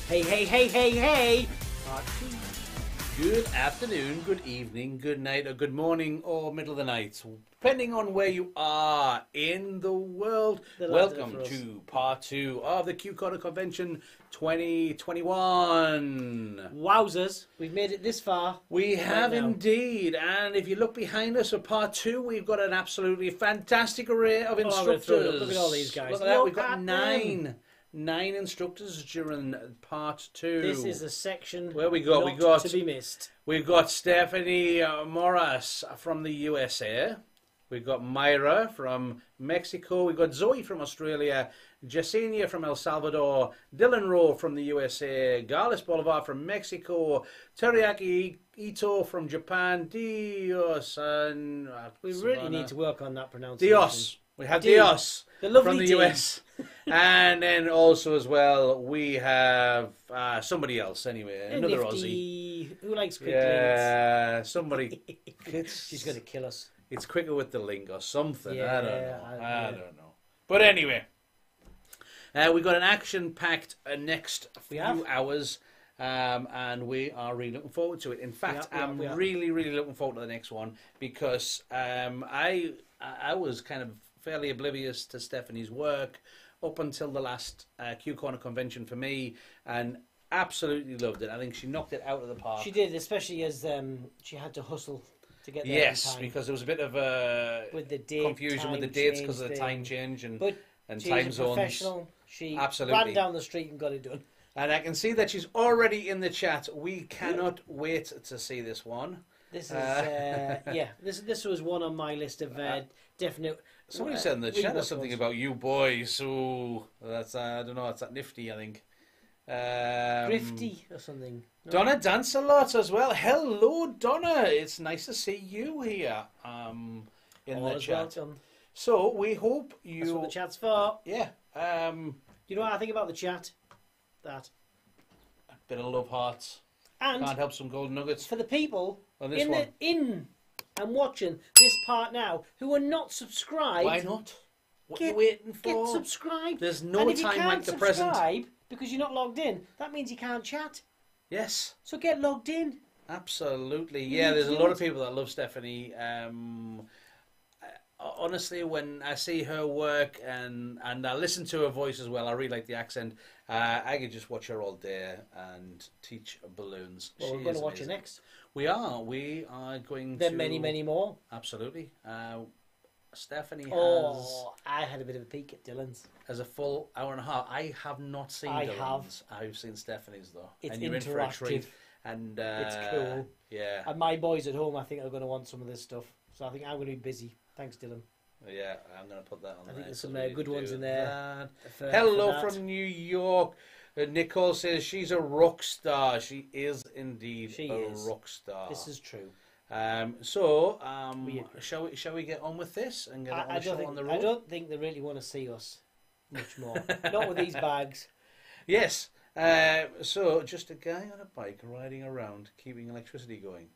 Hey, hey, hey, hey, hey! Part 2. Good afternoon, good evening, good night, or good morning, or middle of the night, depending on where you are in the world. Welcome to part 2 of the Q Corner Convention 2021. Wowzers, we've made it this far. We have indeed, and if you look behind us for part 2, we've got an absolutely fantastic array of instructors. Look at all these guys. Look at that, we've got nine instructors during part 2. This is a section where we got got to be missed. We've got Stephanie Morace from the USA. We've got Mayra from Mexico. We've got Zoe from Australia. Jessenia from El Salvador. Dylan Rowe from the USA. Garlis Bolivar from Mexico. Teruaki Ito from Japan. Diosaivana. We really need to work on that pronunciation. We have Dios from the team. US. And then also as well, we have somebody else anyway. Another Aussie. Who likes quick links? Somebody. She's going to kill us. It's quicker with the link or something. Yeah, I don't know. But anyway, we've got an action-packed next few hours. And we are really looking forward to it. In fact, I'm really looking forward to the next one because I was kind of fairly oblivious to Stephanie's work up until the last Q Corner convention for me, and absolutely loved it. I think she knocked it out of the park. She did, especially as she had to hustle to get there. Yes, because there was a bit of with the confusion with the dates because of the time change and time zones. Professional. She absolutely ran down the street and got it done. And I can see that she's already in the chat. We cannot wait to see this one. This is this was one on my list of definite. Somebody said in the chat something about you boys. So that's I don't know. It's that nifty, I think. Grifty or something. No? Donna dance a lot as well. Hello, Donna. It's nice to see you here. In the chat. Welcome. So we hope you. That's what the chat's for. Yeah. You know what I think about the chat? That a bit of love hearts. And can't help some golden nuggets for the people in and watching this part now who are not subscribed. Why not? What are you waiting for? Get subscribed. There's no time like the present. Because you're not logged in. That means you can't chat. Yes. So get logged in. Absolutely. Yeah, there's a lot of people that love Stephanie. Honestly, when I see her work and I listen to her voice as well, I really like the accent. I could just watch her all day and teach balloons. Well, we're going to watch her next. We are going to... Then many more. Absolutely. Stephanie I had a bit of a peek at Dylan's. As a full hour and a half. I have not seen Dylan's. I've seen Stephanie's though. It's and you're interactive. In for a treat. And it's cool. Yeah. And my boys at home, I think, are going to want some of this stuff. So I think I'm going to be busy. Thanks, Dylan. Yeah, I'm going to put that on there. I think there's some good ones in there. Hello from New York. Nicole says she's a rock star. She is indeed rock star. This is true. Shall we get on with this and get on the show on the road? I don't think they really want to see us much more. Not with these bags. Yes. So just a guy on a bike riding around, keeping electricity going.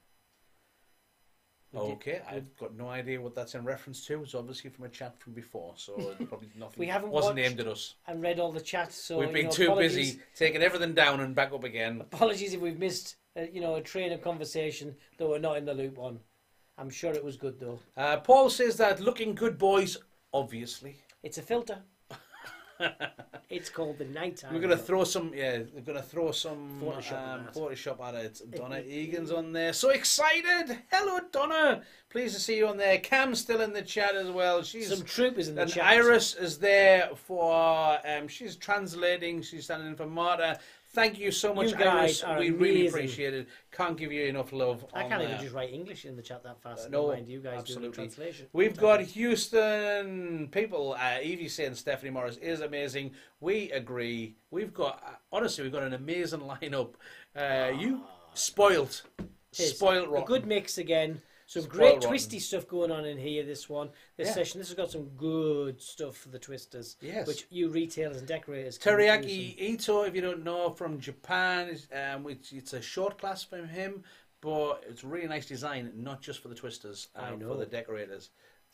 Okay, I've got no idea what that's in reference to. It's obviously from a chat from before, so probably nothing. Wasn't aimed at us. And read all the chats, so we've been too busy taking everything down and back up again. Apologies if we've missed, a train of conversation that we're not in the loop on. I'm sure it was good though. Paul says that looking good, boys. Obviously, it's a filter. It's called the nighttime. We're going to throw some, we're going to throw some Photoshop at it. Donna Egan's on there. So excited! Hello, Donna. Pleased to see you on there. Cam's still in the chat as well. Some troopers in the chat. Iris is there for, she's translating. She's standing in for Marta. Thank you so much, Iris. We really appreciate it. Can't give you enough love. I can't even just write English in the chat that fast. No, mind you guys doing the translation. We've got Houston people. Evie saying Stephanie Morace is amazing. We agree. We've got an amazing lineup. You spoilt rotten. A good mix again. Some great twisty stuff going on in here. This session. This has got some good stuff for the twisters. Yes. Which you retailers and decorators. Teruaki Ito, if you don't know, from Japan. It's a short class from him, but it's a really nice design, not just for the twisters. I know. For the decorators.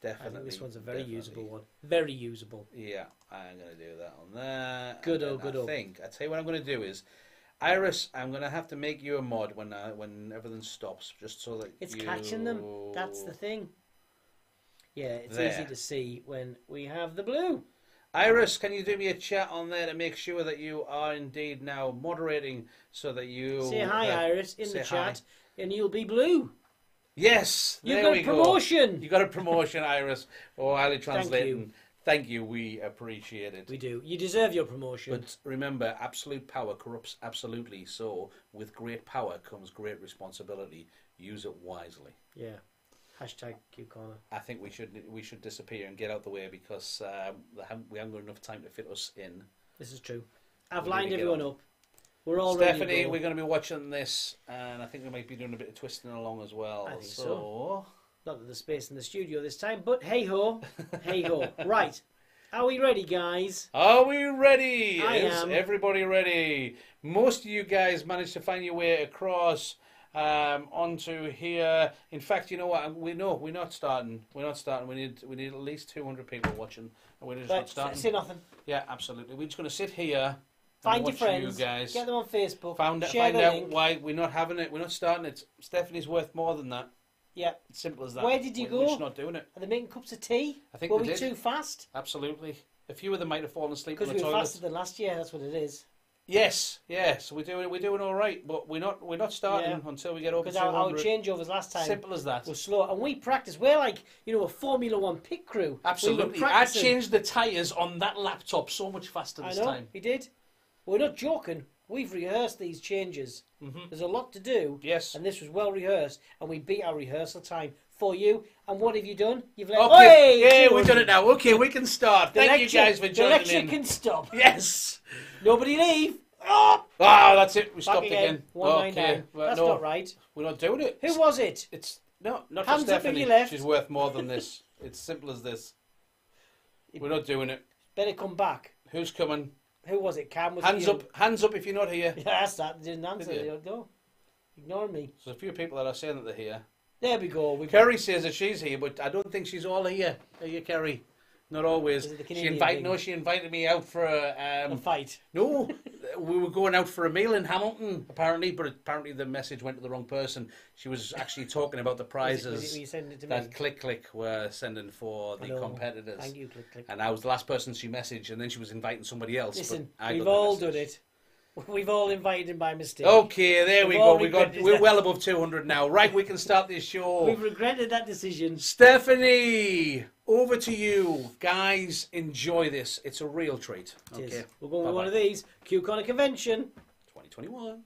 Definitely. I think this one's a very usable one. Very usable. Yeah, I'm going to do that on there. Good. I tell you what I'm going to do is, Iris, I'm going to have to make you a mod when everything stops, just so that it's catching them. That's the thing. Yeah, it's easy to see when we have the blue. Iris, can you do me a chat on there to make sure that you are indeed now moderating so that you... Say hi, Iris, in the chat, and you'll be blue. Yes, there we go. You got a promotion. You got a promotion, Iris. Oh, highly translating. Thank you. We appreciate it. We do. You deserve your promotion. But remember, absolute power corrupts absolutely. So, with great power comes great responsibility. Use it wisely. Yeah. Hashtag Q Corner. I think we should disappear and get out the way because we haven't got enough time to fit us in. This is true. I've lined everyone up. We're all ready to go. Stephanie, we're going to be watching this, and I think we might be doing a bit of twisting along as well. I think so. Not that there's space in the studio this time, but hey ho, hey ho. Right. Are we ready, guys? Are we ready? Is everybody ready? Most of you guys managed to find your way across onto here. In fact, you know what? We're not starting. We're not starting. We need at least 200 people watching, and we're just not starting. Say nothing. Yeah, absolutely. We're just going to sit here. Find your friends. You guys. Get them on Facebook. Find out why we're not having it. We're not starting it. Stephanie's worth more than that. Yeah. It's simple as that. Where did you go? We're just not doing it. Are they making cups of tea? I think Were we we did. too fast? Absolutely. A few of them might have fallen asleep in the toilet. Because we were toilet. faster than last year. That's what it is. Yes. So we're doing all right, but we're not starting until we get over 200. Because our changeovers last time. Simple as that. We're slow, and we practice. We're like a Formula One pit crew. Absolutely. I changed the tyres on that laptop so much faster this time. I know. He did. We're not joking. We've rehearsed these changes. There's a lot to do. Yes. And this was well rehearsed, and we beat our rehearsal time for you. And what have you done? You've let. Okay. Yeah, we've done it now. Okay, we can start. Thank you guys for joining in. The lecture can stop. Yes. Nobody leave. Oh, that's it. We stopped again. 199. That's not right. We're not doing it. Who was it? It's not Hands for Stephanie. up if you left. She's worth more than this. It's simple as this. We're not doing it. Better come back. Who's coming? Who was it? Cam? Was hands up if you're not here. Yeah, that's that. They didn't answer. They don't go. Ignore me. There's a few people that are saying that they're here. There we go. Kerry says that she's here, but I don't think she's all here. Are you, Kerry? Not always. She invited me out for a fight. No, we were going out for a meal in Hamilton, apparently, but apparently the message went to the wrong person. She was actually talking about the prizes that Click were sending for the competitors. Thank you, Click. And I was the last person she messaged, and then she was inviting somebody else. Listen, we've all done it. We've all invited him by mistake. Okay, there we go. We're well above 200 now. Right, we can start this show. We've regretted that decision. Stephanie, over to you. Guys, enjoy this. It's a real treat. It is. We're going with one of these. Q Corner Convention 2021.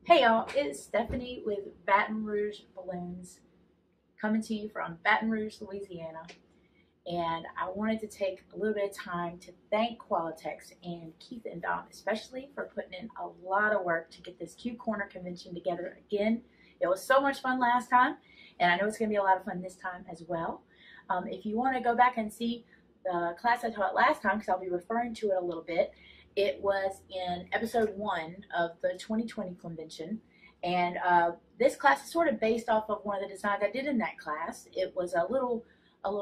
Hey y'all, it's Stephanie with Baton Rouge Balloons, coming to you from Baton Rouge, Louisiana. And I wanted to take a little bit of time to thank Qualatex and Keith and Don especially for putting in a lot of work to get this Q Corner convention together again. It was so much fun last time, and I know it's going to be a lot of fun this time as well. If you want to go back and see the class I taught last time, because I'll be referring to it a little bit, it was in episode 1 of the 2020 convention, and this class is sort of based off of one of the designs I did in that class. It was a little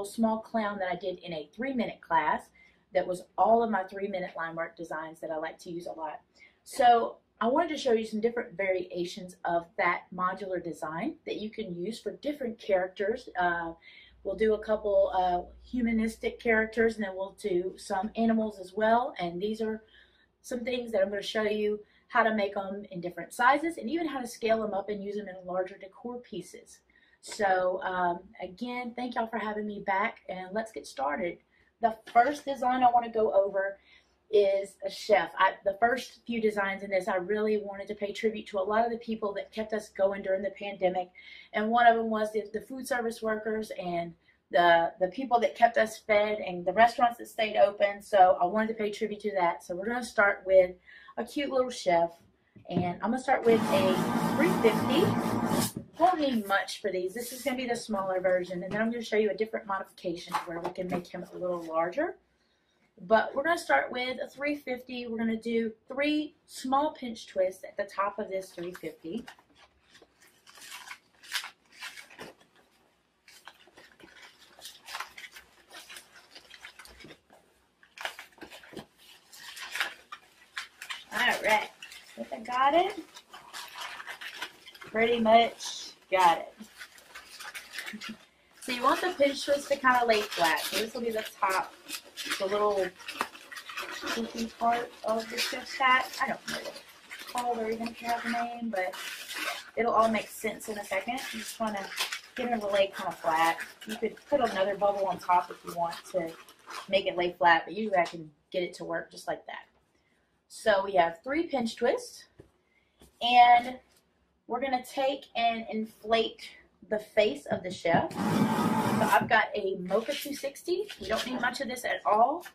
small clown that I did in a 3-minute class that was all of my 3-minute line work designs that I like to use a lot. So I wanted to show you some different variations of that modular design that you can use for different characters. We'll do a couple humanistic characters, and then we'll do some animals as well, and these are some things that I'm going to show you how to make them in different sizes and even how to scale them up and use them in larger decor pieces. So again, thank y'all for having me back, and let's get started. The first design I want to go over is a chef. The first few designs in this, I really wanted to pay tribute to a lot of the people that kept us going during the pandemic. And one of them was the food service workers and the people that kept us fed and the restaurants that stayed open. So I wanted to pay tribute to that. So we're going to start with a cute little chef. And I'm going to start with a 350. Won't need much for these. This is going to be the smaller version. And then I'm going to show you a different modification where we can make him a little larger. But we're going to start with a 350. We're going to do 3 small pinch twists at the top of this 350. All right. I think I got it. Pretty much got it. So you want the pinch twist to kind of lay flat. So this will be the top, the little poofy part of the chef's hat. I don't know what it's called or even if you have a name, but it'll all make sense in a second. You just want to get it to lay kind of flat. You could put another bubble on top if you want to make it lay flat, but usually I can get it to work just like that. So we have 3 pinch twists, and we're going to take and inflate the face of the chef. So I've got a Mocha 260. We don't need much of this at all.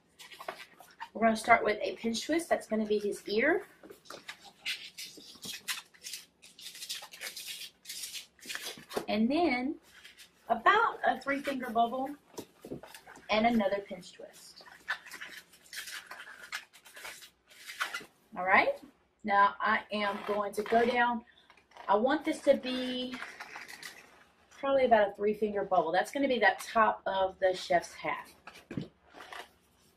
We're going to start with a pinch twist. That's going to be his ear. And then about a 3-finger bubble and another pinch twist. All right. Now I am going to go down. I want this to be probably about a 3-finger bubble. That's going to be that top of the chef's hat.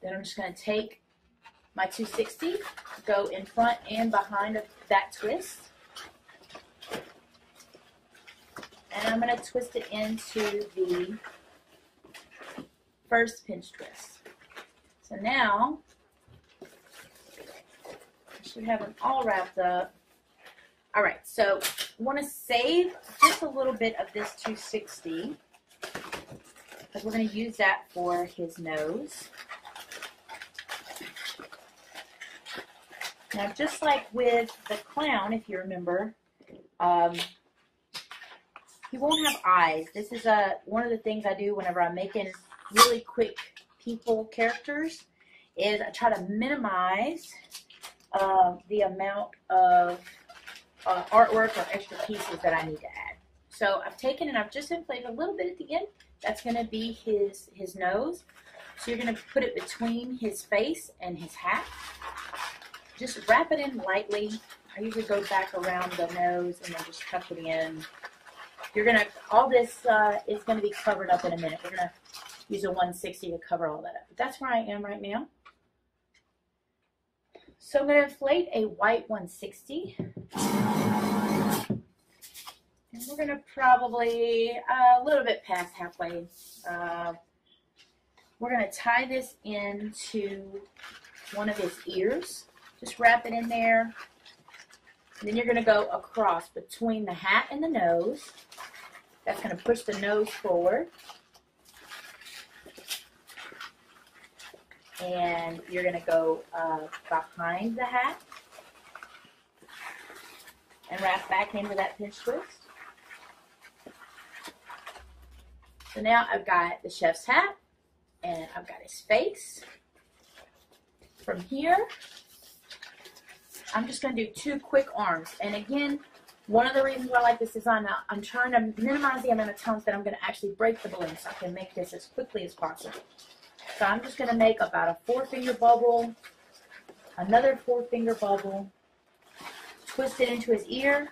Then I'm just going to take my 260, go in front and behind of that twist. And I'm going to twist it into the first pinch twist. So now, I should have them all wrapped up. All right, so I want to save just a little bit of this 260 because we're going to use that for his nose. Now, just like with the clown, if you remember, he won't have eyes. This is one of the things I do whenever I'm making really quick people characters is I try to minimize the amount of artwork or extra pieces that I need to add. So I've taken and I've just inflated a little bit at the end. That's going to be his nose. So you're going to put it between his face and his hat. Just wrap it in lightly. I usually go back around the nose and then just tuck it in. You're going to, all this is going to be covered up in a minute. We're going to use a 160 to cover all that up. But that's where I am right now. So I'm going to inflate a white 160. And we're going to probably, a little bit past halfway, we're going to tie this into one of his ears. Just wrap it in there. And then you're going to go across between the hat and the nose. That's going to push the nose forward. And you're going to go behind the hat and wrap back into that pinch twist. So now I've got the chef's hat and I've got his face. From here, I'm just going to do 2 quick arms. And again, one of the reasons why I like this design, now I'm trying to minimize the amount of times that I'm going to actually break the balloon so I can make this as quickly as possible. So I'm just going to make about a 4-finger bubble, another 4-finger bubble, twist it into his ear,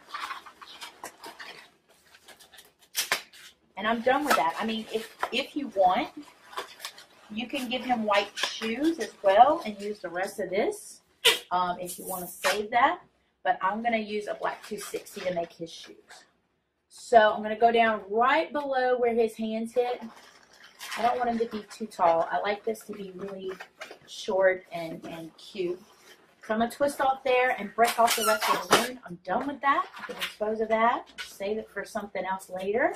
and I'm done with that. I mean, if you want, you can give him white shoes as well and use the rest of this if you want to save that. But I'm going to use a black 260 to make his shoes. So I'm going to go down right below where his hands hit. I don't want him to be too tall. I like this to be really short and cute. So I'm going to twist off there and break off the rest of the balloon. I'm done with that. I can dispose of that. Save it for something else later.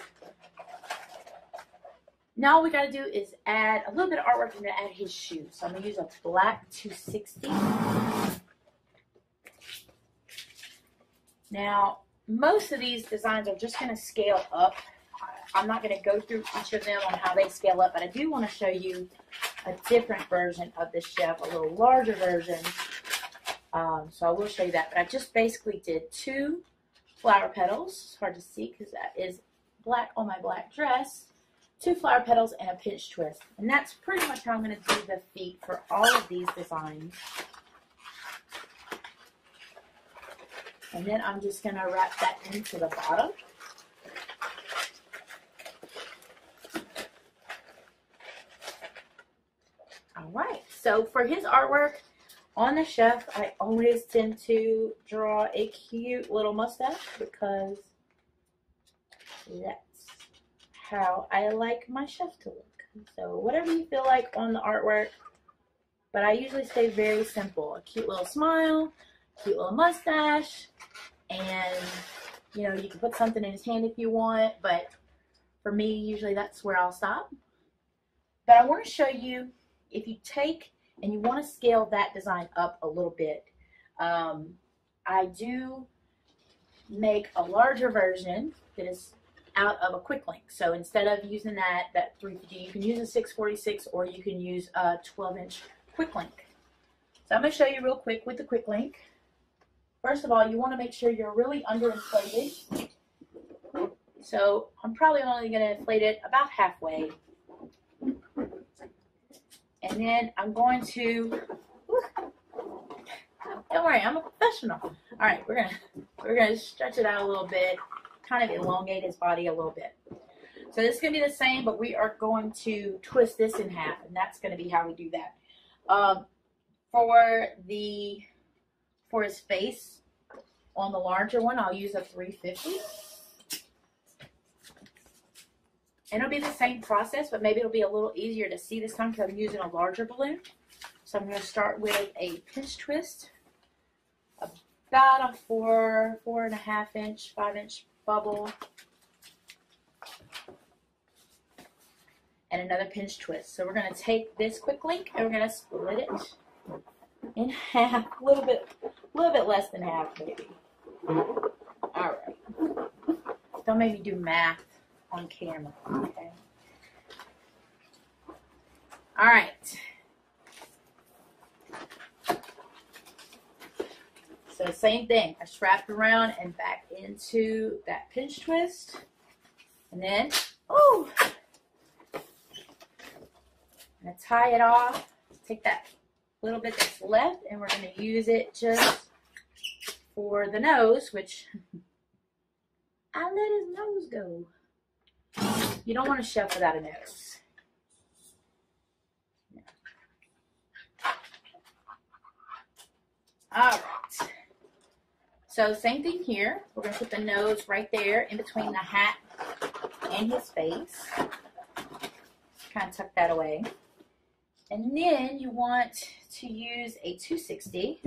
Now all we got to do is add a little bit of artwork. I'm going to add his shoes. So I'm going to use a black 260. Now, most of these designs are just going to scale up. I'm not going to go through each of them on how they scale up, but I do want to show you a different version of this chef, a little larger version. So I will show you that. But I just basically did 2 flower petals. It's hard to see because that is black on my black dress. 2 flower petals and a pinch twist. And that's pretty much how I'm going to do the feet for all of these designs. And then I'm just going to wrap that into the bottom. All right, so for his artwork on the chef, I always tend to draw a cute little mustache because that's how I like my chef to look. So whatever you feel like on the artwork, but I usually stay very simple. A cute little smile, cute little mustache, and you know, you can put something in his hand if you want, but for me, usually that's where I'll stop. But I want to show you, if you take and you want to scale that design up a little bit, I do make a larger version that is out of a quick link. So instead of using that 350, you can use a 646 or you can use a 12-inch quick link. So I'm going to show you real quick with the quick link. First of all, you want to make sure you're really underinflated. So I'm probably only going to inflate it about halfway. And then I'm going to, don't worry, I'm a professional. All right, we're gonna stretch it out a little bit, kind of elongate his body a little bit. So this is gonna be the same, but we are going to twist this in half, and that's gonna be how we do that. For his face, on the larger one, I'll use a 350. And it'll be the same process, but maybe it'll be a little easier to see this time because I'm using a larger balloon. So I'm going to start with a pinch twist, about a 4.5 inch, 5 inch bubble, and another pinch twist. So we're going to take this quick link and we're going to split it in half, a little bit less than half maybe. All right. Don't make me do math on camera, okay? All right. So same thing. I strap it around and back into that pinch twist, and then I'm gonna tie it off. Take that little bit that's left, and we're gonna use it just for the nose, which I let his nose go. You don't want a chef without a nose. No. All right. So same thing here. We're going to put the nose right there in between the hat and his face. Kind of tuck that away. And then you want to use a 260.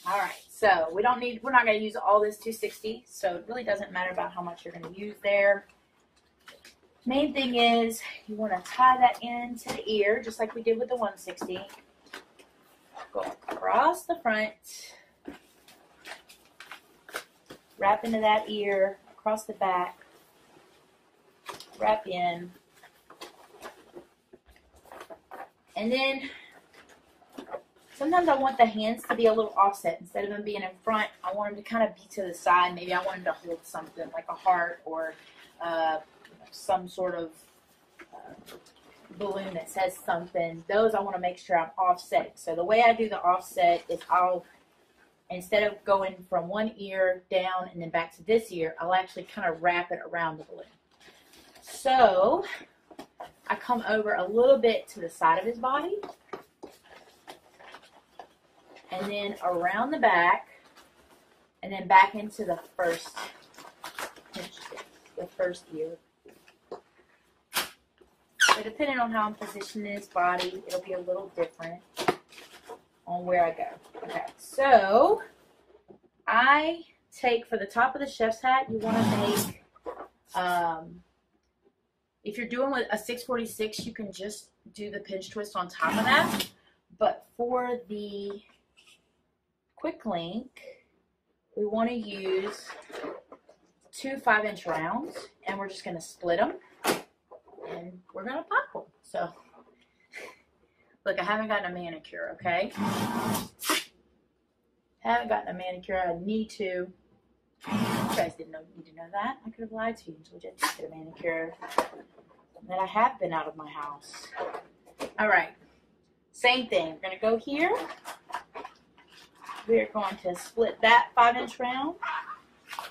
All right, so we're not going to use all this 260, so it really doesn't matter about how much you're going to use there. Main thing is you want to tie that into the ear, just like we did with the 160. Go across the front, wrap into that ear, across the back, wrap in, and then sometimes I want the hands to be a little offset. Instead of them being in front, I want them to kind of be to the side. Maybe I want them to hold something like a heart or some sort of balloon that says something. Those I want to make sure I'm offset. So the way I do the offset is instead of going from one ear down and then back to this ear, I'll actually kind of wrap it around the balloon. So I come over a little bit to the side of his body, and then around the back, and then back into the first ear. So depending on how I'm positioning his body, it'll be a little different on where I go. Okay, so I take, for the top of the chef's hat, you want to make, if you're doing with a 646, you can just do the pinch twist on top of that. But for the quick link, we want to use 2 5-inch rounds, and we're just going to split them, and we're going to pop them. So, look, I haven't gotten a manicure, okay? Haven't gotten a manicure. I need to. You guys didn't need to know that. I could have lied to you and told you I did get a manicure. And that I have been out of my house. All right. Same thing. We're going to go here. We're going to split that 5-inch round.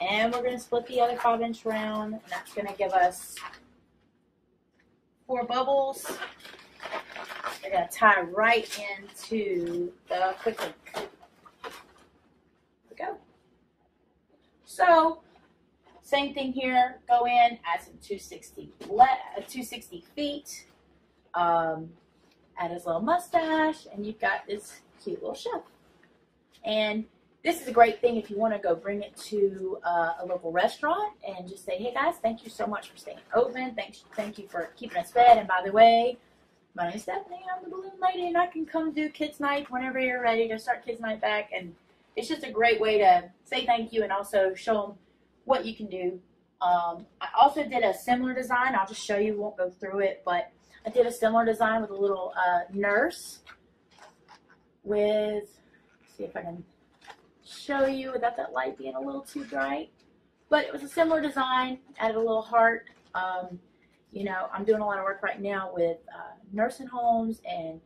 And we're going to split the other 5-inch round. And that's going to give us 4 bubbles. We're going to tie right into the quick link. Go. So, same thing here. Go in, add some 260 feet. Add his little mustache, and you've got this cute little chef. And this is a great thing if you want to go bring it to a local restaurant and just say, hey guys, thank you so much for staying open. Thank you for keeping us fed. And by the way, my name's Stephanie. I'm the balloon lady, and I can come do kids' night whenever you're ready to start kids' night back. And it's just a great way to say thank you and also show them what you can do. I also did a similar design. I'll just show you. Won't go through it, but I did a similar design with a little nurse with, let's see if I can show you without that light being a little too bright. But it was a similar design. Added a little heart. You know, I'm doing a lot of work right now with nursing homes and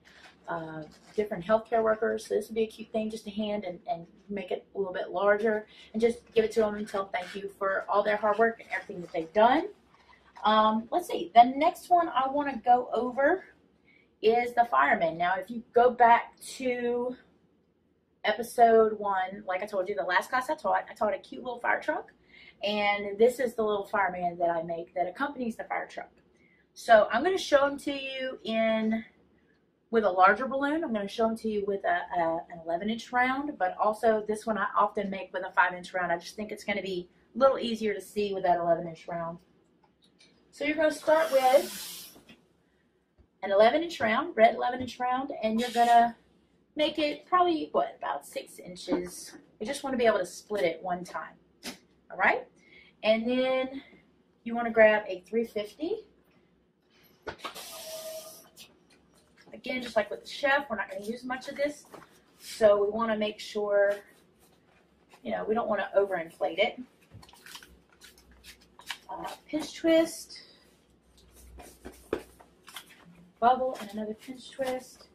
different healthcare workers. So this would be a cute thing just to hand and make it a little bit larger and just give it to them and tell them thank you for all their hard work and everything that they've done. Let's see. The next one I want to go over is the fireman. Now, if you go back to episode 1, like I told you, the last class I taught a cute little fire truck. And this is the little fireman that I make that accompanies the fire truck. So I'm going to show them to you with a larger balloon. I'm going to show them to you with an 11-inch round, but also this one I often make with a 5-inch round. I just think it's going to be a little easier to see with that 11-inch round. So you're going to start with an 11-inch round, red 11-inch round, and you're going to make it probably, what, about 6 inches. You just want to be able to split it one time. All right? And then you want to grab a 350. Again, just like with the chef, we're not going to use much of this. So we want to make sure, you know, we don't want to overinflate it. Pinch twist. Bubble and another pinch twist.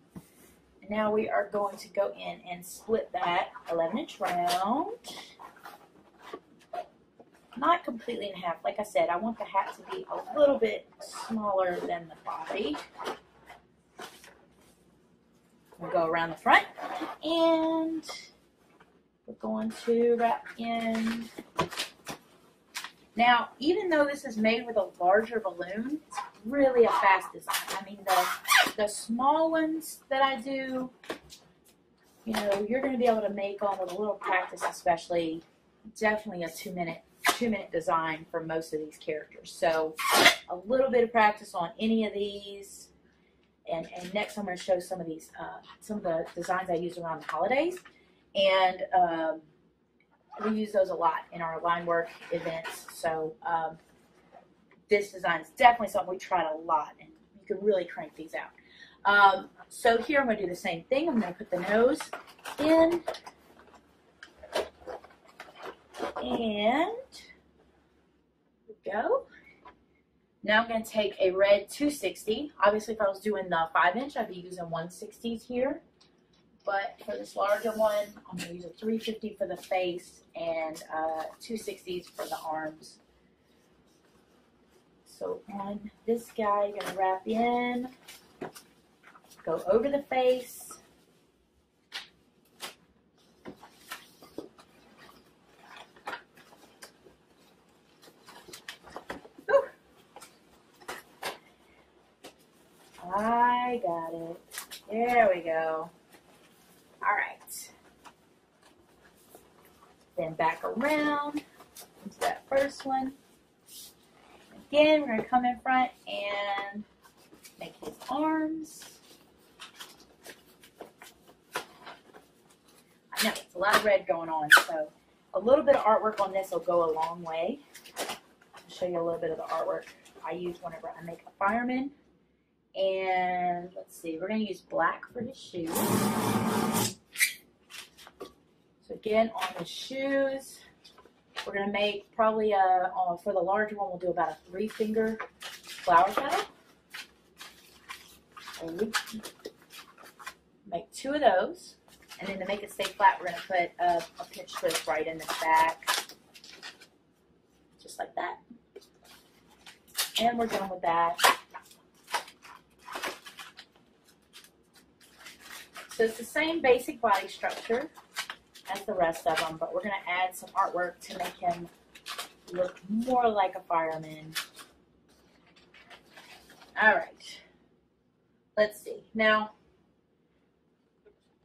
And now we are going to go in and split that 11-inch round. Not completely in half. Like I said, I want the hat to be a little bit smaller than the body. We'll go around the front, and we're going to wrap in. Now, even though this is made with a larger balloon, it's really a fast design. I mean, the small ones that I do, you know, you're going to be able to make on with a little practice, especially. Definitely a two-minute design for most of these characters. So a little bit of practice on any of these. And next I'm going to show some of these, some of the designs I use around the holidays. And we use those a lot in our line work events. So this design is definitely something we tried a lot, and you can really crank these out. So here I'm going to do the same thing. I'm going to put the nose in. And there we go. Now I'm going to take a red 260. Obviously, if I was doing the 5-inch, I'd be using 160s here. But for this larger one, I'm going to use a 350 for the face and 260s for the arms. So on this guy, you're going to wrap in, go over the face. I got it. There we go. All right. Then then back around into that first one. Again, we're going to come in front and make his arms. I know, it's a lot of red going on, so a little bit of artwork on this will go a long way. I'll show you a little bit of the artwork I use whenever I make a fireman. And let's see, we're going to use black for his shoes. So again, on his shoes, we're going to make probably for the larger one, we'll do about a 3-finger flower petal. And make 2 of those. And then to make it stay flat, we're going to put a pinch twist right in the back. Just like that. And we're done with that. So it's the same basic body structure as the rest of them, but we're going to add some artwork to make him look more like a fireman. All right. Let's see. Now,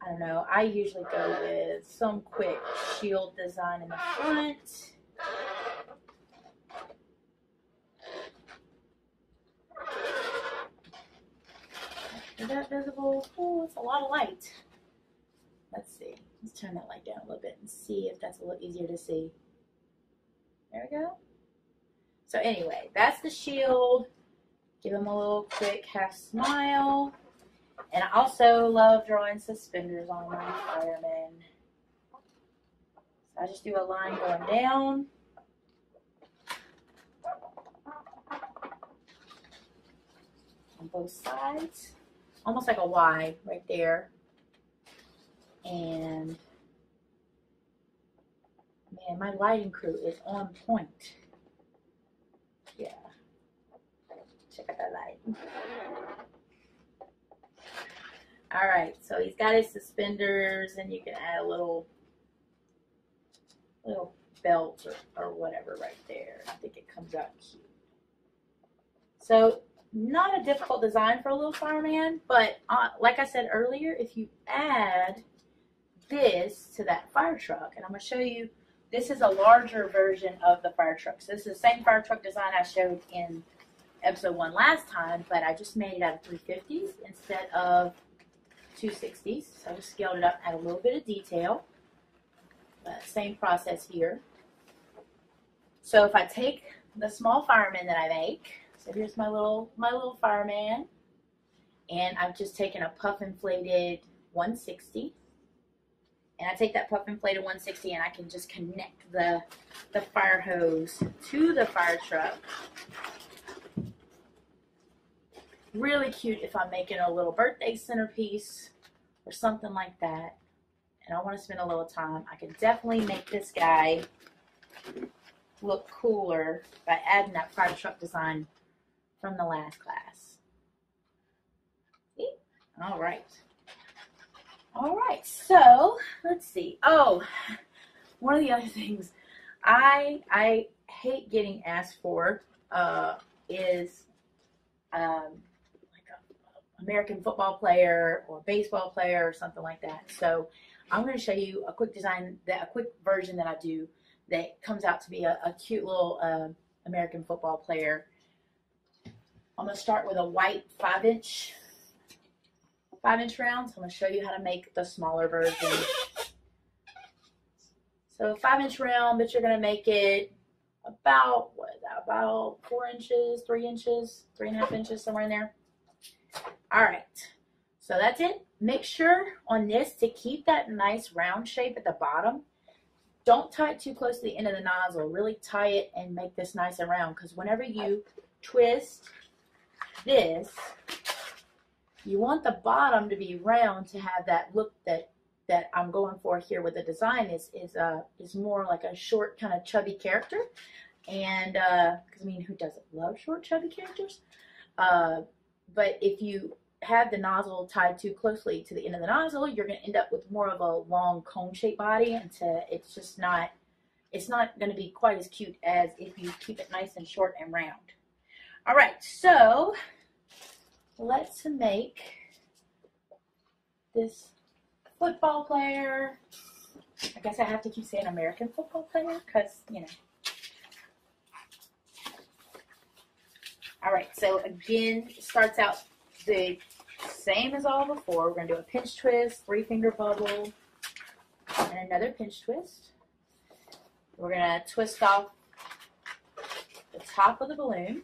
I don't know, I usually go with some quick shield design in the front. Is that visible? Oh, it's a lot of light. Let's see. Let's turn that light down a little bit and see if that's a little easier to see. There we go. So anyway, that's the shield. Give him a little quick half smile. And I also love drawing suspenders on my firemen. So I just do a line going down. On both sides. Almost like a Y right there. And man, my lighting crew is on point. Yeah. Check out that light. All right, so he's got his suspenders, and you can add a little belt or whatever right there. I think it comes out cute. So not a difficult design for a little fireman, but like I said earlier, if you add this to that fire truck, and I'm going to show you, this is a larger version of the fire truck. So this is the same fire truck design I showed in episode 1 last time, but I just made it out of 350s instead of 260s. So I just scaled it up, add a little bit of detail. Same process here. So if I take the small fireman that I make, so here's my little fireman, and I've just taken a puff inflated 160, and I take that puff inflated 160 and I can just connect the fire hose to the fire truck. Really cute if I'm making a little birthday centerpiece or something like that, and I want to spend a little time. I can definitely make this guy look cooler by adding that fire truck design from the last class. See? All right. All right, so let's see. Oh, one of the other things I hate getting asked for is like an American football player or baseball player or something like that. So I'm going to show you a quick design, a quick version that I do that comes out to be a cute little American football player. I'm going to start with a white 5-inch round. So I'm going to show you how to make the smaller version. So 5-inch round, but you're going to make it about, what is that, about 4 inches, 3 inches, 3.5 inches, somewhere in there. All right, so that's it. Make sure on this to keep that nice round shape at the bottom. Don't tie it too close to the end of the nozzle. Really tie it and make this nice and round, because whenever you twist this, you want the bottom to be round to have that look that I'm going for here with the design is more like a short, kind of chubby character. And because I mean, who doesn't love short, chubby characters? But if you have the nozzle tied too closely to the end of the nozzle, you're going to end up with more of a long cone-shaped body, and it's just not, it's not going to be quite as cute as if you keep it nice and short and round. All right, so let's make this football player. I guess I have to keep saying American football player because, you know. All right, so again, it starts out the same as all before. We're going to do a pinch twist, 3-finger bubble, and another pinch twist. We're going to twist off the top of the balloon.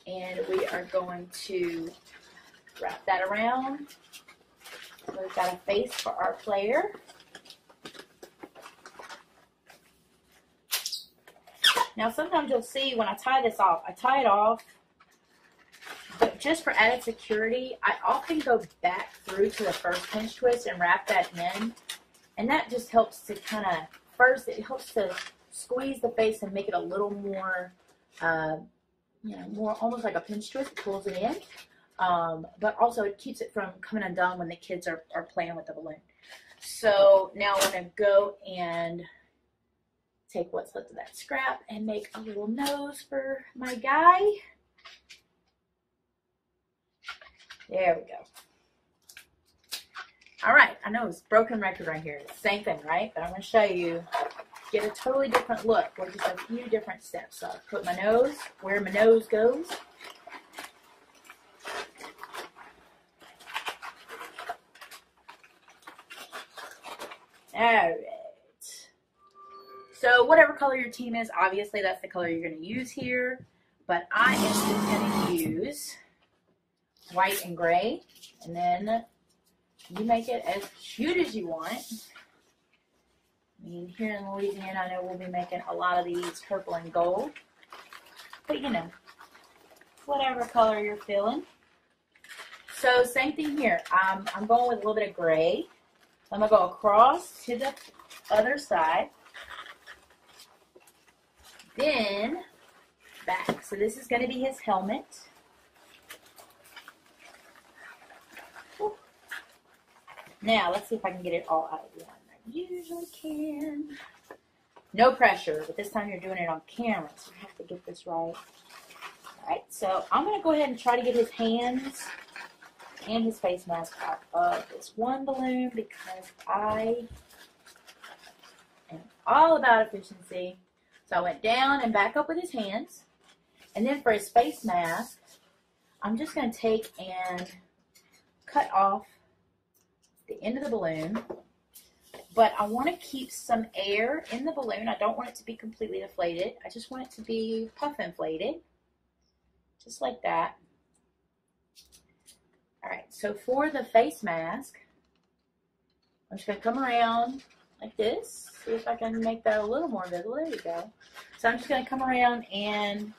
And we are going to wrap that around. So we've got a face for our player. Now sometimes you'll see when I tie this off, I tie it off, but just for added security, I often go back through to the first pinch twist and wrap that in. And that just helps to kind of, first it helps to squeeze the face and make it a little more, you know, more almost like a pinch twist, pulls it in. But also it keeps it from coming undone when the kids are playing with the balloon. So now we're going to go and take what's left of that scrap and make a little nose for my guy. There we go. All right, I know it's broken record right here. Same thing, right? But I'm going to show you, get a totally different look with just a few different steps. So I put my nose where my nose goes. All right. So whatever color your team is, obviously that's the color you're going to use here. But I am just going to use white and gray. And then you make it as cute as you want. I mean, here in Louisiana, I know we'll be making a lot of these purple and gold. But you know, whatever color you're feeling. So same thing here. I'm going with a little bit of gray. I'm going to go across to the other side. Then back. So this is going to be his helmet. Now, let's see if I can get it all out of one. I usually can. No pressure, but this time you're doing it on camera, so you have to get this right. All right, so I'm going to go ahead and try to get his hands and his face mask out of this one balloon because I am all about efficiency. So I went down and back up with his hands. And then for his face mask, I'm just going to take and cut off the end of the balloon. But I want to keep some air in the balloon. I don't want it to be completely deflated. I just want it to be puff inflated. Just like that. Alright, so for the face mask, I'm just going to come around like this. See if I can make that a little more visible. There you go. So I'm just going to come around and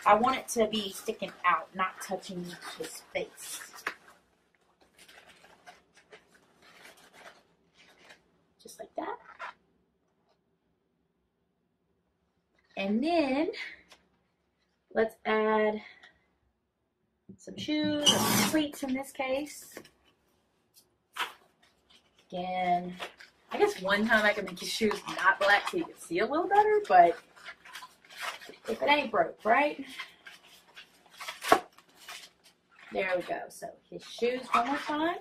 I want it to be sticking out, not touching his face. Just like that. And then let's add some shoes, or some cleats in this case. Again, I guess one time I can make your shoes not black so you can see a little better, but if it ain't broke, right? There we go. So his shoes one more time.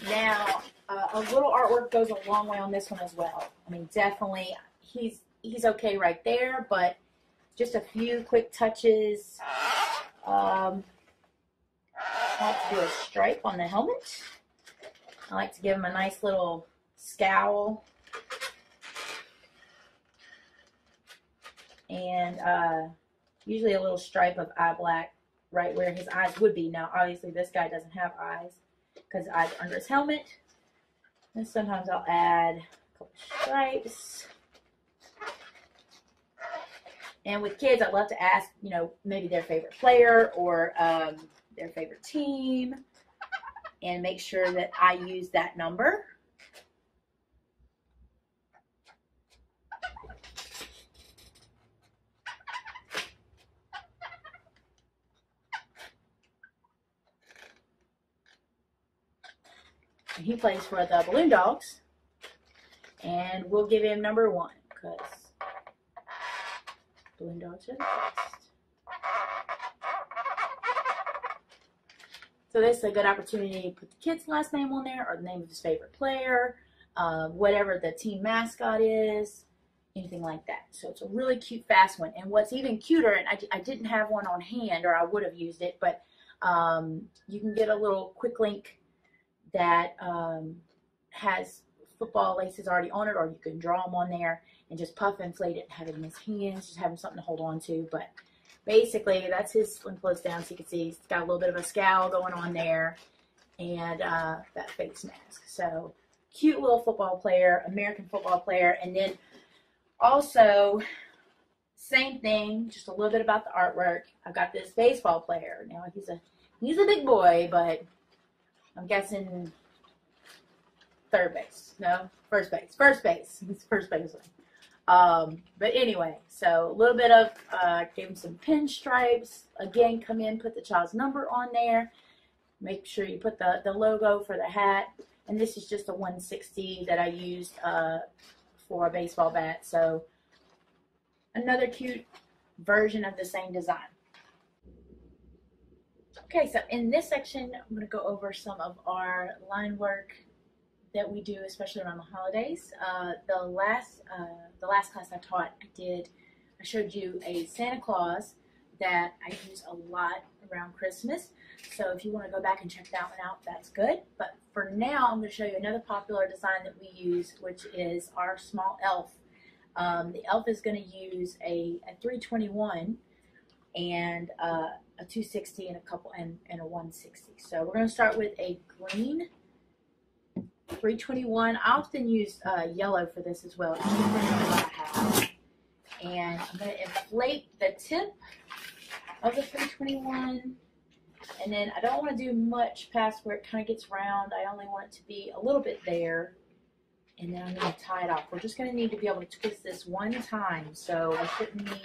Now, a little artwork goes a long way on this one as well. I mean, definitely, he's okay right there, but just a few quick touches. I like to do a stripe on the helmet. I like to give him a nice little scowl. And usually a little stripe of eye black right where his eyes would be. Now, obviously, this guy doesn't have eyes because his eyes are under his helmet. And sometimes I'll add a couple stripes. And with kids, I'd love to ask, you know, maybe their favorite player or their favorite team and make sure that I use that number. And he plays for the Balloon Dogs, and we'll give him number 1 because Balloon Dogs are the best. So this is a good opportunity to put the kid's last name on there or the name of his favorite player, whatever the team mascot is, anything like that. So it's a really cute, fast one. And what's even cuter, and I didn't have one on hand or I would have used it, but you can get a little quick link that has football laces already on it, or you can draw them on there and just puff inflate it and have it in his hands, just have him something to hold on to. But basically, that's his slim close down, so you can see he's got a little bit of a scowl going on there, and that face mask. So cute little football player, American football player. And then also, same thing, just a little bit about the artwork. I've got this baseball player. Now he's a big boy, but I'm guessing third base. No, first base. First base. He's first baseman. But anyway, so a little bit of, gave him some pinstripes. Again, come in, put the child's number on there. Make sure you put the logo for the hat. And this is just a 160 that I used for a baseball bat. So another cute version of the same design. Okay, so in this section, I'm going to go over some of our line work that we do, especially around the holidays. The last class I taught, I showed you a Santa Claus that I use a lot around Christmas. So if you want to go back and check that one out, that's good. But for now, I'm going to show you another popular design that we use, which is our small elf. The elf is going to use a 321 and a 260 and a 160. So we're going to start with a green 321. I often use yellow for this as well. And I'm going to inflate the tip of the 321. And then I don't want to do much past where it kind of gets round. I only want it to be a little bit there. And then I'm going to tie it off. We're just going to need to be able to twist this one time. So I shouldn't need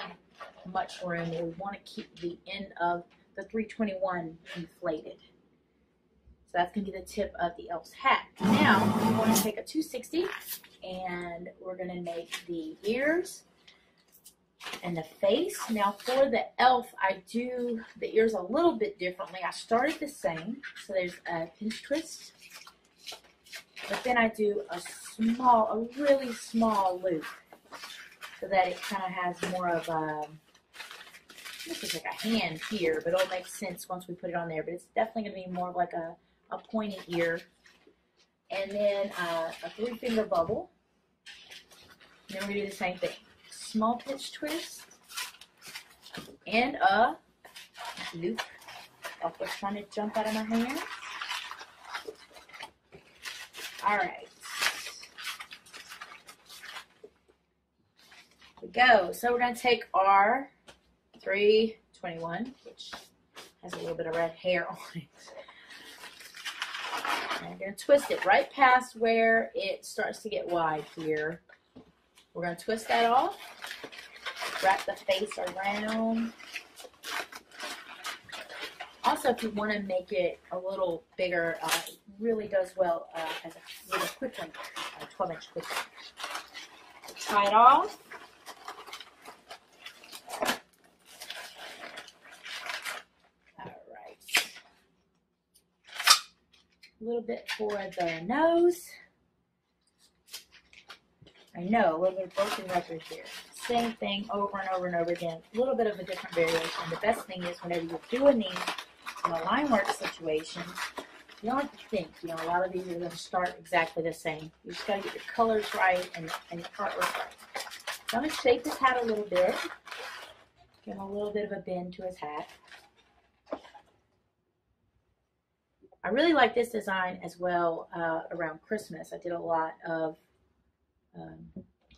much room. We want to keep the end of the 321 inflated. So that's going to be the tip of the elf's hat. Now, we're going to take a 260 and we're going to make the ears and the face. Now, for the elf, I do the ears a little bit differently. I started the same. So there's a pinch twist. But then I do a really small loop so that it kind of has more of a, this is like a hand here, but it'll make sense once we put it on there. But it's definitely going to be more of like a pointed ear. And then a 3-finger bubble. And then we're going to do the same thing. Small pitch twist. And a loop. Elf was trying to jump out of my hand. Alright. Here we go. So we're going to take our 321, which has a little bit of red hair on it. And we're going to twist it right past where it starts to get wide here. We're going to twist that off. Wrap the face around. Also, if you want to make it a little bigger, it really does well with a quick link, a 12-inch quick link. Tie it off. Alright. A little bit for the nose. I know, a little bit of broken record here. Same thing over and over and over again. A little bit of a different variation. The best thing is whenever you're doing these in a line work situation, you don't have to think. You know, a lot of these are going to start exactly the same. You just got to get your colors right and your artwork right. So I'm going to shape his hat a little bit. Give him a little bit of a bend to his hat. I really like this design as well around Christmas. I did a lot of,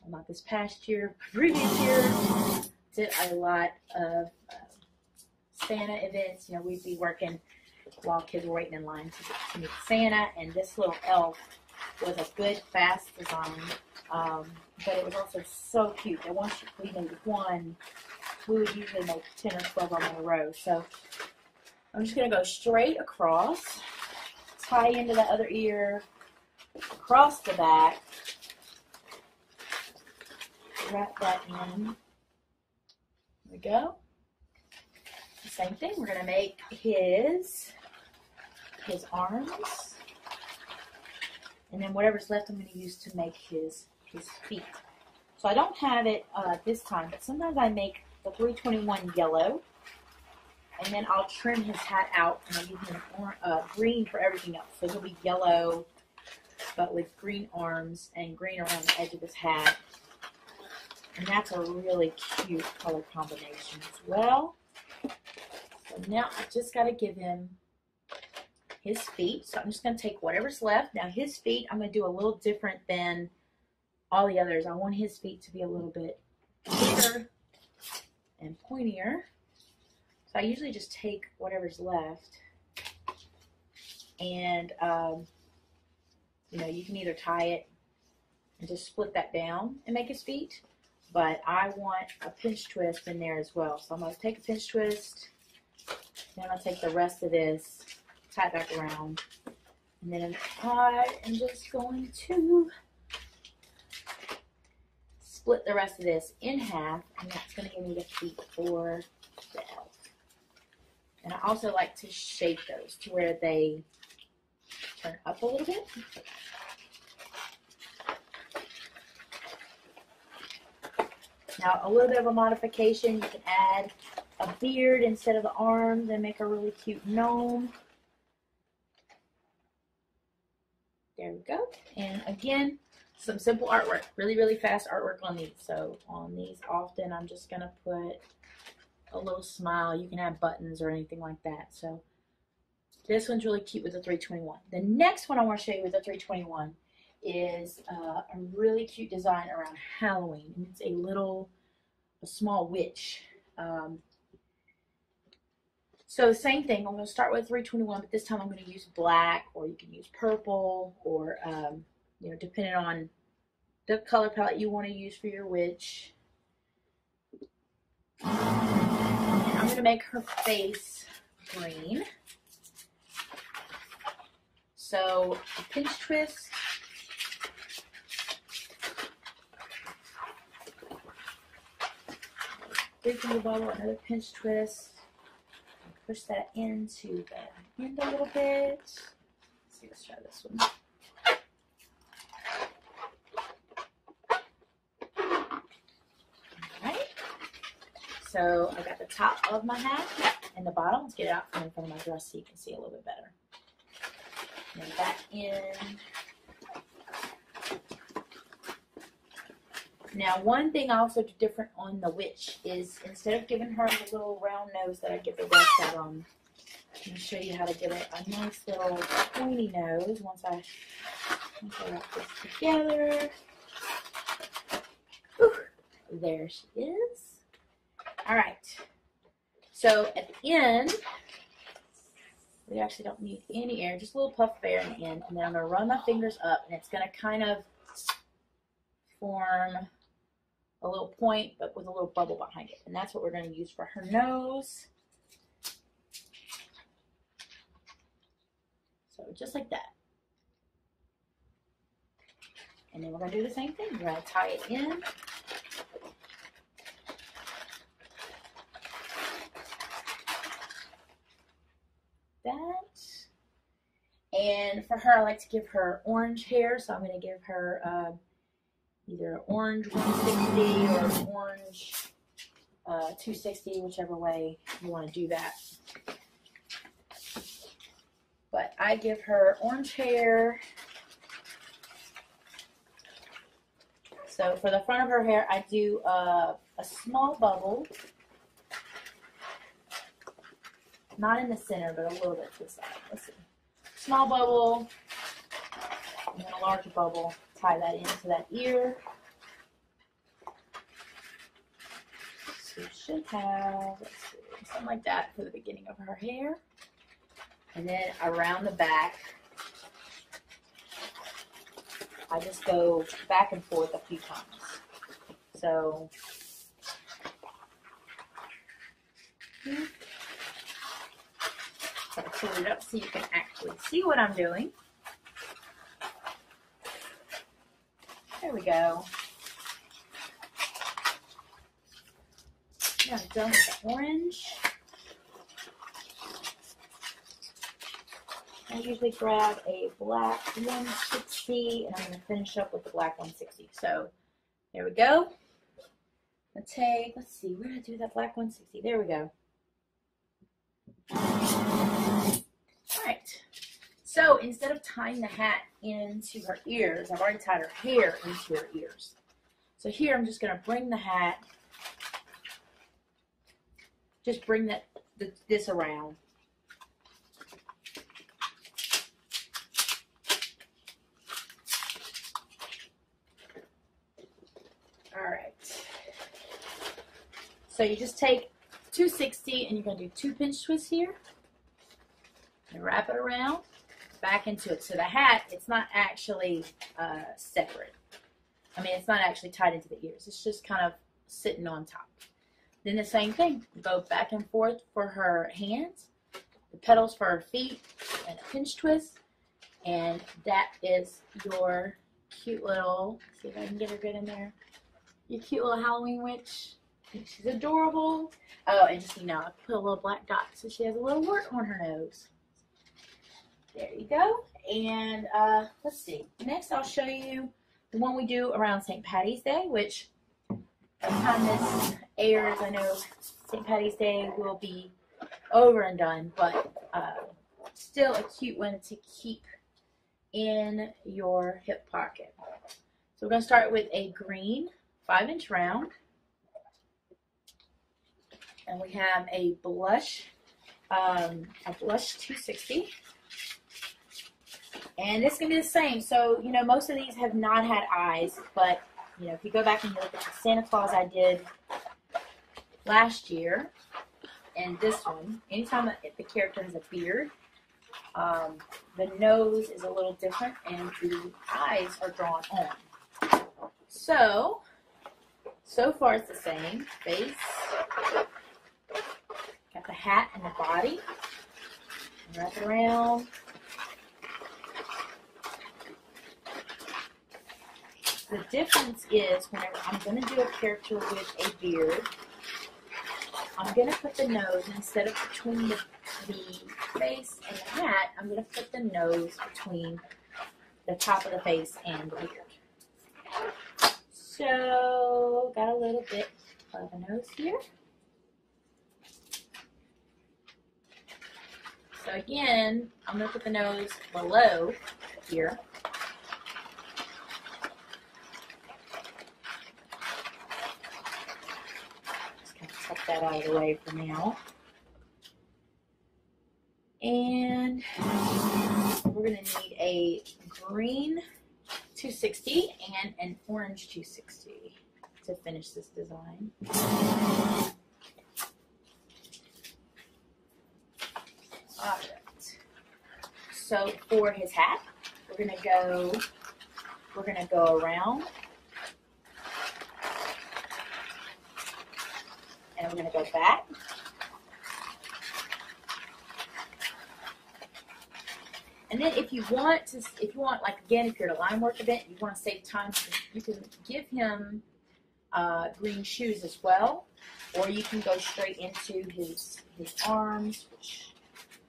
not this past year, previous year, did a lot of Santa events. You know, we'd be working while kids were waiting in line to meet Santa, and this little elf was a good, fast design, but it was also so cute that once we made one, we would usually make 10 or 12 of them in a row. So I'm just going to go straight across, tie into the other ear, across the back, wrap that in. There we go. Same thing, we're going to make his his arms. And then whatever's left I'm going to use to make his feet. So I don't have it this time, but sometimes I make the 321 yellow. And then I'll trim his hat out and I'll give him green for everything else. So he'll be yellow, but with green arms and green around the edge of his hat. And that's a really cute color combination as well. So now I just got to give him his feet. So I'm just going to take whatever's left. Now his feet, I'm going to do a little different than all the others. I want his feet to be a little bit bigger and pointier. So I usually just take whatever's left. And, you know, you can either tie it and just split that down and make his feet. But I want a pinch twist in there as well. So I'm going to take a pinch twist. Then I'll take the rest of this, tie it back around. And then I am just going to split the rest of this in half. And that's going to give me the feet for the elf. And I also like to shape those to where they turn up a little bit. Now, a little bit of a modification, you can add a beard instead of the arms and make a really cute gnome. There we go. And again, some simple artwork, really, really fast artwork on these. So on these often, I'm just going to put a little smile. You can add buttons or anything like that. So this one's really cute with the 321. The next one I want to show you with the 321 is a really cute design around Halloween. And it's a small witch. So same thing, I'm going to start with 321, but this time I'm going to use black, or you can use purple, or you know, depending on the color palette you want to use for your witch. And I'm going to make her face green. So a pinch twist. Three-finger bubble, another pinch twist. Push that into the end a little bit. Let's see, let's try this one. Alright. So I got the top of my hat and the bottom. Let's get it out from in front of my dress so you can see a little bit better. And then back in. Now, one thing I also do different on the witch is instead of giving her the little round nose that I give the rest of them, I'm going to show you how to give it a nice little pointy nose once I wrap this together. Whew, there she is. All right. So at the end, we actually don't need any air, just a little puff of air in the end. And then I'm going to run my fingers up, and it's going to kind of form a little point, but with a little bubble behind it. And that's what we're going to use for her nose. So just like that. And then we're going to do the same thing. We're going to tie it in. That. And for her, I like to give her orange hair. So I'm going to give her either orange 160 or orange 260, whichever way you want to do that. But I give her orange hair. So for the front of her hair, I do a small bubble. Not in the center, but a little bit to the side. Let's see. Small bubble, and then a larger bubble. Tie that into that ear. So she should have, let's see, something like that for the beginning of her hair. And then around the back, I just go back and forth a few times. So, I'll pull it up so you can actually see what I'm doing. There we go. Now I'm done with the orange. I usually grab a black 160, and I'm going to finish up with the black 160. So there we go. Let's see, where did I do that black 160? There we go. All right. So instead of tying the hat into her ears, I've already tied her hair into her ears. So here I'm just going to bring the hat, just bring this around. All right. So you just take 260 and you're going to do 2 pinch twists here. And wrap it around, back into it. So the hat, it's not actually separate. I mean, it's not actually tied into the ears. It's just kind of sitting on top. Then the same thing. Go back and forth for her hands, the petals for her feet, and a pinch twist. And that is your cute little, see if I can get her good in there, your cute little Halloween witch. I think she's adorable. Oh, and just, you know, I put a little black dot so she has a little wart on her nose. There you go. And let's see. Next, I'll show you the one we do around St. Patty's Day, which by the time this airs, I know St. Patty's Day will be over and done, but still a cute one to keep in your hip pocket. So we're going to start with a green 5-inch round. And we have a blush 260. And it's going to be the same. So, you know, most of these have not had eyes, but, you know, if you go back and look at the Santa Claus I did last year and this one, anytime the character has a beard, the nose is a little different and the eyes are drawn on. So far it's the same. Face, got the hat and the body, wrap it around. The difference is whenever I'm going to do a character with a beard, I'm going to put the nose, instead of between the face and the hat, I'm going to put the nose between the top of the face and the beard. So, got a little bit of a nose here. So again, I'm going to put the nose below here. That out of the way for now. And we're going to need a green 260 and an orange 260 to finish this design. Alright. So for his hat, we're going to go around. And we're going to go back. And then if you want, like again, if you're at a line work event, you want to save time, you can give him green shoes as well. Or you can go straight into his arms, which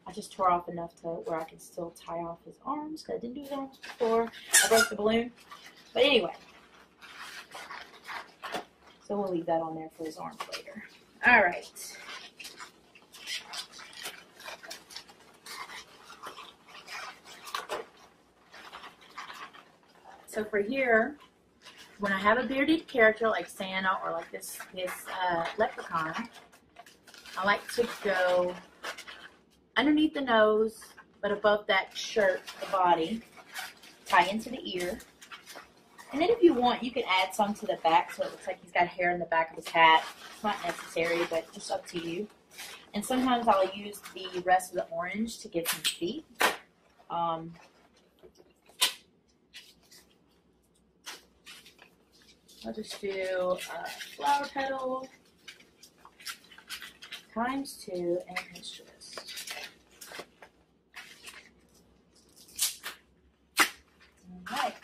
I just tore off enough to where I can still tie off his arms, because I didn't do his arms before I broke the balloon. But anyway, so we'll leave that on there for his arms later. All right. So for here, when I have a bearded character like Santa or like this leprechaun, I like to go underneath the nose, but above that shirt, the body, tie into the ear. And then if you want, you can add some to the back so it looks like he's got hair in the back of his hat. It's not necessary, but just up to you. And sometimes I'll use the rest of the orange to give him feet. I'll just do a flower petal ×2 and a pinch twist. All right.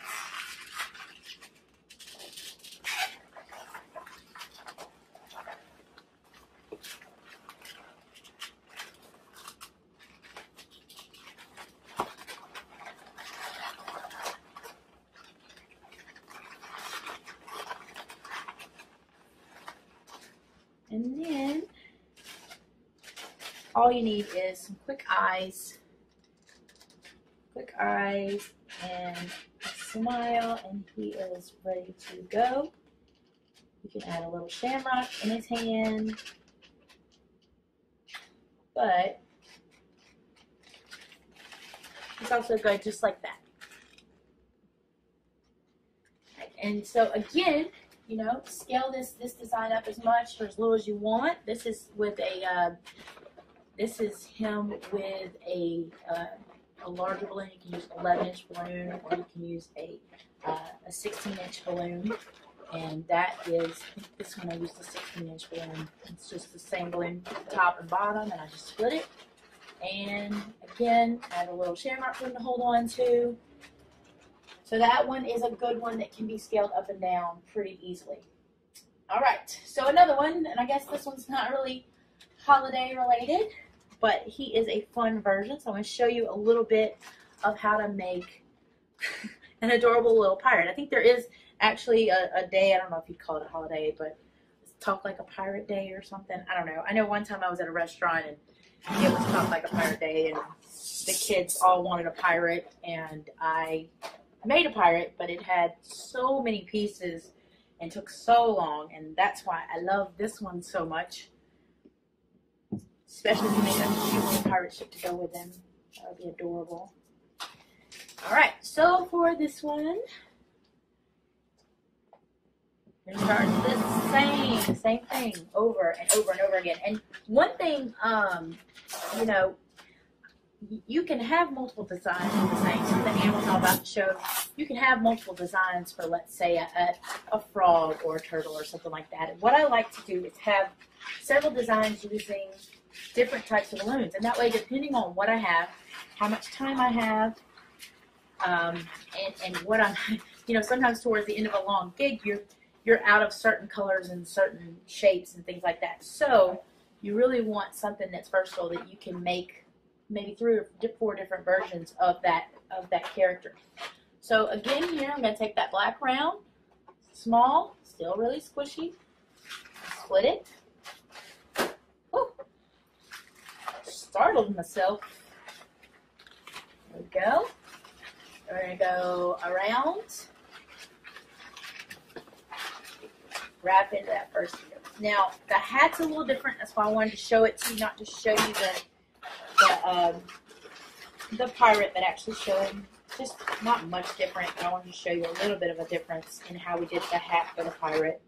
all you need is some quick eyes and a smile, and he is ready to go. You can add a little shamrock in his hand, but it's also good just like that. And so again, you know, scale this design up as much or as little as you want. This is with a this is him with a larger balloon. You can use an 11-inch balloon, or you can use a 16-inch balloon. And that is, I think this one I used a 16-inch balloon. It's just the same balloon, top and bottom, and I just split it. And again, add a little shamrock for him to hold on to. So that one is a good one that can be scaled up and down pretty easily. All right, so another one, and I guess this one's not really holiday related, but he is a fun version. So I'm going to show you a little bit of how to make an adorable little pirate. I think there is actually a day, I don't know if you'd call it a holiday, but Talk Like a Pirate Day or something. I don't know. I know one time I was at a restaurant and it was Talk Like a Pirate Day, and the kids all wanted a pirate, and I made a pirate, but it had so many pieces and took so long, and that's why I love this one so much. Especially if you make a cute little pirate ship to go with them. That would be adorable. Alright, so for this one, we're going to start this same thing over and over and over again. And one thing, you know, you can have multiple designs in the same. Something Anne was all about to show. You can have multiple designs for, let's say, a frog or a turtle or something like that. And what I like to do is have several designs using different types of balloons. And that way, depending on what I have, how much time I have, and what I'm, you know, sometimes towards the end of a long gig, you're out of certain colors and certain shapes and things like that. So you really want something that's versatile that you can make maybe 3 or 4 different versions of that character. So again, here I'm going to take that black round, small, still really squishy, split it. Whew. Startled myself. There we go. We're going to go around, wrap into that first ear. Now, the hat's a little different. That's why I wanted to show it to you, not just show you the pirate, but actually showing just not much different. I wanted to show you a little bit of a difference in how we did the hat for the pirate.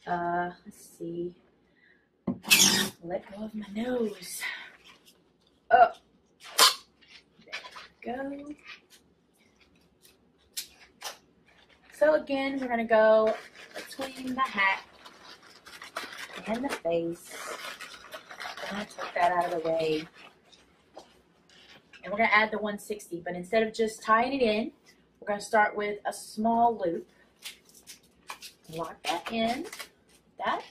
Let's see. Let go of my nose. Up. There we go. So again, we're going to go between the hat and the face. I'm going to take that out of the way. And we're going to add the 160, but instead of just tying it in, we're going to start with a small loop. Lock that in. That.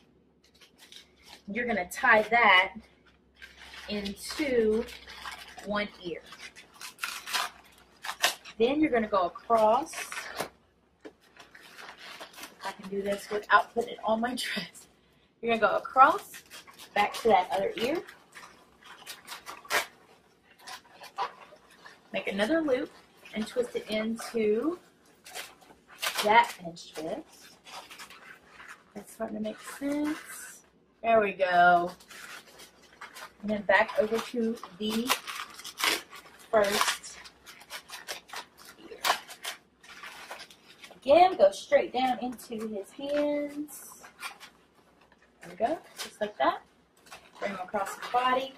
You're going to tie that into one ear. Then you're going to go across. I can do this without putting it on my dress. You're going to go across, back to that other ear. Make another loop and twist it into that pinch twist. That's starting to make sense. There we go. And then back over to the first ear. Again, go straight down into his hands. There we go, just like that. Bring him across his body.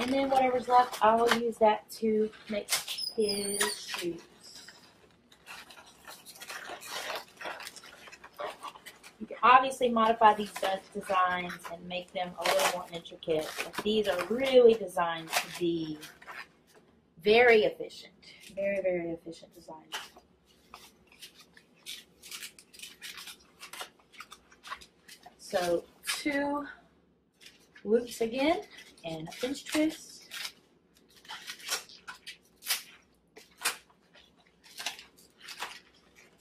And then whatever's left, I will use that to make his shoes. You can obviously modify these designs and make them a little more intricate, but these are really designed to be very efficient. Very, very efficient designs. So 2 loops again and a pinch twist.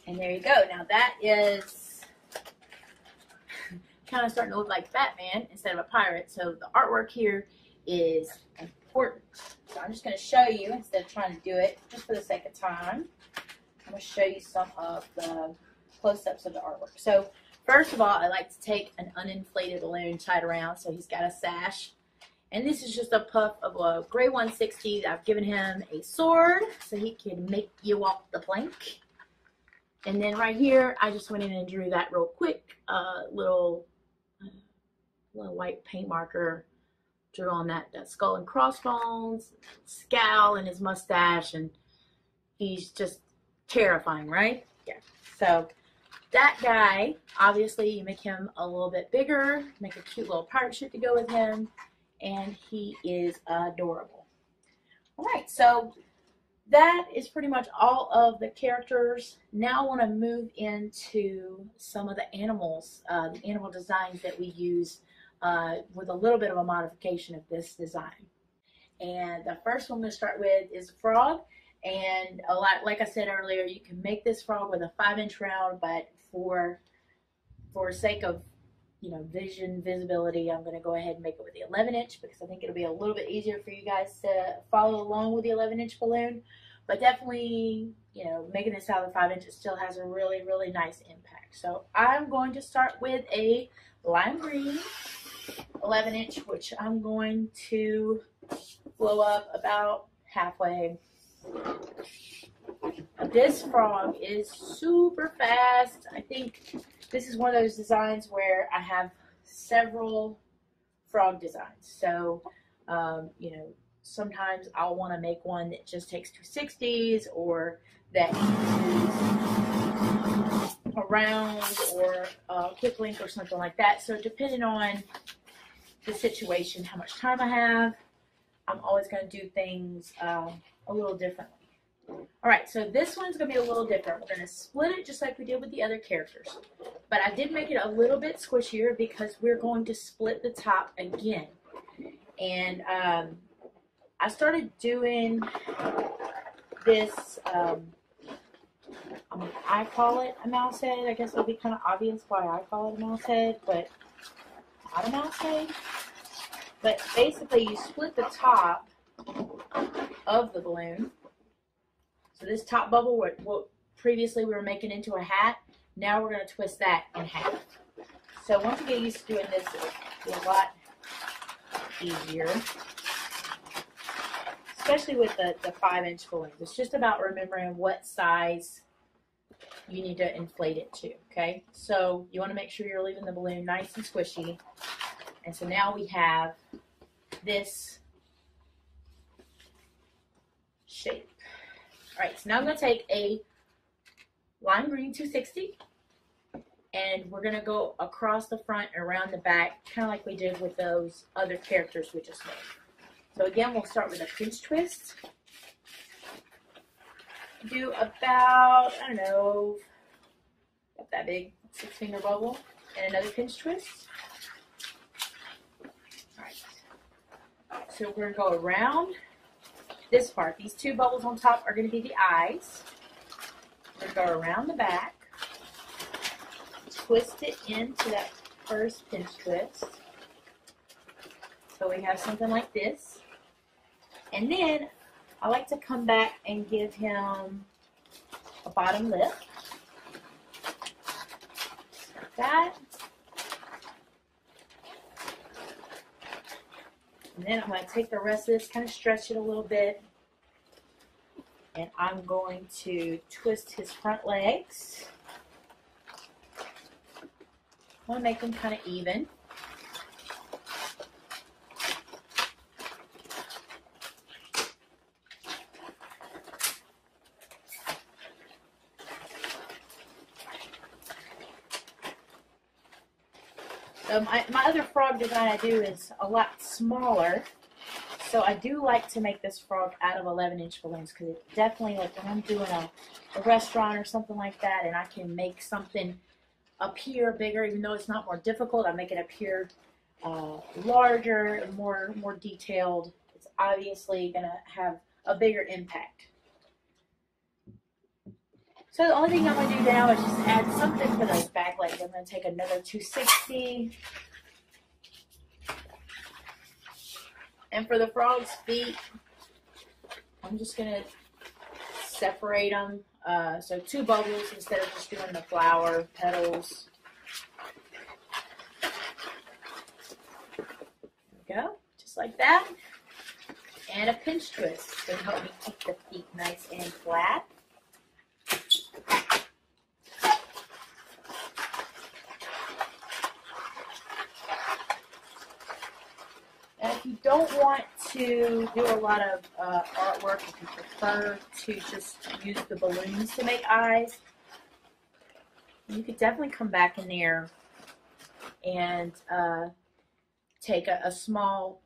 And there you go. Now that is kind of starting to look like Batman instead of a pirate. So the artwork here is important. So I'm just going to show you instead of trying to do it just for the sake of time. I'm going to show you some of the close-ups of the artwork. So first of all, I like to take an uninflated balloon tied around so he's got a sash. And this is just a puff of a gray 160. I've given him a sword so he can make you walk the plank. And then right here, I just went in and drew that real quick. Little white paint marker. Drew on that skull and crossbones, scowl, and his mustache. And he's just terrifying, right? Yeah. So that guy, obviously, you make him a little bit bigger. Make a cute little pirate ship to go with him. And he is adorable. All right, so that is pretty much all of the characters. Now I want to move into some of the animals, the animal designs that we use with a little bit of a modification of this design. And the first one I'm going to start with is a frog. And like I said earlier, you can make this frog with a 5-inch round, but for sake of visibility, I'm going to go ahead and make it with the 11-inch because I think it'll be a little bit easier for you guys to follow along with the 11-inch balloon. But definitely, making this out of the 5-inch, it still has a really, really nice impact. So I'm going to start with a lime green 11-inch, which I'm going to blow up about halfway. This frog is super fast. I think this is one of those designs where I have several frog designs. So, sometimes I'll want to make one that just takes 260s or that uses a round or a quick link or something like that. So depending on the situation, how much time I have, I'm always going to do things a little differently. All right, so this one's going to be a little different. We're going to split it just like we did with the other characters. But I did make it a little bit squishier because we're going to split the top again. And I started doing this, I call it a mouse head. I guess it'll be kind of obvious why I call it a mouse head, but not a mouse head. But basically, you split the top of the balloon. So this top bubble, what previously we were making into a hat, now we're going to twist that in half. So once you get used to doing this, it'll be a lot easier. Especially with the 5-inch balloons. It's just about remembering what size you need to inflate it to, okay? So you want to make sure you're leaving the balloon nice and squishy. And so now we have this shape. All right, so now I'm going to take a lime green 260, and we're going to go across the front and around the back, kind of like we did with those other characters we just made. So again, we'll start with a pinch twist. Do about, I don't know, about that big 6-finger bubble, and another pinch twist. All right, so we're going to go around this part. These two bubbles on top are going to be the eyes. We're going to go around the back, twist it into that first pinch twist. So we have something like this. And then I like to come back and give him a bottom lip. Like that. And then I'm going to take the rest of this, kind of stretch it a little bit. And I'm going to twist his front legs. I want to make them kind of even. My other frog design I do is a lot smaller, so I do like to make this frog out of 11-inch balloons because it definitely, like when I'm doing a restaurant or something like that, and I can make something appear bigger, even though it's not more difficult, I make it appear larger and more detailed. It's obviously going to have a bigger impact. So the only thing I'm going to do now is just add something for those back legs. I'm going to take another 260. And for the frog's feet, I'm just going to separate them. So 2 bubbles instead of just doing the flower petals. There we go. Just like that. And a pinch twist to help me keep the feet nice and flat. And if you don't want to do a lot of artwork, if you prefer to just use the balloons to make eyes, you could definitely come back in there and take a small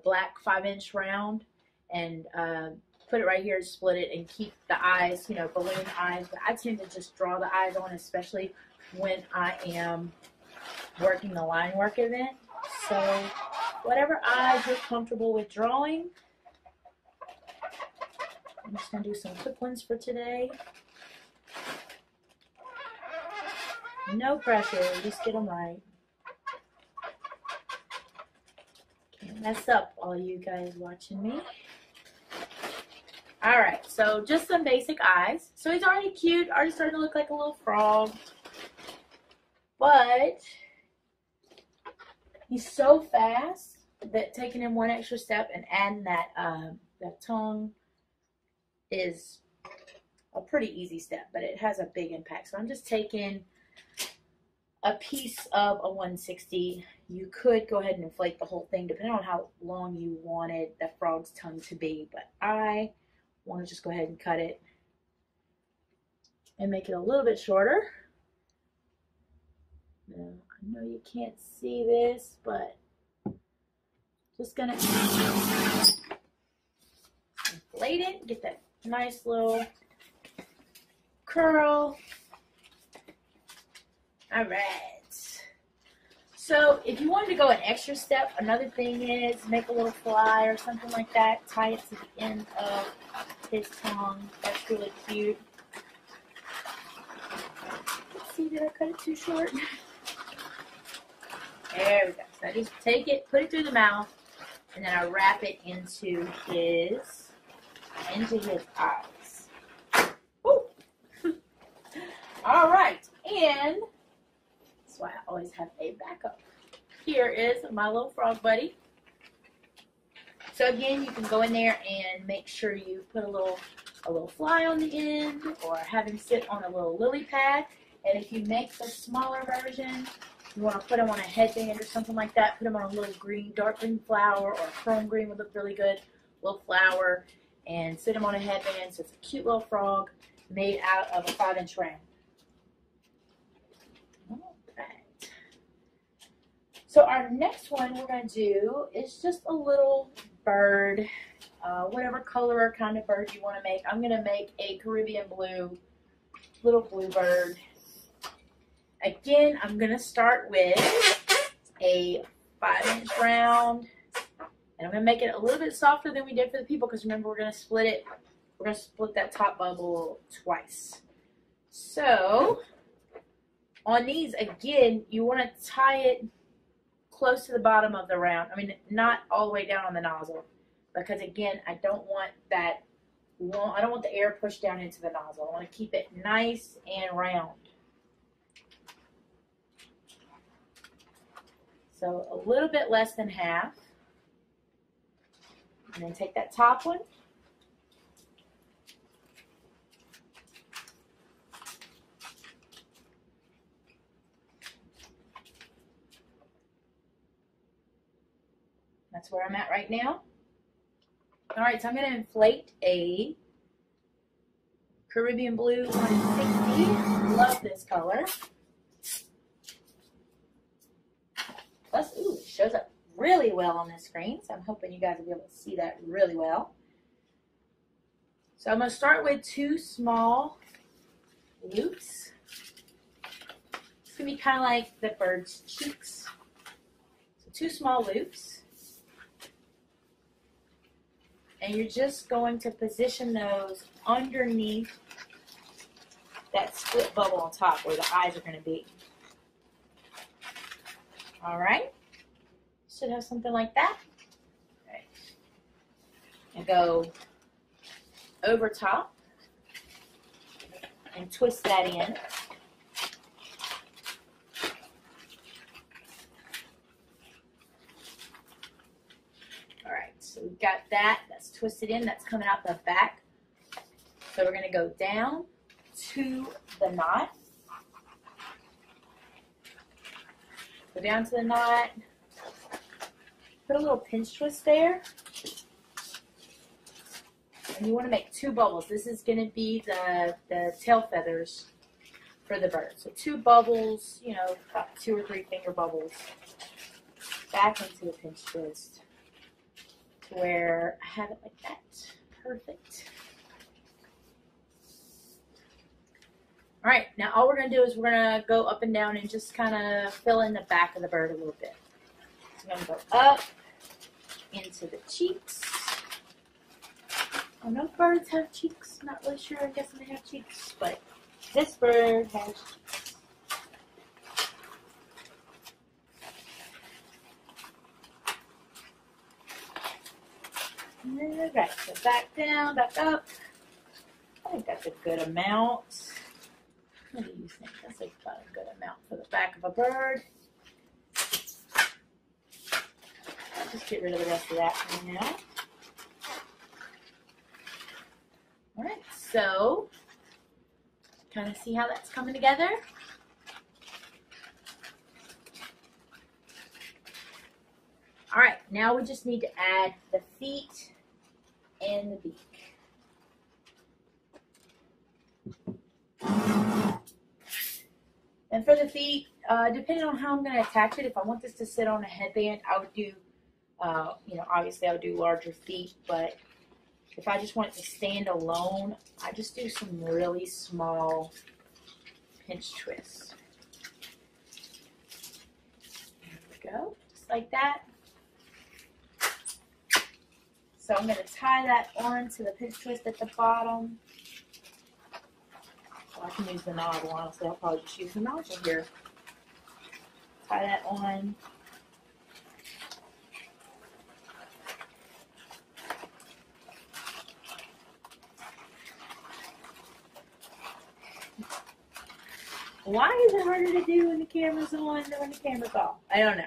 black 5-inch round and put it right here, split it, and keep the eyes, you know, balloon eyes. But I tend to just draw the eyes on, especially when I am working the line work event. So whatever eyes you're comfortable with drawing. I'm just going to do some quick ones for today. No pressure, just get them right. Can't mess up, all you guys watching me. Alright, so just some basic eyes. So he's already cute, already starting to look like a little frog. But he's so fast that taking him one extra step and adding that that tongue is a pretty easy step, but it has a big impact. So I'm just taking a piece of a 160. You could go ahead and inflate the whole thing depending on how long you wanted the frog's tongue to be, but I want to just go ahead and cut it and make it a little bit shorter. Now, I know you can't see this, but just gonna inflate it, get that nice little curl. All right. So if you wanted to go an extra step, another thing is make a little fly or something like that. Tie it to the end of his tongue. That's really cute. Let's see, did I cut it too short? There we go. So I just take it, put it through the mouth, and then I wrap it into his eyes. Woo! All right, and that's why I always have a backup. Here is my little frog buddy. So again, you can go in there and make sure you put a little fly on the end, or have him sit on a little lily pad. And if you make the smaller version, you want to put them on a headband or something like that. Put them on a little green, dark green flower, or a chrome green would look really good. Little flower, and sit them on a headband. So it's a cute little frog made out of a 5-inch round. All right. So our next one we're going to do is just a little bird, whatever color or kind of bird you want to make. I'm going to make a Caribbean blue, little blue bird. Again, I'm going to start with a 5-inch round, and I'm going to make it a little bit softer than we did for the people, because remember, we're going to split it. We're going to split that top bubble twice. So on these, again, you want to tie it close to the bottom of the round. I mean, not all the way down on the nozzle, because again, I don't want that. I don't want the air pushed down into the nozzle. I want to keep it nice and round. So a little bit less than half. And then take that top one. That's where I'm at right now. All right, so I'm going to inflate a Caribbean blue 160. Love this color. Plus, ooh, it shows up really well on this screen, so I'm hoping you guys will be able to see that really well. So I'm going to start with 2 small loops. It's going to be kind of like the bird's cheeks. So 2 small loops. And you're just going to position those underneath that split bubble on top where the eyes are going to be. All right. Should have something like that. All right. And go over top and twist that in. All right, so we've got that. That's twisted in. That's coming out the back. So we're going to go down to the knot. Go down to the knot. Put a little pinch twist there. And you want to make 2 bubbles. This is going to be the tail feathers for the bird. So 2 bubbles, you know, about 2 or 3 finger bubbles. Back into the pinch twist to where I have it like that. Perfect. All right, now all we're going to do is we're going to go up and down and just kind of fill in the back of the bird a little bit. So I'm going to go up into the cheeks. I know birds have cheeks. Not really sure. I guess they have cheeks, but this bird has cheeks. All right, so back down, back up. I think that's a good amount. What do you think? That's about a good amount for the back of a bird. I'll just get rid of the rest of that for now. All right, so kind of see how that's coming together. All right, now we just need to add the feet and the beak. And for the feet, depending on how I'm going to attach it, if I want this to sit on a headband, I would do, you know, obviously I would do larger feet, but if I just want it to stand alone, I just do some really small pinch twists. There we go, just like that. So I'm going to tie that on to the pinch twist at the bottom. Well, I can use the nozzle, honestly. I'll probably just use the nozzle here. Tie that on. Why is it harder to do when the camera's on than when the camera's off? I don't know.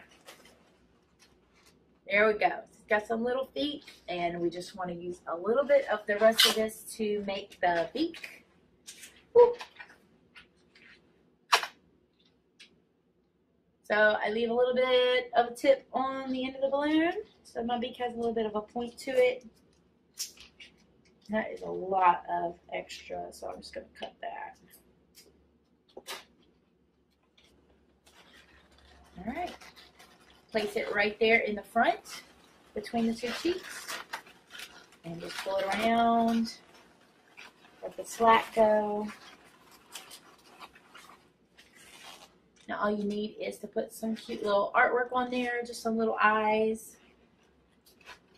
There we go. It's got some little feet, and we just want to use a little bit of the rest of this to make the beak. Woo. So I leave a little bit of a tip on the end of the balloon. So my beak has a little bit of a point to it. That is a lot of extra, so I'm just going to cut that. All right. Place it right there in the front between the 2 cheeks. And just pull it around. Let the slack go. Now all you need is to put some cute little artwork on there, just some little eyes.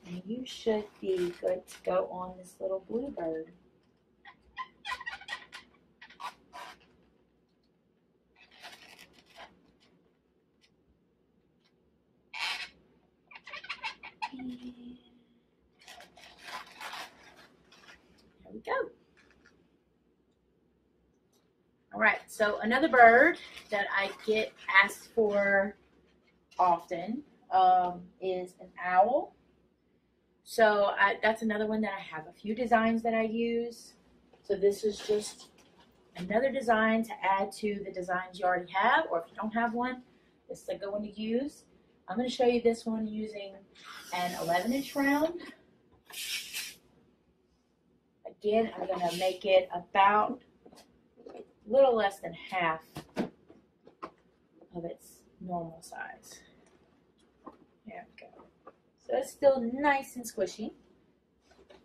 And you should be good to go on this little bluebird. There we go. All right, so another bird that I get asked for often is an owl. So that's another one that I have a few designs that I use. So this is just another design to add to the designs you already have, or if you don't have one, this is a good one to use. I'm going to show you this one using an 11-inch round. Again, I'm going to make it about a little less than half of its normal size. There we go. So it's still nice and squishy.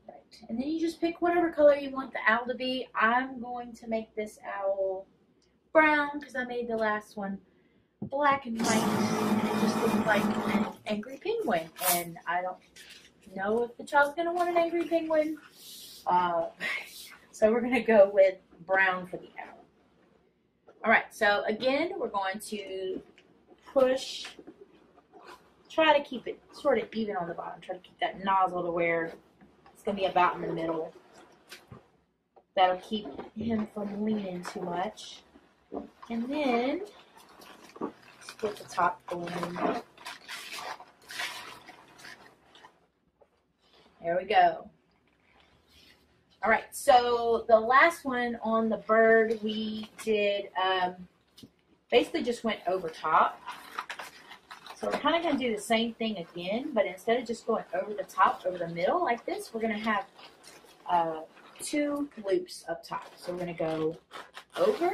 Right. And then you just pick whatever color you want the owl to be. I'm going to make this owl brown because I made the last one black and white, and it just looks like an angry penguin, and I don't know if the child's going to want an angry penguin, so we're going to go with brown for the owl. All right, so again, we're going to push, try to keep it sort of even on the bottom. Try to keep that nozzle to where it's going to be about in the middle. That'll keep him from leaning too much. And then split the top balloon. There we go. All right, so the last one on the bird, we did basically just went over top. So we're kind of going to do the same thing again, but instead of just going over the top, over the middle like this, we're going to have 2 loops up top. So we're going to go over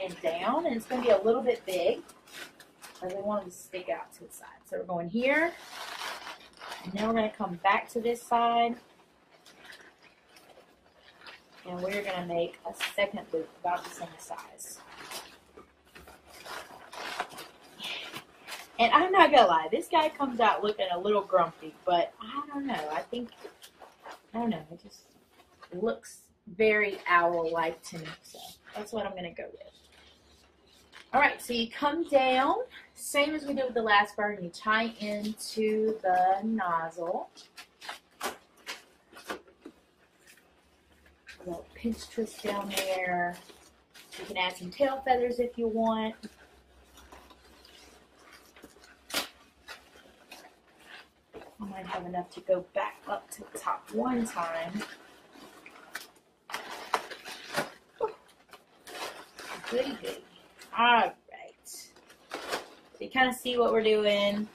and down, and it's going to be a little bit big because we want them to stick out to the side. So we're going here, and then we're going to come back to this side, and we're going to make a second loop about the same size. And I'm not going to lie, this guy comes out looking a little grumpy, but I don't know. I don't know. It just looks very owl-like to me, so that's what I'm going to go with. All right, so you come down, same as we did with the last bird, and you tie into the nozzle. A little pinch twist down there. You can add some tail feathers if you want. I might have enough to go back up to the top one time. Goody goody. All right. So you kind of see what we're doing.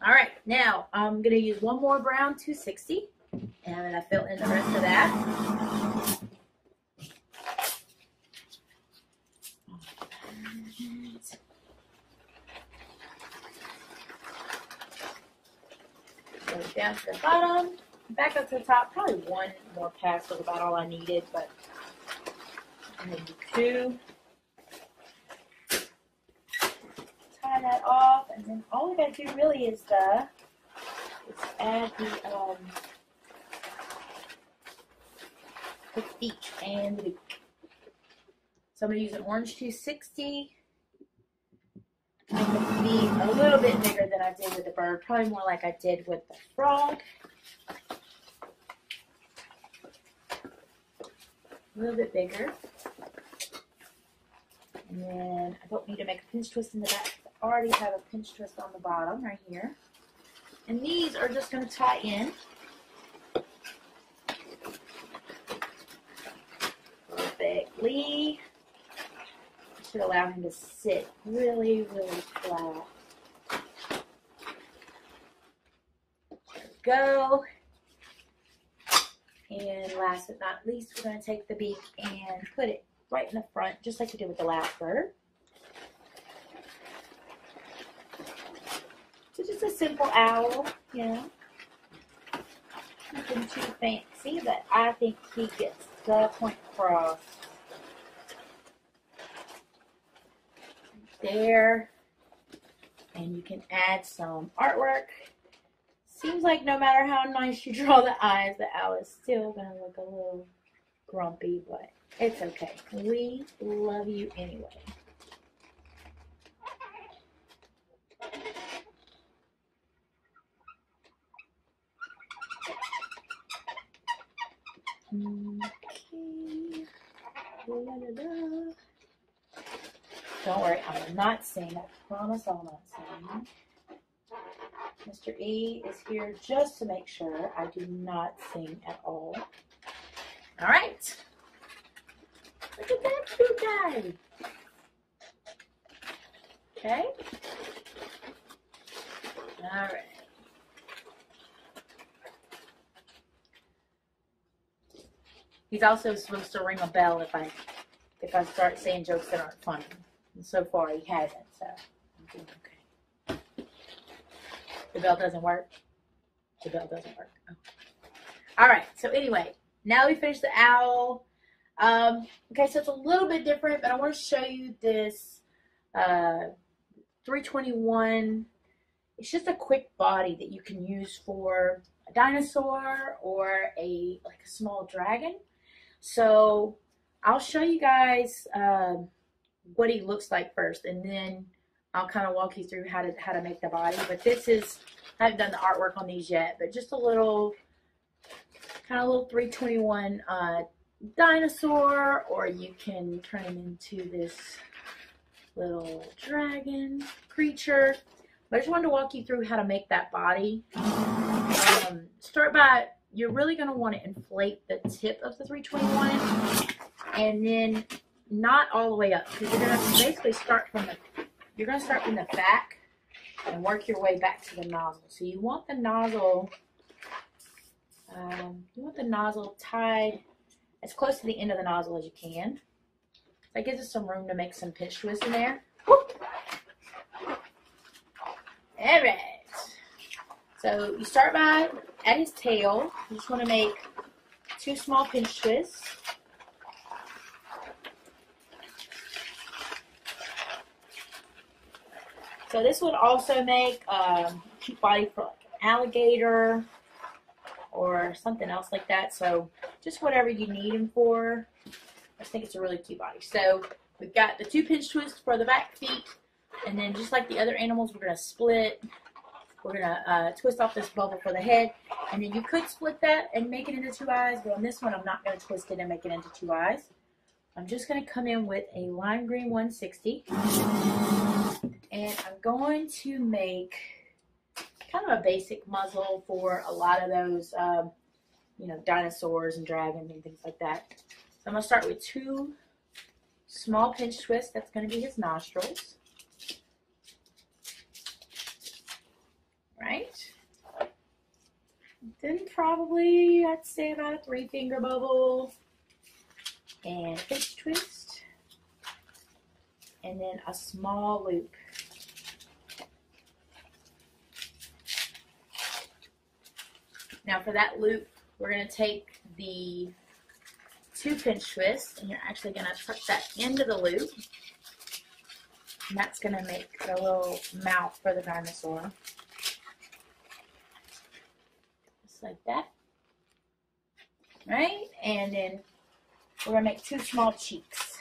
All right. Now I'm going to use one more brown 260. And I'm going to fill in the rest of that. Go down to the bottom, back up to the top. Probably one more pass was about all I needed, but I'm going to do 2. Tie that off, and then all we got to do really is add the feet and the beak. So I'm going to use an orange 260. Make the feet a little bit bigger than I did with the bird. Probably more like I did with the frog. A little bit bigger. And then I don't need to make a pinch twist in the back. I already have a pinch twist on the bottom right here. And these are just going to tie in. Perfectly. Should allow him to sit really, really flat. There we go. And last but not least, we're going to take the beak and put it right in the front, just like we did with the last bird. So just a simple owl, you know. Nothing too fancy, but I think he gets the point across. There. And you can add some artwork. Seems like no matter how nice you draw the eyes, the owl is still going to look a little grumpy, but it's okay. We love you anyway. Okay. Da-da-da. Don't worry, I will not sing. I promise I'll not sing. Mr. E is here just to make sure I do not sing at all. All right. Look at that cute guy. Okay. All right. He's also supposed to ring a bell if I start saying jokes that aren't funny. And so far he hasn't, so I'm doing okay. The bell doesn't work. The bell doesn't work. Oh. All right. So anyway, now we finished the owl. Okay, so it's a little bit different, but I want to show you this 321. It's just a quick body that you can use for a dinosaur or a small dragon. So I'll show you guys what he looks like first, and then I'll kind of walk you through how to make the body. But this is, I haven't done the artwork on these yet, but just a little 321 dinosaur, or you can turn him into this little dragon creature. But I just wanted to walk you through how to make that body. Start by, you're really going to want to inflate the tip of the 321, and then not all the way up, because you're going to basically start from the back and work your way back to the nozzle. So you want the nozzle, tied as close to the end of the nozzle as you can. That gives us some room to make some pinch twists in there. Whoop. All right. So you start by at his tail. You just want to make 2 small pinch twists. So this would also make a cute body for like an alligator or something else like that. So just whatever you need him for. I think it's a really cute body. So we've got the 2 pinch twists for the back feet, and then just like the other animals, we're going to split. We're going to twist off this bubble for the head, and then you could split that and make it into 2 eyes, but on this one I'm not going to twist it and make it into 2 eyes. I'm just going to come in with a lime green 160, and I'm going to make kind of a basic muzzle for a lot of those, dinosaurs and dragons and things like that. So I'm going to start with 2 small pinch twists. That's going to be his nostrils. Right? Then probably, I'd say about a 3-finger bubble. And a pinch twist. And then a small loop. Now for that loop, we're going to take the 2 pinch twists, and you're actually going to tuck that into the loop. And that's going to make a little mouth for the dinosaur. Just like that. Right? And then we're going to make 2 small cheeks.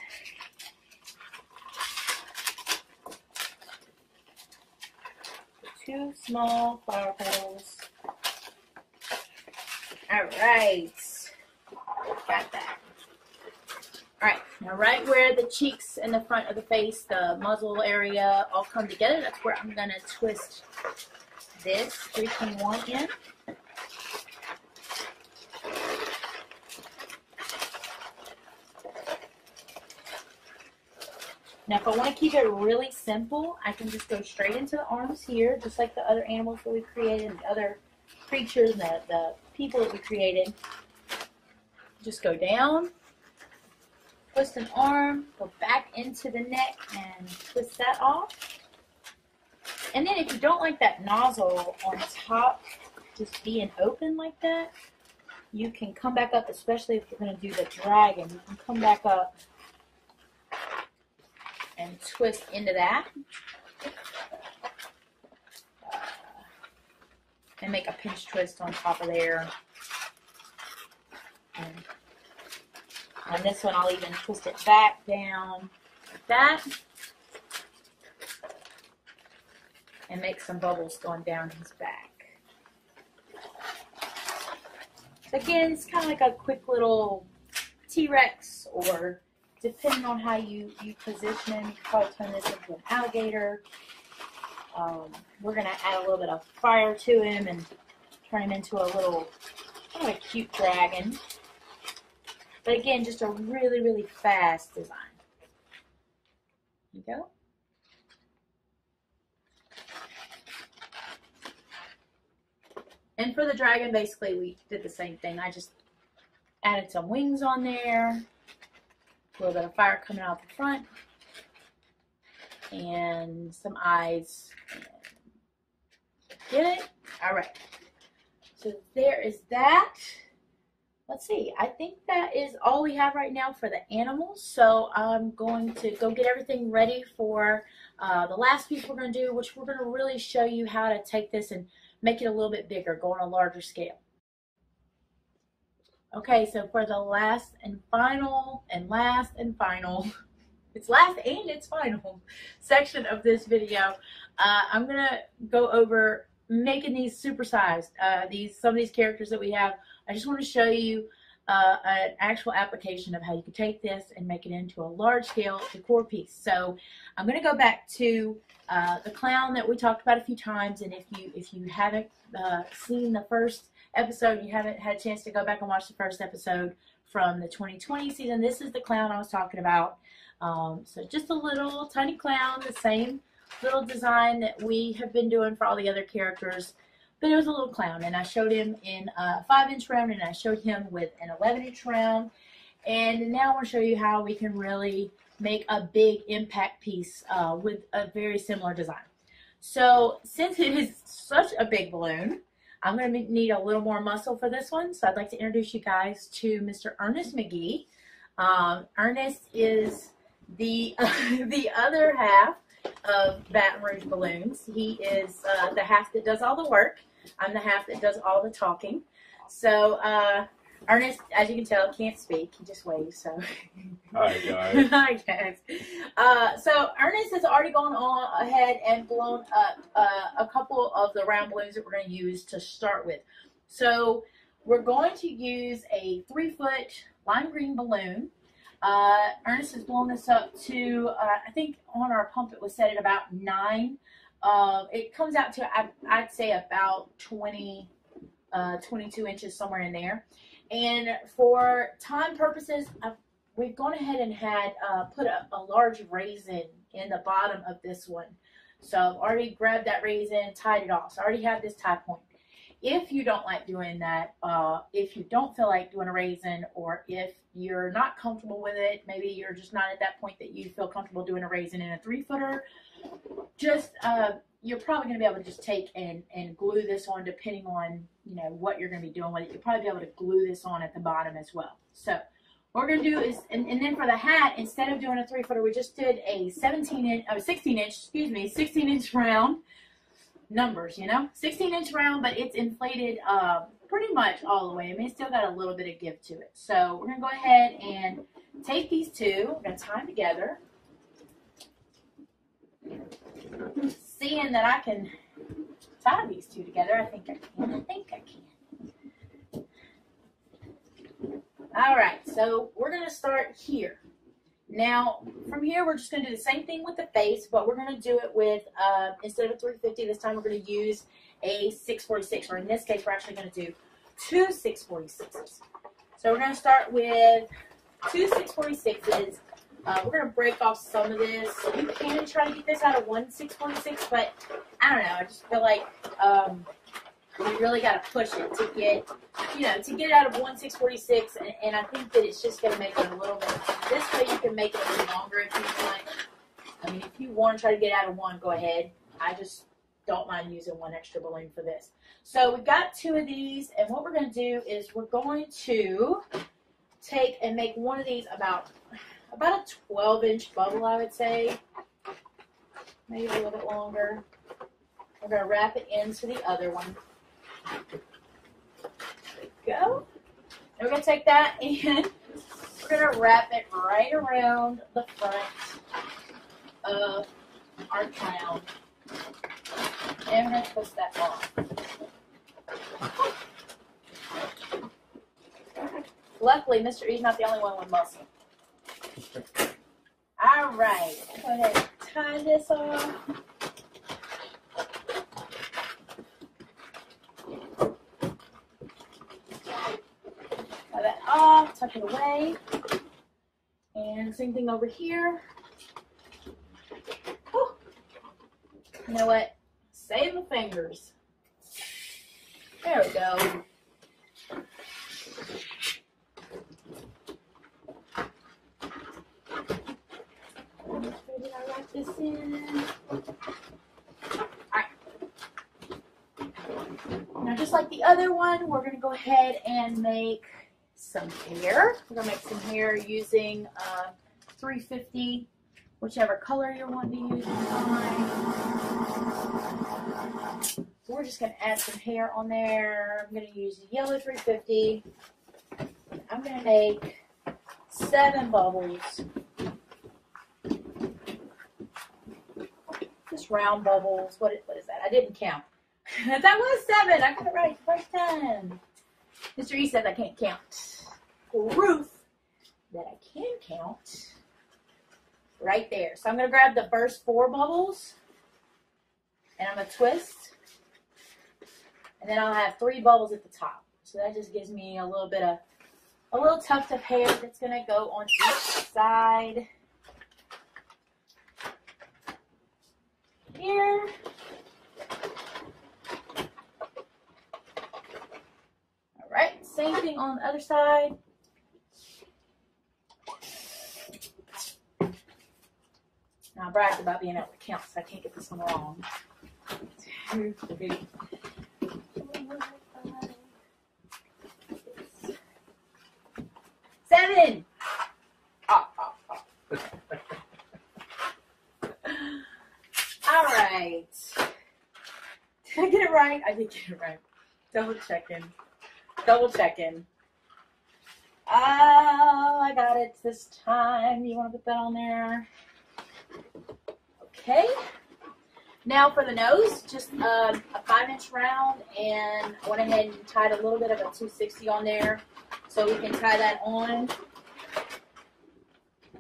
Two small flower petals. Alright. Got that. Alright, now right where the cheeks and the front of the face, the muzzle area all come together, that's where I'm going to twist this 321 in. Now if I want to keep it really simple, I can just go straight into the arms here, just like the other animals that we created, and the other creatures, and the people that we created. Just go down, twist an arm, go back into the neck, and twist that off. And then if you don't like that nozzle on top just being open like that, you can come back up, especially if you're going to do the dragon. You can come back up and twist into that. And make a pinch twist on top of there. And on this one, I'll even twist it back down like that. And make some bubbles going down his back. So again, it's kind of like a quick little T-Rex, or depending on how you position him, you can probably turn this into an alligator. We're going to add a little bit of fire to him and turn him into a little, kind of a cute dragon. But again, just a really, really fast design. There you go. And for the dragon, basically, we did the same thing. I just added some wings on there, a little bit of fire coming out the front, and some eyes. Get it? All right. So there is that. let's see. I think that is all we have right now for the animals. So I'm going to go get everything ready for the last piece we're going to do, which we're going to really show you how to take this and make it a little bit bigger, go on a larger scale. Okay, so for the last and final, it's last and it's final section of this video, I'm gonna go over making these supersized. Some of these characters that we have. I just want to show you an actual application of how you can take this and make it into a large scale decor piece. So I'm gonna go back to the clown that we talked about a few times, and if you haven't seen the first episode, you haven't had a chance to go back and watch the first episode from the 2020 season, this is the clown I was talking about. So just a little tiny clown, the same little design that we have been doing for all the other characters, but it was a little clown, and I showed him in a 5-inch round, and I showed him with an 11-inch round, and now I want to show you how we can really make a big impact piece with a very similar design. So since it is such a big balloon, I'm going to need a little more muscle for this one, so I'd like to introduce you guys to Mr. Ernest McGee. Ernest is the other half of Baton Rouge Balloons. He is the half that does all the work. I'm the half that does all the talking. So Ernest, as you can tell, can't speak. He just waves. So hi guys. Hi guys. So Ernest has already gone on ahead and blown up a couple of the round balloons that we're going to use to start with. So we're going to use a 3-foot lime green balloon. Ernest has blown this up to, I think on our pump it was set at about 9. It comes out to, I'd say about 22 inches, somewhere in there. And for time purposes, we've gone ahead and had put a large raisin in the bottom of this one. So I've already grabbed that raisin, tied it off. So I already have this tie point. If you don't like doing that, if you don't feel like doing a raisin, or if you're not comfortable with it, maybe you're just not at that point that you feel comfortable doing a raisin in a 3-footer, just you're probably going to be able to just take and glue this on, depending on what you're going to be doing with it. You'll probably be able to glue this on at the bottom as well. So what we're going to do is, and then for the hat, instead of doing a 3-footer, we just did a 16-inch round. Numbers, 16-inch round, but it's inflated pretty much all the way. I mean, it's still got a little bit of give to it. So we're going to go ahead and take these two. We're going to tie them together. Seeing that I can tie these two together, I think I can. All right, so we're going to start here. Now, from here, we're just going to do the same thing with the face, but we're going to do it with, instead of a 350, this time we're going to use a 646, or in this case, we're actually going to do 2 646s. So we're going to start with 2 646s. We're going to break off some of this. You can try to get this out of 1 646, but I don't know. I just feel like you really got to push it to get, to get it out of 1 646, and I think that it's just going to make it a little bit. This way you can make it a little longer if you want. I mean, if you want to try to get out of 1, go ahead. I just don't mind using 1 extra balloon for this. So we've got 2 of these, and what we're going to do is we're going to take and make one of these about a 12-inch bubble, I would say. Maybe a little bit longer. We're going to wrap it into the other one. There we go. And we're going to take that and we're going to wrap it right around the front of our clown. And we're going to twist that off. Luckily, Mr. E's not the only one with muscle. All right. Go ahead and tie this off. Off, tuck it away, and same thing over here. Whew. You know what? Save the fingers. There we go. Where did I wrap this in? Alright. Now, just like the other one, we're going to go ahead and make some hair. We're going to make some hair using 350, whichever color you're wanting to use. So we're just going to add some hair on there. I'm going to use yellow 350. I'm going to make 7 bubbles. Just round bubbles. What is that? I didn't count. That was 7. I got it right first time. Mr. E says I can't count. Proof that I can count. Right there. So I'm going to grab the first 4 bubbles. And I'm going to twist. And then I'll have 3 bubbles at the top. So that just gives me a little tuft of hair that's going to go on each side. Here. All right, same thing on the other side. Now I bragged about being able to count, so I can't get this one wrong. 2, 3, 4, 5, 6, 7. All right. Did I get it right? I did get it right. Double checking. Double checking. Oh, I got it this time. You want to put that on there? Okay. Now for the nose, just a 5-inch round, and I went ahead and tied a little bit of a 260 on there so we can tie that on.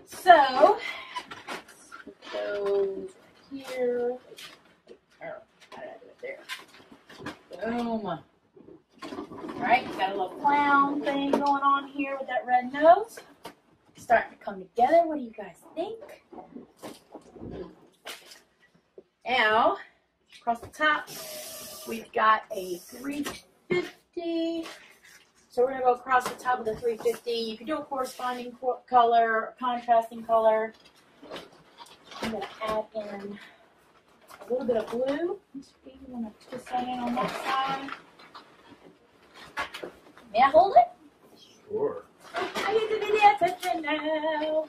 So, let's put those right here. How did I do it there? Boom. Alright, got a little clown thing going on here with that red nose. Starting to come together. What do you guys think? Now, across the top, we've got a 350. So we're going to go across the top of the 350. You can do a corresponding color, contrasting color. I'm going to add in a little bit of blue. I'm going to twist that in on that side. May I hold it? Sure. I get to be the attention now.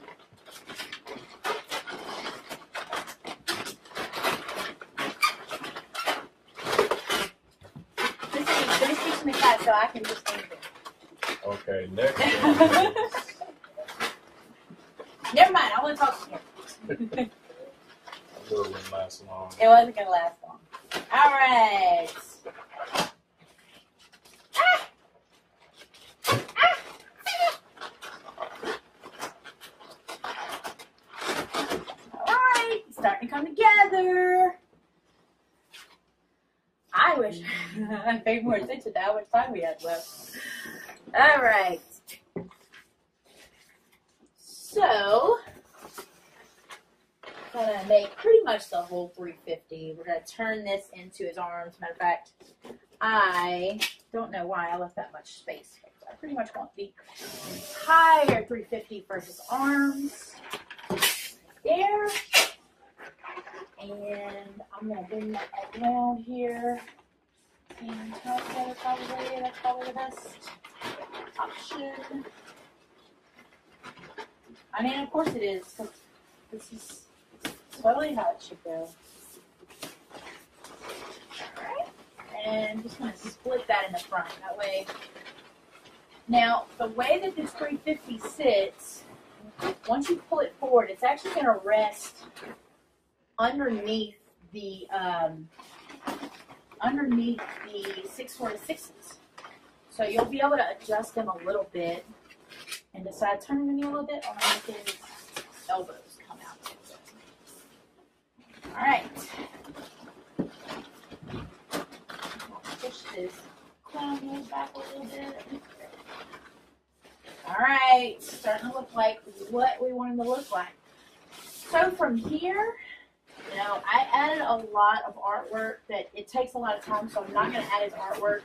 Finish teaching me that so I can just think it. Okay, next one is... Never mind, I want to talk to you. It wouldn't last long. It wasn't going to last long. All right. All right, starting to come together. I wish I paid more attention to how much time we had left. All right. So, I'm going to make pretty much the whole 350. We're going to turn this into his arms. Matter of fact, I don't know why I left that much space. I pretty much want the entire 350 for his arms. There. And I'm going to bring that around here. And tie it together probably. That's probably the best option. I mean, of course it is, because this is totally how it should go. Alright. And just going to split that in the front. That way. Now, the way that this 350 sits, once you pull it forward, it's actually going to rest underneath the 646s. So you'll be able to adjust them a little bit and decide turn them in a little bit or make his elbows come out. All right. Push this clown nose back a little bit. All right, starting to look like what we want him to look like. So from here, you know, I added a lot of artwork that it takes a lot of time, so I'm not going to add his artwork,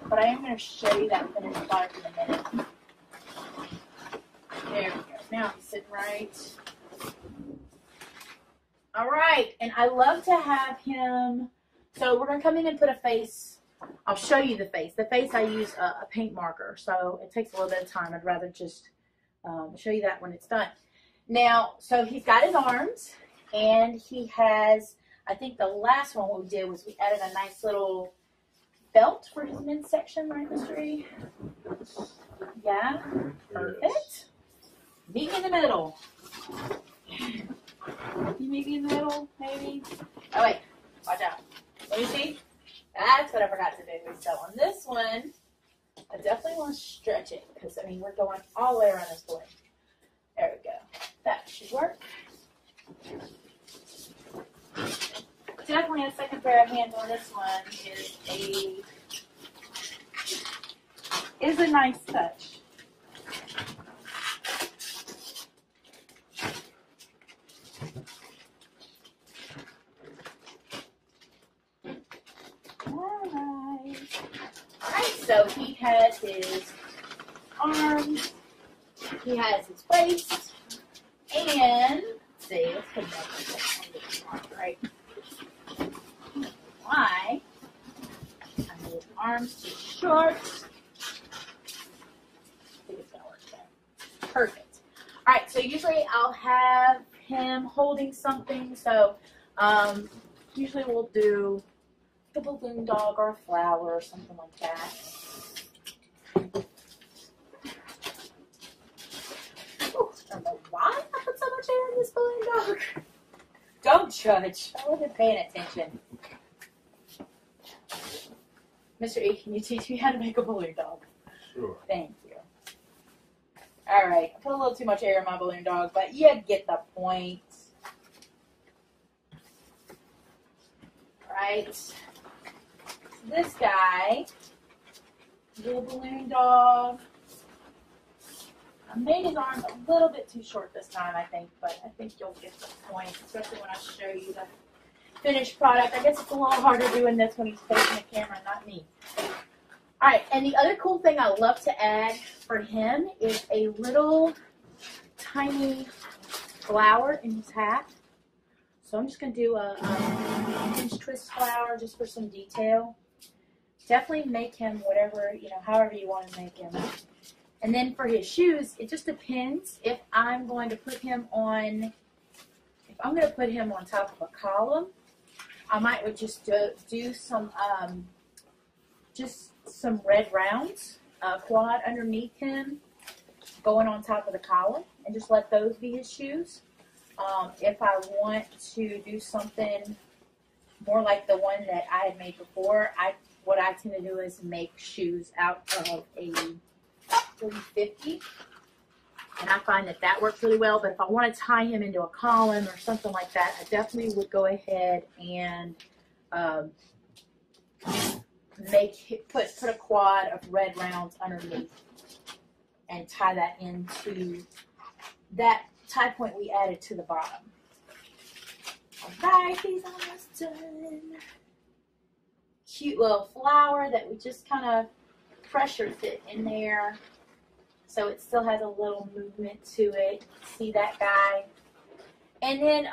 but I am going to show you that finished product in a minute. There we go. Now he's sitting right. All right, and I love to have him, so we're going to come in and put a face I'll show you the face. The face I use a paint marker, so it takes a little bit of time. I'd rather just show you that when it's done. Now, so he's got his arms, and he has, I think the last one what we did was we added a nice little belt for his midsection, right, Mr. E? Yeah, perfect. Yes. Meet me in the middle. You meet me in the middle, maybe? Oh, wait, watch out. Let me see. That's what I forgot to do. So on this one, I definitely want to stretch it because, I mean, we're going all the way around this balloon. There we go. That should work. Definitely a second pair of hands on this one is a nice touch. Alright, so he has his arms, he has his waist, and let's see, let's put that on right. Why? I made his arms too short. I think it's gonna work there. Perfect. Alright, so usually I'll have him holding something, so usually we'll do a balloon dog or a flower or something like that. Ooh, I don't know why I put so much air in this balloon dog. Don't judge. I wasn't paying attention. Mr. E, can you teach me how to make a balloon dog? Sure. Thank you. Alright, I put a little too much air in my balloon dog, but you get the point. Right. This guy, little balloon dog. I made his arms a little bit too short this time, I think, but I think you'll get the point, especially when I show you the finished product. I guess it's a little harder doing this when he's facing the camera, not me. All right, and the other cool thing I love to add for him is a little tiny flower in his hat. So I'm just going to do a pinch twist flower just for some detail. Definitely make him whatever, however you want to make him. And then for his shoes, it just depends if I'm going to put him on, top of a column, I might just do some, just some red rounds, quad underneath him, going on top of the column, and just let those be his shoes. If I want to do something more like the one that I had made before, what I tend to do is make shoes out of a 350, and I find that works really well. But if I want to tie him into a column or something like that, I definitely would go ahead and put a quad of red rounds underneath and tie that into that tie point we added to the bottom. Alright, he's almost done. Cute little flower that we just kind of pressure fit in there so it still has a little movement to it. See that guy? And then,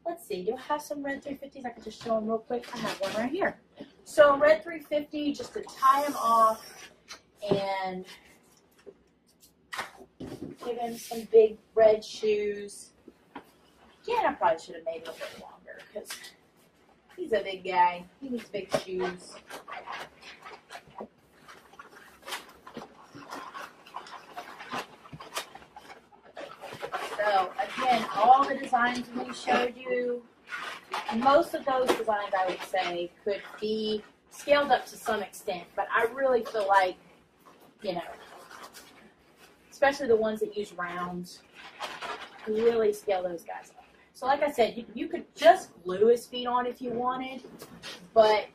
let's see, do I have some red 350s? I could just show them real quick. I have one right here. So red 350, just to tie him off and give him some big red shoes. Again, I probably should have made it a bit longer because he's a big guy. He needs big shoes. So again, all the designs we showed you, most of those designs I would say could be scaled up to some extent, but I really feel like, especially the ones that use rounds, really scale those guys up. So like I said, you could just glue his feet on if you wanted, but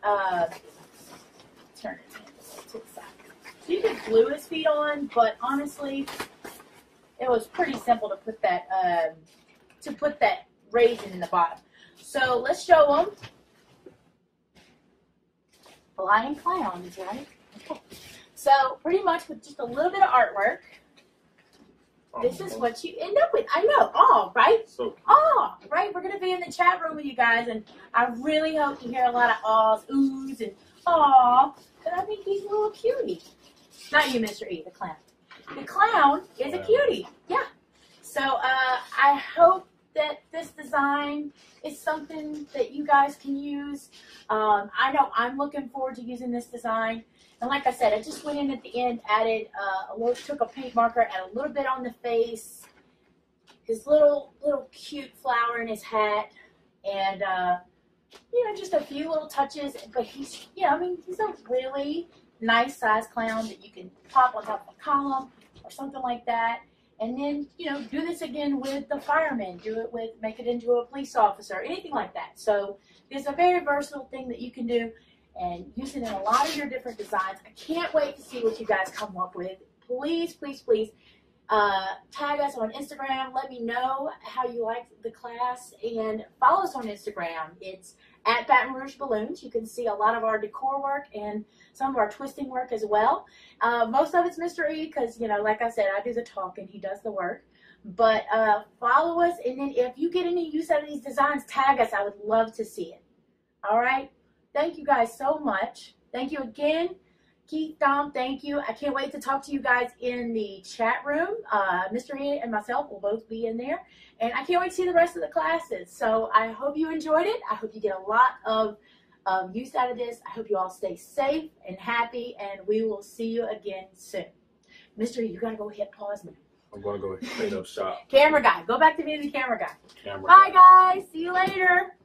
turn it to the side. So you could glue his feet on, but honestly, it was pretty simple to put that raisin in the bottom. So let's show them. Flying clowns, right? Okay. So pretty much with just a little bit of artwork, this is what you end up with. I know, all right? So all right, we're going to be in the chat room with you guys, and I really hope you hear a lot of ahs, oohs, and Aw, but I think he's a little cutie. Not you, Mr. E, the clown. The clown is a cutie. Yeah. So I hope that this design is something that you guys can use. I know I'm looking forward to using this design. And like I said, I just went in at the end, added took a paint marker, added a little bit on the face, his little cute flower in his hat, and you know, just a few little touches. But he's, you know, I mean, he's a really nice size clown that you can pop on top of a column or something like that. And then, you know, do this again with the firemen. Do it with, make it into a police officer, anything like that. So it's a very versatile thing that you can do and use it in a lot of your different designs. I can't wait to see what you guys come up with. Please, please, please tag us on Instagram. Let me know how you like the class, and follow us on Instagram. It's at Baton Rouge Balloons. You can see a lot of our decor work and some of our twisting work as well. Most of it's Mr. E because, you know, like I said, I do the talking, he does the work. But follow us, and then if you get any use out of these designs, tag us. I would love to see it. All right? Thank you guys so much. Thank you again. Keith, Dom, thank you. I can't wait to talk to you guys in the chat room. Mr. E and myself will both be in there. And I can't wait to see the rest of the classes. So I hope you enjoyed it. I hope you get a lot of use out of this. I hope you all stay safe and happy, and we will see you again soon. Mr. E, you got to go hit pause now. I'm going to go clean up shop. Camera guy. Go back to being the camera guy. Camera Bye, guy. guys. See you later.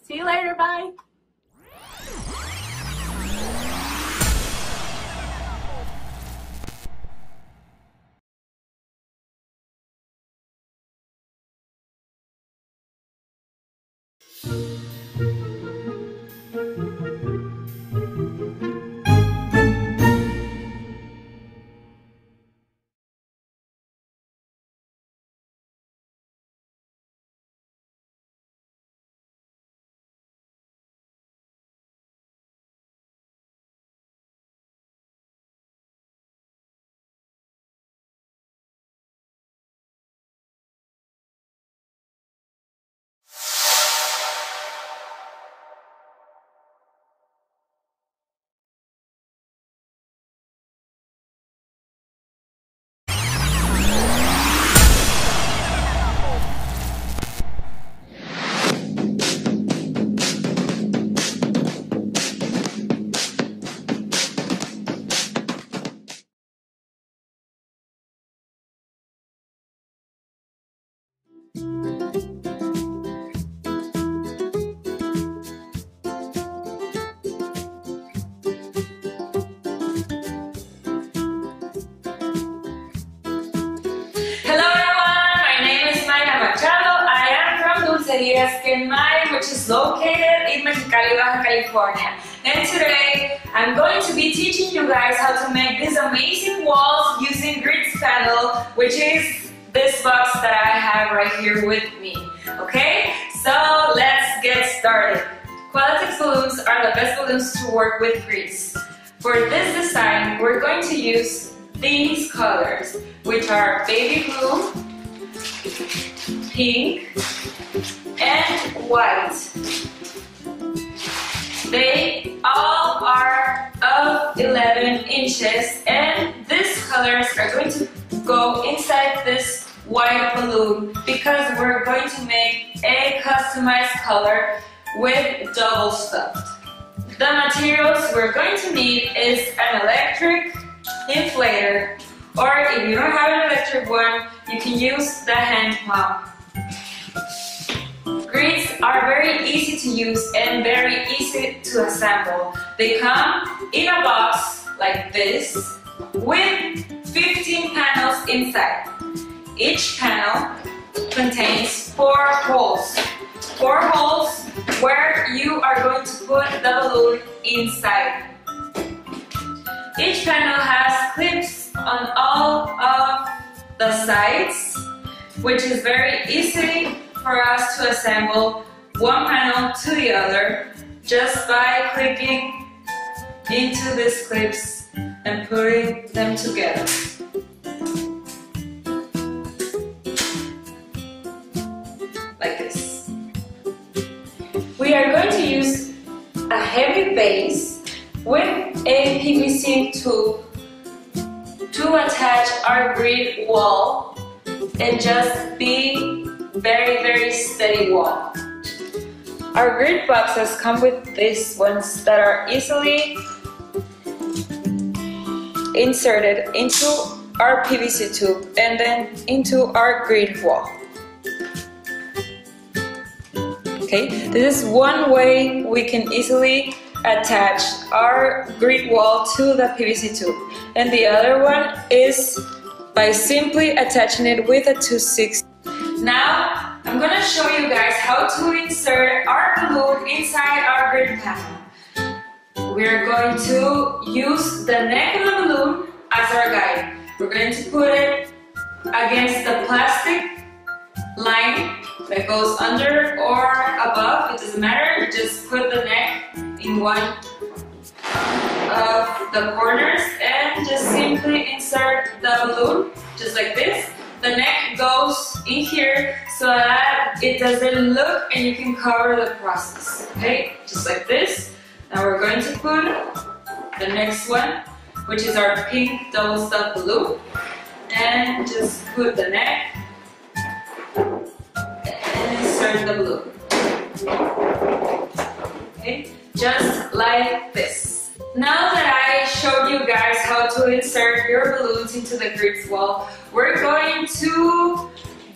See you later. Bye. Which is located in Mexicali, Baja California. And today I'm going to be teaching you guys how to make these amazing walls using Gridz panel, which is this box that I have right here with me. Okay, so let's get started. Qualatex balloons are the best balloons to work with Gridz. For this design, we're going to use these colors, which are baby blue, pink, and white. They all are of 11 inches, and these colors are going to go inside this white balloon because we're going to make a customized color with double stuffed. The materials we're going to need is an electric inflator, or if you don't have an electric one, you can use the hand pump. Gridz are very easy to use and very easy to assemble. They come in a box like this with 15 panels inside. Each panel contains 4 holes. 4 holes where you are going to put the balloon inside. Each panel has clips on all of the sides, which is very easy for us to assemble one panel to the other just by clicking into these clips and putting them together. Like this. We are going to use a heavy base with a PVC tube to attach our grid wall and just be very steady wall. Our grid boxes come with these ones that are easily inserted into our PVC tube and then into our grid wall. Okay, this is one way we can easily attach our grid wall to the PVC tube, and the other one is by simply attaching it with a 2/6. Now I'm gonna show you guys how to insert our balloon inside our grid panel. We're going to use the neck of the balloon as our guide. We're going to put it against the plastic line that goes under or above, it doesn't matter. Just put the neck in one of the corners and just simply insert the balloon just like this. The neck goes in here so that it doesn't look and you can cover the process. Okay, just like this. Now we're going to put the next one, which is our pink double stuff balloon, and just put the neck and insert the balloon. Okay, just like this. Now that I showed you guys how to insert your balloons into the Gridz wall, we're going to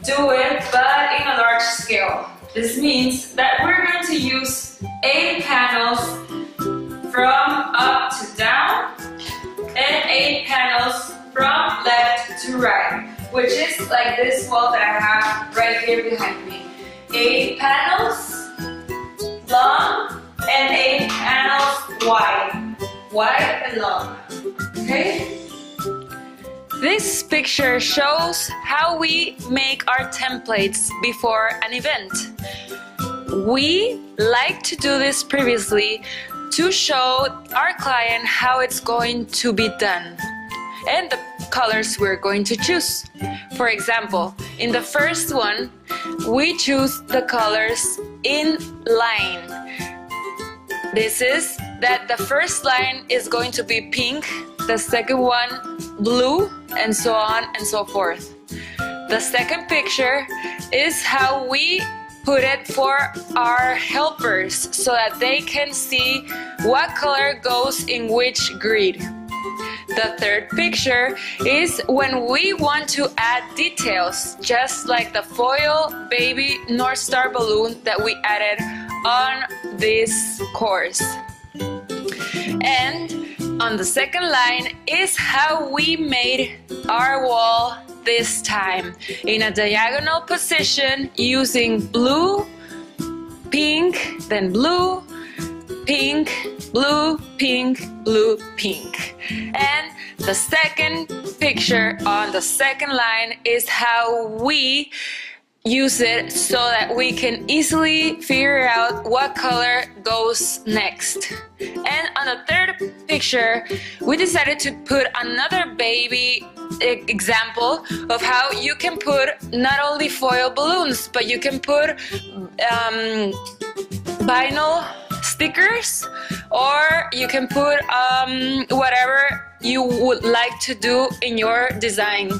do it but in a large scale. This means that we're going to use 8 panels from up to down and 8 panels from left to right, which is like this wall that I have right here behind me. 8 panels long and 8 panels wide and long. Okay? This picture shows how we make our templates before an event. We like to do this previously to show our client how it's going to be done and the colors we're going to choose. For example, in the first one, we choose the colors in line. This is that the first line is going to be pink, the second one blue, and so on and so forth. The second picture is how we put it for our helpers so that they can see what color goes in which grid. The third picture is when we want to add details, just like the foil baby North Star balloon that we added on this course. And on the second line is how we made our wall this time, in a diagonal position using blue, pink, then blue, pink, blue, pink, blue, pink. And the second picture on the second line is how we use it so that we can easily figure out what color goes next. And on the third picture, we decided to put another baby example of how you can put not only foil balloons, but you can put vinyl stickers, or you can put whatever you would like to do in your design.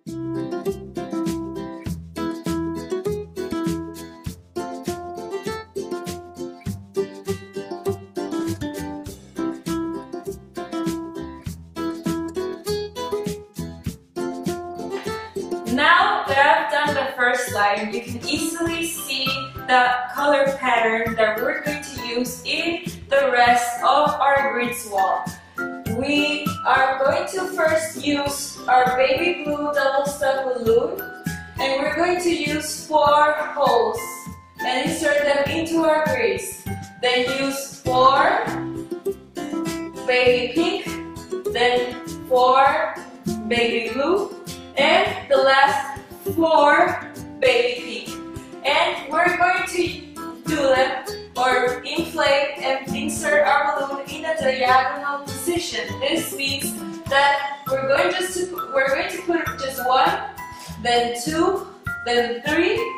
Now that I've done the first line, you can easily see the color pattern that we're going to use in the rest of our Gridz wall. We are going to first use our baby blue double stuck balloon, and we're going to use 4 holes and insert them into our Gridz. Then use 4 baby pink, then 4 baby blue, and the last 4 baby pink. And we're going to do them or inflate and insert our balloon in a diagonal position. This means that we're going to put just 1, then 2, then 3.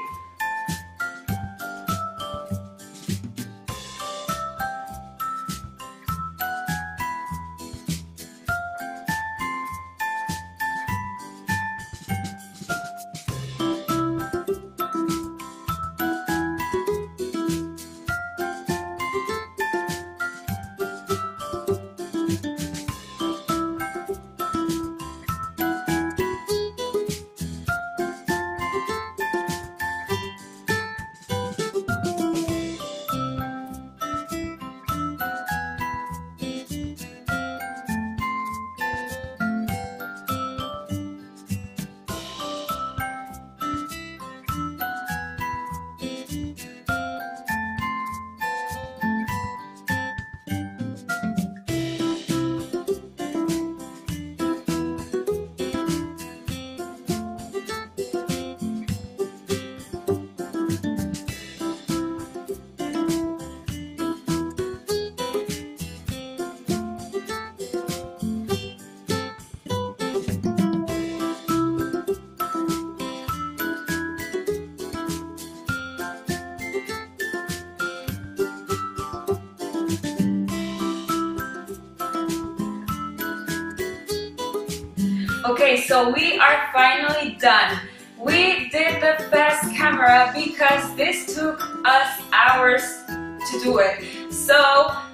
Okay, so we are finally done. We did the fast camera because this took us hours to do it. So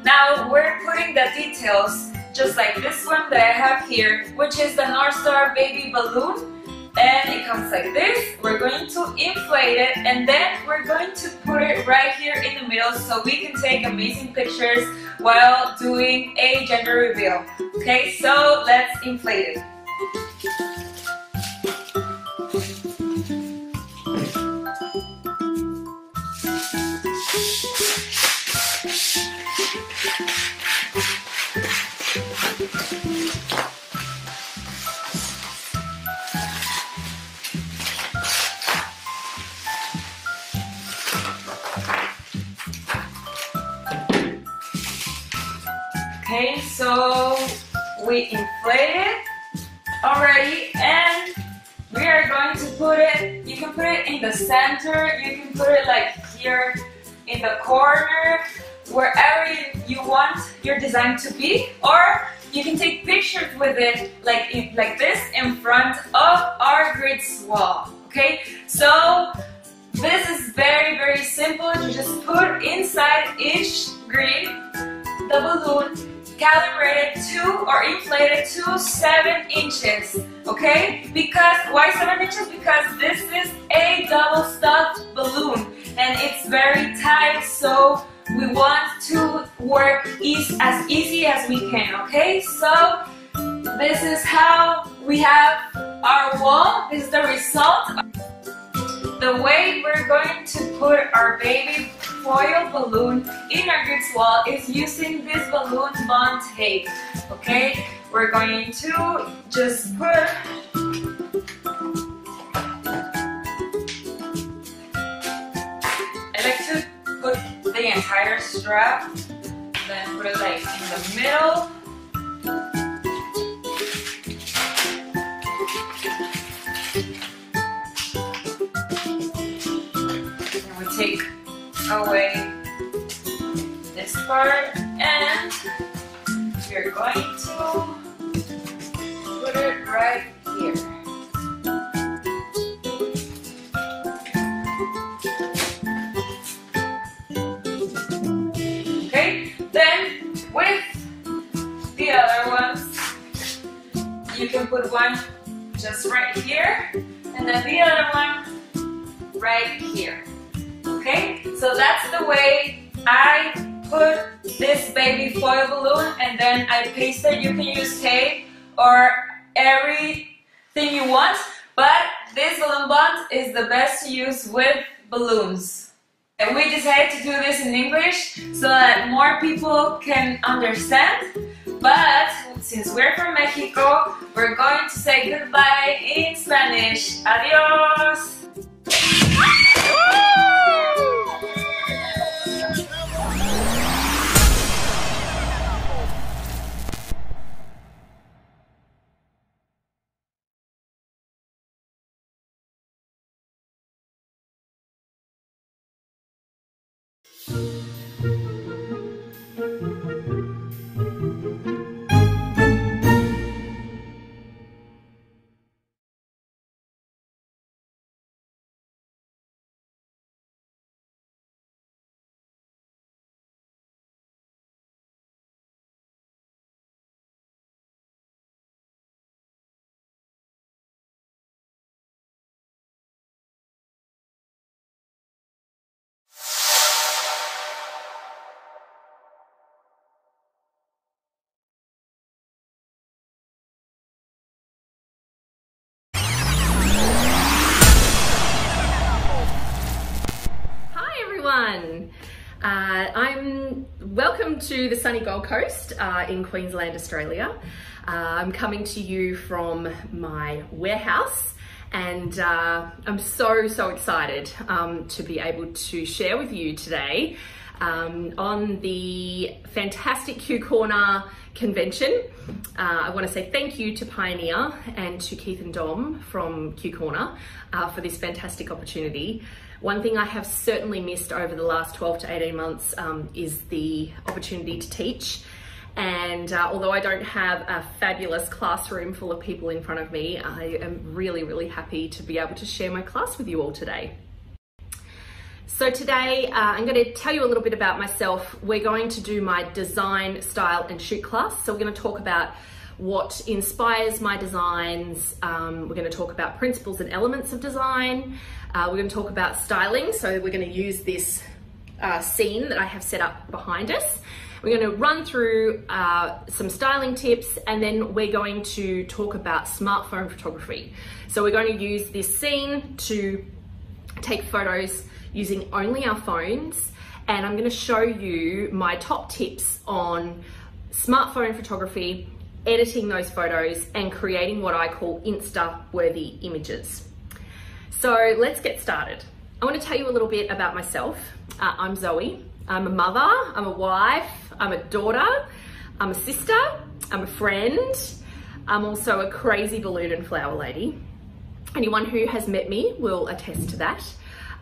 now we're putting the details, just like this one that I have here, which is the North Star baby balloon. And it comes like this. We're going to inflate it, and then we're going to put it right here in the middle so we can take amazing pictures while doing a gender reveal. Okay, so let's inflate it. Okay, so we inflated it already, and we are going to put it, you can put it in the center, you can put it like here in the corner, wherever you want your design to be, or you can take pictures with it like this in front of our Gridz wall. Okay, so this is very, very simple. You just put inside each grid the balloon, calibrated to or inflated to 7 inches. Okay, because why 7 inches? Because this is a double stuffed balloon and it's very tight, so we want to work as easy as we can. Okay, so this is how we have our wall. This is the result. The way we're going to put our baby foil balloon in our Gridz wall is using this balloon bond tape. Okay, we're going to just put I like to put the entire strap, then put it like in the middle. Take away this part, and we're going to put it right here. put one just right here, and then the other one right here. Okay, so that's the way I put this baby foil balloon, and then I paste it. You can use tape or everything you want, but this balloon bond is the best to use with balloons. And we decided to do this in English so that more people can understand. But since we're from Mexico, we're going to say goodbye in Spanish. Adios! I'm welcome to the sunny Gold Coast in Queensland, Australia. I'm coming to you from my warehouse, and I'm so excited to be able to share with you today on the fantastic Q Corner convention. I want to say thank you to Pioneer and to Keith and Dom from Q Corner for this fantastic opportunity. One thing I have certainly missed over the last 12 to 18 months is the opportunity to teach. And although I don't have a fabulous classroom full of people in front of me, I am really happy to be able to share my class with you all today. So today I'm going to tell you a little bit about myself. We're going to do my design, style and shoot class. So we're going to talk about what inspires my designs. We're going to talk about principles and elements of design. We're going to talk about styling. So we're going to use this scene that I have set up behind us. We're going to run through some styling tips, and then we're going to talk about smartphone photography. So we're going to use this scene to take photos using only our phones, and I'm going to show you my top tips on smartphone photography, editing those photos and creating what I call Insta-worthy images. So let's get started. I want to tell you a little bit about myself. I'm Zoe. I'm a mother, I'm a wife, I'm a daughter, I'm a sister, I'm a friend. I'm also a crazy balloon and flower lady. Anyone who has met me will attest to that.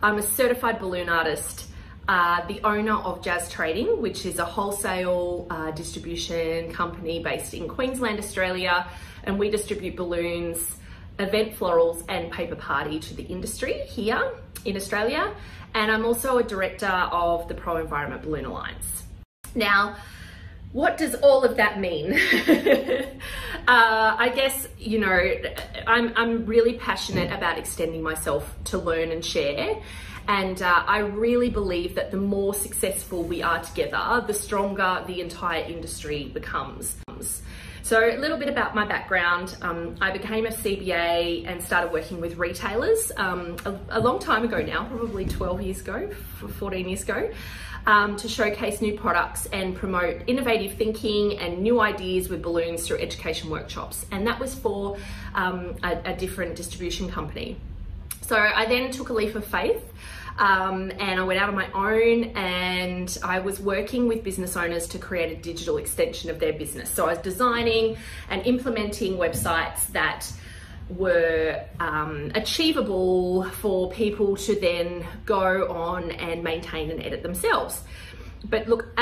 I'm a certified balloon artist, the owner of Jazz Trading, which is a wholesale distribution company based in Queensland, Australia, and we distribute balloons, event florals and paper party to the industry here in Australia. And I'm also a director of the Pro Environment Balloon Alliance. Now, what does all of that mean? I guess, you know, I'm really passionate about extending myself to learn and share. And I really believe that the more successful we are together, the stronger the entire industry becomes. So a little bit about my background. I became a CBA and started working with retailers a long time ago now, probably 12 years ago, 14 years ago, to showcase new products and promote innovative thinking and new ideas with balloons through education workshops. And that was for a different distribution company. So I then took a leap of faith. And I went out on my own, and I was working with business owners to create a digital extension of their business. So I was designing and implementing websites that were achievable for people to then go on and maintain and edit themselves. But look,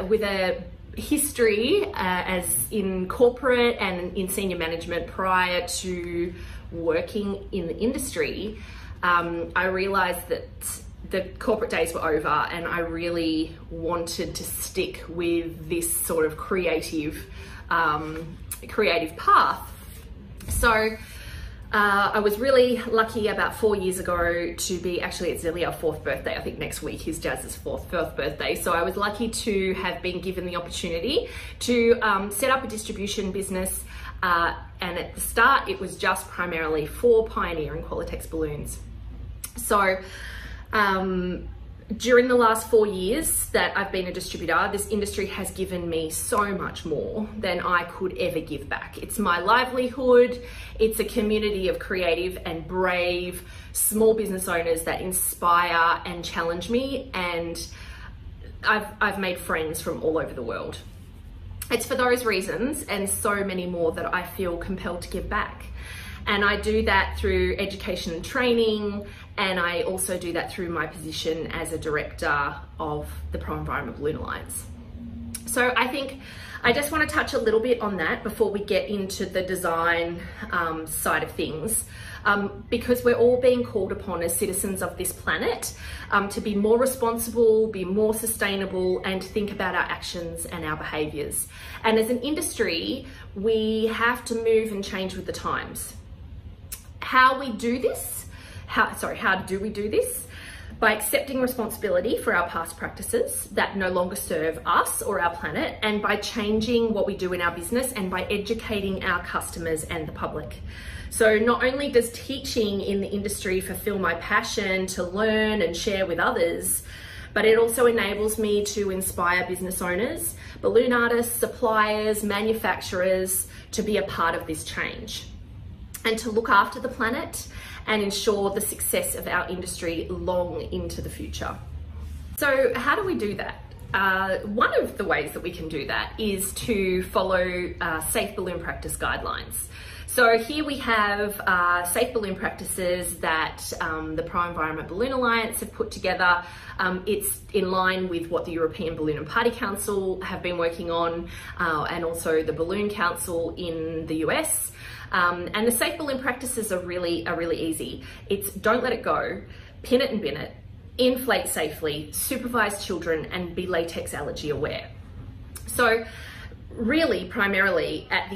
with a history as in corporate and in senior management prior to working in the industry, I realized that the corporate days were over, and I really wanted to stick with this sort of creative path So I was really lucky about 4 years ago to be, actually it's nearly our 4th birthday, I think next week is Jazz's fourth birthday. So I was lucky to have been given the opportunity to set up a distribution business, and at the start it was just primarily for Pioneer and Qualatex balloons. So during the last 4 years that I've been a distributor, this industry has given me so much more than I could ever give back. It's my livelihood. It's a community of creative and brave small business owners that inspire and challenge me, and I've made friends from all over the world. It's for those reasons and so many more that I feel compelled to give back. And I do that through education and training, and I also do that through my position as a director of the Pro-Environment Balloon Alliance. So I think I just want to touch a little bit on that before we get into the design side of things, because we're all being called upon as citizens of this planet to be more responsible, be more sustainable, and think about our actions and our behaviours. And as an industry, we have to move and change with the times. How we do this, how do we do this? By accepting responsibility for our past practices that no longer serve us or our planet, and by changing what we do in our business, and by educating our customers and the public. So not only does teaching in the industry fulfill my passion to learn and share with others, but it also enables me to inspire business owners, balloon artists, suppliers, manufacturers to be a part of this change, and to look after the planet and ensure the success of our industry long into the future. So how do we do that? One of the ways that we can do that is to follow safe balloon practice guidelines. So here we have safe balloon practices that the Pro-Environment Balloon Alliance have put together. It's in line with what the European Balloon and Party Council have been working on, and also the Balloon Council in the US. And the safe balloon practices are really easy. It's don't let it go, pin it and bin it, inflate safely, supervise children, and be latex allergy aware. So really, primarily, at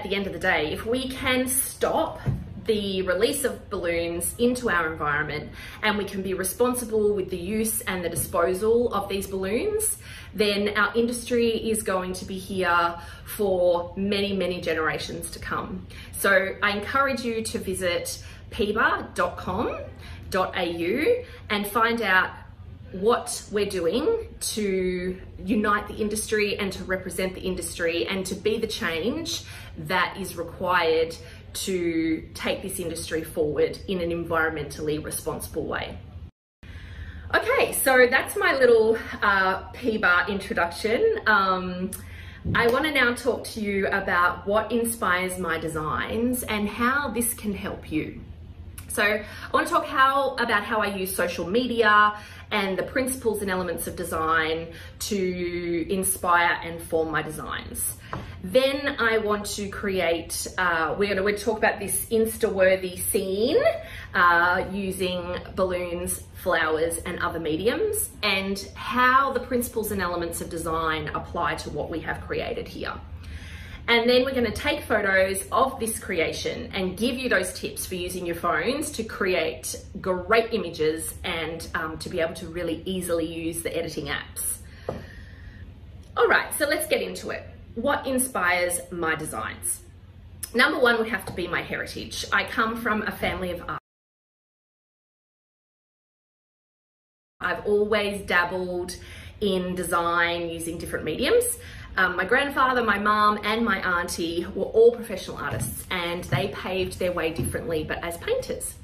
the end of the day, if we can stop the release of balloons into our environment, and we can be responsible with the use and the disposal of these balloons, then our industry is going to be here for many generations to come. So I encourage you to visit piba.com.au and find out what we're doing to unite the industry and to represent the industry and to be the change that is required to take this industry forward in an environmentally responsible way. Okay, so that's my little PBAR introduction. I want to now talk to you about what inspires my designs and how this can help you. So I want to talk about how I use social media and the principles and elements of design to inspire and form my designs. Then I want to create, we're going to talk about this Insta-worthy scene using balloons, flowers and other mediums, and how the principles and elements of design apply to what we have created here. And then we're going to take photos of this creation and give you those tips for using your phones to create great images and to be able to really easily use the editing apps. All right, so let's get into it. What inspires my designs? Number one would have to be my heritage. I come from a family of art. I've always dabbled in design using different mediums. My grandfather, my mum and my auntie were all professional artists, and they paved their way differently but as painters.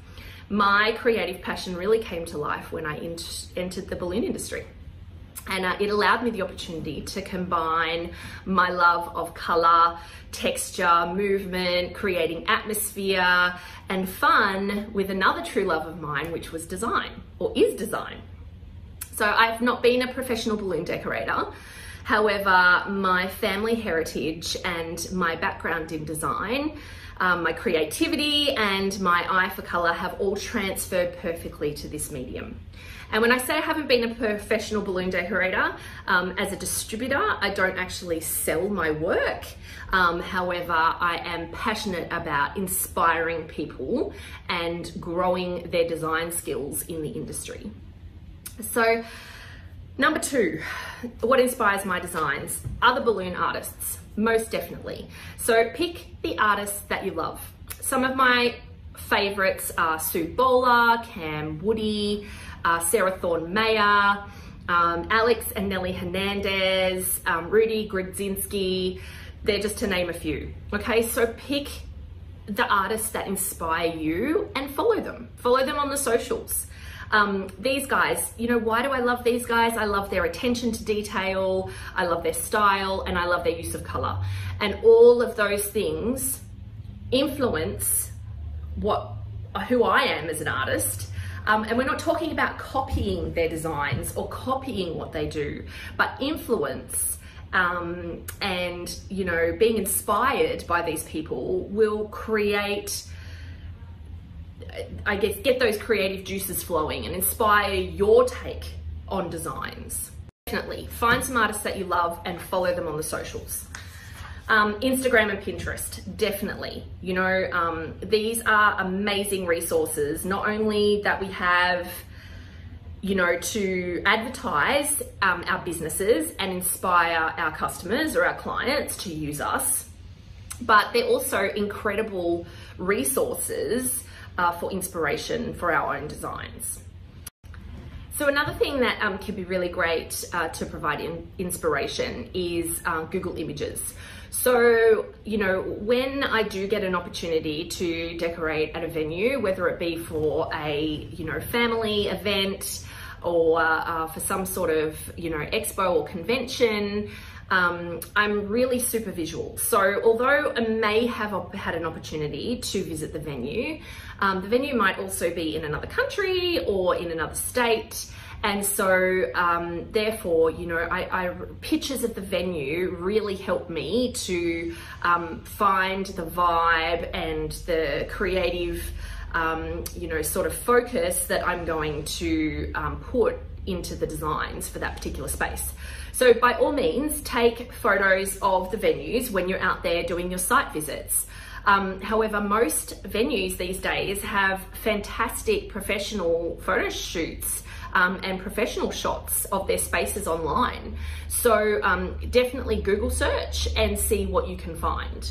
My creative passion really came to life when I entered the balloon industry. And it allowed me the opportunity to combine my love of colour, texture, movement, creating atmosphere and fun with another true love of mine, which was design, or is design. So I've not been a professional balloon decorator. However, my family heritage and my background in design, my creativity and my eye for colour have all transferred perfectly to this medium. And when I say I haven't been a professional balloon decorator, as a distributor, I don't actually sell my work. However, I am passionate about inspiring people and growing their design skills in the industry. So, number 2, what inspires my designs? Other balloon artists, most definitely. So pick the artists that you love. Some of my favorites are Sue Bowler, Cam Woody, Sarah Thorne Mayra, Alex and Nelly Hernandez, Rudy Gridzinski. They're just to name a few. Okay, so pick the artists that inspire you and follow them. Follow them on the socials. These guys, you know, why do I love these guys? I love their attention to detail, I love their style, and I love their use of color. And all of those things influence who I am as an artist. And we're not talking about copying their designs or copying what they do, but influence and, you know, being inspired by these people will create, I guess, get those creative juices flowing and inspire your take on designs. Definitely find some artists that you love and follow them on the socials. Instagram and Pinterest, definitely. You know, these are amazing resources, not only that we have, you know, to advertise our businesses and inspire our customers or our clients to use us, but they're also incredible resources for inspiration for our own designs. So another thing that can be really great to provide inspiration is Google Images. So, you know, when I do get an opportunity to decorate at a venue, whether it be for a, you know, family event or for some sort of, you know, expo or convention, I'm really super visual. So although I may have had an opportunity to visit the venue might also be in another country or in another state. And so therefore, you know, pictures of the venue really help me to find the vibe and the creative, you know, sort of focus that I'm going to put into the designs for that particular space. So by all means, take photos of the venues when you're out there doing your site visits. However, most venues these days have fantastic professional photo shoots and professional shots of their spaces online. So definitely Google search and see what you can find.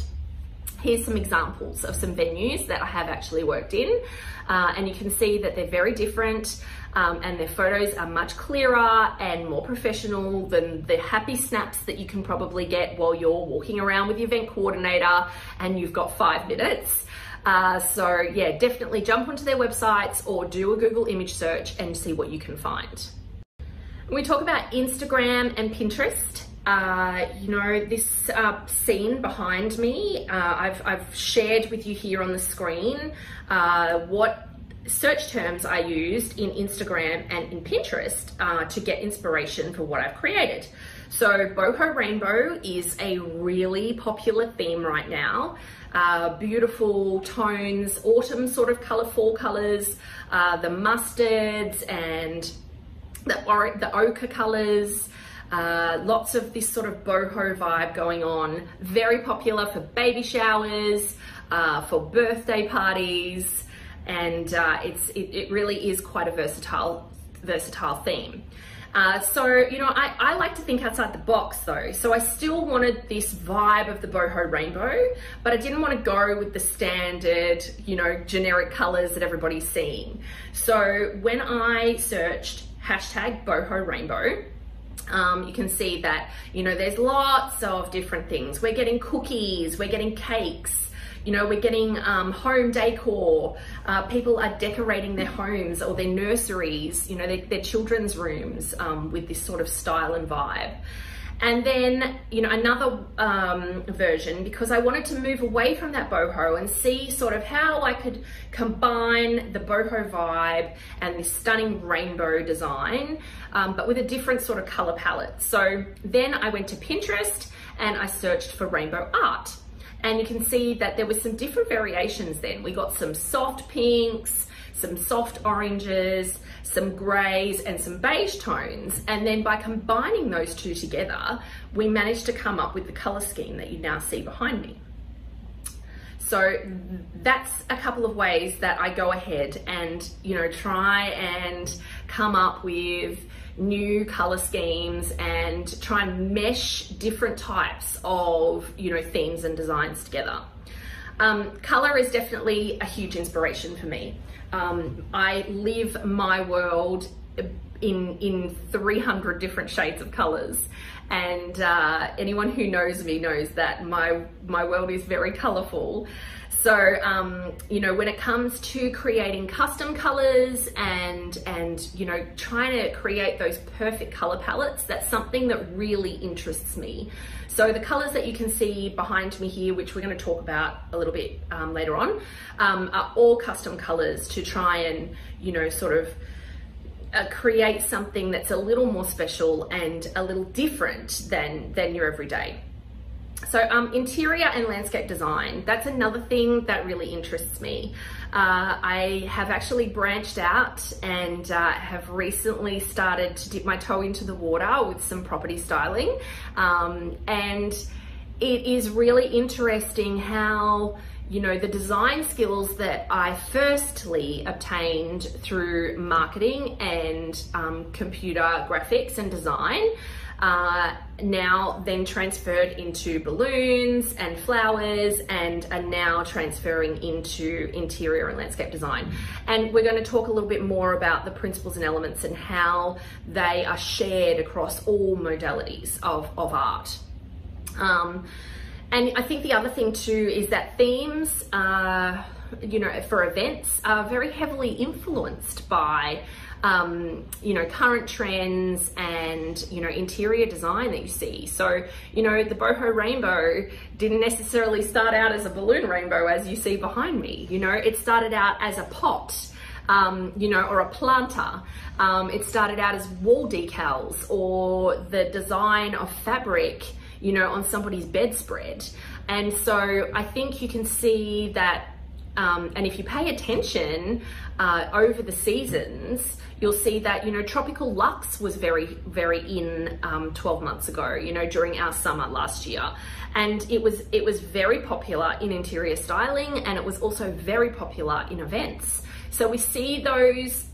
Here's some examples of some venues that I have actually worked in, and you can see that they're very different, and their photos are much clearer and more professional than the happy snaps that you can probably get while you're walking around with your event coordinator and you've got 5 minutes. So yeah, definitely jump onto their websites or do a Google image search and see what you can find. When we talk about Instagram and Pinterest, you know, this scene behind me, I've shared with you here on the screen what search terms I used in Instagram and in Pinterest to get inspiration for what I've created. So boho rainbow is a really popular theme right now. Beautiful tones, autumn sort of fall colors, the mustards and the ochre colors, lots of this sort of boho vibe going on. Very popular for baby showers, for birthday parties, and it really is quite a versatile theme. So, you know, I like to think outside the box though. So I still wanted this vibe of the boho rainbow, but I didn't want to go with the standard, you know, generic colors that everybody's seeing. So when I searched hashtag boho rainbow, you can see that, you know, there's lots of different things. We're getting cookies, we're getting cakes, you know, we're getting home decor. People are decorating their homes or their nurseries, you know, their children's rooms with this sort of style and vibe. And then, you know, another version, because I wanted to move away from that boho and see sort of how I could combine the boho vibe and this stunning rainbow design, but with a different sort of color palette. So then I went to Pinterest and I searched for rainbow art. And you can see that there was some different variations then. We got some soft pinks, some soft oranges, some greys, and some beige tones. And then by combining those two together, we managed to come up with the color scheme that you now see behind me. So that's a couple of ways that I go ahead and, you know, try and come up with new color schemes and try and mesh different types of, you know, themes and designs together. Color is definitely a huge inspiration for me. I live my world in 300 different shades of colors, and anyone who knows me knows that my world is very colorful. So, you know, when it comes to creating custom colors and, you know, trying to create those perfect color palettes, that's something that really interests me. So the colors that you can see behind me here, which we're going to talk about a little bit later on, are all custom colors to try and, you know, sort of create something that's a little more special and a little different than your everyday. So interior and landscape design, that's another thing that really interests me. I have actually branched out and have recently started to dip my toe into the water with some property styling. And it is really interesting how, you know, the design skills that I firstly obtained through marketing and computer graphics and design now then transferred into balloons and flowers and are now transferring into interior and landscape design. And we're going to talk a little bit more about the principles and elements and how they are shared across all modalities of art. And I think the other thing too is that themes, you know, for events are very heavily influenced by you know, current trends and, you know, interior design that you see. So, you know, the boho rainbow didn't necessarily start out as a balloon rainbow as you see behind me. You know, it started out as a pot, you know, or a planter. It started out as wall decals or the design of fabric, you know, on somebody's bedspread. And so I think you can see that, and if you pay attention over the seasons, you'll see that, you know, tropical luxe was very, very in 12 months ago, you know, during our summer last year. And it was very popular in interior styling, and it was also very popular in events. So we see those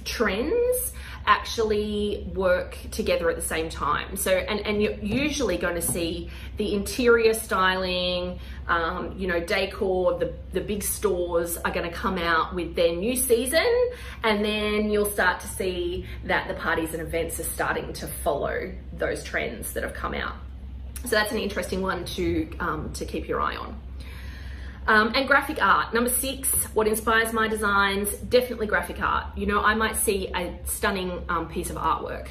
trends actually work together at the same time. So, and you're usually going to see the interior styling, you know, decor, the big stores are going to come out with their new season, and then you'll start to see that the parties and events are starting to follow those trends that have come out. So that's an interesting one to keep your eye on. And graphic art, number 6, what inspires my designs, definitely graphic art. You know, I might see a stunning piece of artwork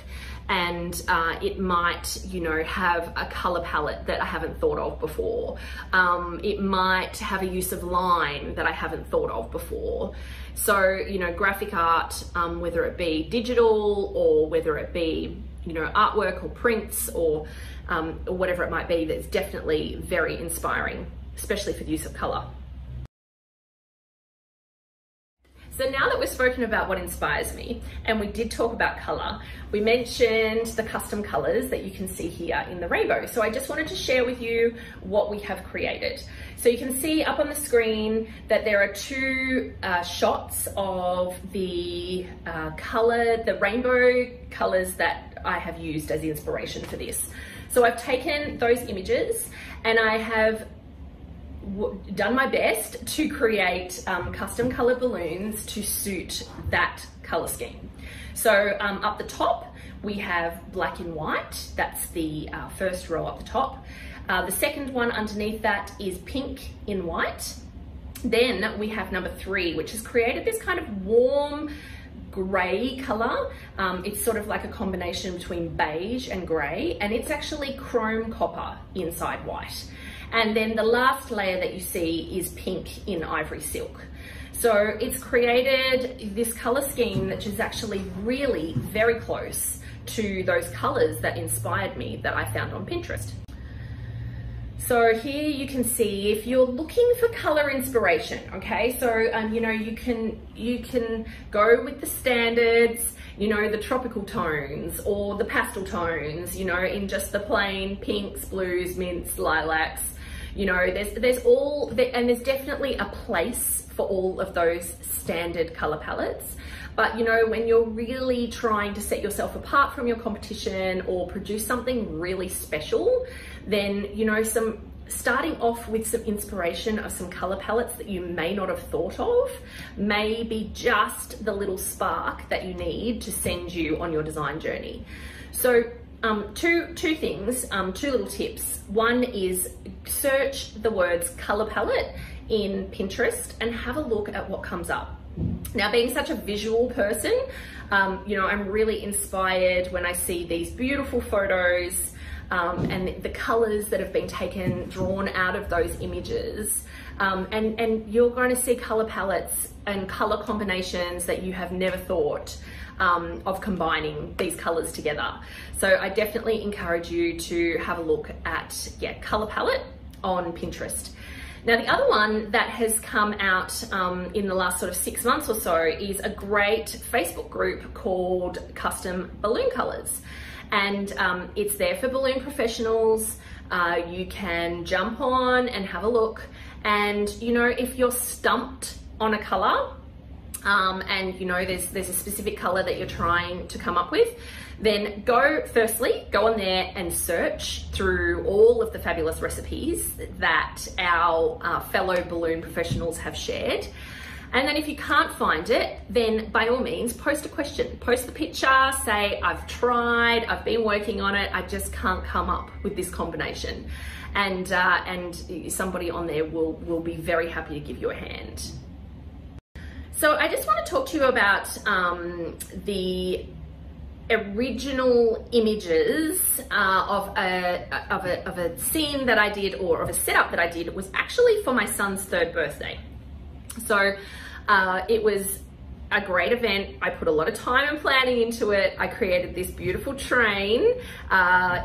and it might, you know, have a color palette that I haven't thought of before. It might have a use of line that I haven't thought of before. So, you know, graphic art, whether it be digital or whether it be, you know, artwork or prints or whatever it might be, that's definitely very inspiring, especially for the use of color. So now that we've spoken about what inspires me, and we did talk about color, we mentioned the custom colors that you can see here in the rainbow. So I just wanted to share with you what we have created. So you can see up on the screen that there are 2 shots of the the rainbow colors that I have used as the inspiration for this. So I've taken those images and I have done my best to create custom colored balloons to suit that color scheme. So up the top we have black and white. That's the first row up the top. The second one underneath that is pink in white. Then we have number 3, which has created this kind of warm grey colour. It's sort of like a combination between beige and grey, and it's actually chrome copper inside white. And then the last layer that you see is pink in ivory silk. So it's created this colour scheme which is actually really very close to those colours that inspired me that I found on Pinterest. So here you can see if you're looking for color inspiration, okay? So, you know, you can go with the standards, you know, the tropical tones or the pastel tones, you know, in just the plain pinks, blues, mints, lilacs. You know, there's definitely a place for all of those standard color palettes. But, you know, when you're really trying to set yourself apart from your competition or produce something really special, then, you know, starting off with some inspiration of some color palettes that you may not have thought of may be just the little spark that you need to send you on your design journey. So two things, two little tips. One is search the words color palette in Pinterest and have a look at what comes up. Now, being such a visual person, you know, I'm really inspired when I see these beautiful photos and the colors that have been drawn out of those images. And you're going to see color palettes and color combinations that you have never thought of combining these colors together. So I definitely encourage you to have a look at, color palette on Pinterest. Now, the other one that has come out in the last sort of 6 months or so is a great Facebook group called Custom Balloon Colors. And it's there for balloon professionals. You can jump on and have a look. And, you know, if you're stumped on a color, and, you know, there's a specific color that you're trying to come up with, then firstly, go on there and search through all of the fabulous recipes that our fellow balloon professionals have shared. And then if you can't find it, then by all means, post a question. Post the picture, say, I've tried, I've been working on it, I just can't come up with this combination. And somebody on there will be very happy to give you a hand. So I just want to talk to you about the original images of a scene that I did, or of a setup that I did. It was actually for my son's 3rd birthday. So it was a great event. I put a lot of time and planning into it. I created this beautiful train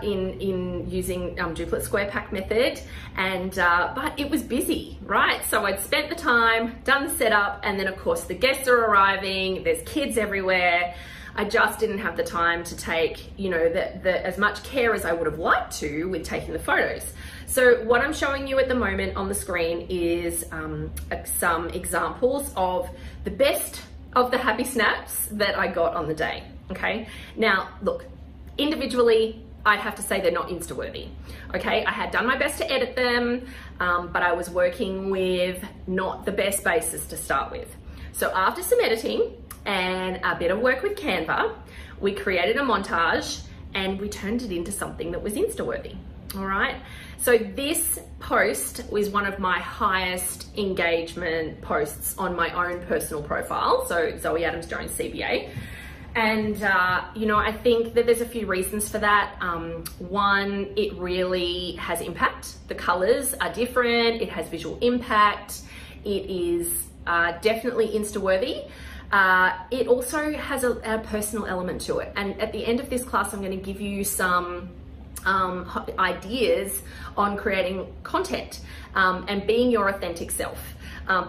in using duplicate square pack method, and but it was busy, right? So I'd spent the time, done the setup, and then of course the guests are arriving, there's kids everywhere. I just didn't have the time to take, you know, as much care as I would have liked to with taking the photos. So what I'm showing you at the moment on the screen is some examples of the best of the happy snaps that I got on the day, okay? Now, look, individually, I'd have to say they're not Insta-worthy, okay? I had done my best to edit them, but I was working with not the best basis to start with. So after some editing and a bit of work with Canva, we created a montage and we turned it into something that was Insta-worthy, all right? So this post was one of my highest engagement posts on my own personal profile, so Zoe Adam-Jones CBA. And, you know, I think that there's a few reasons for that. One, it really has impact. The colors are different, it has visual impact, it is definitely Insta-worthy. It also has a personal element to it. And at the end of this class, I'm going to give you some ideas on creating content and being your authentic self.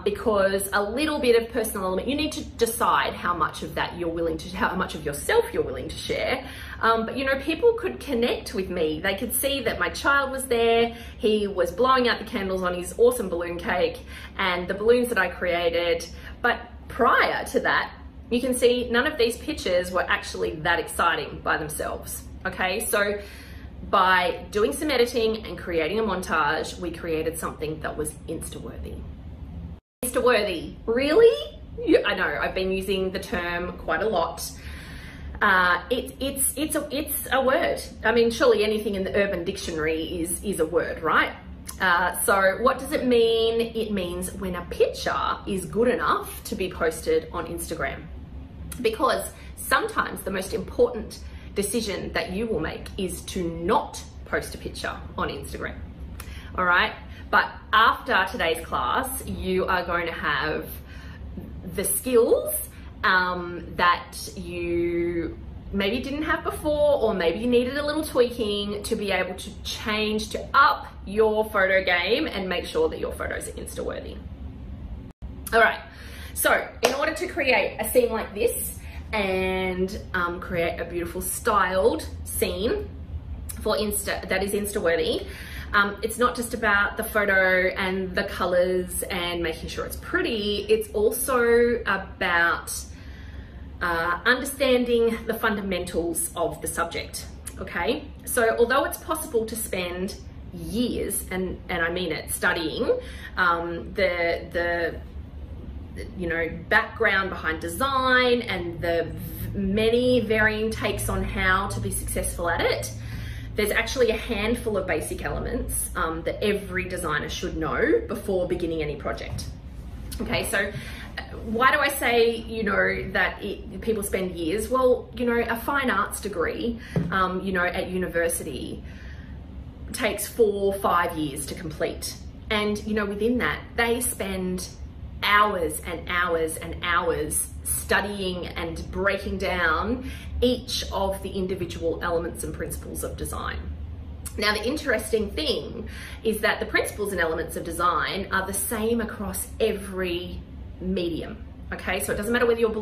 Because a little bit of personal element, you need to decide how much of that you're willing to, how much of yourself you're willing to share. But you know, people could connect with me. They could see that my child was there. He was blowing out the candles on his awesome balloon cake and the balloons that I created. But prior to that, you can see none of these pictures were actually that exciting by themselves. Okay, so by doing some editing and creating a montage, we created something that was Insta-worthy. Insta-worthy, really? I know, I've been using the term quite a lot. It's a word. I mean, surely anything in the Urban Dictionary is a word, right? So what does it mean? It means when a picture is good enough to be posted on Instagram. Because sometimes the most important decision that you will make is to not post a picture on Instagram. All right? But after today's class, you are going to have the skills that you maybe didn't have before, or maybe you needed a little tweaking to be able to change, to up your photo game and make sure that your photos are Insta worthy. All right, so in order to create a scene like this and create a beautiful styled scene for Insta, that is Insta worthy, it's not just about the photo and the colors and making sure it's pretty, it's also about understanding the fundamentals of the subject, okay? So although it's possible to spend years, and I mean it, studying the you know, background behind design and the many varying takes on how to be successful at it, there's actually a handful of basic elements that every designer should know before beginning any project. Okay, so why do I say, you know, that people spend years? Well, you know, a fine arts degree, you know, at university takes 4 or 5 years to complete. And, you know, within that, they spend hours and hours and hours studying and breaking down each of the individual elements and principles of design. Now, the interesting thing is that the principles and elements of design are the same across every medium. Okay, so it doesn't matter whether you're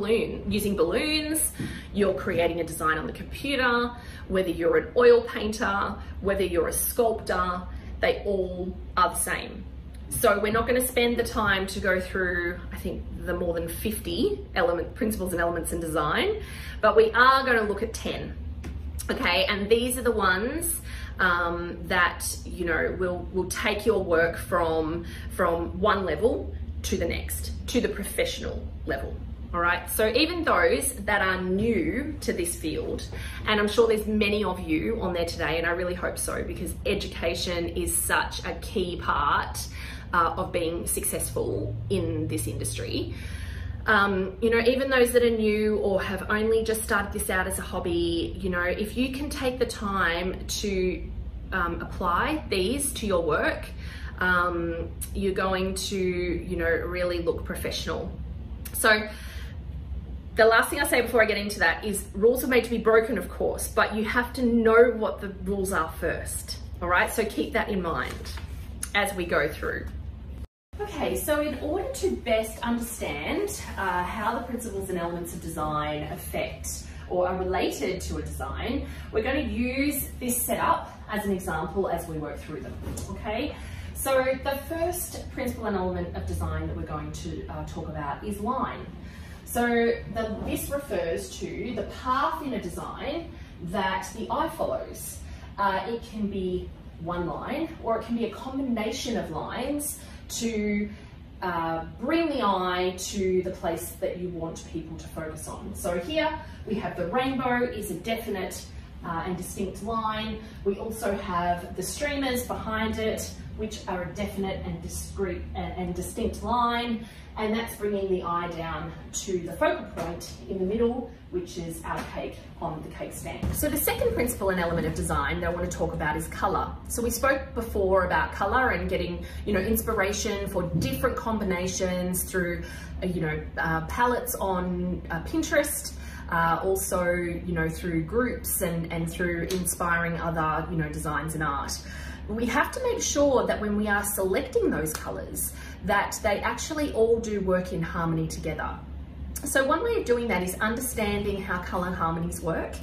using balloons, you're creating a design on the computer, whether you're an oil painter, whether you're a sculptor, they all are the same. So we're not going to spend the time to go through, I think, the more than 50 principles and elements in design, but we are going to look at 10. Okay, and these are the ones that, you know, will take your work from one level to the next, to the professional level. All right, so even those that are new to this field, and I'm sure there's many of you on there today, and I really hope so, because education is such a key part of being successful in this industry. You know, even those that are new or have only just started this out as a hobby, you know, if you can take the time to apply these to your work, you're going to, you know, really look professional. So the last thing I say before I get into that is rules are made to be broken, of course, but you have to know what the rules are first. All right, so keep that in mind as we go through. Okay, so in order to best understand how the principles and elements of design affect or are related to a design, we're going to use this setup as an example as we work through them, okay? So the first principle and element of design that we're going to talk about is line. So this refers to the path in a design that the eye follows. It can be one line, or it can be a combination of lines to bring the eye to the place that you want people to focus on. So here we have the rainbow is a definite and distinct line. We also have the streamers behind it, which are a definite and discrete and distinct line, and that's bringing the eye down to the focal point in the middle, which is our cake on the cake stand. So the second principle and element of design that I want to talk about is color. So we spoke before about color and getting, you know, inspiration for different combinations through, you know, palettes on Pinterest, also, you know, through groups and through inspiring other, you know, designs and art. We have to make sure that when we are selecting those colors, that they actually all do work in harmony together. So one way of doing that is understanding how color harmonies work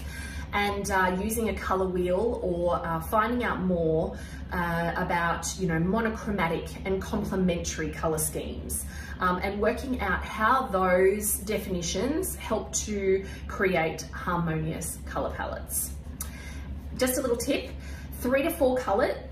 and using a color wheel or finding out more about, you know, monochromatic and complementary color schemes and working out how those definitions help to create harmonious color palettes. Just a little tip. 3 to 4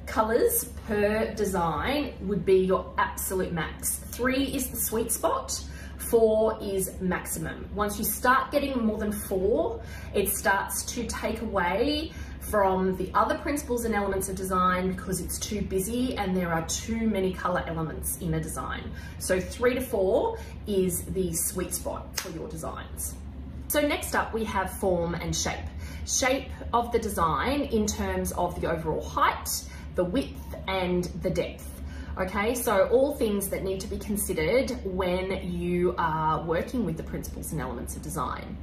colors per design would be your absolute max. 3 is the sweet spot, 4 is maximum. Once you start getting more than 4, it starts to take away from the other principles and elements of design because it's too busy and there are too many color elements in a design. So 3 to 4 is the sweet spot for your designs. So next up we have form and shape. Shape of the design in terms of the overall height, the width and the depth. Okay, so all things that need to be considered when you are working with the principles and elements of design.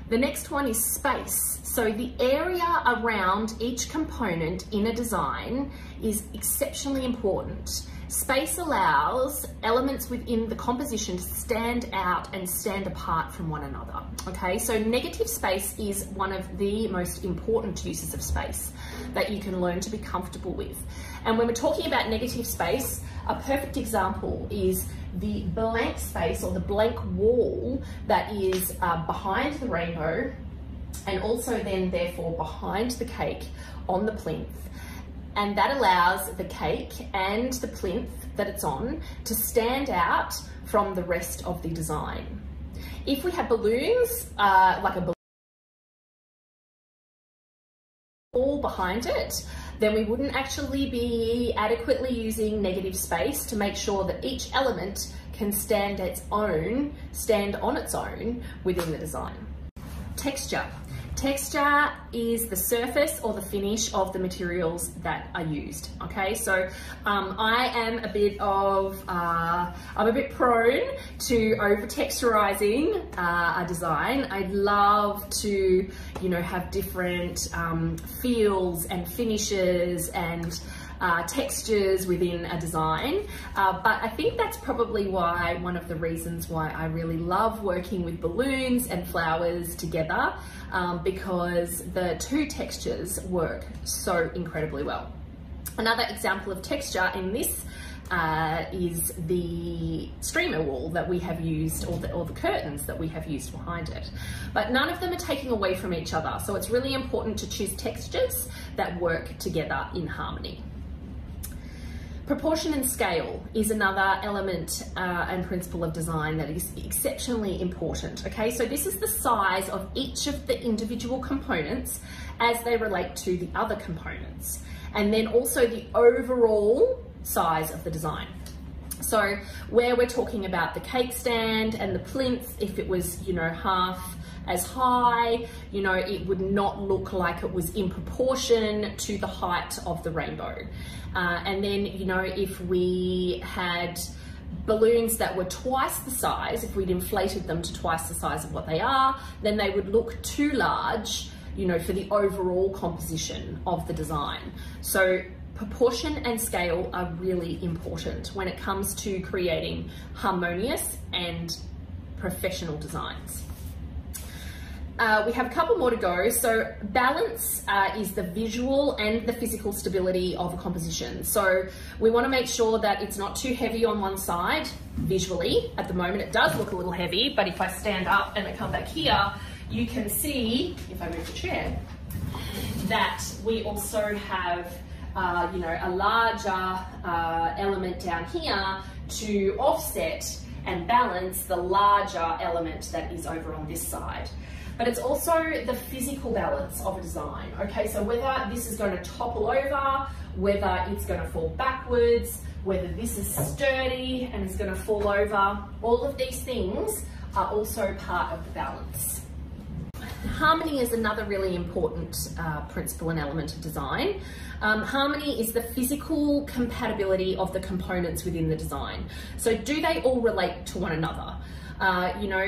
The next one is space. So the area around each component in a design is exceptionally important. Space allows elements within the composition to stand out and stand apart from one another. Okay, so negative space is one of the most important uses of space that you can learn to be comfortable with. And when we're talking about negative space, a perfect example is the blank space or the blank wall that is behind the rainbow, and also then therefore behind the cake on the plinth. And that allows the cake and the plinth that it's on to stand out from the rest of the design. If we have balloons, like a ball behind it, then we wouldn't actually be adequately using negative space to make sure that each element can stand on its own within the design. Texture. Texture is the surface or the finish of the materials that are used. Okay, so I am a bit prone to over texturizing a design. I'd love to, you know, have different feels and finishes and textures within a design, but I think that's probably one of the reasons why I really love working with balloons and flowers together, because the two textures work so incredibly well. Another example of texture in this is the streamer wall that we have used, or the curtains that we have used behind it. But none of them are taking away from each other, so it's really important to choose textures that work together in harmony. Proportion and scale is another element and principle of design that is exceptionally important. Okay, so this is the size of each of the individual components as they relate to the other components, and then also the overall size of the design. So where we're talking about the cake stand and the plinth, if it was, you know, half as high, you know, it would not look like it was in proportion to the height of the rainbow. And then, you know, if we had balloons that were twice the size, if we'd inflated them to twice the size of what they are, then they would look too large, you know, for the overall composition of the design. So proportion and scale are really important when it comes to creating harmonious and professional designs. We have a couple more to go. So balance is the visual and the physical stability of a composition. So we want to make sure that it's not too heavy on one side visually. At the moment it does look a little heavy, but if I stand up and I come back here, you can see, if I move the chair, that we also have you know, a larger element down here to offset and balance the larger element that is over on this side. But it's also the physical balance of a design. Okay, so whether this is going to topple over, whether it's going to fall backwards, whether this is sturdy and is going to fall over, all of these things are also part of the balance. Harmony is another really important principle and element of design. Harmony is the physical compatibility of the components within the design. So do they all relate to one another? You know,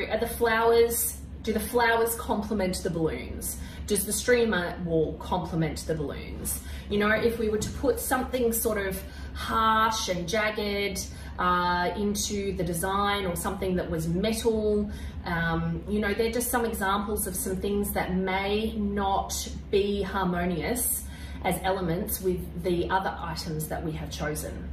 do the flowers complement the balloons? Does the streamer wall complement the balloons? You know, if we were to put something sort of harsh and jagged into the design, or something that was metal, you know, they're just some examples of some things that may not be harmonious as elements with the other items that we have chosen.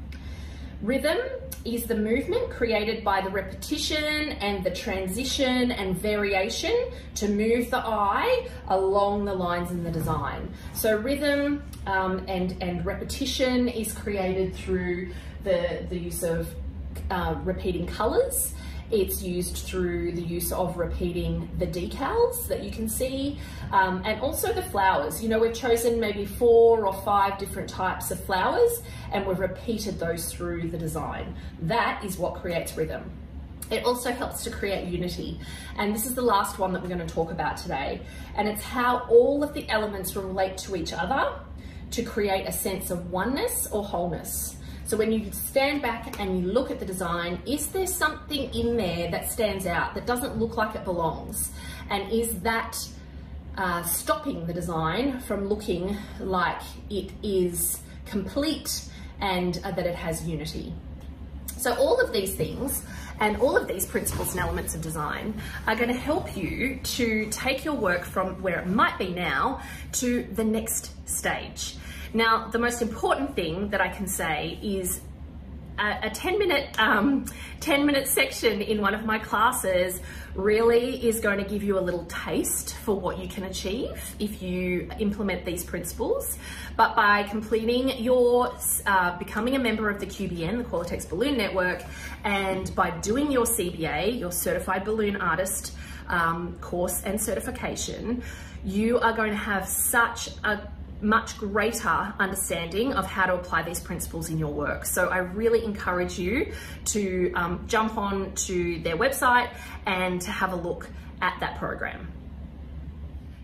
Rhythm is the movement created by the repetition and the transition and variation to move the eye along the lines in the design. So rhythm and repetition is created through the use of repeating colours. It's used through the use of repeating the decals that you can see, and also the flowers. You know, we've chosen maybe 4 or 5 different types of flowers, and we've repeated those through the design. That is what creates rhythm. It also helps to create unity, and this is the last one that we're going to talk about today, and it's how all of the elements relate to each other to create a sense of oneness or wholeness. So when you stand back and you look at the design, is there something in there that stands out, that doesn't look like it belongs? And is that stopping the design from looking like it is complete and that it has unity? So all of these things and all of these principles and elements of design are going to help you to take your work from where it might be now to the next stage. Now, the most important thing that I can say is a 10-minute section in one of my classes really is going to give you a little taste for what you can achieve if you implement these principles. But by completing your, becoming a member of the QBN, the Qualatex Balloon Network, and by doing your CBA, your Certified Balloon Artist course and certification, you are going to have such a much greater understanding of how to apply these principles in your work. So I really encourage you to jump on to their website and to have a look at that program.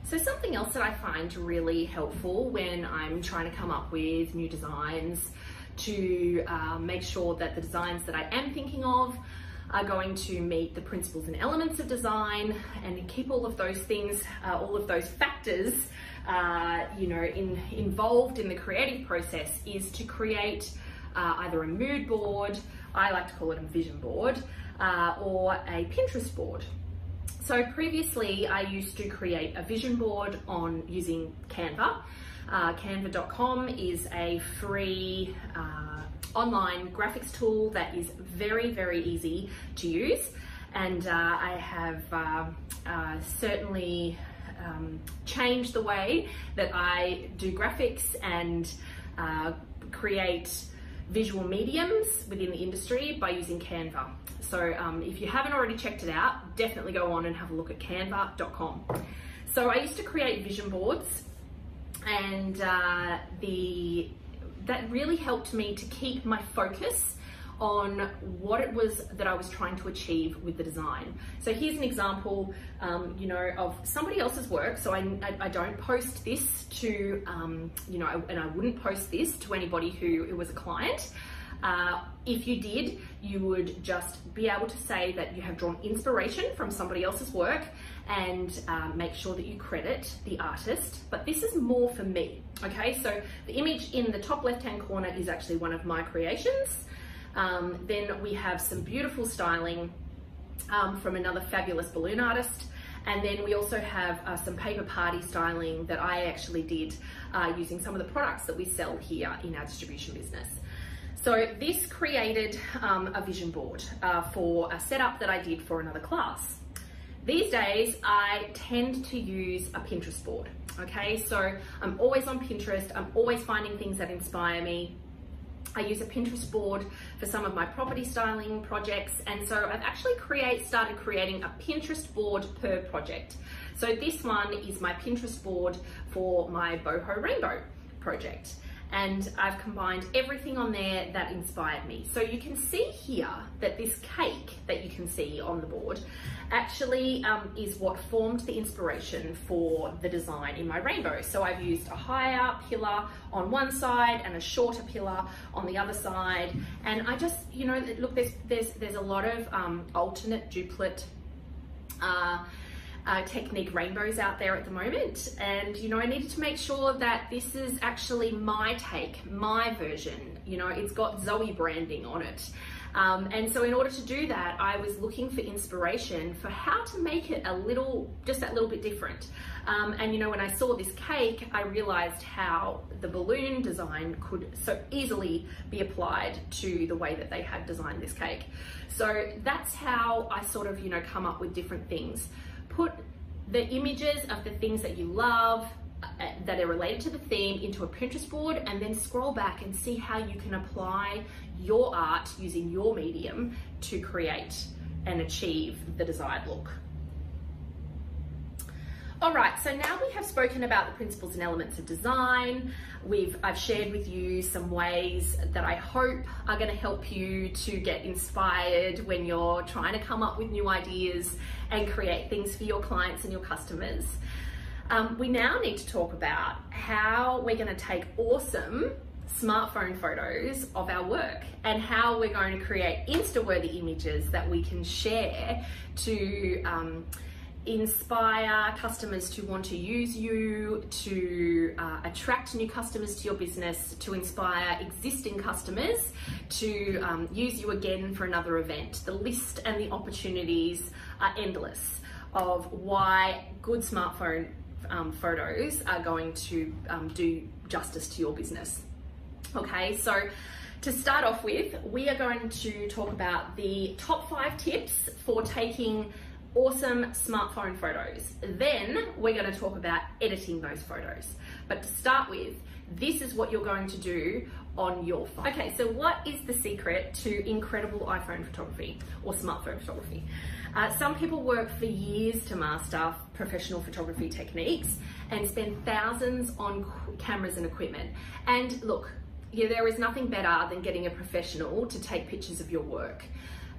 So something else that I find really helpful when I'm trying to come up with new designs to make sure that the designs that I am thinking of are going to meet the principles and elements of design and keep all of those things, all of those factors you know, involved in the creative process, is to create either a mood board, I like to call it a vision board, or a Pinterest board. So previously I used to create a vision board on using Canva. Canva.com is a free online graphics tool that is very, very easy to use. And I have certainly changed the way that I do graphics and create visual mediums within the industry by using Canva. So if you haven't already checked it out, definitely go on and have a look at canva.com. So I used to create vision boards, and that really helped me to keep my focus on what it was that I was trying to achieve with the design. So here's an example, you know, of somebody else's work. So I don't post this to, you know, and I wouldn't post this to anybody who was a client. If you did, you would just be able to say that you have drawn inspiration from somebody else's work and make sure that you credit the artist. But this is more for me, okay? So the image in the top left-hand corner is actually one of my creations. Then we have some beautiful styling from another fabulous balloon artist. And then we also have some paper party styling that I actually did using some of the products that we sell here in our distribution business. So this created a vision board for a setup that I did for another class. These days, I tend to use a Pinterest board, okay? So I'm always on Pinterest. I'm always finding things that inspire me. I use a Pinterest board for some of my property styling projects, and so I've actually started creating a Pinterest board per project. So this one is my Pinterest board for my boho rainbow project, and I've combined everything on there that inspired me. So you can see here that this cake that you can see on the board actually is what formed the inspiration for the design in my rainbow. So I've used a higher pillar on one side and a shorter pillar on the other side. And I just, you know, look, there's a lot of alternate duplicate technique rainbows out there at the moment. And, you know, I needed to make sure that this is actually my take, my version. You know, it's got Zoe branding on it. And so in order to do that, I was looking for inspiration for how to make it just that little bit different. And you know, when I saw this cake, I realized how the balloon design could so easily be applied to the way that they had designed this cake. So that's how I sort of, you know, come up with different things. Put the images of the things that you love that are related to the theme into a Pinterest board, and then scroll back and see how you can apply your art using your medium to create and achieve the desired look. All right, so now we have spoken about the principles and elements of design. I've shared with you some ways that I hope are going to help you to get inspired when you're trying to come up with new ideas and create things for your clients and your customers. We now need to talk about how we're going to take awesome smartphone photos of our work and how we're going to create Insta-worthy images that we can share to inspire customers to want to use you, to attract new customers to your business, to inspire existing customers to use you again for another event. The list and the opportunities are endless of why good smartphone photos are going to do justice to your business. Okay, so to start off with, we are going to talk about the top 5 tips for taking awesome smartphone photos. Then we're going to talk about editing those photos. But to start with, this is what you're going to do on your phone. Okay, so what is the secret to incredible iPhone photography or smartphone photography? Some people work for years to master professional photography techniques and spend thousands on cameras and equipment. And look, yeah, there is nothing better than getting a professional to take pictures of your work.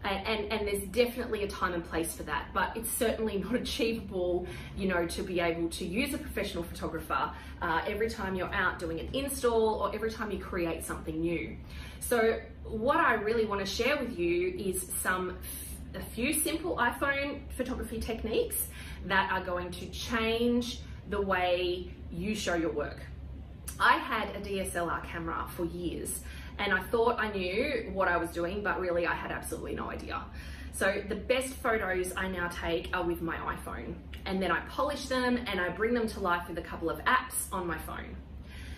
And there's definitely a time and place for that, but it's certainly not achievable, you know, to be able to use a professional photographer every time you're out doing an install or every time you create something new. So what I really want to share with you is a few simple iPhone photography techniques that are going to change the way you show your work. I had a DSLR camera for years, and I thought I knew what I was doing, but really I had absolutely no idea. So the best photos I now take are with my iPhone, and then I polish them and I bring them to life with a couple of apps on my phone.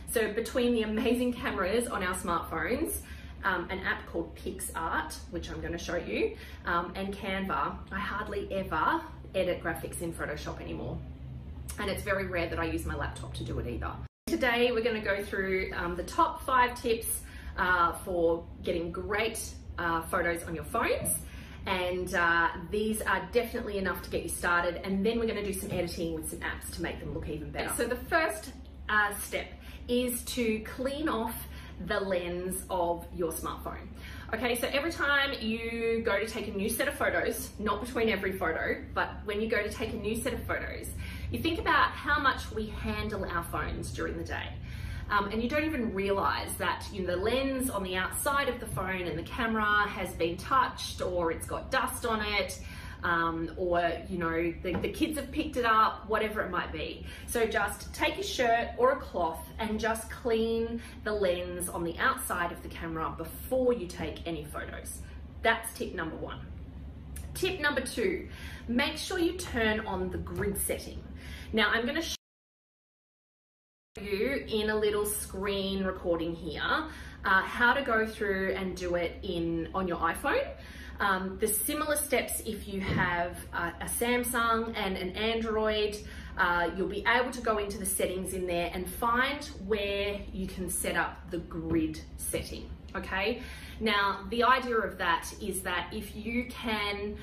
So between the amazing cameras on our smartphones, an app called PixArt, which I'm going to show you, and Canva, I hardly ever edit graphics in Photoshop anymore. And it's very rare that I use my laptop to do it either. Today we're going to go through the top 5 tips for getting great photos on your phones, and these are definitely enough to get you started, and then we're going to do some editing with some apps to make them look even better. So the first step is to clean off the lens of your smartphone. Okay, so every time you go to take a new set of photos, not between every photo, but when you go to take a new set of photos, you think about how much we handle our phones during the day. And you don't even realize that, you know, the lens on the outside of the phone and the camera has been touched, or it's got dust on it, or, you know, the kids have picked it up, whatever it might be. So just take a shirt or a cloth and just clean the lens on the outside of the camera before you take any photos. That's tip number 1. Tip number 2, make sure you turn on the grid setting. Now I'm going to show you in a little screen recording here how to go through and do it on your iPhone. The similar steps if you have a Samsung and an Android, you'll be able to go into the settings in there and find where you can set up the grid setting. Okay, now the idea of that is that if you can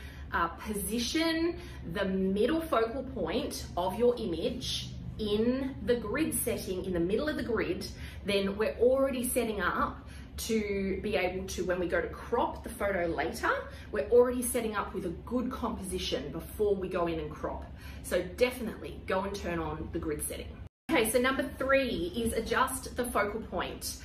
position the middle focal point of your image in the grid setting, in the middle of the grid, then we're already setting up to be able to, when we go to crop the photo later, we're already setting up with a good composition before we go in and crop. So definitely go and turn on the grid setting. Okay, so number 3 is adjust the focal point.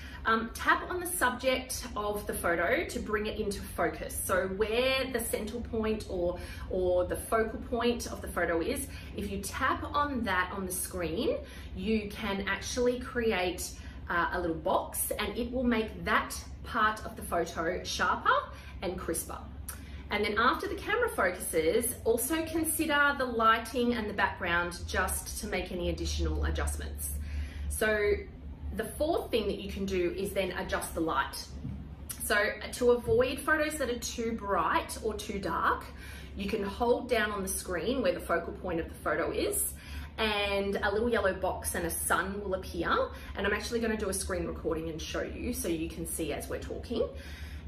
Tap on the subject of the photo to bring it into focus. So where the center point or the focal point of the photo is, if you tap on that on the screen, you can actually create a little box, and it will make that part of the photo sharper and crisper. And then after the camera focuses, also consider the lighting and the background just to make any additional adjustments. So the 4th thing that you can do is then adjust the light. So to avoid photos that are too bright or too dark, you can hold down on the screen where the focal point of the photo is, and a little yellow box and a sun will appear. And I'm actually going to do a screen recording and show you so you can see as we're talking.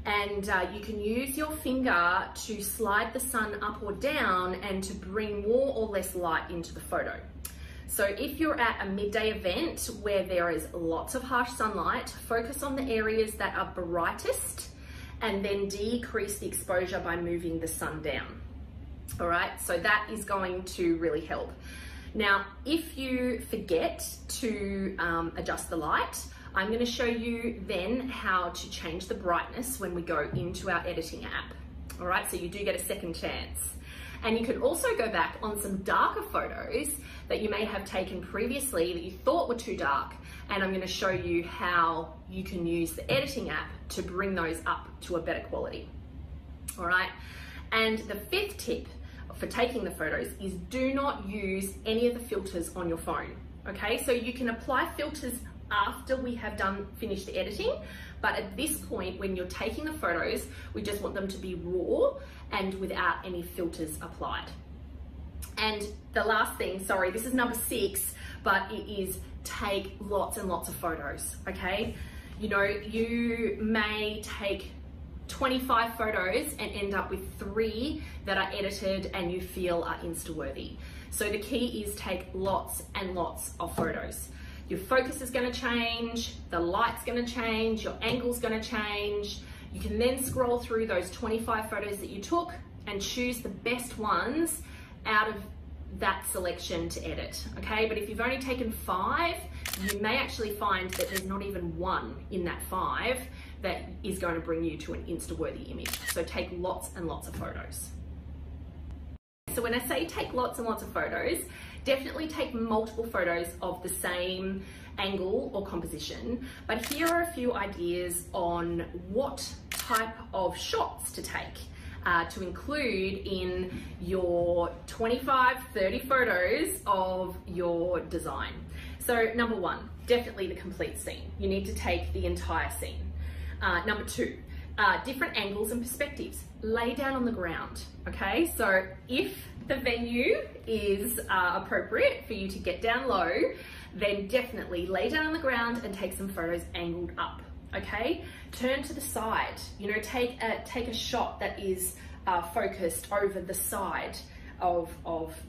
And you can use your finger to slide the sun up or down and to bring more or less light into the photo. So if you're at a midday event where there is lots of harsh sunlight, focus on the areas that are brightest and then decrease the exposure by moving the sun down. All right, so that is going to really help. Now, if you forget to adjust the light, I'm going to show you then how to change the brightness when we go into our editing app. All right, so you do get a second chance. And you can also go back on some darker photos that you may have taken previously that you thought were too dark. And I'm going to show you how you can use the editing app to bring those up to a better quality. All right. And the fifth tip for taking the photos is do not use any of the filters on your phone. Okay, so you can apply filters after we have finished the editing, but at this point when you're taking the photos, we just want them to be raw and without any filters applied. And the last thing, sorry, this is number 6, but it is take lots and lots of photos. Okay, you know, you may take 25 photos and end up with 3 that are edited and you feel are Insta-worthy. So the key is take lots and lots of photos. Your focus is going to change, the light's going to change, your angle's going to change. You can then scroll through those 25 photos that you took and choose the best ones out of that selection to edit. Okay, but if you've only taken 5, you may actually find that there's not even one in that 5 that is going to bring you to an Insta-worthy image. So take lots and lots of photos. So when I say take lots and lots of photos, definitely take multiple photos of the same angle or composition. But here are a few ideas on what type of shots to take to include in your 25, 30 photos of your design. So number 1, definitely the complete scene. You need to take the entire scene. Number 2, different angles and perspectives. Lay down on the ground, okay? So if the venue is appropriate for you to get down low, then definitely lay down on the ground and take some photos angled up, okay? Turn to the side, you know, take a shot that is focused over the side of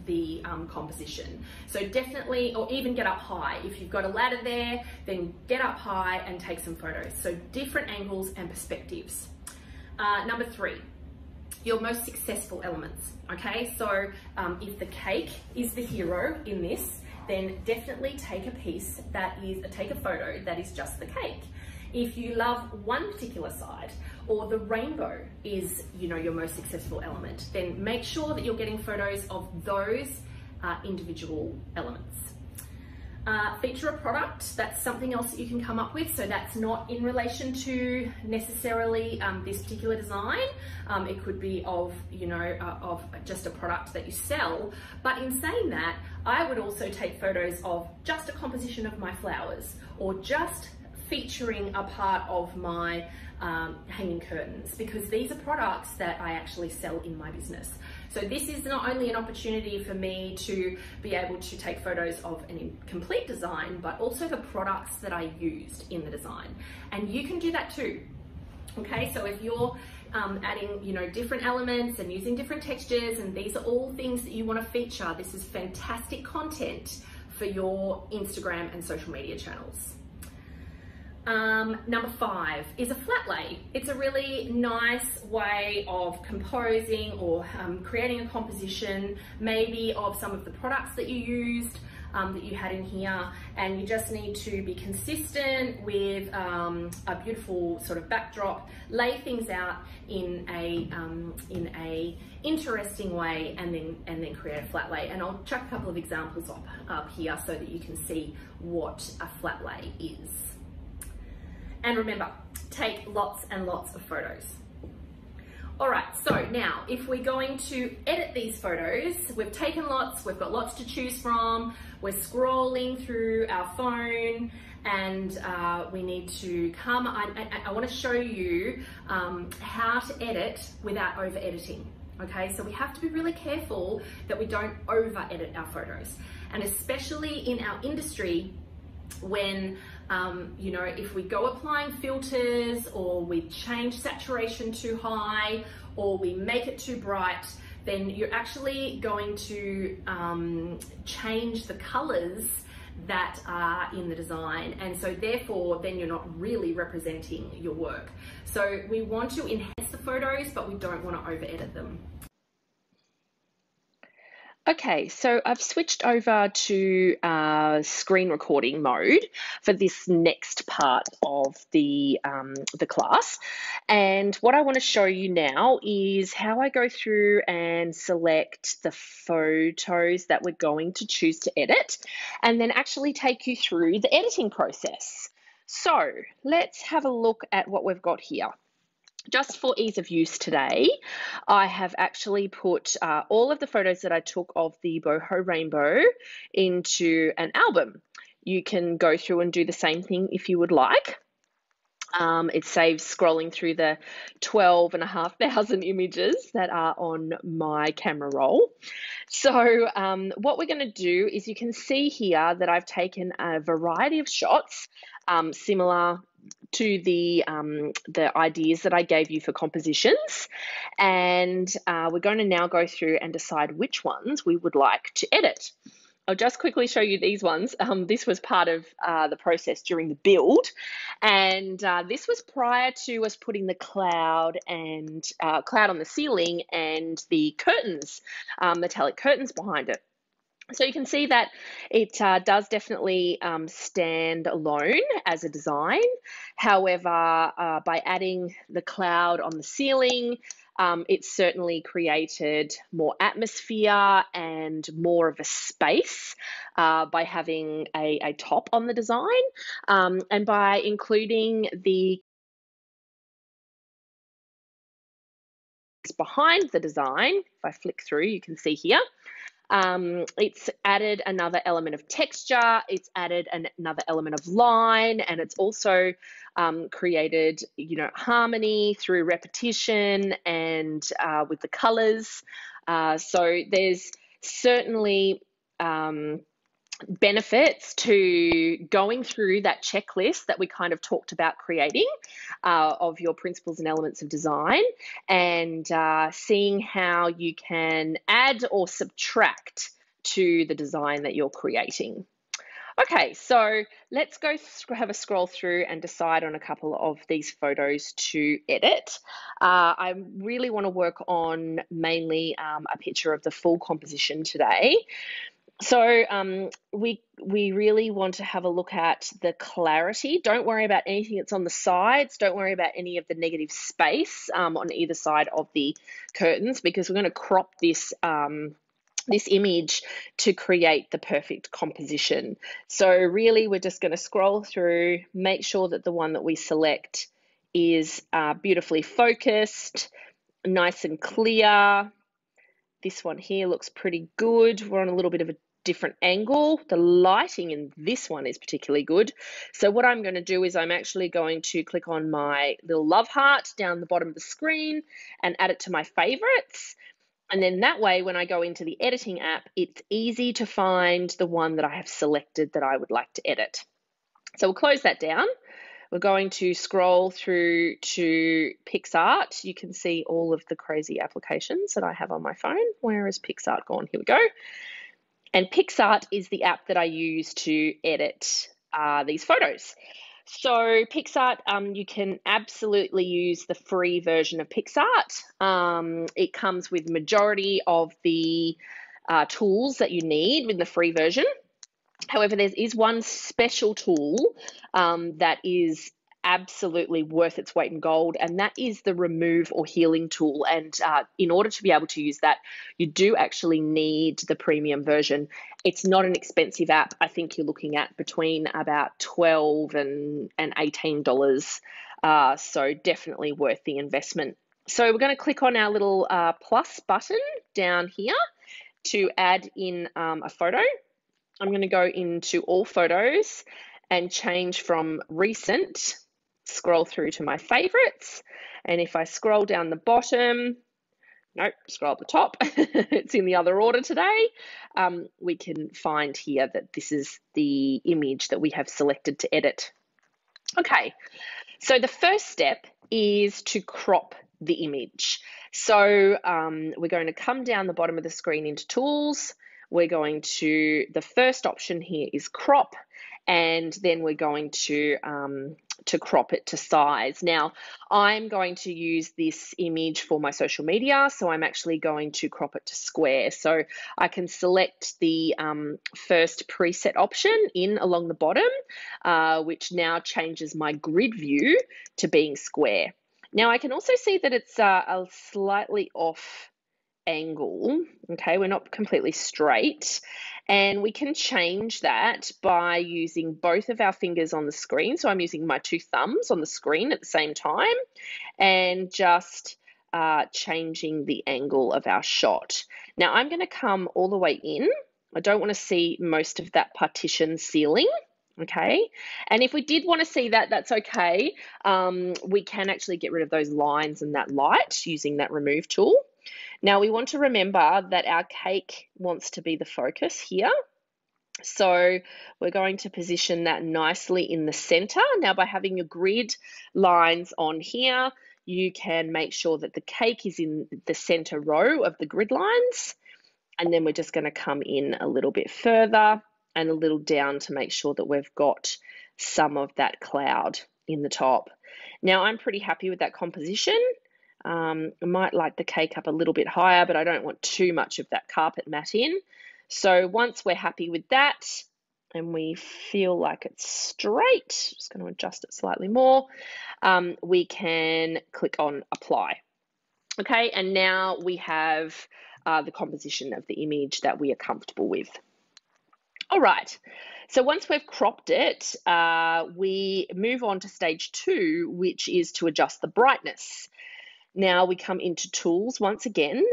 the composition. So definitely, or even get up high. If you've got a ladder there, then get up high and take some photos. So different angles and perspectives. Number 3, your most successful elements. Okay, so if the cake is the hero in this, then definitely take a photo that is just the cake. If you love one particular side, or the rainbow is, you know, your most successful element, then make sure that you're getting photos of those individual elements. Feature a product, that's something else that you can come up with. So that's not in relation to necessarily this particular design. It could be of, you know, of just a product that you sell. But in saying that, I would also take photos of just a composition of my flowers, or just featuring a part of my hanging curtains, because these are products that I actually sell in my business. So this is not only an opportunity for me to be able to take photos of an incomplete design, but also the products that I used in the design. And you can do that too. Okay, so if you're adding, you know, different elements and using different textures, and these are all things that you want to feature, this is fantastic content for your Instagram and social media channels. Number 5 is a flat lay. It's a really nice way of composing or creating a composition, maybe of some of the products that you used, that you had in here, and you just need to be consistent with a beautiful sort of backdrop, lay things out in a interesting way, and then create a flat lay. And I'll chuck a couple of examples up here so that you can see what a flat lay is. And remember, take lots and lots of photos. All right, so now if we're going to edit these photos, we've taken lots, we've got lots to choose from, we're scrolling through our phone, and we need to come, I want to show you how to edit without over editing. Okay, so we have to be really careful that we don't over edit our photos. And especially in our industry, when you know, if we go applying filters, or we change saturation too high, or we make it too bright, then you're actually going to change the colors that are in the design, and so therefore then you're not really representing your work. So we want to enhance the photos, but we don't want to over edit them. Okay, so I've switched over to screen recording mode for this next part of the class. And what I want to show you now is how I go through and select the photos that we're going to choose to edit, and then actually take you through the editing process. So let's have a look at what we've got here. Just for ease of use today, I have actually put all of the photos that I took of the boho rainbow into an album. You can go through and do the same thing if you would like. It saves scrolling through the 12,500 images that are on my camera roll. So what we're going to do is, you can see here that I've taken a variety of shots similar to the ideas that I gave you for compositions, and we're going to now go through and decide which ones we would like to edit. I'll just quickly show you these ones. This was part of the process during the build, and this was prior to us putting the cloud on the ceiling and the curtains, metallic curtains behind it. So you can see that it does definitely stand alone as a design. However, by adding the cloud on the ceiling, it certainly created more atmosphere and more of a space by having a top on the design, and by including the behind the design. If I flick through, you can see here. It's added another element of texture, it's added another element of line, and it's also created, harmony through repetition and with the colors. So there's certainly benefits to going through that checklist that we kind of talked about creating of your principles and elements of design, and seeing how you can add or subtract to the design that you're creating. Okay, so let's go have a scroll through and decide on a couple of these photos to edit. I really want to work on mainly a picture of the full composition today. So we really want to have a look at the clarity. Don't worry about anything that's on the sides. Don't worry about any of the negative space on either side of the curtains, because we're going to crop this this image to create the perfect composition. So really, we're just going to scroll through, make sure that the one that we select is beautifully focused, nice and clear. This one here looks pretty good. We're on a little bit of a different angle. The lighting in this one is particularly good. So what I'm going to do is I'm actually going to click on my little love heart down the bottom of the screen and add it to my favorites. And then that way, when I go into the editing app, it's easy to find the one that I have selected that I would like to edit. So we'll close that down. We're going to scroll through to PixArt. You can see all of the crazy applications that I have on my phone. Where is PixArt gone? Here we go. And PixArt is the app that I use to edit these photos. So PixArt, you can absolutely use the free version of PixArt. It comes with the majority of the tools that you need with the free version. However, there is one special tool that is absolutely worth its weight in gold, and that is the remove or healing tool. And in order to be able to use that, you do actually need the premium version. It's not an expensive app. I think you're looking at between about $12 and $18. So definitely worth the investment. So we're going to click on our little plus button down here to add in a photo. I'm going to go into all photos and change from recent, scroll through to my favorites. And if I scroll down the bottom, nope, scroll up the top, it's in the other order today, we can find here that this is the image that we have selected to edit. Okay, so the first step is to crop the image. So we're going to come down the bottom of the screen into Tools. We're going to, the first option here is Crop, and then we're going to crop it to size. Now, I'm going to use this image for my social media, so I'm actually going to crop it to square. So I can select the first preset option in along the bottom, which now changes my grid view to being square. Now, I can also see that it's a slightly off angle. Okay, we're not completely straight, and we can change that by using both of our fingers on the screen. So I'm using my 2 thumbs on the screen at the same time and just changing the angle of our shot. Now I'm going to come all the way in. I don't want to see most of that partition ceiling. Okay, and if we did want to see that, that's okay. We can actually get rid of those lines and that light using that remove tool. Now we want to remember that our cake wants to be the focus here. So we're going to position that nicely in the center. Now by having your grid lines on here, you can make sure that the cake is in the center row of the grid lines. And then we're just going to come in a little bit further and a little down to make sure that we've got some of that cloud in the top. Now I'm pretty happy with that composition. I might like the cake up a little bit higher, but I don't want too much of that carpet mat in. So once we're happy with that and we feel like it's straight, just going to adjust it slightly more, we can click on apply. Okay, and now we have the composition of the image that we are comfortable with. All right, so once we've cropped it, we move on to stage 2, which is to adjust the brightness. Now we come into tools once again,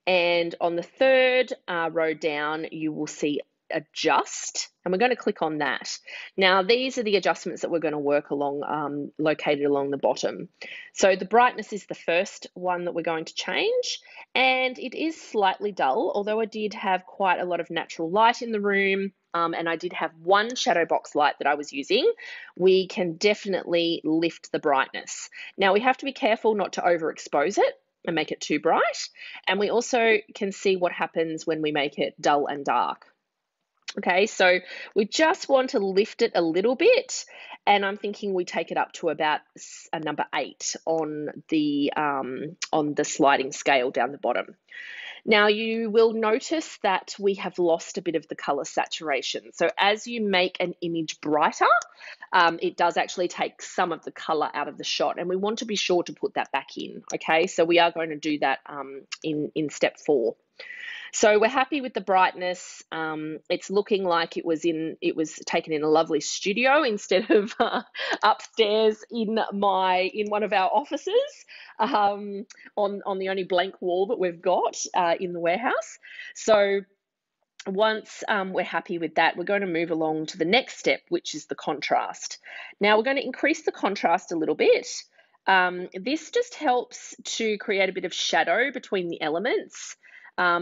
and on the 3rd row down, you will see adjust, and we're going to click on that. Now these are the adjustments that we're going to work along, located along the bottom. So the brightness is the first one that we're going to change, and it is slightly dull, although I did have quite a lot of natural light in the room, and I did have one shadow box light that I was using. We can definitely lift the brightness. Now we have to be careful not to overexpose it and make it too bright, and we also can see what happens when we make it dull and dark. Okay, so we just want to lift it a little bit, and I'm thinking we take it up to about a number 8 on the sliding scale down the bottom. Now you will notice that we have lost a bit of the color saturation. So as you make an image brighter, it does actually take some of the color out of the shot, and we want to be sure to put that back in. Okay, so we are going to do that in step 4. So we're happy with the brightness. It's looking like it was taken in a lovely studio instead of upstairs in one of our offices, on the only blank wall that we've got in the warehouse. So once we're happy with that, we're going to move along to the next step, which is the contrast. Now we're going to increase the contrast a little bit. This just helps to create a bit of shadow between the elements.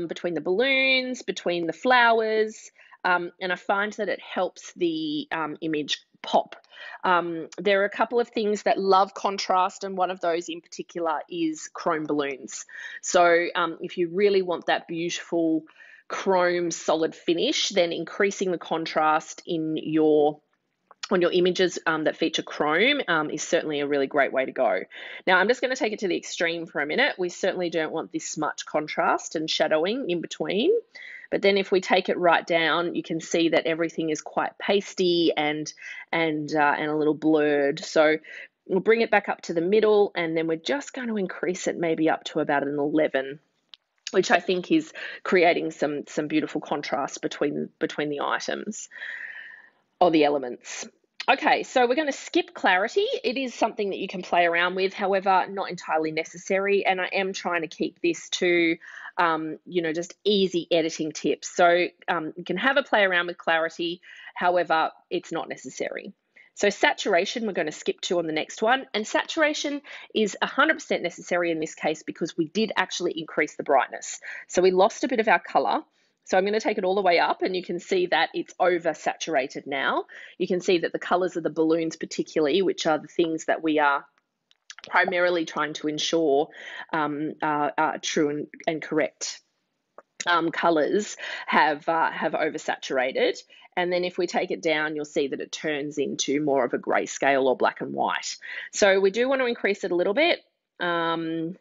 Between the balloons, between the flowers, and I find that it helps the image pop. There are a couple of things that love contrast, and one of those in particular is chrome balloons. So if you really want that beautiful chrome solid finish, then increasing the contrast on your images that feature chrome is certainly a really great way to go. Now I'm just going to take it to the extreme for a minute. We certainly don't want this much contrast and shadowing in between, but then if we take it right down, you can see that everything is quite pasty and a little blurred. So we'll bring it back up to the middle, and then we're just going to increase it maybe up to about an 11, which I think is creating some beautiful contrast between the items or the elements. Okay, so we're going to skip clarity. It is something that you can play around with, however, not entirely necessary. And I am trying to keep this to, just easy editing tips. So you can have a play around with clarity, however, it's not necessary. So saturation, we're going to skip to on the next one. And saturation is 100% necessary in this case because we did actually increase the brightness. So we lost a bit of our color. So I'm going to take it all the way up, and you can see that it's oversaturated now. You can see that the colors of the balloons particularly, which are the things that we are primarily trying to ensure are true and correct colors, have oversaturated. And then if we take it down, you'll see that it turns into more of a grayscale or black and white. So we do want to increase it a little bit. I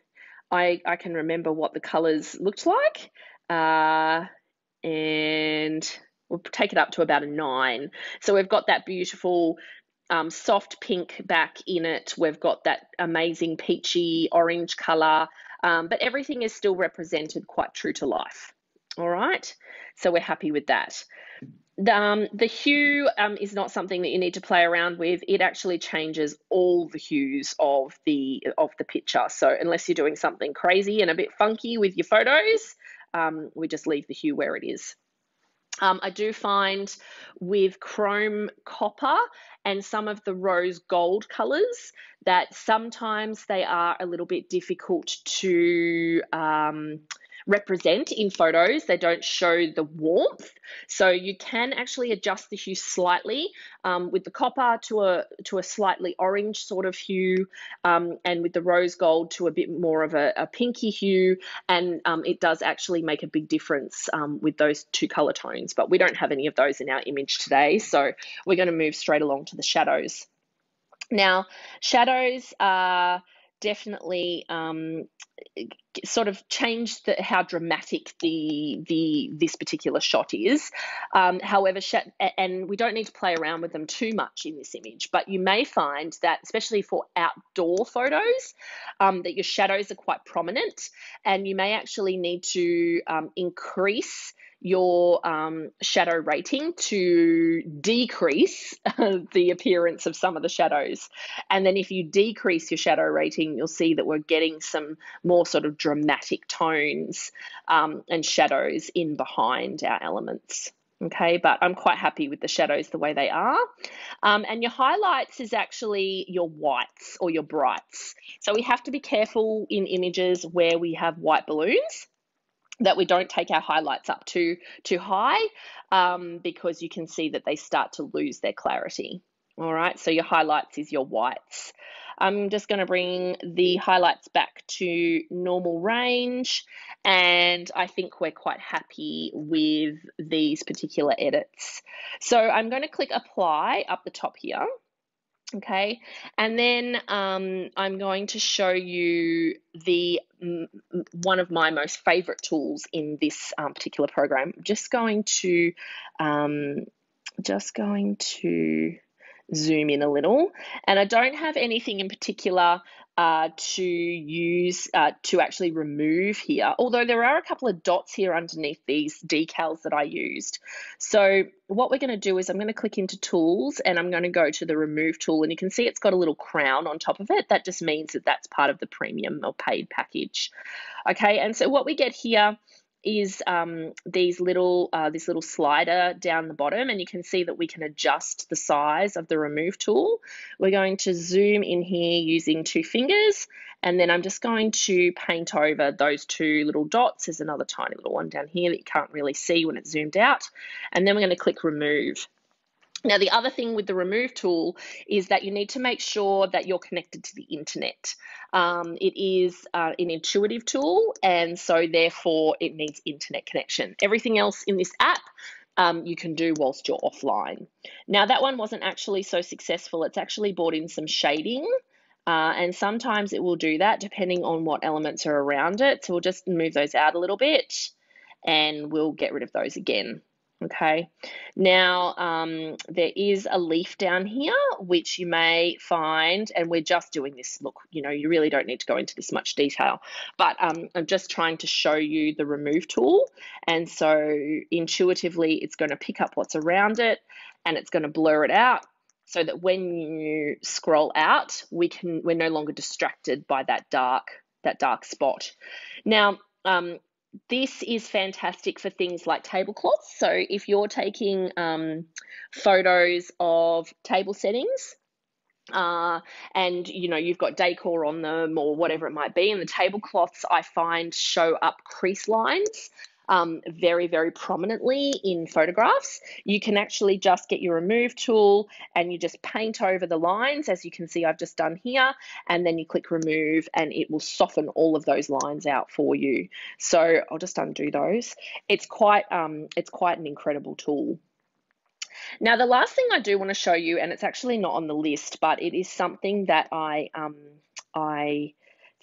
can remember what the colors looked like. And we'll take it up to about a 9. So we've got that beautiful soft pink back in it. We've got that amazing peachy orange color, but everything is still represented quite true to life. All right, so we're happy with that. The hue is not something that you need to play around with. It actually changes all the hues of the picture. So unless you're doing something crazy and a bit funky with your photos, we just leave the hue where it is. I do find with chrome copper and some of the rose gold colors that sometimes they are a little bit difficult to represent in photos. They don't show the warmth, so you can actually adjust the hue slightly with the copper to a slightly orange sort of hue, and with the rose gold to a bit more of a pinky hue, and it does actually make a big difference with those 2 color tones, but we don't have any of those in our image today, so we're going to move straight along to the shadows. Now, shadows are definitely sort of change how dramatic this particular shot is. However, and we don't need to play around with them too much in this image, but you may find that, especially for outdoor photos, that your shadows are quite prominent, and you may actually need to increase your shadow rating to decrease the appearance of some of the shadows. And then if you decrease your shadow rating, you'll see that we're getting some more sort of dramatic tones and shadows in behind our elements. Okay, but I'm quite happy with the shadows the way they are. And your highlights is actually your whites or your brights. So we have to be careful in images where we have white balloons that we don't take our highlights up too high, because you can see that they start to lose their clarity. All right, so your highlights is your whites. I'm just going to bring the highlights back to normal range, and I think we're quite happy with these particular edits. So I'm going to click apply up the top here. Okay, and then I'm going to show you one of my most favorite tools in this particular program. I'm just going to zoom in a little, and I don't have anything in particular to use to actually remove here, although there are a couple of dots here underneath these decals that I used. So what we're going to do is I'm going to click into tools, and I'm going to go to the remove tool, and you can see it's got a little crown on top of it. That just means that that's part of the premium or paid package. Okay, and so what we get here is this little slider down the bottom, and you can see that we can adjust the size of the remove tool. We're going to zoom in here using 2 fingers, and then I'm just going to paint over those 2 little dots. There's another tiny little one down here that you can't really see when it's zoomed out, and then we're going to click remove. Now, the other thing with the remove tool is that you need to make sure that you're connected to the internet. It is an intuitive tool, and so therefore it needs internet connection. Everything else in this app you can do whilst you're offline. Now, that one wasn't actually so successful. It's actually brought in some shading, and sometimes it will do that depending on what elements are around it. So we'll just move those out a little bit, and we'll get rid of those again. Okay, now there is a leaf down here which you may find, and we're just doing this look, you know, you really don't need to go into this much detail, but I'm just trying to show you the remove tool, and so intuitively it's going to pick up what's around it and it's going to blur it out so that when you scroll out we're no longer distracted by that dark spot. Now this is fantastic for things like tablecloths. So if you're taking photos of table settings and you know you've got decor on them or whatever it might be, and the tablecloths I find show up crease lines very, very prominently in photographs, you can actually just get your remove tool and you just paint over the lines, as you can see I've just done here, and then you click remove and it will soften all of those lines out for you. So I'll just undo those. It's quite an incredible tool. Now, the last thing I do want to show you, and it's actually not on the list, but it is something that I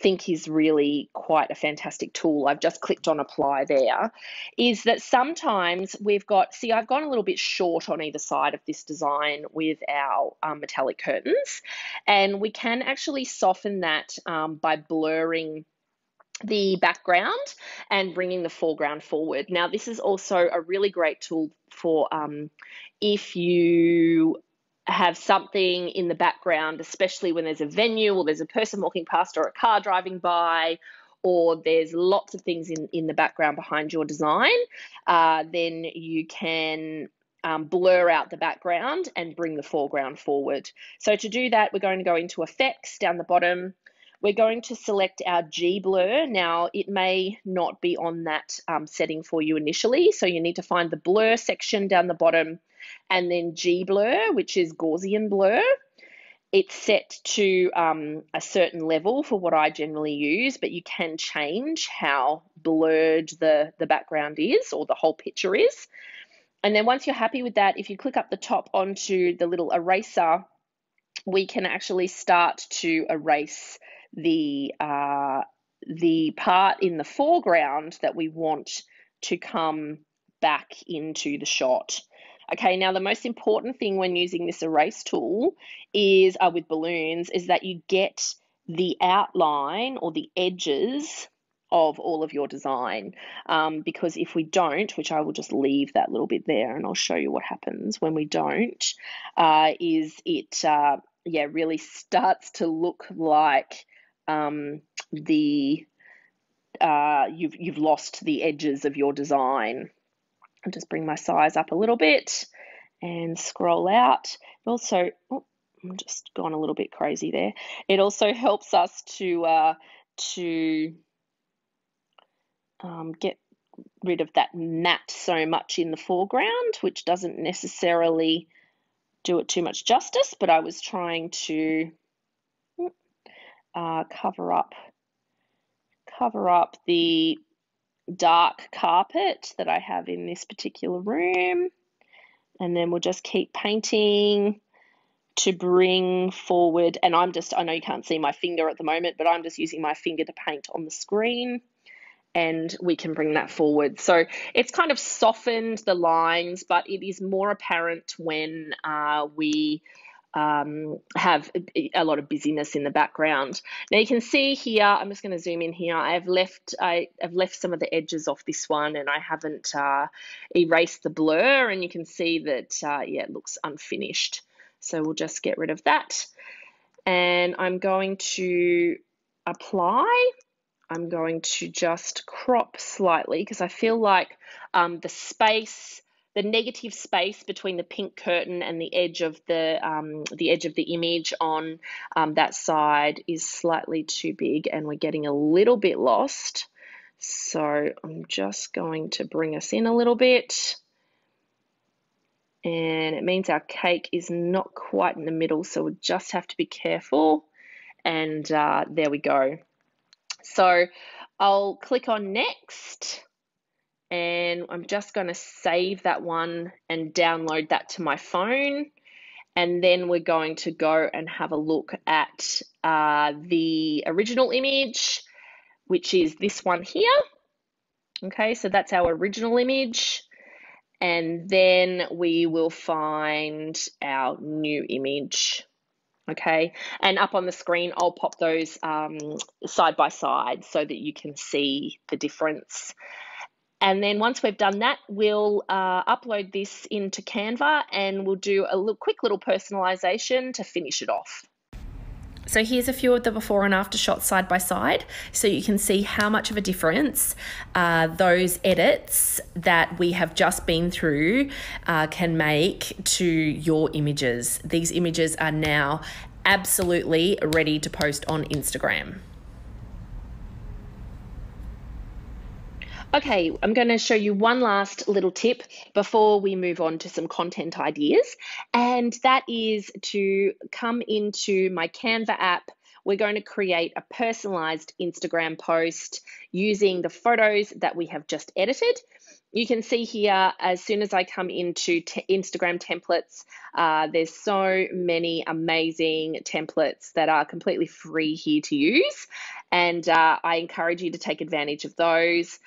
think is really quite a fantastic tool. I've just clicked on apply there, is that sometimes we've got, see, I've gone a little bit short on either side of this design with our metallic curtains, and we can actually soften that by blurring the background and bringing the foreground forward. Now, this is also a really great tool for if you have something in the background, especially when there's a venue or there's a person walking past or a car driving by, or there's lots of things in the background behind your design, then you can blur out the background and bring the foreground forward. So to do that, we're going to go into effects down the bottom. We're going to select our G blur. Now, it may not be on that setting for you initially, so you need to find the blur section down the bottom, and then G blur, which is Gaussian blur. It's set to a certain level for what I generally use, but you can change how blurred the background is, or the whole picture is. And then once you're happy with that, if you click up the top onto the little eraser, we can actually start to erase the part in the foreground that we want to come back into the shot. Okay, now the most important thing when using this erase tool is with balloons is that you get the outline or the edges of all of your design, because if we don't, which I will just leave that little bit there and I'll show you what happens when we don't, is it really starts to look like you've lost the edges of your design. I'll just bring my size up a little bit and scroll out. Also, I'm just gone a little bit crazy there. It also helps us to get rid of that matte so much in the foreground, which doesn't necessarily do it too much justice, but I was trying to cover up the dark carpet that I have in this particular room, and then we'll just keep painting to bring forward, and I know you can't see my finger at the moment, but I'm just using my finger to paint on the screen, and we can bring that forward. So it's kind of softened the lines, but it is more apparent when we have a lot of busyness in the background. Now you can see here, I'm just going to zoom in here, I've left some of the edges off this one, and I haven't erased the blur, and you can see that it looks unfinished. So we'll just get rid of that, and I'm going to apply. I'm going to just crop slightly because I feel like the negative space between the pink curtain and the edge of the image on that side is slightly too big, and we're getting a little bit lost. So I'm just going to bring us in a little bit, and it means our cake is not quite in the middle, so we'll just have to be careful. And there we go. So I'll click on next, and I'm just going to save that one and download that to my phone. And then we're going to go and have a look at the original image, which is this one here. Okay, so that's our original image. And then we will find our new image. Okay, and up on the screen, I'll pop those side by side so that you can see the difference. And then once we've done that, we'll upload this into Canva, and we'll do a quick little personalization to finish it off. So here's a few of the before and after shots side by side, so you can see how much of a difference those edits that we have just been through can make to your images. These images are now absolutely ready to post on Instagram. Okay, I'm going to show you one last little tip before we move on to some content ideas, and that is to come into my Canva app we're going to create a personalized Instagram post using the photos that we have just edited. You can see here, as soon as I come into Instagram templates, there's so many amazing templates that are completely free here to use. And I encourage you to take advantage of those.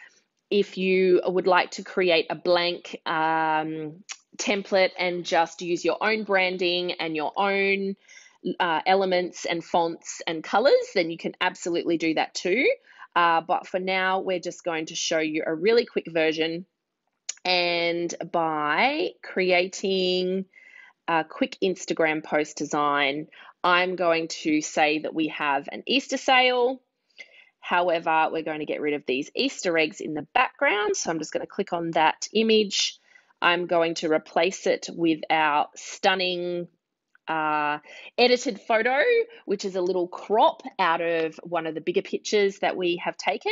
If you would like to create a blank template and just use your own branding and your own elements and fonts and colors, then you can absolutely do that too. But for now, we're just going to show you a really quick version. And by creating a quick Instagram post design, I'm going to say that we have an Easter sale. However, we're going to get rid of these Easter eggs in the background. So I'm just going to click on that image. I'm going to replace it with our stunning edited photo, which is a little crop out of one of the bigger pictures that we have taken.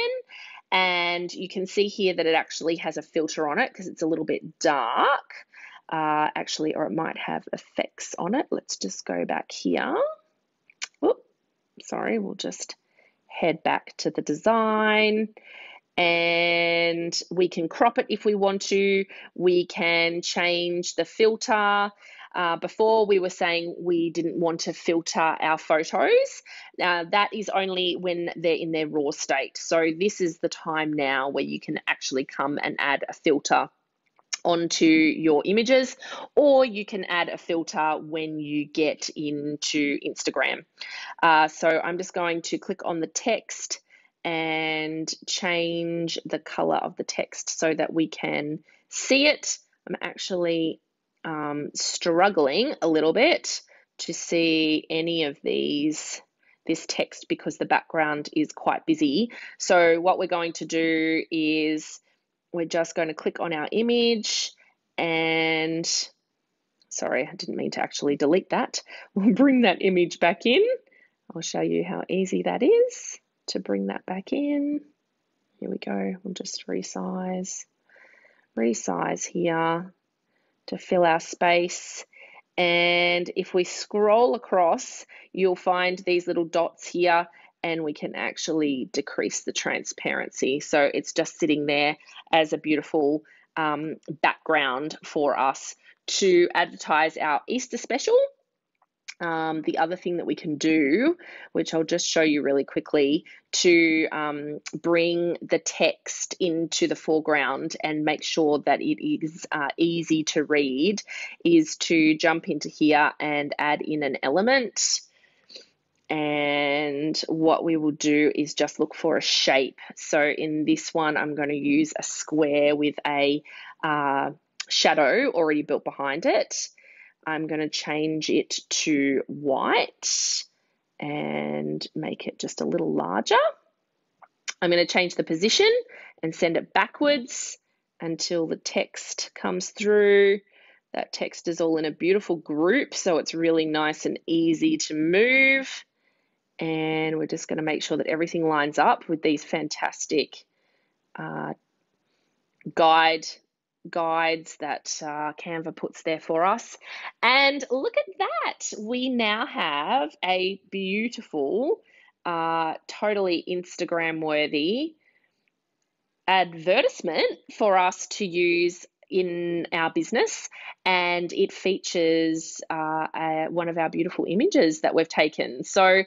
And you can see here that it actually has a filter on it because it's a little bit dark, actually, or it might have effects on it. Let's just go back here. Oh, sorry, we'll just head back to the design. And we can crop it if we want to. We can change the filter. Before we were saying we didn't want to filter our photos. That is only when they're in their raw state. So this is the time now where you can actually come and add a filter onto your images, or you can add a filter when you get into Instagram. So I'm just going to click on the text and change the color of the text so that we can see it. I'm actually struggling a little bit to see any of this text because the background is quite busy. So what we're going to do is we're just going to click on our image and, sorry, I didn't mean to actually delete that. We'll bring that image back in. I'll show you how easy that is to bring that back in. Here we go. We'll just resize here to fill our space. And if we scroll across, you'll find these little dots here, and we can actually decrease the transparency. So it's just sitting there as a beautiful background for us to advertise our Easter special. The other thing that we can do, which I'll just show you really quickly, to bring the text into the foreground and make sure that it is easy to read, is to jump into here and add in an element. And what we will do is just look for a shape. So in this one, I'm going to use a square with a shadow already built behind it. I'm going to change it to white and make it just a little larger. I'm going to change the position and send it backwards until the text comes through. That text is all in a beautiful group, so it's really nice and easy to move. And we're just going to make sure that everything lines up with these fantastic guides that Canva puts there for us. And look at that. We now have a beautiful, totally Instagram worthy advertisement for us to use in our business, and it features one of our beautiful images that we've taken. So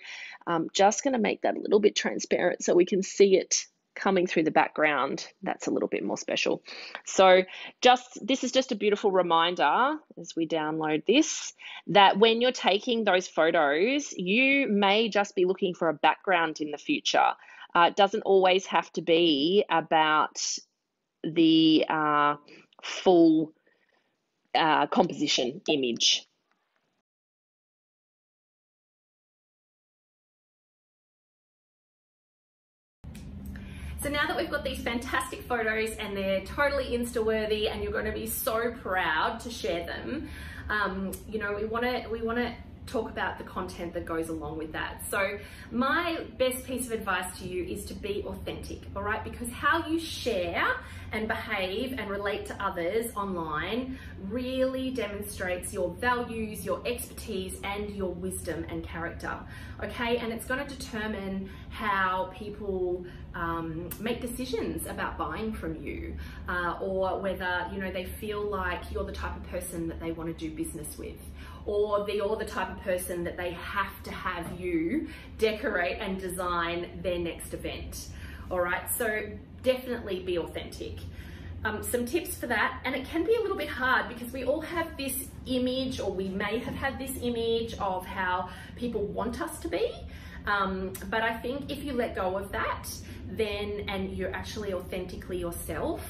I'm just going to make that a little bit transparent so we can see it coming through the background. That's a little bit more special. So this is just a beautiful reminder as we download this, that when you're taking those photos, you may just be looking for a background in the future. It doesn't always have to be about the full composition image. So now that we've got these fantastic photos and they're totally Insta-worthy and you're going to be so proud to share them, you know, we want to talk about the content that goes along with that. So my best piece of advice to you is to be authentic, all right? Because how you share and behave and relate to others online really demonstrates your values, your expertise, and your wisdom and character, okay? And it's going to determine how people make decisions about buying from you, or whether, you know, they feel like you're the type of person that they want to do business with, or you're the type of person that they have to have you decorate and design their next event. All right, so definitely be authentic. Some tips for that, and it can be a little bit hard because we all have this image, or we may have had this image of how people want us to be. But I think if you let go of that, then, and you're actually authentically yourself,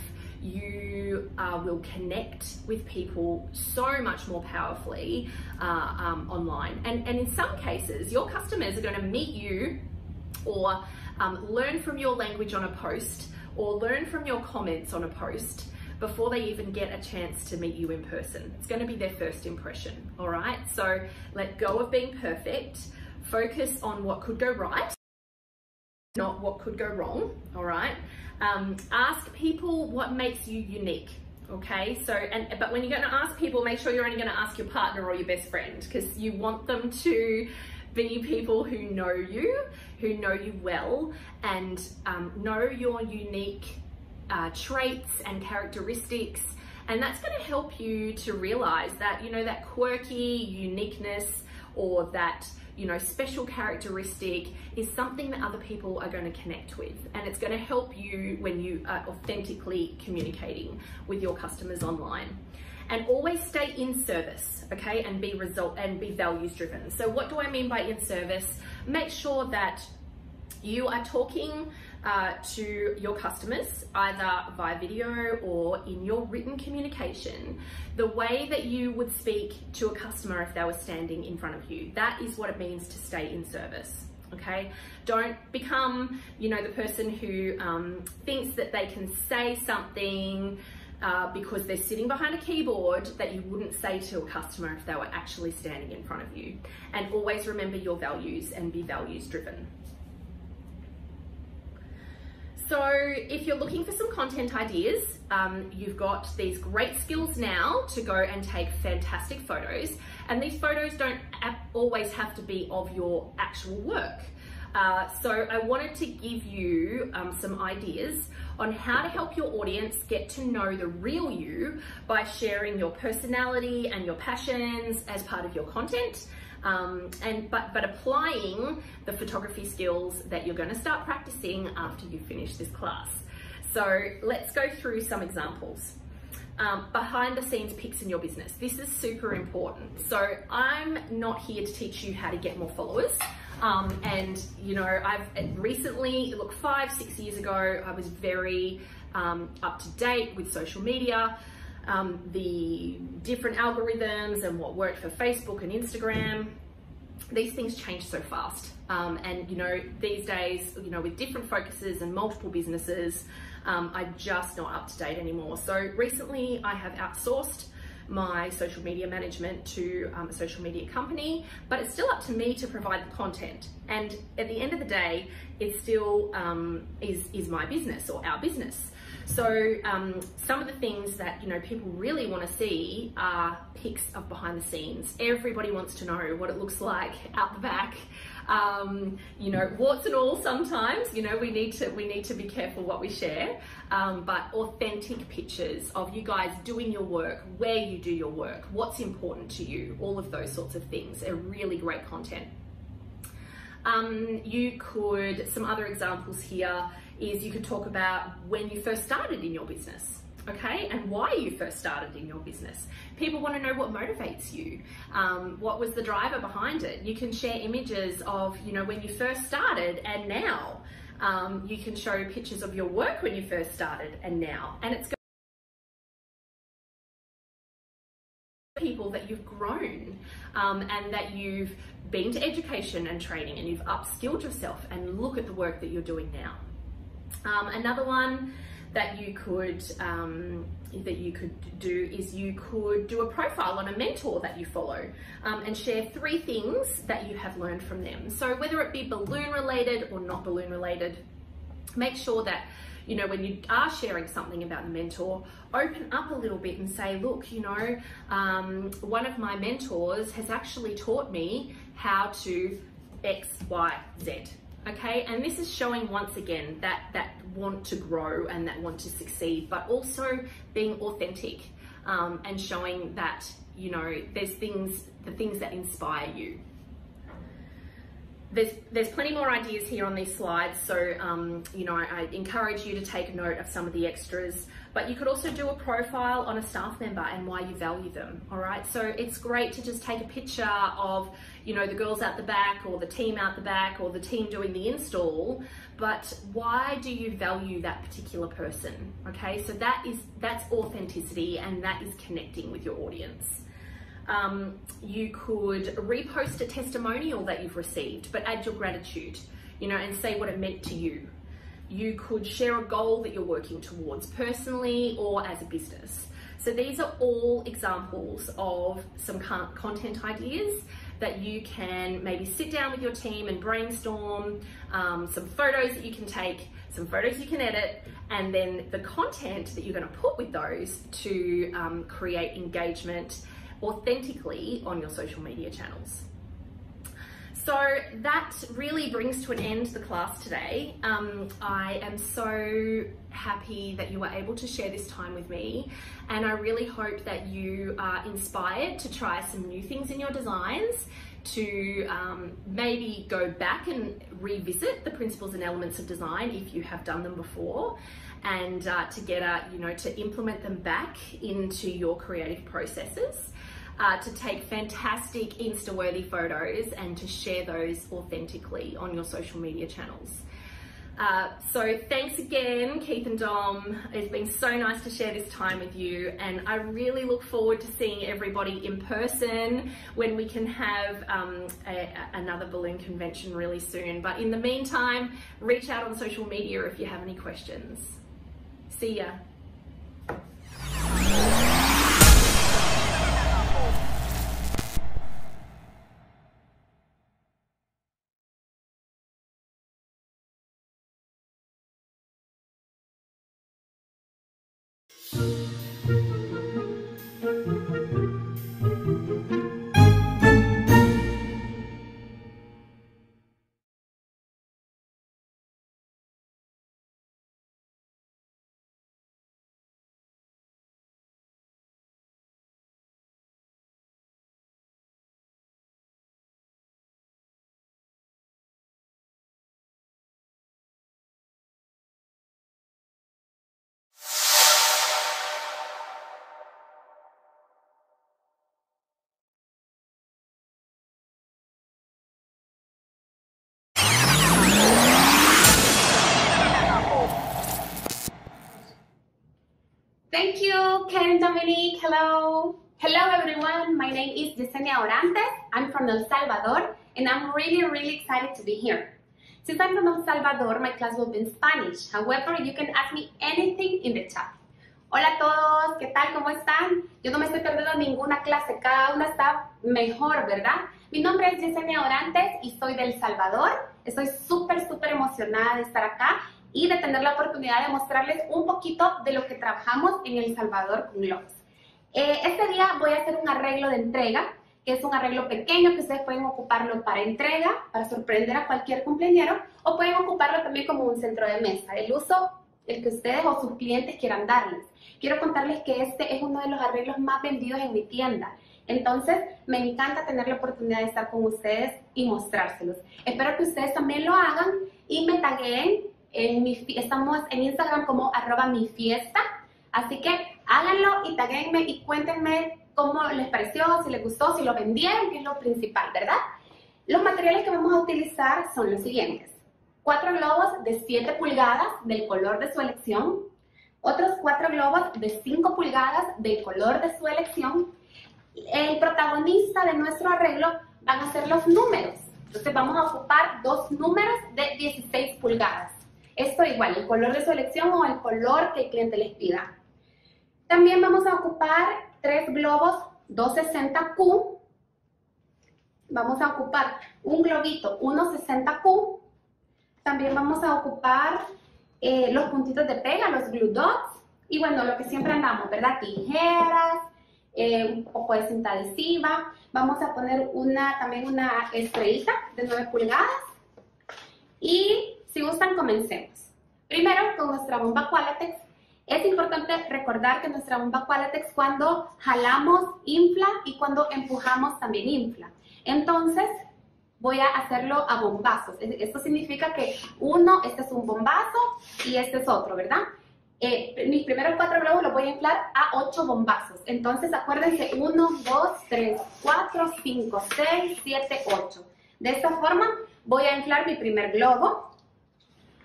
you will connect with people so much more powerfully online. And in some cases, your customers are going to meet you or learn from your language on a post, or learn from your comments on a post before they even get a chance to meet you in person. It's going to be their first impression, all right? So let go of being perfect, focus on what could go right, not what could go wrong, all right? Ask people what makes you unique, okay? So, but when you're going to ask people, make sure you're only going to ask your partner or your best friend, because you want them to be people who know you well, and know your unique traits and characteristics. And that's going to help you to realize that, you know, that quirky uniqueness, or that, you know, special characteristic is something that other people are going to connect with. And it's going to help you when you are authentically communicating with your customers online. And always stay in service, okay? And be values driven. So what do I mean by in service? Make sure that you are talking to your customers either via video or in your written communication the way that you would speak to a customer if they were standing in front of you. That is what it means to stay in service, okay? Don't become, you know, the person who thinks that they can say something because they're sitting behind a keyboard that you wouldn't say to a customer if they were actually standing in front of you. And always remember your values and be values driven. So if you're looking for some content ideas, you've got these great skills now to go and take fantastic photos. And these photos don't always have to be of your actual work. So I wanted to give you some ideas on how to help your audience get to know the real you by sharing your personality and your passions as part of your content. But applying the photography skills that you're going to start practicing after you finish this class. So let's go through some examples. Behind the scenes pics in your business. This is super important. So I'm not here to teach you how to get more followers. And you know, I've recently, look, 5-6 years ago, I was very up to date with social media. The different algorithms and what worked for Facebook and Instagram. These things change so fast. And you know, these days, you know, with different focuses and multiple businesses, I'm just not up to date anymore. So recently I have outsourced my social media management to a social media company, but it's still up to me to provide the content. And at the end of the day, it still is my business or our business. So some of the things that, you know, people really want to see are pics of behind the scenes. Everybody wants to know what it looks like out the back. You know, warts and all sometimes, you know, we need to be careful what we share, but authentic pictures of you guys doing your work, where you do your work, what's important to you, all of those sorts of things are really great content. Some other examples here is you could talk about when you first started in your business, okay, and why you first started in your business. People want to know what motivates you, what was the driver behind it. You can share images of, you know, when you first started and now. You can show pictures of your work when you first started and now, and it's people that you've grown and that you've been to education and training and you've upskilled yourself, and look at the work that you're doing now. Another one that you could do is you could do a profile on a mentor that you follow, and share 3 things that you have learned from them. So whether it be balloon related or not balloon related, make sure that, you know, when you are sharing something about the mentor, open up a little bit and say, look, you know, one of my mentors has actually taught me how to X, Y, Z. Okay, and this is showing once again that want to grow and that want to succeed, but also being authentic, and showing that, you know, there's the things that inspire you. There's plenty more ideas here on these slides, so you know, I encourage you to take note of some of the extras, but you could also do a profile on a staff member and why you value them. All right, so it's great to just take a picture of, you know, the girls out the back or the team out the back or the team doing the install, but why do you value that particular person? Okay, so that's authenticity, and that is connecting with your audience. You could repost a testimonial that you've received, but add your gratitude, you know, and say what it meant to you. You could share a goal that you're working towards personally or as a business. So these are all examples of some content ideas that you can maybe sit down with your team and brainstorm, some photos that you can take, some photos you can edit, and then the content that you're going to put with those to create engagement authentically on your social media channels. So that really brings to an end the class today. I am so happy that you were able to share this time with me, and I really hope that you are inspired to try some new things in your designs, to maybe go back and revisit the principles and elements of design if you have done them before, and to get to implement them back into your creative processes. To take fantastic Insta-worthy photos and to share those authentically on your social media channels. So thanks again, Keith and Dom. It's been so nice to share this time with you, and I really look forward to seeing everybody in person when we can have another balloon convention really soon. But in the meantime, reach out on social media if you have any questions. See ya. Thank you, Ken, Dominique. Hello. Hello, everyone. My name is Jessenia Orantes. I'm from El Salvador, and I'm really excited to be here. Since I'm from El Salvador, my class will be in Spanish. However, you can ask me anything in the chat. Hola a todos, ¿qué tal? ¿Cómo están? Yo no me estoy perdiendo ninguna clase, cada una está mejor, ¿verdad? Mi nombre es Jessenia Orantes y soy de El Salvador. Estoy súper emocionada de estar acá y de tener la oportunidad de mostrarles un poquito de lo que trabajamos en El Salvador con globos. Este día voy a hacer un arreglo de entrega, que es un arreglo pequeño que ustedes pueden ocuparlo para entrega, para sorprender a cualquier cumpleañero, o pueden ocuparlo también como un centro de mesa, el uso el que ustedes o sus clientes quieran darles. Quiero contarles que este es uno de los arreglos más vendidos en mi tienda. Entonces, me encanta tener la oportunidad de estar con ustedes y mostrárselos. Espero que ustedes también lo hagan y me tagueen. Estamos en Instagram como @mifiesta, así que háganlo y taguenme y cuéntenme cómo les pareció, si les gustó, si lo vendieron, que es lo principal, ¿verdad? Los materiales que vamos a utilizar son los siguientes: 4 globos de 7 pulgadas del color de su elección, otros 4 globos de 5 pulgadas del color de su elección. El protagonista de nuestro arreglo van a ser los números, entonces vamos a ocupar 2 números de 16 pulgadas. Esto igual, el color de su elección o el color que el cliente les pida. También vamos a ocupar 3 globos 260Q. Vamos a ocupar un globito 160Q. También vamos a ocupar los puntitos de pega, los glue dots. Y bueno, lo que siempre andamos, ¿verdad? Tijeras, un poco de cinta adhesiva. Vamos a poner también una estrellita de 9 pulgadas. Y si gustan, comencemos. Primero, con nuestra bomba qualatex. Es importante recordar que nuestra bomba qualatex cuando jalamos infla y cuando empujamos también infla. Entonces, voy a hacerlo a bombazos. Esto significa que este es un bombazo y este es otro, ¿verdad? Mis primeros 4 globos los voy a inflar a 8 bombazos. Entonces, acuérdense, 1, 2, 3, 4, 5, 6, 7, 8. De esta forma, voy a inflar mi primer globo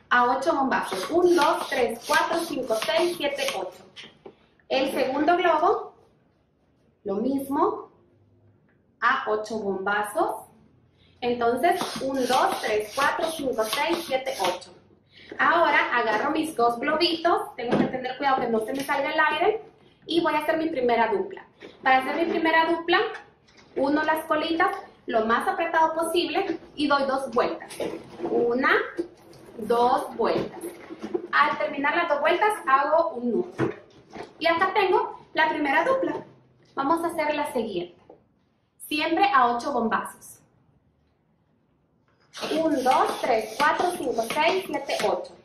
a 8 bombazos. 1, 2, 3, 4, 5, 6, 7, 8. El segundo globo, lo mismo, a 8 bombazos. Entonces, 1, 2, 3, 4, 5, 6, 7, 8. Ahora agarro mis 2 globitos, tengo que tener cuidado que no se me salga el aire, y voy a hacer mi primera dupla. Para hacer mi primera dupla, uno las colitas lo más apretado posible y doy 2 vueltas. 1, 2 vueltas. Al terminar las 2 vueltas hago un nudo. Y acá tengo la primera dupla. Vamos a hacer la siguiente. Siempre a 8 bombazos. 1, 2, 3, 4, 5, 6, 7, 8.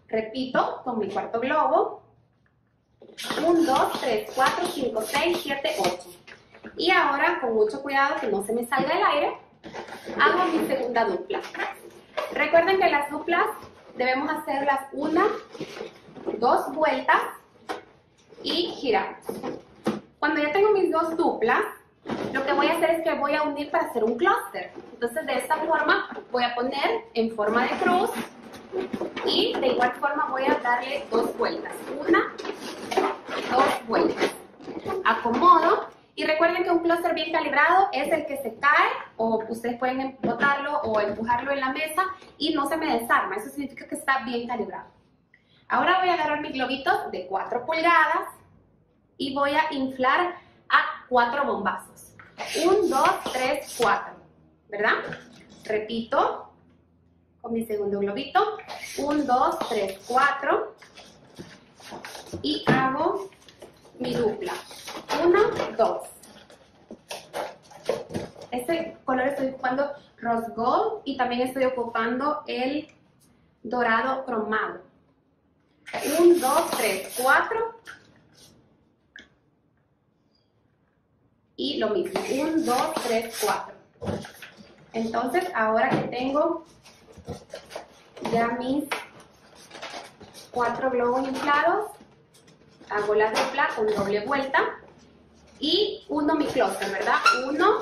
Repito con mi cuarto globo. 1, 2, 3, 4, 5, 6, 7, 8. Y ahora, con mucho cuidado que no se me salga el aire, hago mi segunda dupla. Recuerden que las duplas debemos hacerlas 1, 2 vueltas y giramos. Cuando ya tengo mis 2 duplas, lo que voy a hacer es que voy a unir para hacer un clúster. Entonces, de esta forma voy a poner en forma de cruz y de igual forma voy a darle 2 vueltas. 1, 2 vueltas. Acomodo. Y recuerden que un clúster bien calibrado es el que se cae, o ustedes pueden botarlo o empujarlo en la mesa y no se me desarma. Eso significa que está bien calibrado. Ahora voy a agarrar mi globito de 4 pulgadas y voy a inflar a 4 bombazos. 1, 2, 3, 4. ¿Verdad? Repito con mi segundo globito. 1, 2, 3, 4. Y hago mi dupla. 1, 2. Este color estoy ocupando rose gold y también estoy ocupando el dorado cromado. 1, 2, 3, 4. Y lo mismo. 1, 2, 3, 4. Entonces, ahora que tengo ya mis 4 globos inflados, hago la dupla con doble vuelta y uno mi clúster, ¿verdad? 1,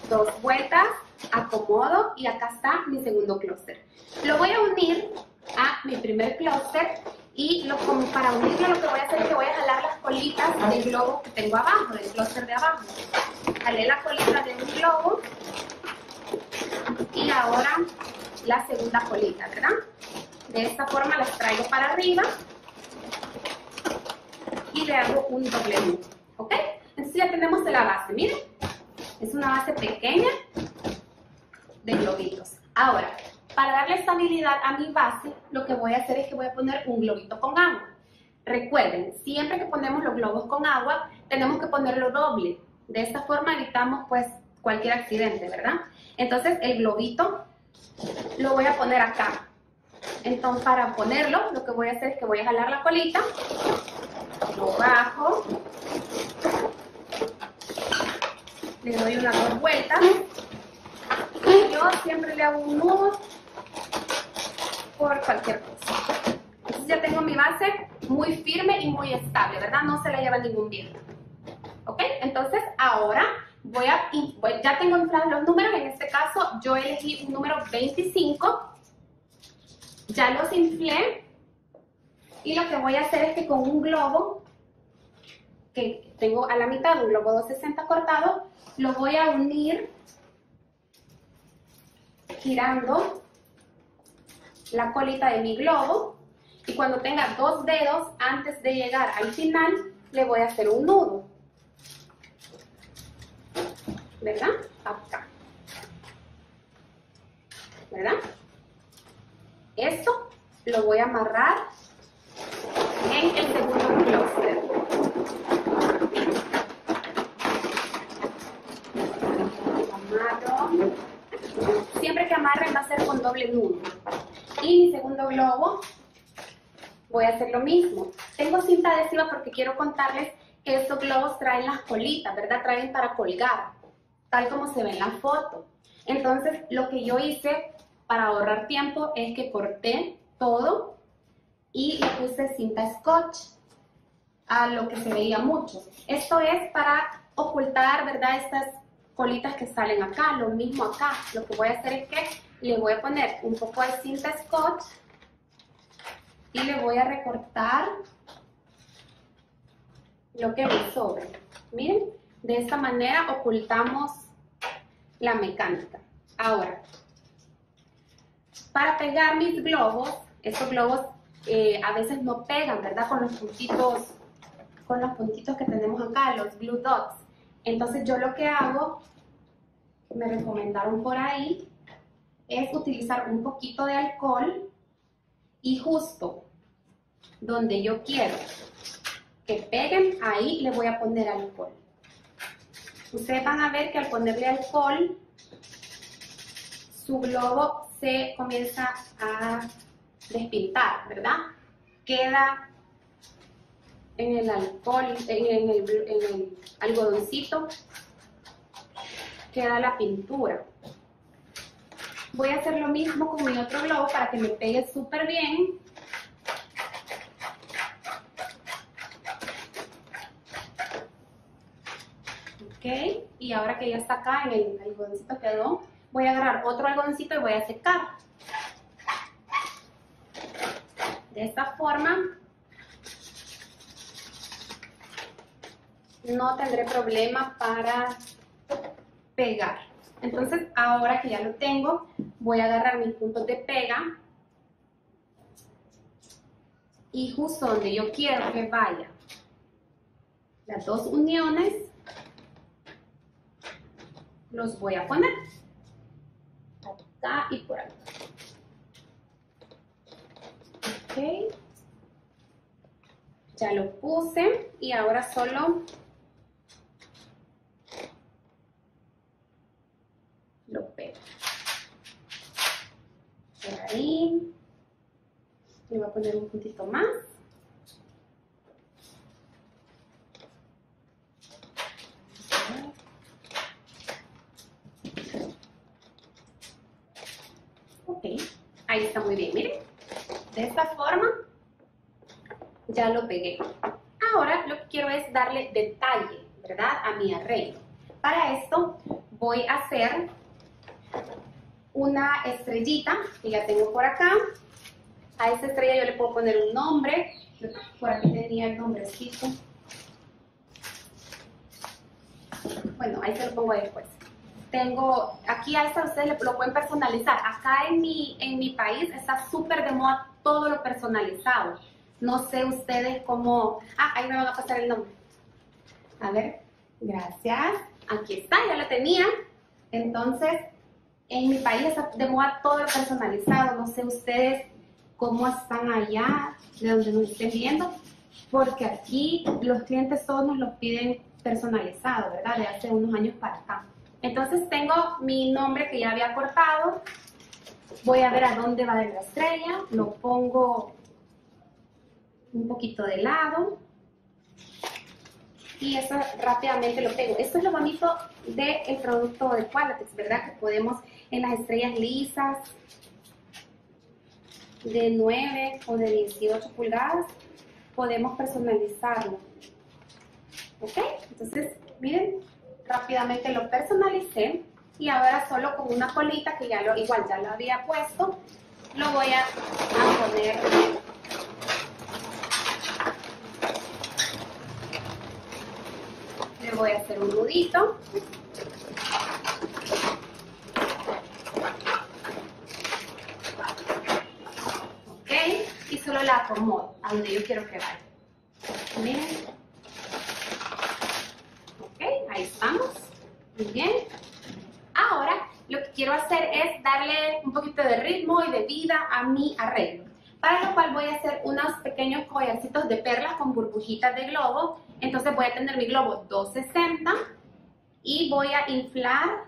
2 vueltas, acomodo y acá está mi segundo clúster. Lo voy a unir a mi primer clúster y para unirlo lo que voy a hacer es que voy a jalar las colitas del globo que tengo abajo, del clúster de abajo. Jalé la colita de un globo y ahora la segunda colita, ¿verdad? De esta forma las traigo para arriba y le hago un doble nudo, ¿ok? Entonces ya tenemos la base, miren, es una base pequeña de globitos. Ahora, para darle estabilidad a mi base, lo que voy a hacer es que voy a poner un globito con agua. Recuerden, siempre que ponemos los globos con agua, tenemos que ponerlo doble. De esta forma evitamos pues cualquier accidente, ¿verdad? Entonces el globito lo voy a poner acá. Entonces para ponerlo, lo que voy a hacer es que voy a jalar la colita, lo bajo, le doy unas 2 vueltas y yo siempre le hago un nudo por cualquier cosa. Entonces ya tengo mi base muy firme y muy estable, ¿verdad? No se la lleva ningún viento. ¿Ok? Entonces ahora ya tengo inflados los números. En este caso yo elegí un número 25. Ya los inflé y lo que voy a hacer es que con un globo que tengo a la mitad, un globo 260 cortado, lo voy a unir girando la colita de mi globo y cuando tenga 2 dedos antes de llegar al final le voy a hacer un nudo, ¿verdad? Acá, ¿verdad? Esto lo voy a amarrar en el segundo clúster. Amarro. Siempre que amarren va a ser con doble nudo. Y mi segundo globo voy a hacer lo mismo. Tengo cinta adhesiva porque quiero contarles que estos globos traen las colitas, ¿verdad? Traen para colgar, tal como se ve en la foto. Entonces, lo que yo hice para ahorrar tiempo es que corté todo y le puse cinta scotch a lo que se veía mucho. Esto es para ocultar, ¿verdad? Estas colitas que salen acá, lo mismo acá. Lo que voy a hacer es que le voy a poner un poco de cinta scotch y le voy a recortar lo que me sobre. Miren, de esta manera ocultamos la mecánica. Ahora, para pegar mis globos, estos globos a veces no pegan, ¿verdad? Con los puntitos que tenemos acá, los glue dots. Entonces yo lo que hago, que me recomendaron por ahí, es utilizar un poquito de alcohol y justo donde yo quiero que peguen, ahí le voy a poner alcohol. Ustedes van a ver que al ponerle alcohol, su globo se comienza a despintar, ¿verdad? Queda en el alcohol, en el algodoncito, queda la pintura. Voy a hacer lo mismo con mi otro globo para que me pegue súper bien. Ok, y ahora que ya está acá, en el algodoncito quedó, voy a agarrar otro algodoncito y voy a secar. De esta forma no tendré problema para pegar. Entonces, ahora que ya lo tengo, voy a agarrar mis puntos de pega y justo donde yo quiero que vaya las dos uniones, los voy a poner acá y por acá. Ok, ya lo puse y ahora solo lo pego. Por ahí. Le voy a poner un puntito más. Ok, ahí está muy bien, miren. De esta forma ya lo pegué. Ahora lo que quiero es darle detalle, ¿verdad? A mi arreglo. Para esto voy a hacer una estrellita que ya tengo por acá. A esta estrella yo le puedo poner un nombre. Por aquí tenía el nombrecito. Bueno, ahí se lo pongo después. Tengo, aquí a esta ustedes lo pueden personalizar. Acá en mi país está súper de moda todo lo personalizado. No sé ustedes cómo... Ah, ahí me van a pasar el nombre. A ver, gracias. Aquí está, ya lo tenía. Entonces, en mi país está de moda todo lo personalizado. No sé ustedes cómo están allá, de donde nos estén viendo. Porque aquí los clientes todos nos los piden personalizado, ¿verdad? De hace unos años para acá. Entonces tengo mi nombre que ya había cortado. Voy a ver a dónde va de la estrella. Lo pongo un poquito de lado. Y eso rápidamente lo pego. Esto es lo bonito del producto de qualatex, ¿verdad? Que podemos en las estrellas lisas de 9 o de 18 pulgadas, podemos personalizarlo. ¿Ok? Entonces, miren, rápidamente lo personalicé. Y ahora solo con una colita que ya igual ya lo había puesto, lo voy a poner. Le voy a hacer un nudito. solo la acomodo a donde yo quiero que vaya. Miren. Ok, ahí estamos. Muy bien. Ahora lo que quiero hacer es darle un poquito de ritmo y de vida a mi arreglo. Para lo cual voy a hacer unos pequeños collarcitos de perlas con burbujitas de globo. Entonces voy a tener mi globo 260 y voy a inflar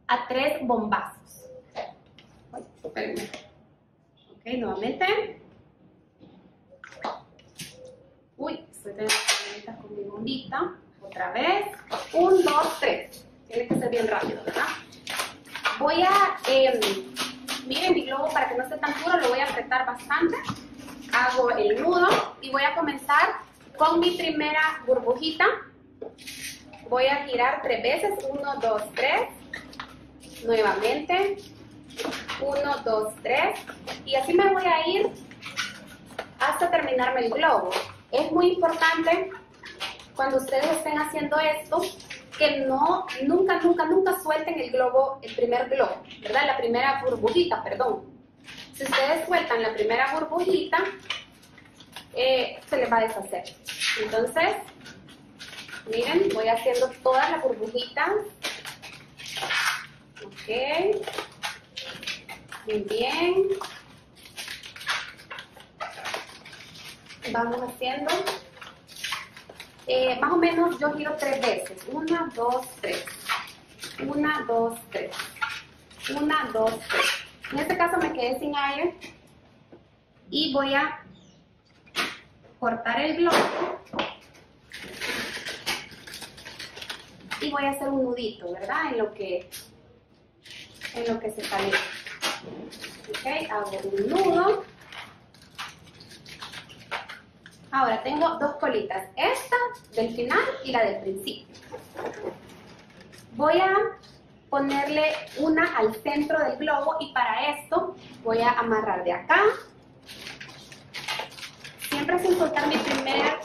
a 3 bombazos. Espérenme. Ok, nuevamente. Uy, estoy teniendo con mi bombita. Otra vez. 1, 2, 3. Tiene que ser bien rápido, ¿verdad? Voy a, miren mi globo, para que no esté tan duro, lo voy a apretar bastante. Hago el nudo y voy a comenzar con mi primera burbujita. Voy a girar 3 veces. 1, 2, 3. Nuevamente. 1, 2, 3. Y así me voy a ir hasta terminarme el globo. Es muy importante cuando ustedes estén haciendo esto que nunca suelten el globo, el primer globo, ¿verdad? La primera burbujita, perdón. Si ustedes sueltan la primera burbujita, se les va a deshacer. Entonces, miren, voy haciendo todas las burbujitas. Ok. Muy bien. Vamos haciendo. Más o menos yo giro 3 veces. 1, 2, 3. 1, 2, 3. 1, 2, 3. En este caso me quedé sin aire. Y voy a cortar el globo. Y voy a hacer un nudito, ¿verdad? En lo que se salió. Ok, hago un nudo. Ahora tengo 2 colitas, esta del final y la del principio. Voy a ponerle una al centro del globo y para esto voy a amarrar de acá. Siempre sin soltar mi primer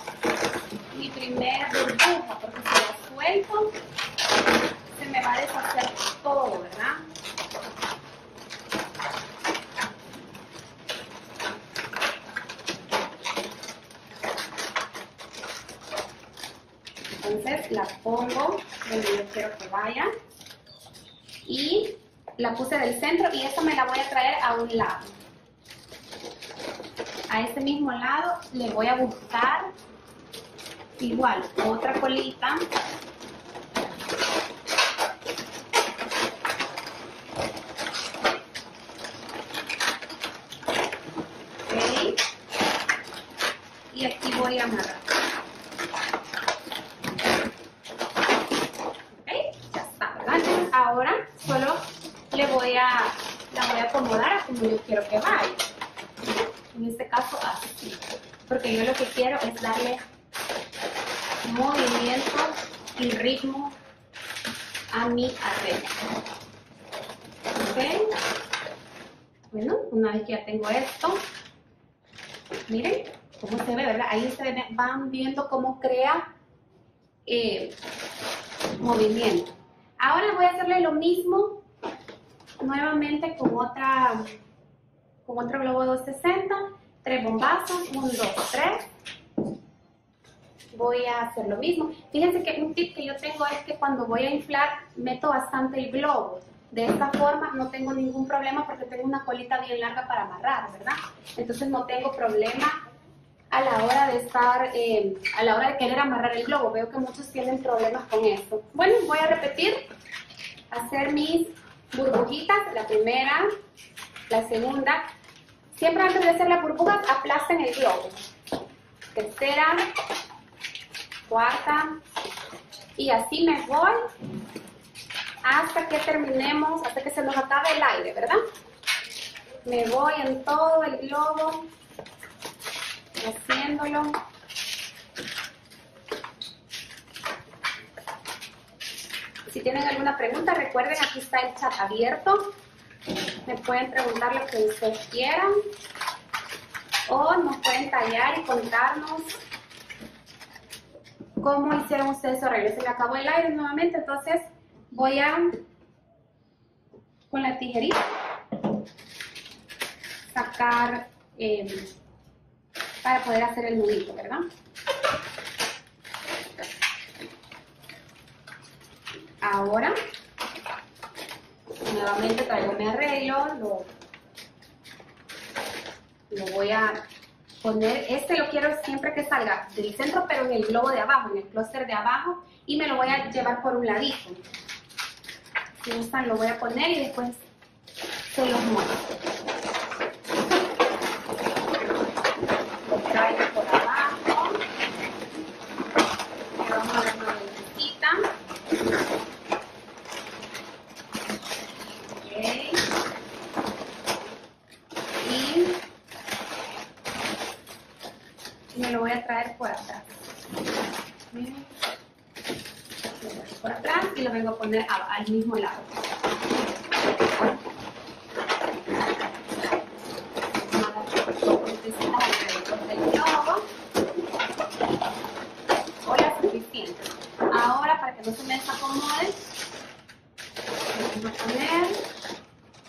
burbuja, porque si la suelto se me va a deshacer todo, ¿verdad? Entonces la pongo donde yo quiero que vaya y la puse del centro y esta me la voy a traer a un lado. A este mismo lado le voy a buscar igual otra colita. Okay. Y aquí voy a amarrar. Ahora solo la voy a acomodar a como yo quiero que vaya. En este caso así. Porque yo lo que quiero es darle movimiento y ritmo a mi arreglo. ¿Ok? Bueno, una vez que ya tengo esto, miren cómo se ve, ¿verdad? Ahí ustedes van viendo cómo crea movimiento. Ahora voy a hacerle lo mismo nuevamente con otro globo 260, 3 bombazos, 1, 2, 3. Voy a hacer lo mismo. Fíjense que un tip que yo tengo es que cuando voy a inflar meto bastante el globo. De esta forma no tengo ningún problema porque tengo una colita bien larga para amarrar, ¿verdad? Entonces no tengo problema a la hora de estar, a la hora de querer amarrar el globo. Veo que muchos tienen problemas con esto. Bueno, voy a repetir, hacer mis burbujitas, la primera, la segunda. Siempre antes de hacer las burbujas, aplasten el globo. Tercera, cuarta, y así me voy hasta que terminemos, hasta que se nos acabe el aire, ¿verdad? Me voy en todo el globo, haciéndolo. Si tienen alguna pregunta, recuerden, aquí está el chat abierto. Me pueden preguntar lo que ustedes quieran. O nos pueden tallar y contarnos cómo hicieron ustedes su arreglo. Se me acabó el aire nuevamente, entonces voy a, con la tijerita, sacar para poder hacer el nudito, ¿verdad? Ahora, nuevamente traigo mi arreglo, lo voy a poner, lo quiero siempre que salga del centro, pero en el globo de abajo, en el clúster de abajo, y me lo voy a llevar por un ladito. Si gustan lo voy a poner y después se los muestro. Lo traigo por abajo, le vamos a dar una vueltecita. Me lo voy a traer por atrás. Bien. Lo traigo por atrás y lo vengo a poner al mismo lado. Vamos a dar dos vueltecitas alrededor del globo. O la suficiente. Ahora, para que no se me desacomode, vamos a poner.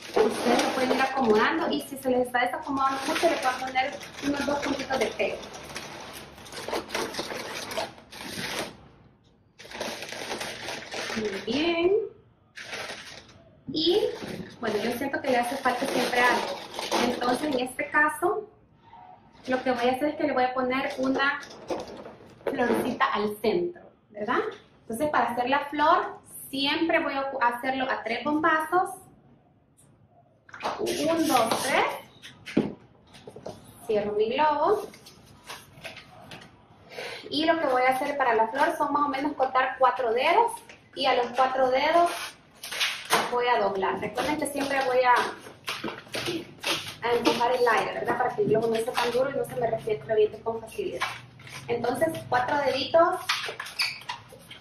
Ustedes lo pueden ir acomodando y si se les está desacomodando mucho, le pueden poner unos 2 puntitos de pego. Muy bien. Y bueno, yo siento que le hace falta siempre algo. Entonces, en este caso, lo que voy a hacer es que le voy a poner una florcita al centro, ¿verdad? Entonces, para hacer la flor, siempre voy a hacerlo a 3 bombazos. 1, 2, 3. Cierro mi globo. Y lo que voy a hacer para la flor son más o menos cortar 4 dedos. Y a los 4 dedos voy a doblar. Recuerden que siempre voy a empujar el aire, ¿verdad? Para que el globo no esté tan duro y no se me reviente con facilidad. Entonces, 4 deditos.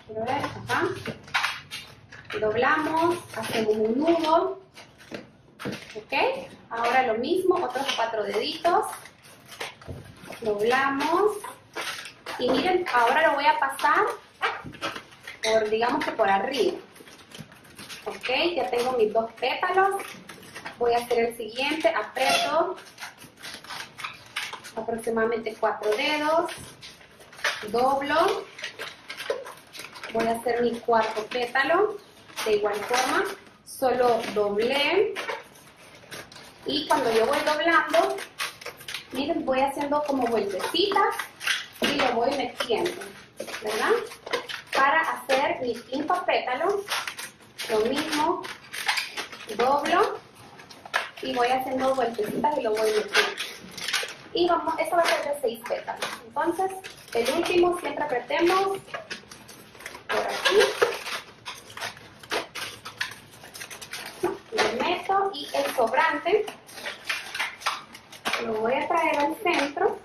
Quiero ver, acá. Doblamos, hacemos un nudo. Ok, ahora lo mismo, otros 4 deditos, doblamos y miren, ahora lo voy a pasar por, digamos que por arriba. Ok, ya tengo mis 2 pétalos, voy a hacer el siguiente, aprieto aproximadamente 4 dedos, doblo, voy a hacer mi 4º pétalo, de igual forma, solo doblé. Y cuando yo voy doblando, miren, voy haciendo como vueltecitas y lo voy metiendo, ¿verdad? Para hacer mi 5 pétalos, lo mismo, doblo y voy haciendo vueltecitas y lo voy metiendo. Y vamos, esto va a ser de 6 pétalos. Entonces, el último siempre apretemos por aquí. Lo meto y el sobrante lo voy a traer al centro.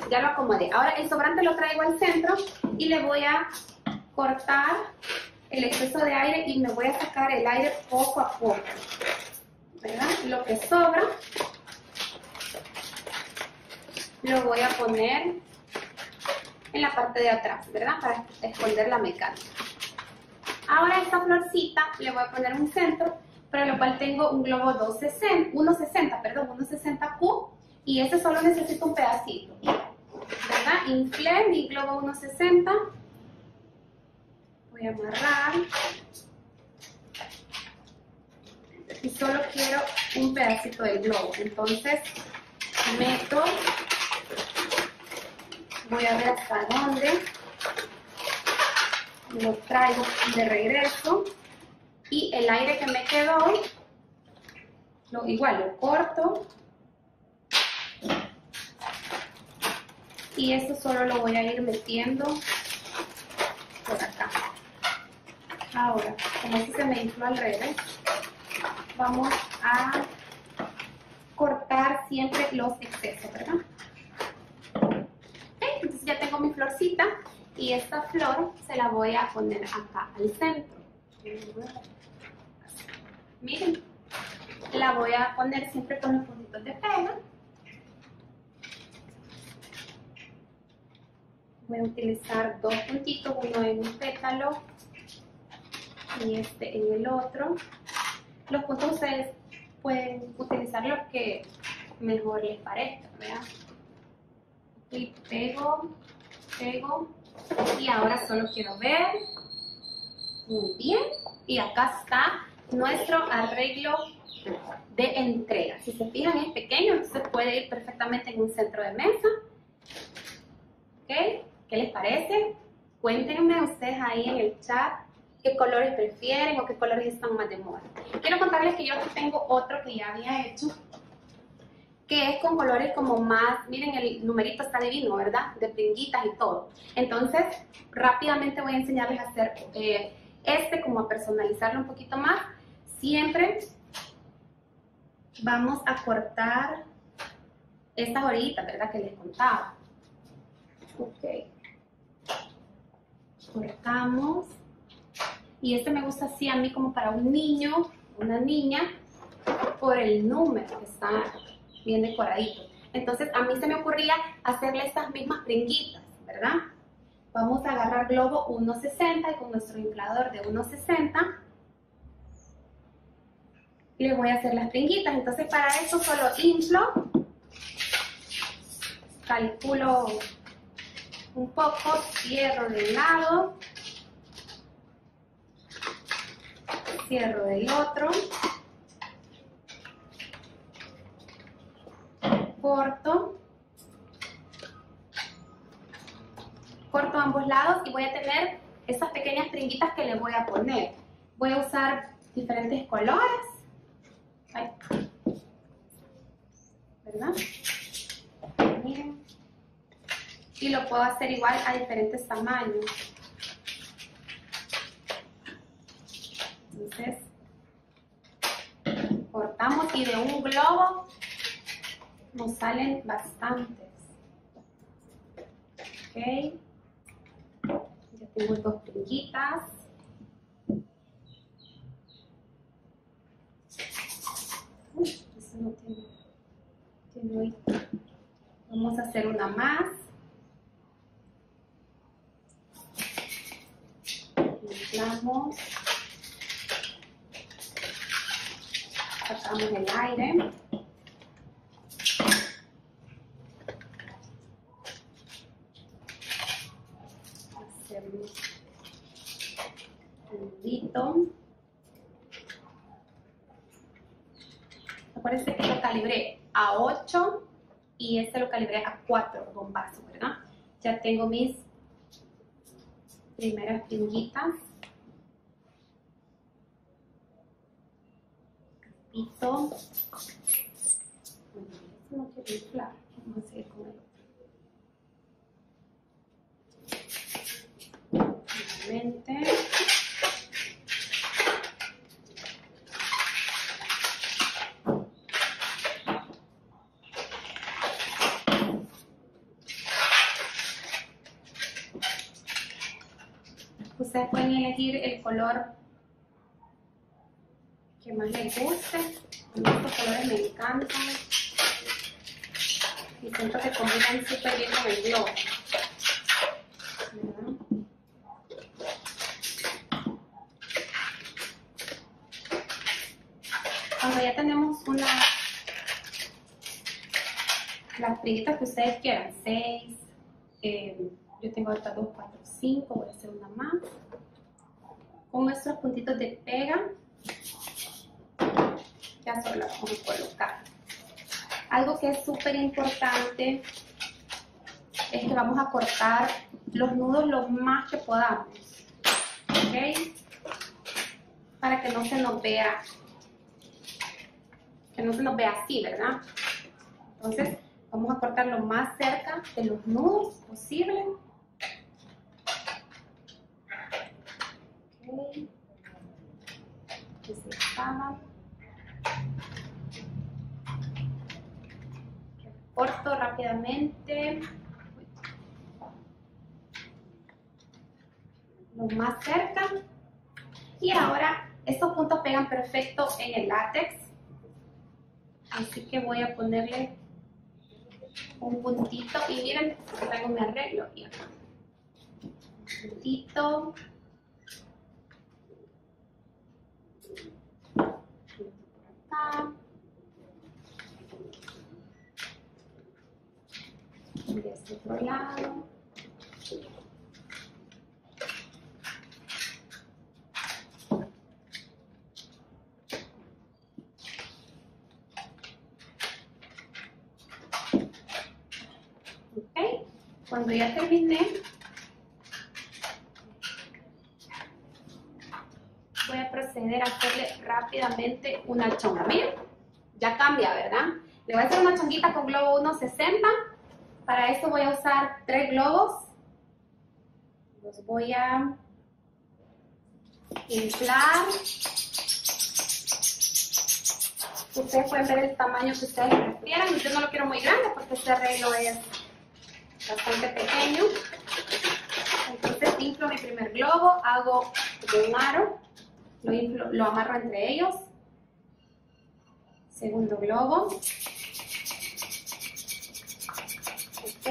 Ya lo acomodé. Ahora el sobrante lo traigo al centro y le voy a cortar el exceso de aire y me voy a sacar el aire poco a poco, ¿verdad? Lo que sobra lo voy a poner en la parte de atrás, ¿verdad? Para esconder la mecánica. Ahora esta florcita le voy a poner un centro, para lo cual tengo un globo 160 Q, y este solo necesito un pedacito, ¿verdad? Inflé mi globo 160, voy a amarrar, y solo quiero un pedacito del globo, entonces meto, voy a ver hasta dónde, lo traigo de regreso y el aire que me quedó, igual lo corto y esto solo lo voy a ir metiendo por acá. Ahora, como este se me infló al revés, vamos a cortar siempre los excesos, ¿verdad? Okay, entonces ya tengo mi florcita. Y esta flor se la voy a poner acá al centro. Miren, la voy a poner siempre con los puntitos de pega. Voy a utilizar 2 puntitos, uno en un pétalo y este en el otro. Los puntos ustedes pueden utilizar los que mejor les parezca, ¿verdad? Y pego, y ahora solo quiero ver. Muy bien, y acá está nuestro arreglo de entrega. Si se fijan es pequeño, entonces puede ir perfectamente en un centro de mesa. ¿Ok? ¿Qué les parece? Cuéntenme ustedes ahí en el chat qué colores prefieren o qué colores están más de moda. Quiero contarles que yo aquí tengo otro que ya había hecho, que es con colores como más, miren el numerito está divino, ¿verdad? De pringuitas y todo. Entonces, rápidamente voy a enseñarles a hacer como a personalizarlo un poquito más. Siempre vamos a cortar estas orillitas, ¿verdad? Que les contaba. Ok. Cortamos. Y este me gusta así a mí como para un niño, una niña, por el número que está bien decoradito. Entonces a mí se me ocurría hacerle estas mismas pringuitas, ¿verdad? Vamos a agarrar globo 1.60 y con nuestro inflador de 1.60 le voy a hacer las pringuitas. Entonces para eso solo inflo, calculo un poco, cierro de un lado, cierro del otro, corto ambos lados y voy a tener esas pequeñas pringuitas que le voy a poner. Voy a usar diferentes colores, ¿verdad? Miren. Y lo puedo hacer igual a diferentes tamaños. Entonces, cortamos y de un globo nos salen bastantes. Ok. Ya tengo dos pringuitas. Uy, eso no tiene ahí. Vamos a hacer una más. Inflamos. Sacamos el aire. Hacemos un nudito. Acuérdense que lo calibré a 8 y este lo calibré a 4 bombazos, ¿verdad? Ya tengo mis primeras pringuitas. Pito. Bueno, este no quiero inflar. Vamos a seguir con el otro. Nuevamente. Ustedes pueden elegir el color que más les guste. Estos colores me encantan y siento que combinan súper bien con el globo. ¿Verdad? Cuando ya tenemos las pringuitas que ustedes quieran, 6, yo tengo ahorita 2, 4, 5, voy a hacer una más. Con nuestros puntitos de pega, ya solo la vamos a colocar. Algo que es súper importante es que vamos a cortar los nudos lo más que podamos, ¿ok? Para que no se nos vea, así, ¿verdad? Entonces vamos a cortar lo más cerca de los nudos posible. Okay. Que se escapan. Corto rápidamente. Lo más cerca. Y ahora estos puntos pegan perfecto en el látex. Así que voy a ponerle un puntito. Y miren, traigo mi arreglo aquí acá. Un puntito. Acá. Y de este otro lado. Ok, cuando ya terminé, voy a proceder a hacerle rápidamente una chonga. Miren, ya cambia, ¿verdad? Le voy a hacer una chonguita con globo 1.60. Para esto voy a usar 3 globos. Los voy a inflar. Ustedes pueden ver el tamaño que ustedes prefieran. Yo no lo quiero muy grande porque este arreglo es bastante pequeño. Entonces inflo mi primer globo, hago un aro, lo amarro entre ellos. Segundo globo. Ok.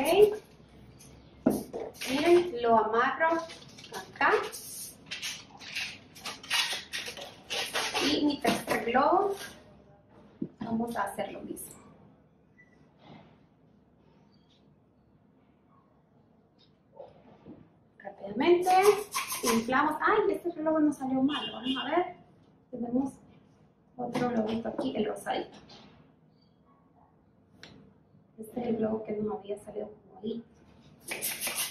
Miren, lo amarro acá. Y mi tercer globo, vamos a hacer lo mismo. Rápidamente inflamos. Ay, este globo no salió mal. Vamos a ver. Tenemos otro globito aquí, el rosadito. Este es el globo que nos había salido como ahí.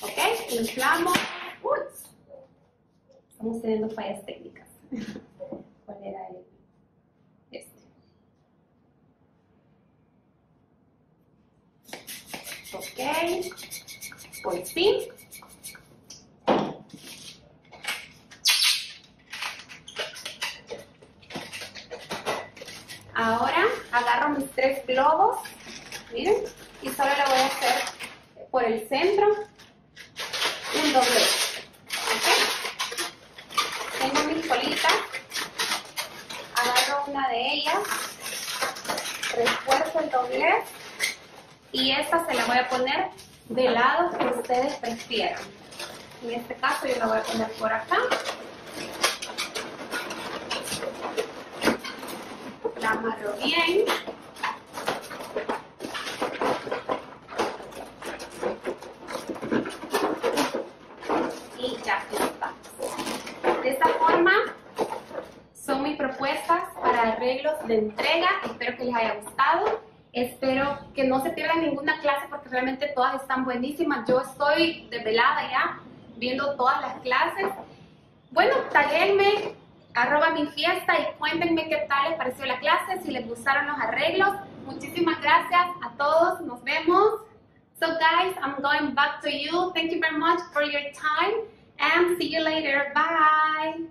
Ok, inflamos. Uy, estamos teniendo fallas técnicas. ¿Cuál era el? Este. Ok, por fin. Ahora agarro mis 3 globos, miren, y solo le voy a hacer por el centro un doblez. ¿Okay? Tengo mis colitas, agarro una de ellas, refuerzo el doblez y esta se la voy a poner del lado que ustedes prefieran. En este caso yo la voy a poner por acá. La amarro bien. Y ya está. De esta forma son mis propuestas para arreglos de entrega. Espero que les haya gustado. Espero que no se pierdan ninguna clase porque realmente todas están buenísimas. Yo estoy desvelada ya viendo todas las clases. Bueno, taguenme @minfiesta y cuéntenme qué tal les pareció la clase, si les gustaron los arreglos. Muchísimas gracias a todos, nos vemos. So guys, I'm going back to you. Thank you very much for your time and see you later. Bye.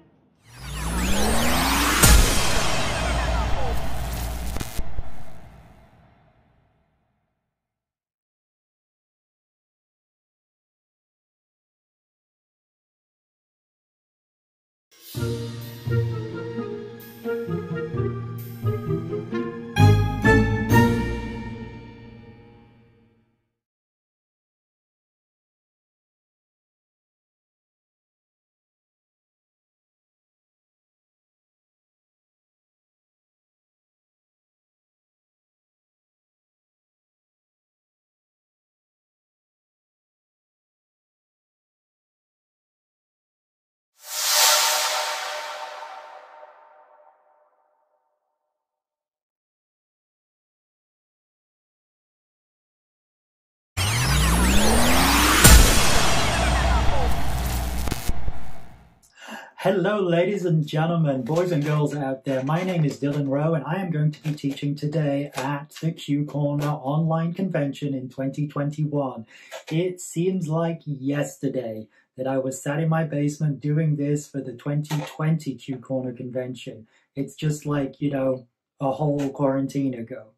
Hello, ladies and gentlemen, boys and girls out there. My name is Dylan Rowe, and I am going to be teaching today at the Q Corner online convention in 2021. It seems like yesterday that I was sat in my basement doing this for the 2020 Q Corner convention. It's just like, you know, a whole quarantine ago.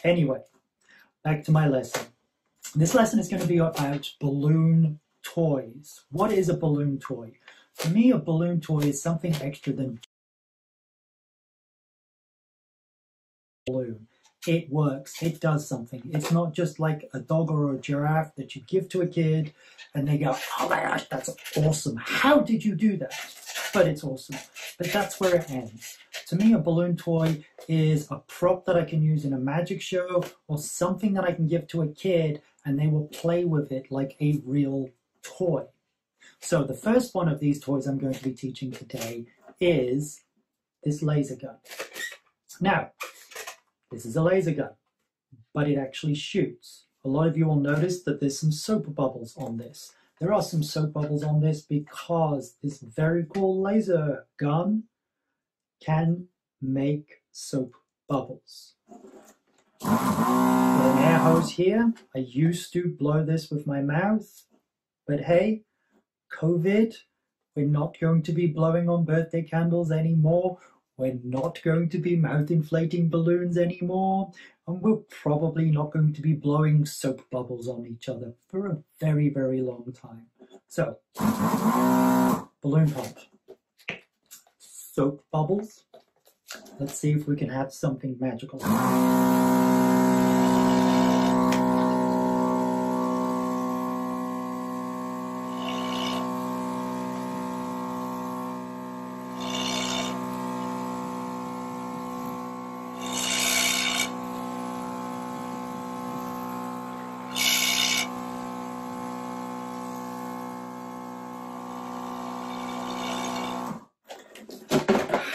Anyway, back to my lesson. This lesson is going to be about balloon toys. What is a balloon toy? For me, a balloon toy is something extra than a balloon. It works, it does something. It's not just like a dog or a giraffe that you give to a kid and they go, oh my gosh, that's awesome. How did you do that? But it's awesome. But that's where it ends. To me, a balloon toy is a prop that I can use in a magic show or something that I can give to a kid and they will play with it like a real toy. So the first one of these toys I'm going to be teaching today is this laser gun. Now, this is a laser gun, but it actually shoots. A lot of you will notice that there's some soap bubbles on this. There are some soap bubbles on this because this very cool laser gun can make soap bubbles. Got an air hose here. I used to blow this with my mouth, but hey, COVID, we're not going to be blowing on birthday candles anymore. We're not going to be mouth inflating balloons anymore. And we're probably not going to be blowing soap bubbles on each other for a very, very long time. So, balloon pump. Soap bubbles. Let's see if we can have something magical.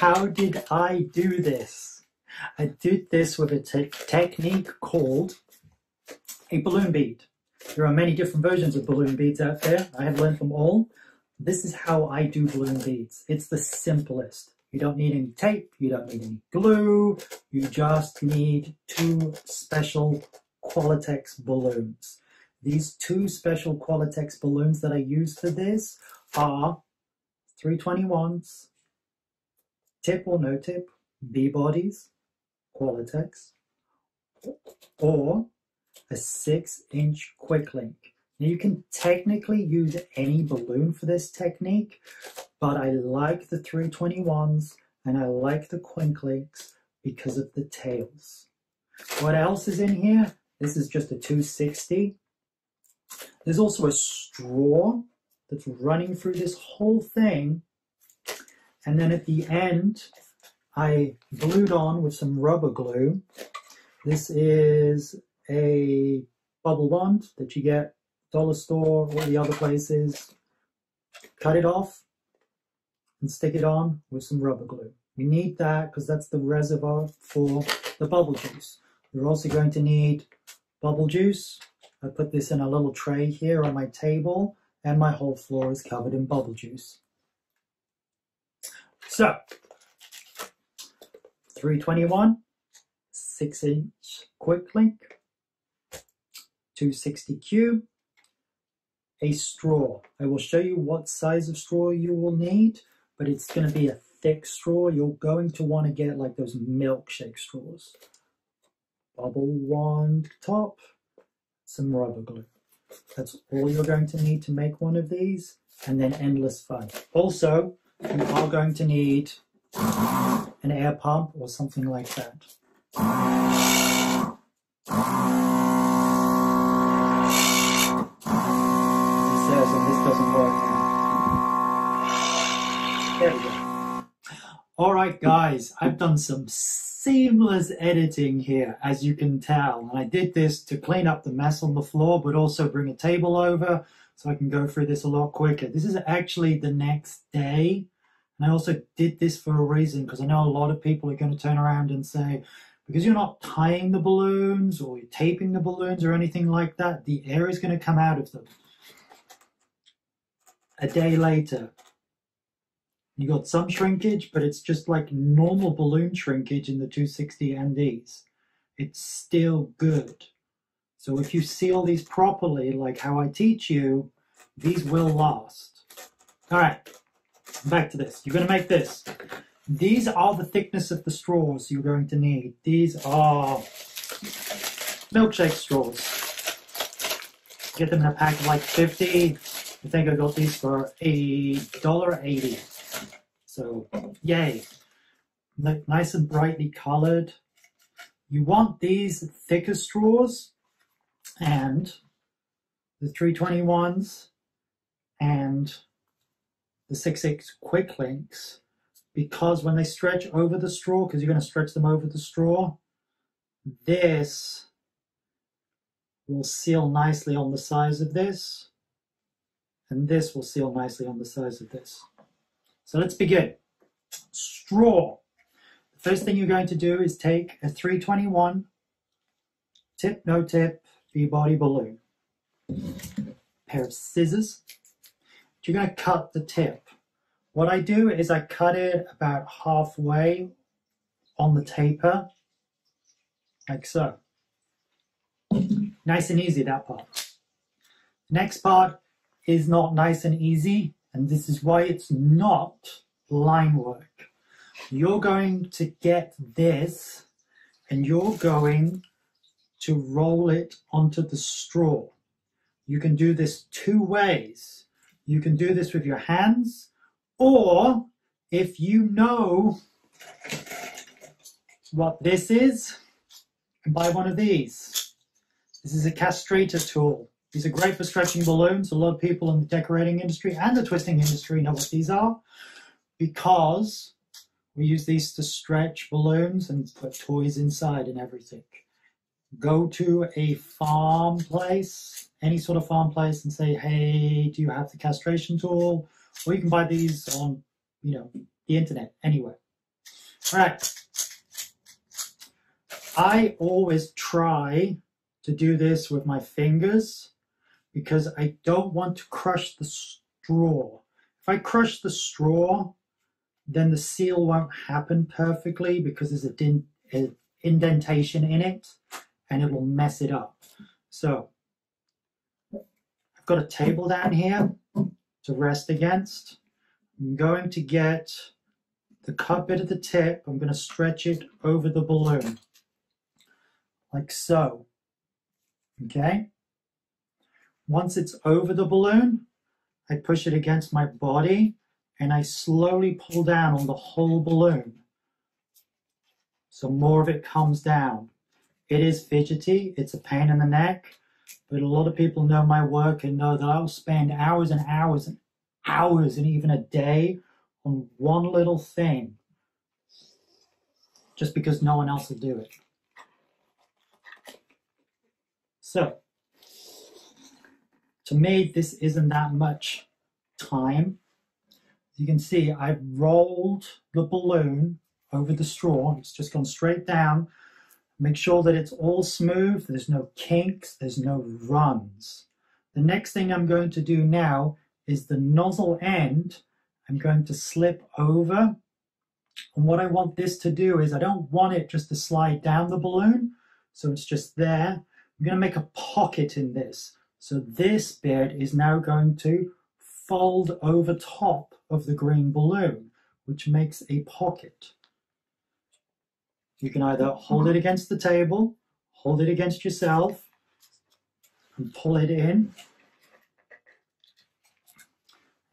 How did I do this? I did this with a technique called a balloon bead. There are many different versions of balloon beads out there. I have learned them all. This is how I do balloon beads. It's the simplest. You don't need any tape. You don't need any glue. You just need two special qualatex balloons. These two special qualatex balloons that I use for this are 321s. Tip or no tip, B-bodies, qualatex, or a 6-inch quick link. Now you can technically use any balloon for this technique, but I like the 321s and I like the quick links because of the tails. What else is in here? This is just a 260. There's also a straw that's running through this whole thing. And then at the end, I glued on with some rubber glue. This is a bubble bond that you get dollar store or the other places. Cut it off and stick it on with some rubber glue. You need that because that's the reservoir for the bubble juice. You're also going to need bubble juice. I put this in a little tray here on my table and my whole floor is covered in bubble juice. So, 321, 6-inch quick link, 260Q, a straw. I will show you what size of straw you will need, but it's going to be a thick straw. You're going to want to get like those milkshake straws. Bubble wand top, some rubber glue. That's all you're going to need to make one of these, and then endless fun. Also, you are going to need an air pump or something like that. It says, and this doesn't work now. There we go. Alright guys, I've done some seamless editing here, as you can tell. And I did this to clean up the mess on the floor, but also bring a table over so I can go through this a lot quicker. This is actually the next day. And I also did this for a reason, because I know a lot of people are going to turn around and say, because you're not tying the balloons or you're taping the balloons or anything like that, the air is going to come out of them. A day later, you got some shrinkage, but it's just like normal balloon shrinkage in the 260 and these. It's still good. So if you seal these properly, like how I teach you, these will last. All right. Back to this. You're going to make this. These are the thickness of the straws you're going to need. These are milkshake straws. Get them in a pack of like 50. I think I got these for $1.80. So, yay. Nice and brightly colored. You want these thicker straws and the 321s and the 6-inch quick links because when they stretch over the straw, because you're going to stretch them over the straw, this will seal nicely on the sides of this, and this will seal nicely on the sides of this. So let's begin. Straw. The first thing you're going to do is take a 321 tip, no tip, V-body balloon. Pair of scissors. You're going to cut the tip. What I do is I cut it about halfway on the taper, like so. Nice and easy, that part. Next part is not nice and easy, and this is why it's not line work. You're going to get this, and you're going to roll it onto the straw. You can do this two ways. You can do this with your hands, or if you know what this is, you can buy one of these. This is a castrator tool. These are great for stretching balloons. A lot of people in the decorating industry and the twisting industry know what these are, because we use these to stretch balloons and put toys inside and everything. Go to a farm place, any sort of farm place, and say, hey, do you have the castration tool? Or you can buy these on, the internet, anywhere. All right. I always try to do this with my fingers because I don't want to crush the straw. If I crush the straw, then the seal won't happen perfectly because there's an indentation in it, and it will mess it up. So I've got a table down here to rest against. I'm going to get the cut bit of the tip. I'm going to stretch it over the balloon, like so. Okay? Once it's over the balloon, I push it against my body, and I slowly pull down on the whole balloon, so more of it comes down. It is fidgety, it's a pain in the neck, but a lot of people know my work and know that I'll spend hours and hours and hours and even a day on one little thing just because no one else will do it. So, to me, this isn't that much time. As you can see, I've rolled the balloon over the straw. It's just gone straight down. Make sure that it's all smooth. There's no kinks. There's no runs. The next thing I'm going to do now is the nozzle end. I'm going to slip over. And what I want this to do is I don't want it just to slide down the balloon, so it's just there. I'm going to make a pocket in this. So this bit is now going to fold over top of the green balloon, which makes a pocket. You can either hold it against the table, hold it against yourself, and pull it in.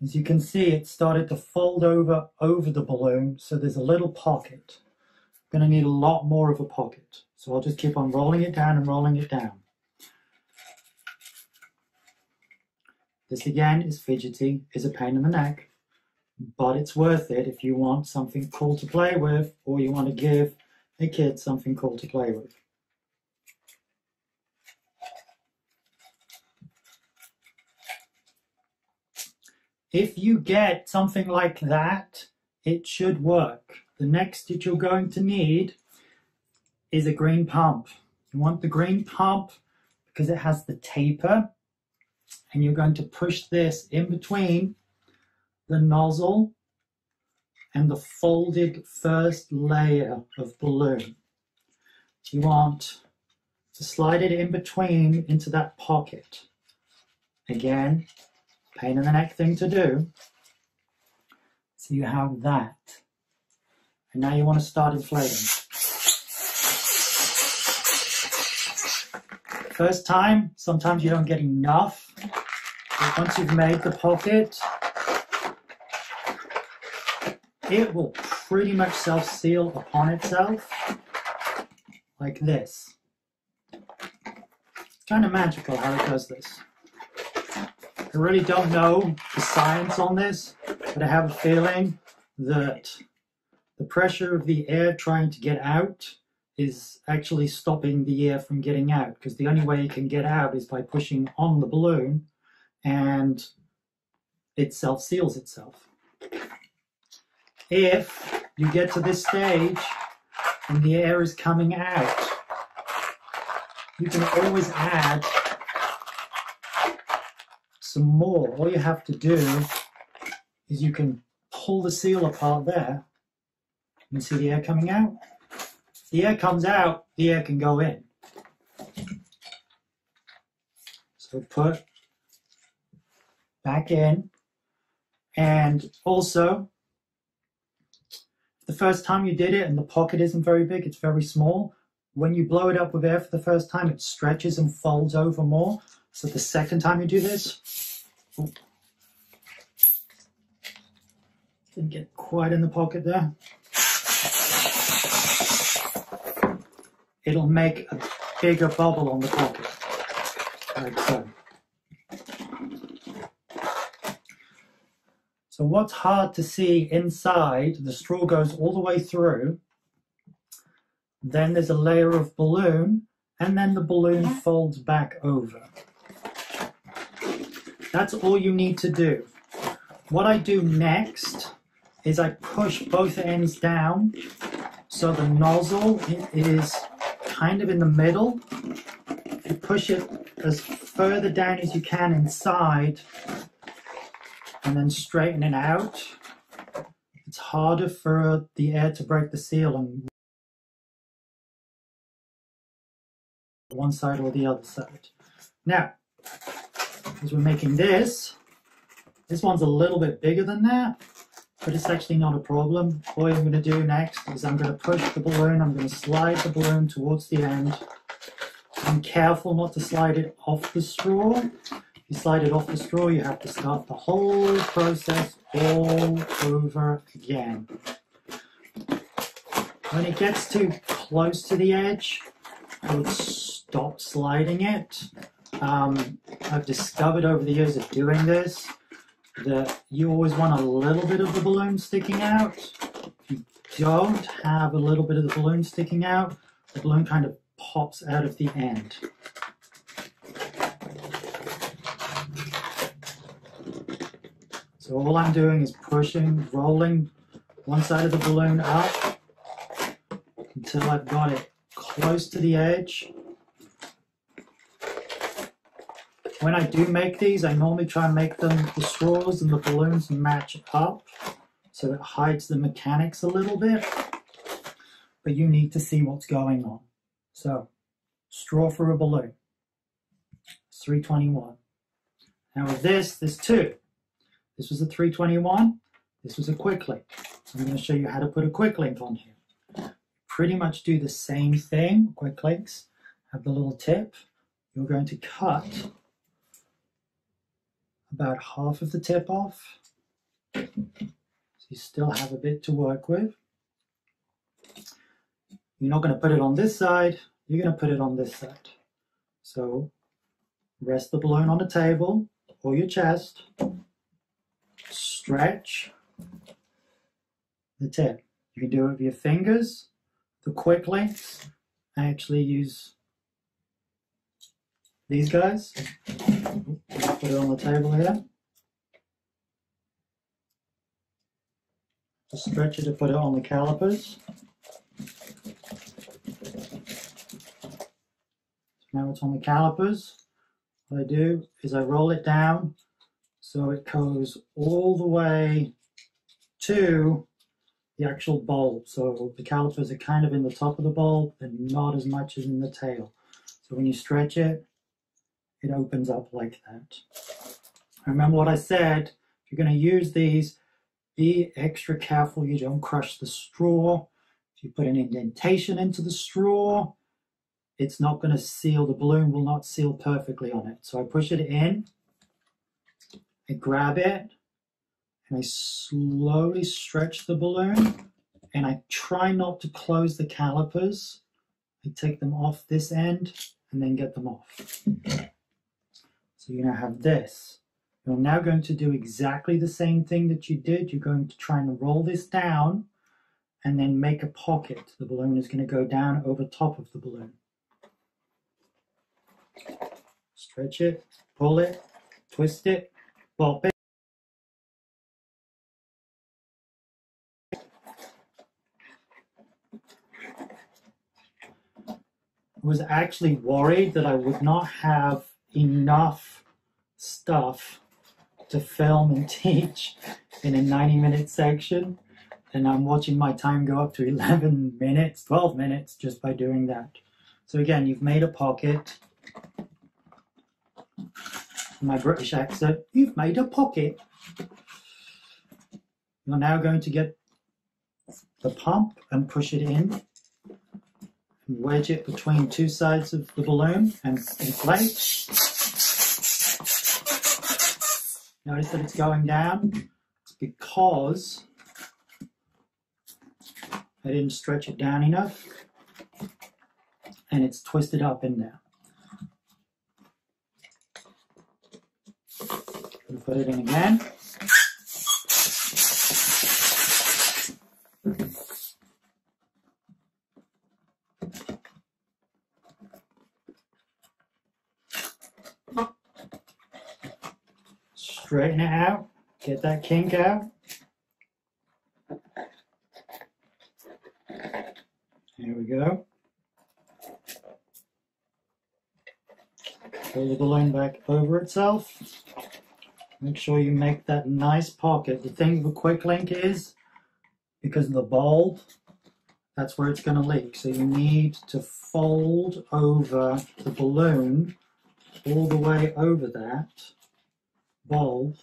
As you can see, it started to fold over the balloon, so there's a little pocket. I'm going to need a lot more of a pocket, so I'll just keep on rolling it down and rolling it down. This again is fidgety, is a pain in the neck, but it's worth it if you want something cool to play with, or you want to give a kid something cool to play with. If you get something like that, it should work. The next that you're going to need is a green pump. You want the green pump because it has the taper, and you're going to push this in between the nozzle and the folded first layer of balloon. You want to slide it in between into that pocket. Again, pain in the neck thing to do. So you have that. And now you want to start inflating. First time, sometimes you don't get enough. But once you've made the pocket, it will pretty much self-seal upon itself, like this. It's kind of magical how it does this. I really don't know the science on this, but I have a feeling that pressure of the air trying to get out is actually stopping the air from getting out, because the only way it can get out is by pushing on the balloon, and it self-seals itself. If you get to this stage and the air is coming out, you can always add some more. All you have to do is you can pull the seal apart there. You can see the air coming out. If the air comes out, the air can go in. So put back in. And also, the first time you did it and the pocket isn't very big, it's very small, when you blow it up with air for the first time, it stretches and folds over more. So the second time you do this, didn't get quite in the pocket there, it'll make a bigger bubble on the pocket, like so. So what's hard to see inside, the straw goes all the way through, then there's a layer of balloon, and then the balloon folds back over. That's all you need to do. What I do next is I push both ends down so the nozzle is kind of in the middle. You push it as further down as you can inside and then straighten it out. It's harder for the air to break the seal on one side or the other side. Now, as we're making this one's a little bit bigger than that, but it's actually not a problem. What I'm going to do next is I'm going to push the balloon, I'm going to slide the balloon towards the end. I'm careful not to slide it off the straw. If you slide it off the straw, you have to start the whole process all over again. When it gets too close to the edge, I would stop sliding it. I've discovered over the years of doing this that you always want a little bit of the balloon sticking out. If you don't have a little bit of the balloon sticking out, the balloon kind of pops out of the end. So all I'm doing is pushing, rolling one side of the balloon up until I've got it close to the edge. When I do make these, I normally try and make them, the straws and the balloons match up so it hides the mechanics a little bit, but you need to see what's going on. So, straw for a balloon, 321. Now with this, there's two. This was a 321, this was a quick link. I'm going to show you how to put a quick link on here. Pretty much do the same thing, quick links, have the little tip. You're going to cut about half of the tip off, so you still have a bit to work with. You're not going to put it on this side, you're going to put it on this side. So rest the balloon on the table or your chest, stretch the tip. You can do it with your fingers. The quick links, I actually use these guys. Put it on the table here. Just stretch it to put it on the calipers. Now it's on the calipers. What I do is I roll it down so it goes all the way to the actual bulb. So the calipers are kind of in the top of the bulb and not as much as in the tail. So when you stretch it, it opens up like that. Remember what I said, if you're going to use these, be extra careful you don't crush the straw. If you put an indentation into the straw, it's not going to seal, the balloon will not seal perfectly on it. So I push it in, I grab it, and I slowly stretch the balloon, and I try not to close the calipers. I take them off this end and then get them off. So you now have this. You're now going to do exactly the same thing that you did. You're going to try and roll this down and then make a pocket. The balloon is going to go down over top of the balloon. Stretch it, pull it, twist it, pop it. I was actually worried that I would not have enough stuff to film and teach in a 90-minute section, and I'm watching my time go up to 11 minutes, 12 minutes just by doing that. So again, you've made a pocket. My British accent, you've made a pocket. You're now going to get the pump and push it in. Wedge it between two sides of the balloon and inflate. Notice that it's going down. It's because I didn't stretch it down enough and it's twisted up in there. Put it in again. Straighten it out, get that kink out. Here we go. Pull the balloon back over itself. Make sure you make that nice pocket. The thing with a quick link is, because of the bulb, that's where it's going to leak. So you need to fold over the balloon all the way over that bulb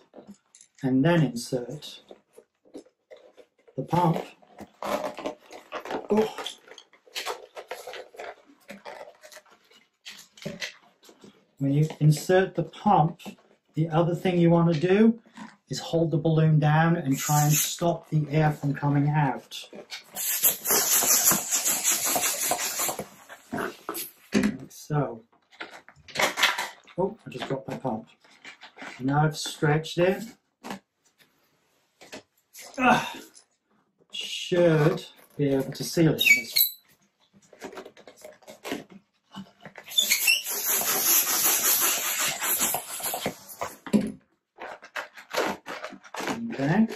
and then insert the pump. Oh. When you insert the pump, the other thing you want to do is hold the balloon down and try and stop the air from coming out. Like so. Oh, I just dropped my pump. Now I've stretched it. Should be able to seal it. Okay.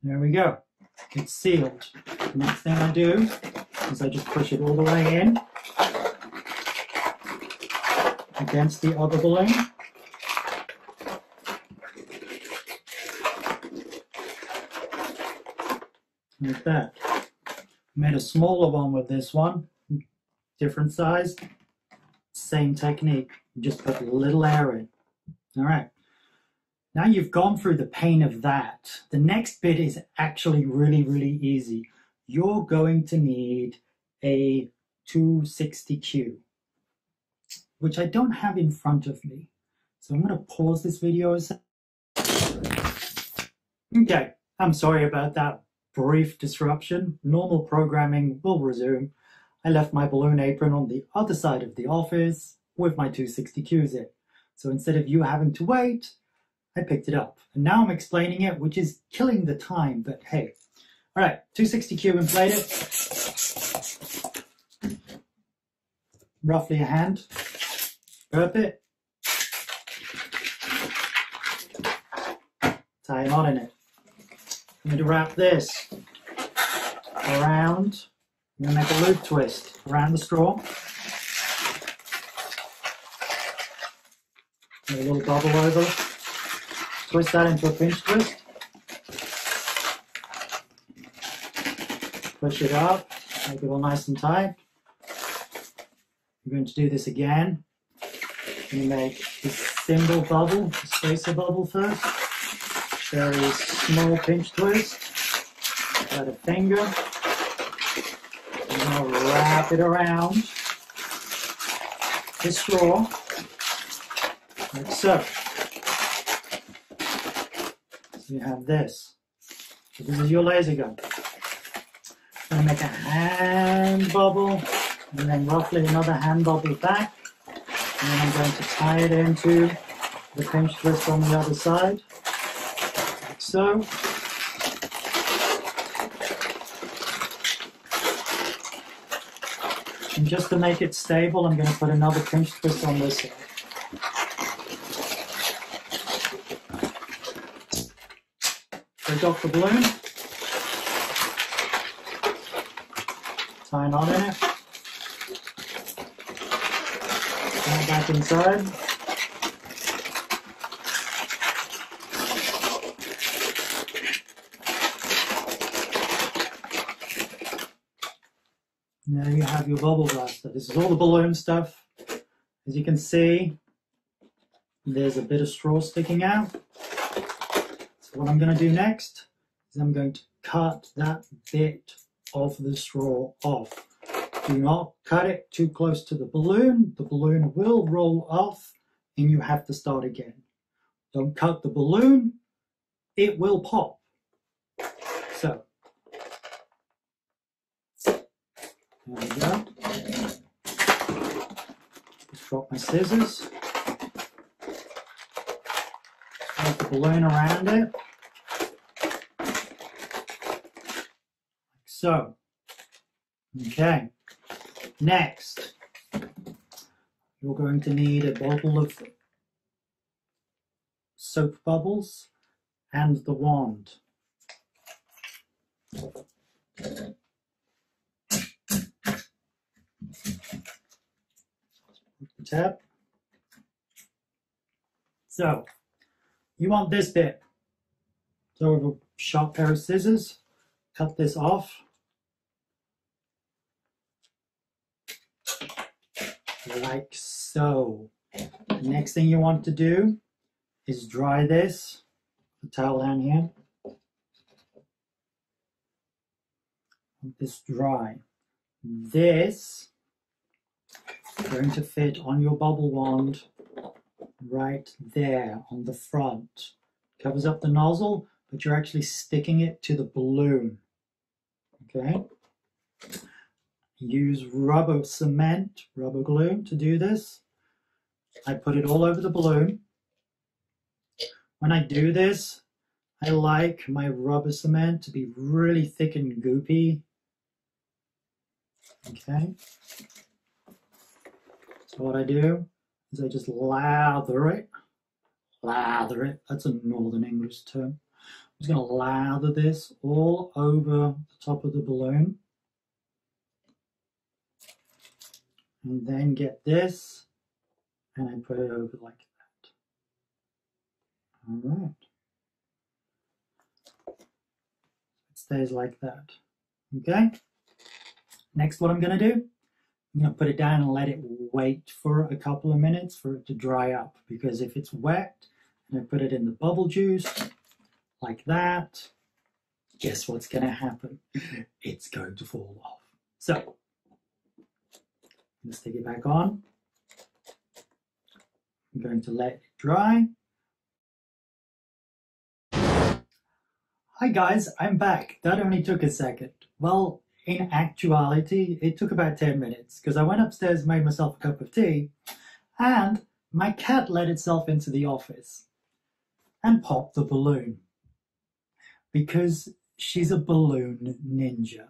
There we go. It's sealed. The next thing I do is I just push it all the way in against the other balloon. Like that. Made a smaller one with this one, different size, same technique. You just put a little air in. All right. Now you've gone through the pain of that. The next bit is actually really, really easy. You're going to need a 260Q, which I don't have in front of me. So I'm going to pause this video. Okay, I'm sorry about that brief disruption. Normal programming will resume. I left my balloon apron on the other side of the office with my 260Qs in. So instead of you having to wait, I picked it up. And now I'm explaining it, which is killing the time, but hey. All right, 260Q inflated. Roughly a hand. Burp it. Tie a knot in it. I'm going to wrap this around. I'm going to make a loop twist around the straw. Make a little bubble over. Twist that into a pinch twist. Push it up. Make it all nice and tight. I'm going to do this again. I'm going to make this single bubble, the spacer bubble first. Very small pinch twist. Add a finger. I'm going to wrap it around the straw, like so. So you have this. So this is your laser gun. I'm going to make a hand bubble, and then roughly another hand bubble back. And then I'm going to tie it into the pinch twist on the other side. So, And just to make it stable, I'm going to put another pinch twist on this side. Take off the balloon. Tie a knot in it. Tie it back inside. Now you have your bubble blaster. This is all the balloon stuff. As you can see, there's a bit of straw sticking out. So what I'm going to do next is I'm going to cut that bit of the straw off. Do not cut it too close to the balloon. The balloon will roll off and you have to start again. Don't cut the balloon, it will pop. So, there we go. Just drop my scissors. Wrap the balloon around it. Like so. Okay. Next, you're going to need a bottle of soap bubbles and the wand. The tab. So, you want this bit. So with a sharp pair of scissors, cut this off. Like so. The next thing you want to do is dry this. The towel down here. Let this dry. This is going to fit on your bubble wand right there on the front. Covers up the nozzle, but you're actually sticking it to the balloon. Okay? Use rubber cement, rubber glue to do this. I put it all over the balloon. When I do this, I like my rubber cement to be really thick and goopy. Okay. So what I do is I just lather it. Lather it. That's a Northern English term. I'm just going to lather this all over the top of the balloon. And then get this, and I put it over like that. All right. It stays like that. Okay. Next, what I'm going to do, I'm going to put it down and let it wait for a couple of minutes for it to dry up. Because if it's wet, and I put it in the bubble juice, like that, guess what's going to happen? It's going to fall off. So, let's take it back on. I'm going to let it dry. Hi guys, I'm back. That only took a second. Well, in actuality, it took about 10 minutes because I went upstairs and made myself a cup of tea and my cat let itself into the office and popped the balloon because she's a balloon ninja.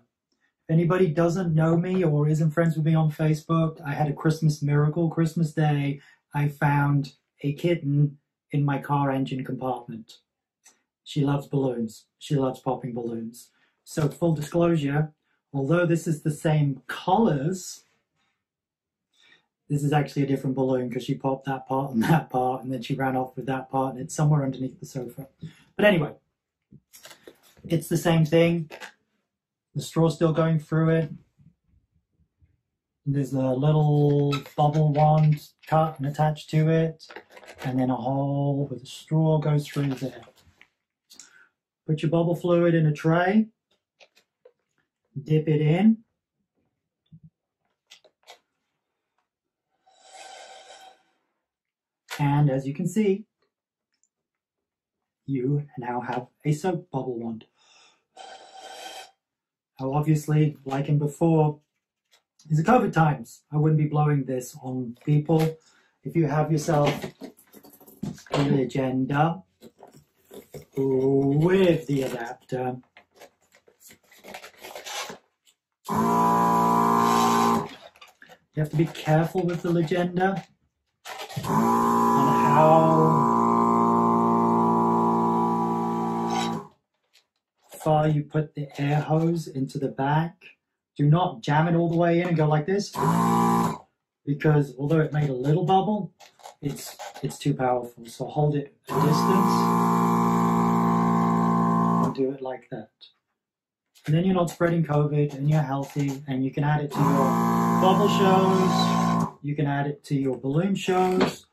If anybody doesn't know me or isn't friends with me on Facebook, I had a Christmas miracle. Christmas Day, I found a kitten in my car engine compartment. She loves balloons. She loves popping balloons. So full disclosure, although this is the same colors, this is actually a different balloon because she popped that part and then she ran off with that part and it's somewhere underneath the sofa. But anyway, it's the same thing. The straw's still going through it. There's a little bubble wand cut and attached to it. And then a hole with a straw goes through there. Put your bubble fluid in a tray. Dip it in. And as you can see, you now have a soap bubble wand. Now obviously, like in before, these are COVID times. I wouldn't be blowing this on people. If you have yourself a Legenda with the adapter, You have to be careful with the legenda and how far you put the air hose into the back. Do not jam it all the way in and go like this, because although it made a little bubble, it's too powerful. So hold it a distance and do it like that. And then you're not spreading COVID and you're healthy, and you can add it to your bubble shows, you can add it to your balloon shows,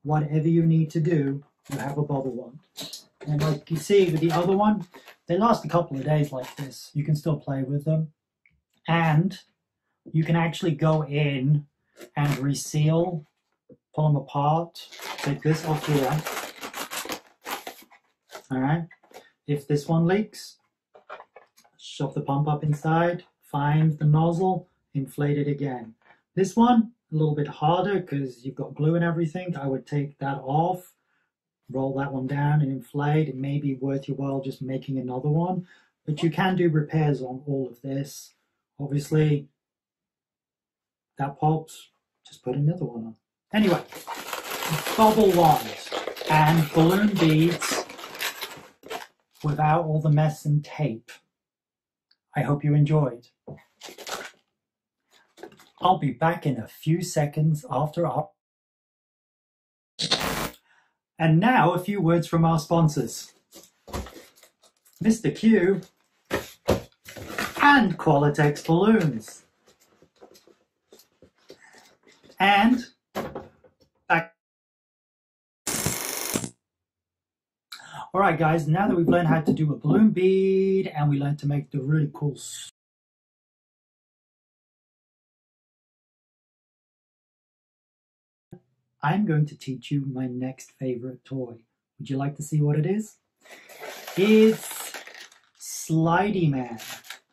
whatever you need to do, you have a bubble one. And like you see with the other one, they last a couple of days like this. You can still play with them. And you can actually go in and reseal, pull them apart, take this off here. All right. If this one leaks, shove the pump up inside, find the nozzle, inflate it again. This one, a little bit harder because you've got glue and everything. I would take that off, roll that one down and inflate. It may be worth your while just making another one, but you can do repairs on all of this. Obviously, that pops, just put another one on. Anyway, bubble wands and balloon beads without all the mess and tape. I hope you enjoyed. I'll be back in a few seconds after our... And now a few words from our sponsors. Mr. Q and Qualatex Balloons. And back. All right, guys, now that we've learned how to do a balloon bead and we learned to make the really cool I'm going to teach you my next favorite toy. Would you like to see what it is? It's Slidey Man.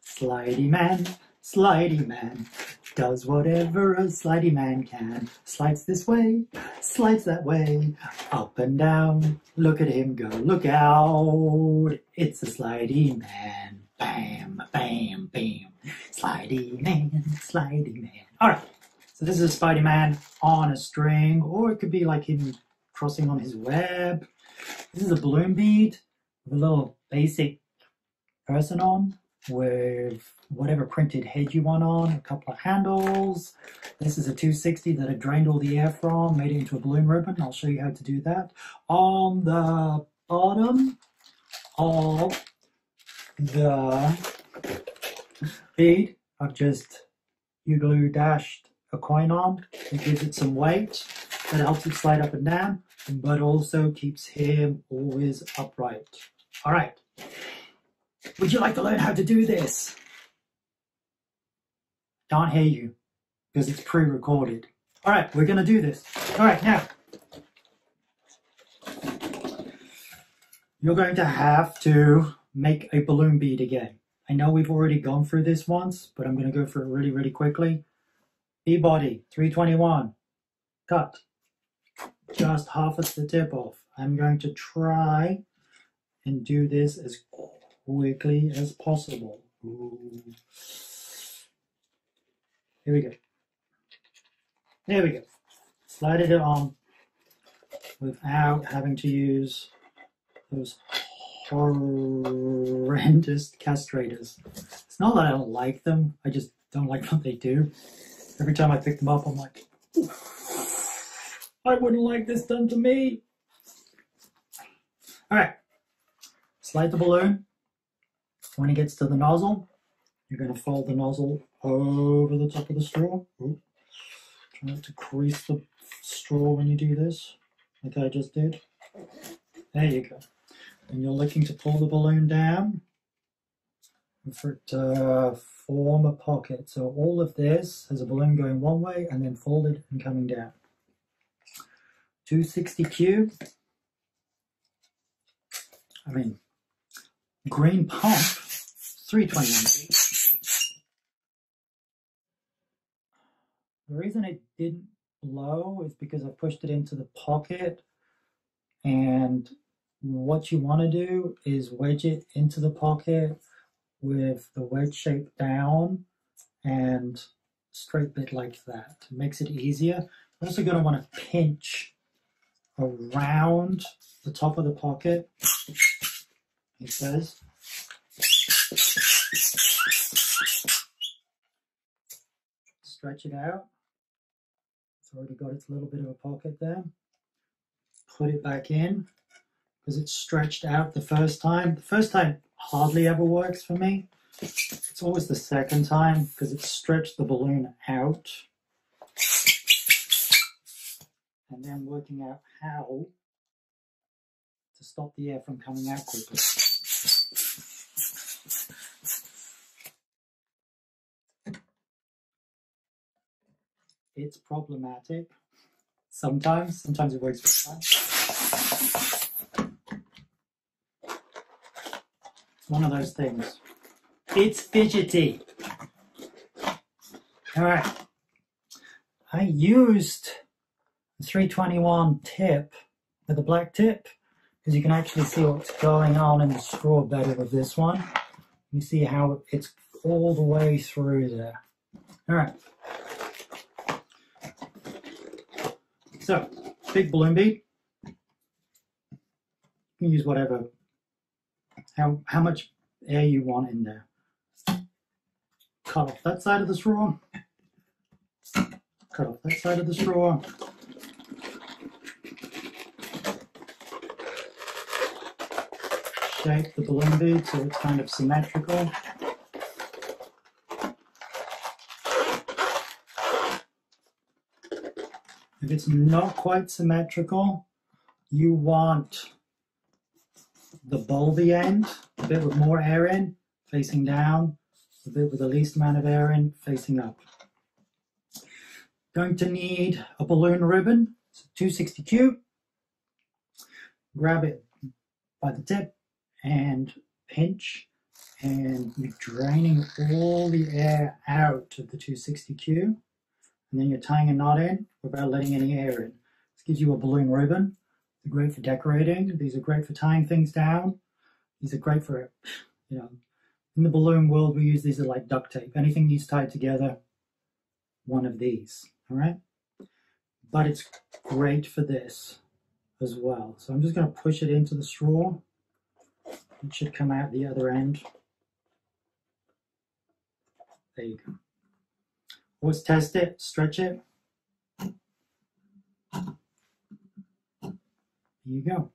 Slidey Man, Slidey Man, does whatever a Slidey Man can. Slides this way, slides that way, up and down. Look at him go, look out. It's a Slidey Man. Bam, bam, bam. Slidey Man, Slidey Man. All right. So this is a Spidey Man on a string, or it could be like him crossing on his web. This is a balloon bead with a little basic person on with whatever printed head you want on, a couple of handles. This is a 260 that I drained all the air from, made it into a balloon ribbon. I'll show you how to do that. On the bottom of the bead, I've just U-glue dashed a coin on. It gives it some weight that helps it slide up and down, but also keeps him always upright. All right. Would you like to learn how to do this? Can't hear you because it's pre-recorded. All right, we're going to do this. All right, now you're going to have to make a balloon bead again. I know we've already gone through this once, but I'm going to go through it really, really quickly. B body 321, cut just half of the tip off. I'm going to try and do this as quickly as possible. Ooh. Here we go. There we go. Slided it on without having to use those horrendous castrators. It's not that I don't like them, I just don't like what they do. Every time I pick them up, I'm like, I wouldn't like this done to me. All right, slide the balloon. When it gets to the nozzle, you're going to fold the nozzle over the top of the straw. Ooh. Try not to crease the straw when you do this, like I just did. There you go. And you're looking to pull the balloon down for it to form a pocket. So all of this has a balloon going one way and then folded and coming down. 260Q. I mean, green pump, 321. The reason it didn't blow is because I pushed it into the pocket, and what you want to do is wedge it into the pocket with the wedge shape down and straight bit like that. It makes it easier. You're also going to want to pinch around the top of the pocket, it says. Stretch it out. It's already got its little bit of a pocket there. Put it back in because it's stretched out the first time. The first time hardly ever works for me. It's always the second time because it's stretched the balloon out. And then working out how to stop the air from coming out quickly. It's problematic. Sometimes it works fine. It's one of those things. It's fidgety. All right. I used the 321 tip with a black tip because you can actually see what's going on in the straw better with this one. You see how it's all the way through there. All right. So, big balloon bead. You can use whatever, how much air you want in there. Cut off that side of the straw. Cut off that side of the straw. Shape the balloon bead so it's kind of symmetrical. If it's not quite symmetrical, you want the bulby end, a bit with more air in, facing down, a bit with the least amount of air in, facing up. Going to need a balloon ribbon, it's a 260Q. Grab it by the tip and pinch, and you're draining all the air out of the 260Q. And then you're tying a knot in without letting any air in. This gives you a balloon ribbon. They're great for decorating. These are great for tying things down. These are great for, you know, in the balloon world, we use these as like duct tape. Anything needs tied together, one of these, all right? But it's great for this as well. So I'm just going to push it into the straw. It should come out the other end. There you go. Always test it, stretch it. There you go.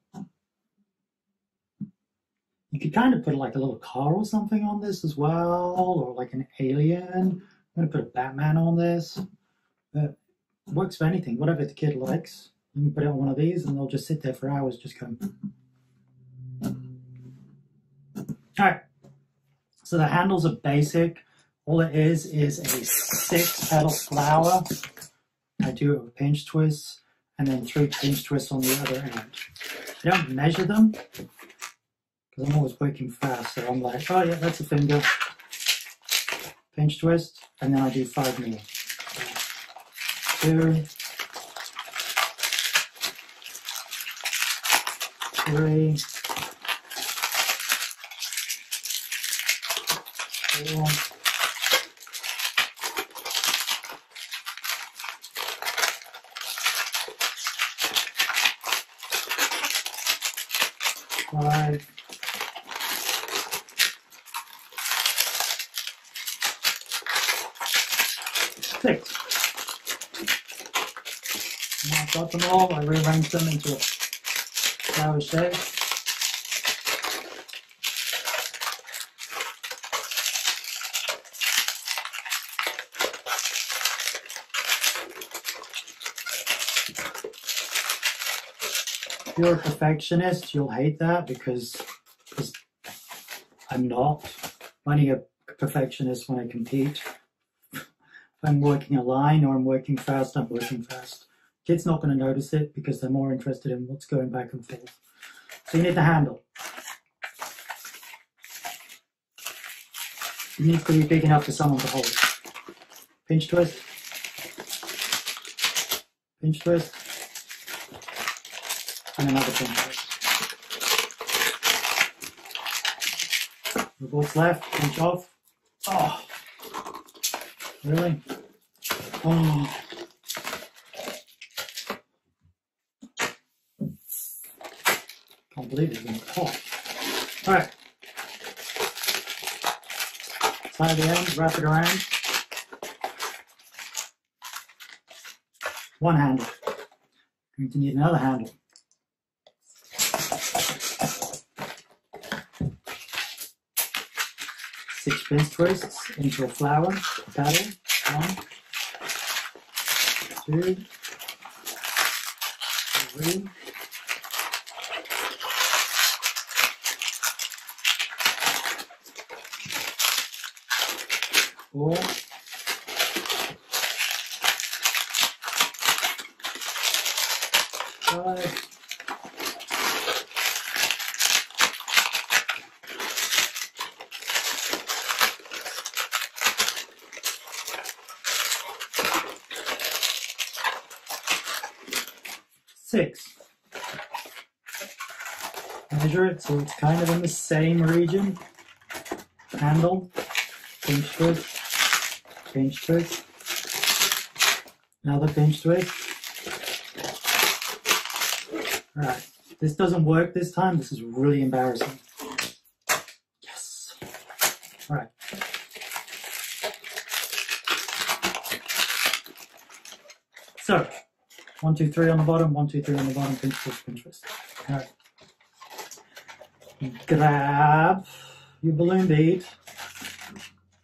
You could kind of put like a little car or something on this as well, or like an alien. I'm going to put a Batman on this. But it works for anything, whatever the kid likes. You can put it on one of these and they'll just sit there for hours just going. Alright, so the handles are basic. All it is a 6-petal flower. I do it with pinch twists and then 3 pinch twists on the other end. I don't measure them because I'm always working fast, so I'm like, oh yeah, that's a finger. Pinch twist, and then I do 5 more. 2, 3, 4. 5, 6. Now I've got them all, I rearrange them into a flower shape. If you're a perfectionist, you'll hate that because I'm not. I'm only a perfectionist when I compete. If I'm working a line or I'm working fast, I'm working fast. Kids not going to notice it because they're more interested in what's going back and forth. So you need the handle. It needs to be big enough for someone to hold. Pinch twist. Pinch twist. And another pinch twist. What's left? Pinch off. Oh, really? Can't believe it's been hot. All right. Tie the end, wrap it around. One handle. Going to need another handle. Six pinch twists into a flower paddle. 1, 2, 3. 4. 5. 6. Measure it so it's kind of in the same region. Handle, pinch twist, pinch twist, another pinch twist. Alright, this doesn't work this time. This is really embarrassing. Yes. Alright. So, 1, 2, 3 on the bottom, 1, 2, 3 on the bottom, pinch twist, pinch twist. Alright. Grab your balloon bead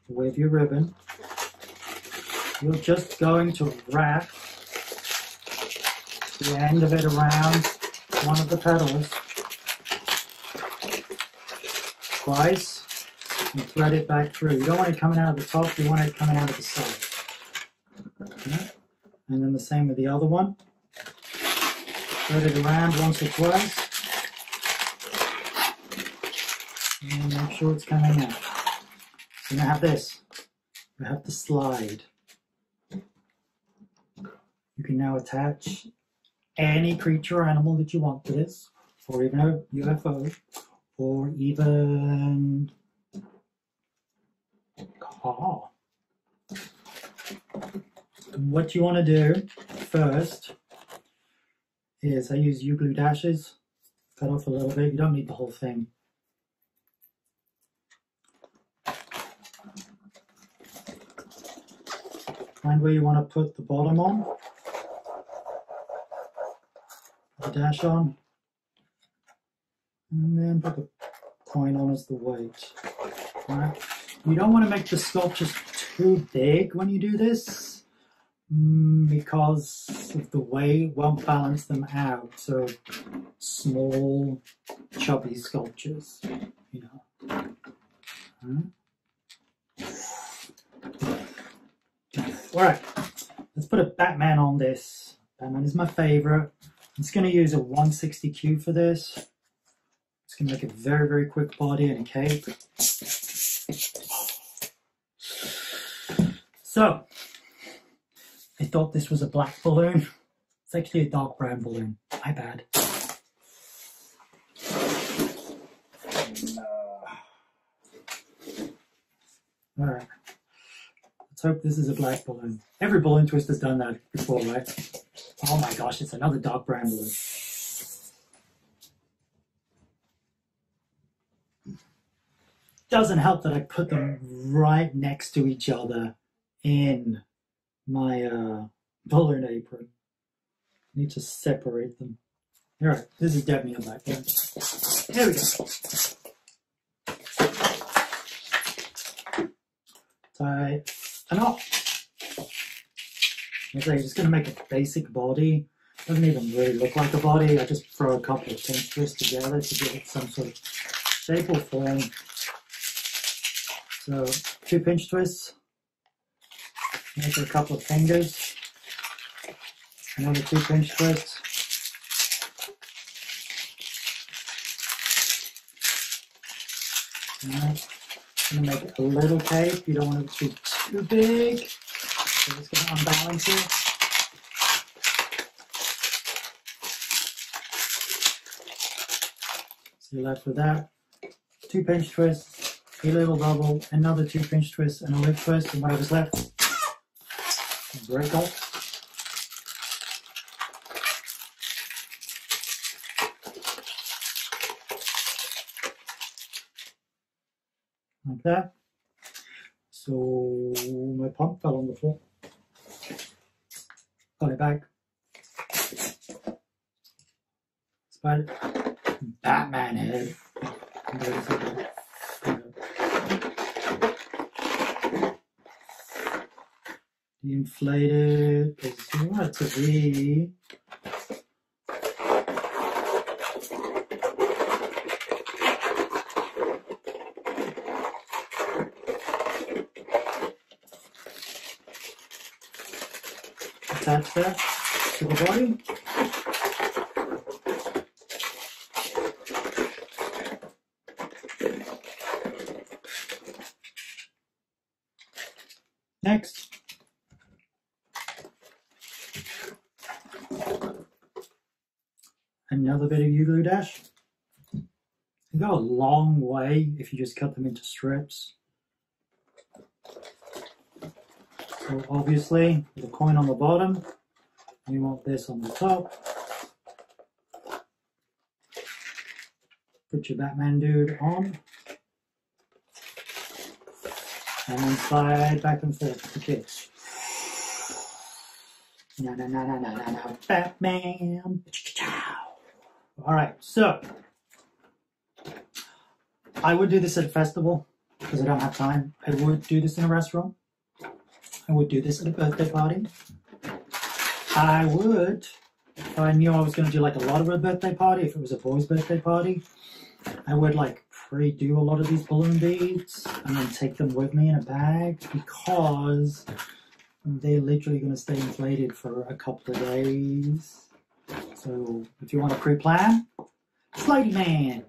with your ribbon. You're just going to wrap the end of it around one of the petals twice and thread it back through. You don't want it coming out of the top, you want it coming out of the side. Okay. And then the same with the other one. Thread it around once or twice. And make sure it's coming out. So you have this. You have the slide. You can now attach any creature or animal that you want to this, or even a UFO, or even a car. What you want to do first is I use U-glue dashes. Cut off a little bit. You don't need the whole thing. Find where you want to put the bottom on. Put the dash on. And then put the coin on as the weight. Right. You don't want to make the sculptures too big when you do this, because of the weight won't balance them out. So small, chubby sculptures, you know. Alright, let's put a Batman on this. Batman is my favorite. I'm just going to use a 160Q for this. It's going to make a very, very quick body and a cape. So, I thought this was a black balloon. It's actually a dark brown balloon. My bad. Alright. Let's hope this is a black balloon. Every balloon twist has done that before, right? Oh my gosh, it's another dark brown balloon. Doesn't help that I put them right next to each other in my balloon apron. I need to separate them. Alright, this is definitely a black balloon. Here we go. Tie a knot. Okay, I'm just going to make a basic body. Doesn't even really look like a body. I just throw a couple of pinch twists together to give it some sort of shape or form. So 2 pinch twists. Make a couple of fingers. Another 2 pinch twists. Alright. I'm going to make it a little cape. You don't want it to be too big. So just going to unbalance it. So you're left with that. 2 pinch twists, a little double, another 2 pinch twists, and a lip twist, and whatever's left. break off. Like that. So my pump fell on the floor. Got it back. Spider. Batman head. Inflated because you want it to be attach that to the body. Next. Another bit of U-glue dash. You go a long way if you just cut them into strips. So obviously, with a coin on the bottom, you want this on the top. Put your Batman dude on. And then slide back and forth to kids. Na na na na na na na, Batman. Alright, so I would do this at a festival because I don't have time. I would do this in a restaurant. I would do this at a birthday party. I would, if I knew I was going to do like a lot of a birthday party, if it was a boy's birthday party, I would like pre-do a lot of these balloon beads and then take them with me in a bag because they're literally going to stay inflated for a couple of days. So if you want to pre-plan, Slidey Man.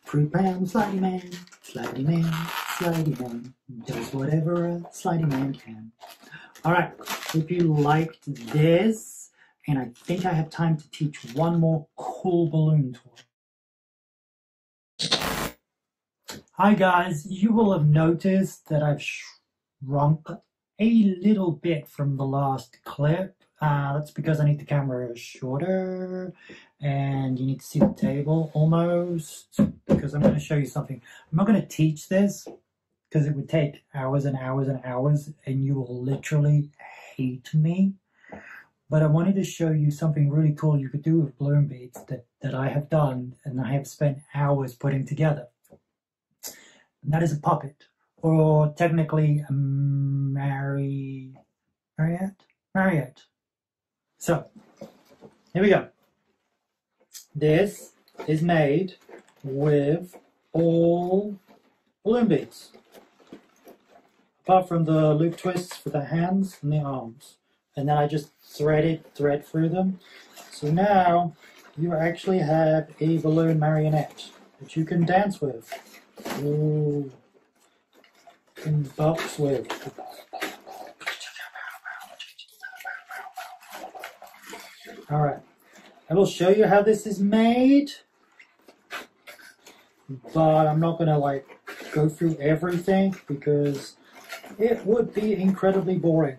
Pre-plan, Slidey Man. Slidey Man, Slidey Man. Does whatever a Slidey Man can. Alright, hope you liked this. And I think I have time to teach one more cool balloon toy. Hi guys, you will have noticed that I've shrunk a little bit from the last clip. That's because I need the camera shorter and you need to see the table almost because I'm going to show you something. I'm not going to teach this because it would take hours and hours and hours and you will literally hate me. But I wanted to show you something really cool you could do with balloon beads that I have done and I have spent hours putting together. And that is a puppet, or technically a marionette. So, here we go. This is made with all balloon beads, apart from the loop twists for the hands and the arms. And then I just thread through them. So now you actually have a balloon marionette that you can dance with. Ooh. And box with. Alright, I will show you how this is made, but I'm not going to like go through everything because it would be incredibly boring.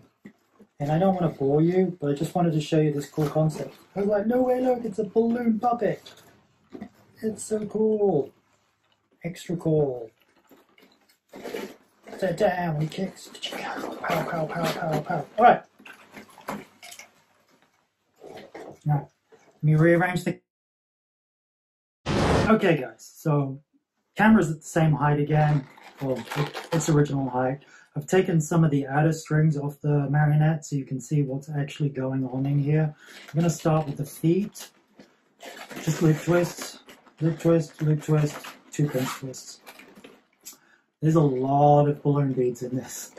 And I don't want to bore you, but I just wanted to show you this cool concept. I was like, no way, look, it's a balloon puppet. It's so cool. Extra cool. Set down, he kicks. Pow, pow, pow, pow, pow. Alright. Now, let me rearrange the... Okay guys, so camera's at the same height again. Well, its original height. I've taken some of the outer strings off the marionette so you can see what's actually going on in here. I'm going to start with the feet. Just loop twists, loop twist, loop twist, 2 pinch twists. There's a lot of balloon beads in this.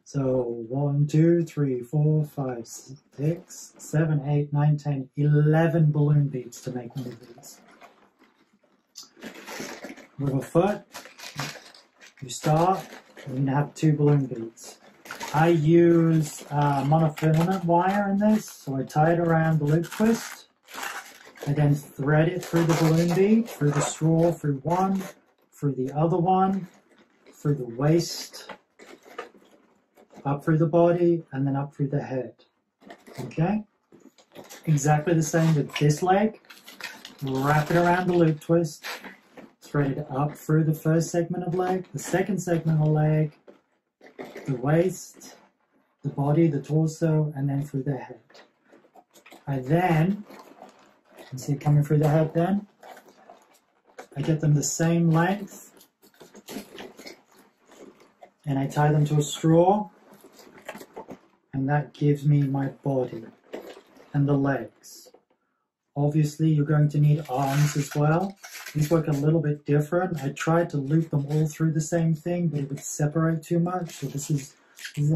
So 1, 2, 3, 4, 5, 6, 7, 8, 9, 10, 11 balloon beads to make one of these. With a foot, you start, and you have 2 balloon beads. I use monofilament wire in this, so I tie it around the loop twist. I then thread it through the balloon bead, through the straw, through one, through the other one, through the waist, up through the body, and then up through the head. Okay? Exactly the same with this leg. Wrap it around the loop twist. Thread it up through the first segment of leg, the second segment of leg, the waist, the body, the torso, and then through the head. I then, you can see it coming through the head then, I get them the same length, and I tie them to a straw, and that gives me my body and the legs. Obviously, you're going to need arms as well. These work a little bit different. I tried to loop them all through the same thing, but it would separate too much. So this is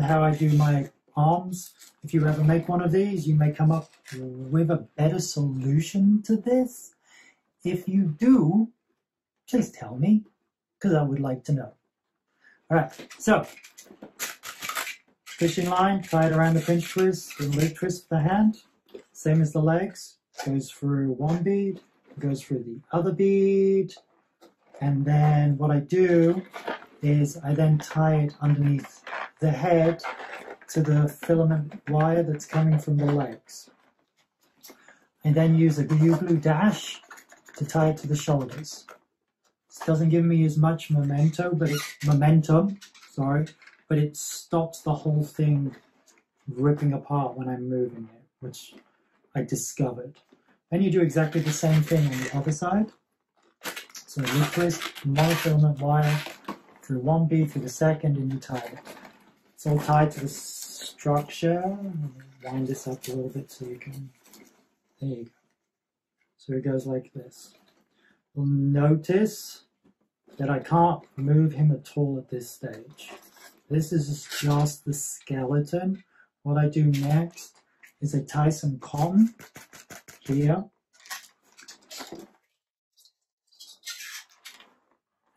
how I do my arms. If you ever make one of these, you may come up with a better solution to this. If you do, please tell me, because I would like to know. All right, so fishing line, tie it around the pinch twist, the loop twist for the hand. Same as the legs. Goes through one bead, goes through the other bead, and then what I do is I then tie it underneath the head to the filament wire that's coming from the legs. I then use a glue dash to tie it to the shoulders. This doesn't give me as much momentum, but it stops the whole thing ripping apart when I'm moving it, which I discovered. Then you do exactly the same thing on the other side. So you twist monofilament wire through one bead through the second, and you tie it. It's all tied to the structure. Wind this up a little bit so you can. There you go. So it goes like this. You'll notice that I can't move him at all at this stage. This is just the skeleton. What I do next is I tie some cotton here,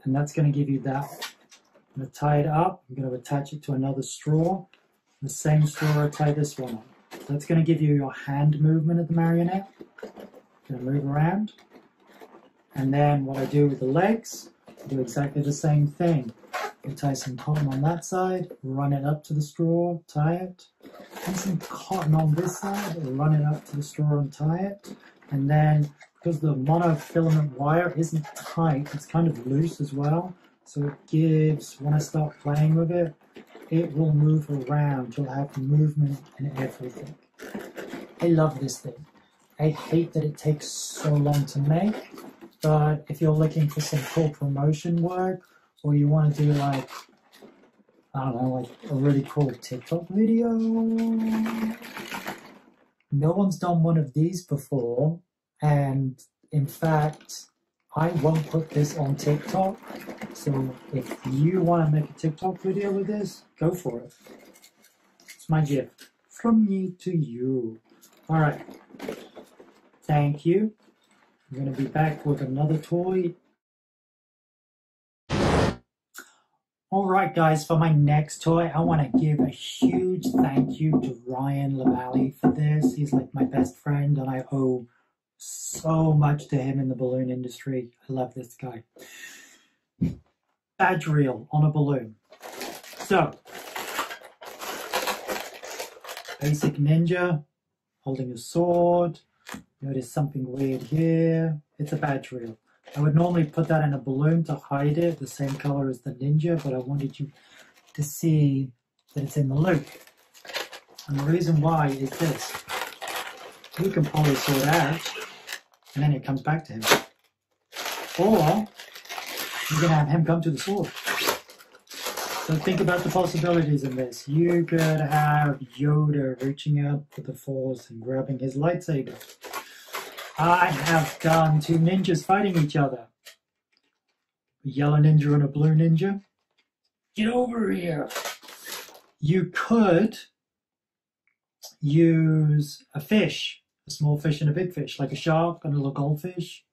and that's going to give you that. I'm going to tie it up. I'm going to attach it to another straw. The same straw I tie this one on. That's going to give you your hand movement of the marionette. I'm going to move around, and then what I do with the legs, I do exactly the same thing. I tie some cotton on that side, run it up to the straw, tie it. And some cotton on this side, run it up to the straw and tie it. And then, because the monofilament wire isn't tight, it's kind of loose as well. So it gives, when I start playing with it, it will move around. You'll have movement and everything. I love this thing. I hate that it takes so long to make, but if you're looking for some cool promotion work, or you want to do like, I don't know, like a really cool TikTok video. No one's done one of these before, and in fact, I won't put this on TikTok. So if you want to make a TikTok video with this, go for it. It's my gift from me to you. All right. Thank you. I'm going to be back with another toy. Alright guys, for my next toy, I want to give a huge thank you to Ryan Lavalley for this. He's like my best friend, and I owe so much to him in the balloon industry. I love this guy. Badge reel on a balloon. So, basic ninja, holding a sword. Notice something weird here. It's a badge reel. I would normally put that in a balloon to hide it, the same color as the ninja, but I wanted you to see that it's in the loop. And the reason why is this. You can pull his sword out, and then it comes back to him. Or, you can have him come to the sword. So think about the possibilities in this. You could have Yoda reaching out for the Force and grabbing his lightsaber. I have done two ninjas fighting each other. A yellow ninja and a blue ninja. Get over here. You could use a fish, a small fish and a big fish, like a shark and a little goldfish.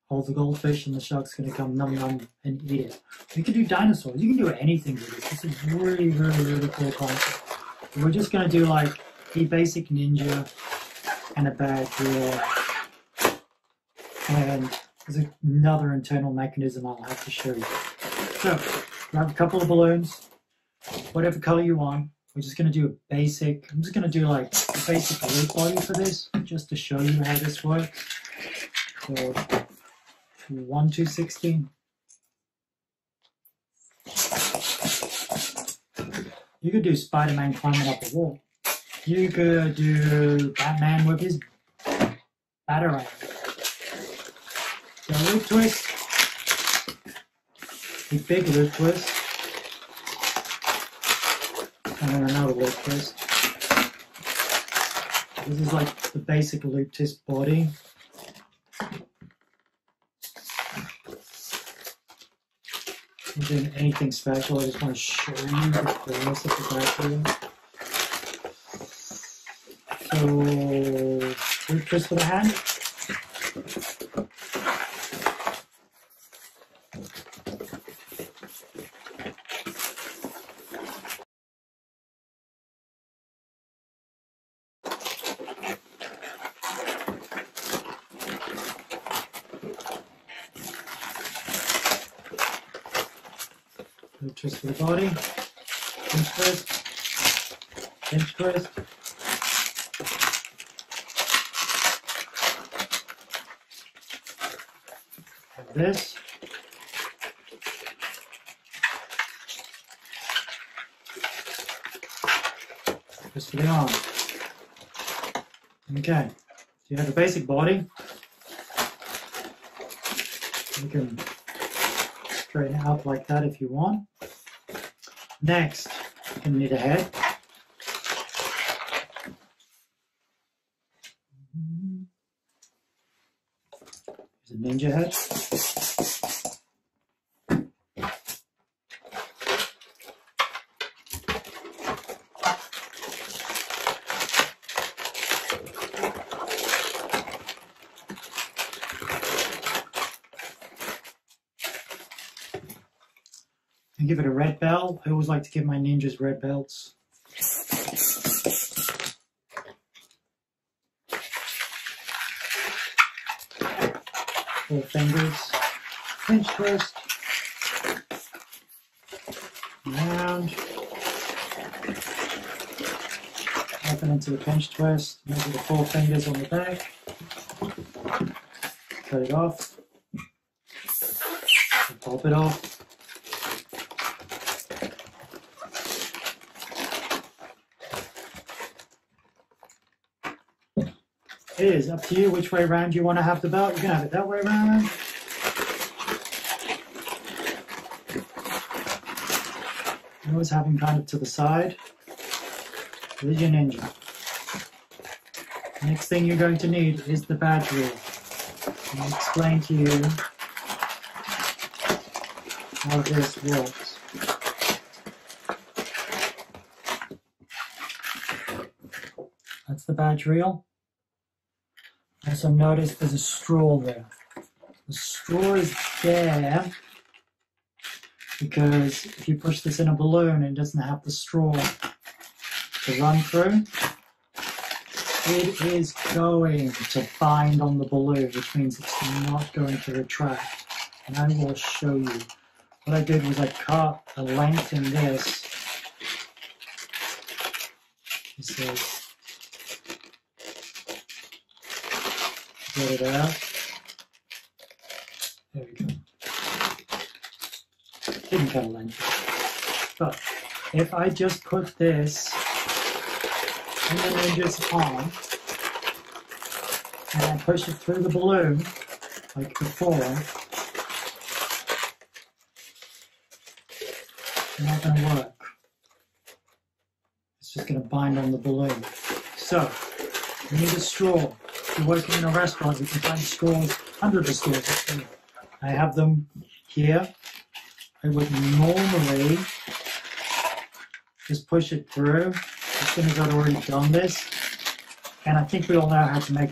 Hold the goldfish and the shark's going to come num num and eat it. You can do dinosaurs. You can do anything with it. This is really, really, really cool concept. We're just going to do like a basic ninja and a badge reel. And there's another internal mechanism I'll have to show you. So, grab a couple of balloons, whatever color you want. we're just going to do a basic, I'm just going to do like a basic loop body for this, just to show you how this works. So 1, 2, 16. You could do Spider-Man climbing up a wall. You could do Batman with his batarang. So loop twist. A big loop twist. And then another loop twist. This is like the basic loop twist body. Not doing anything special, I just want to show you the fullness of the background. So, loop twist for the hand. Loop twist for the body. Pinch twist. Pinch twist. Like this. Twist for the arm. Okay. So you have the basic body. You can straighten it out like that if you want. Next, you're going to need a head. Here's a ninja head. And give it a red belt. I always like to give my ninjas red belts. 4 fingers, pinch twist, round, open into the pinch twist, measure the 4 fingers on the back, cut it off, pop it off. It is up to you which way around you want to have the belt. You can have it that way around. You always have him kind of to the side. There's your ninja. Next thing you're going to need is the badge reel. I'll explain to you how this works. That's the badge reel. Also notice there's a straw there. The straw is there because if you push this in a balloon and it doesn't have the straw to run through, it is going to bind on the balloon, which means it's not going to retract. And I will show you. What I did was I cut a length in this. This is get it out. There we go. Didn't cut a length. But if I just put this in the ninja's arm and I push it through the balloon like before, it's not going to work. It's just going to bind on the balloon. So, you need a straw. If you're working in a restaurant, you can find straws, hundreds of straws. I have them here. I would normally just push it through as soon as I've already done this. And I think we all know how to make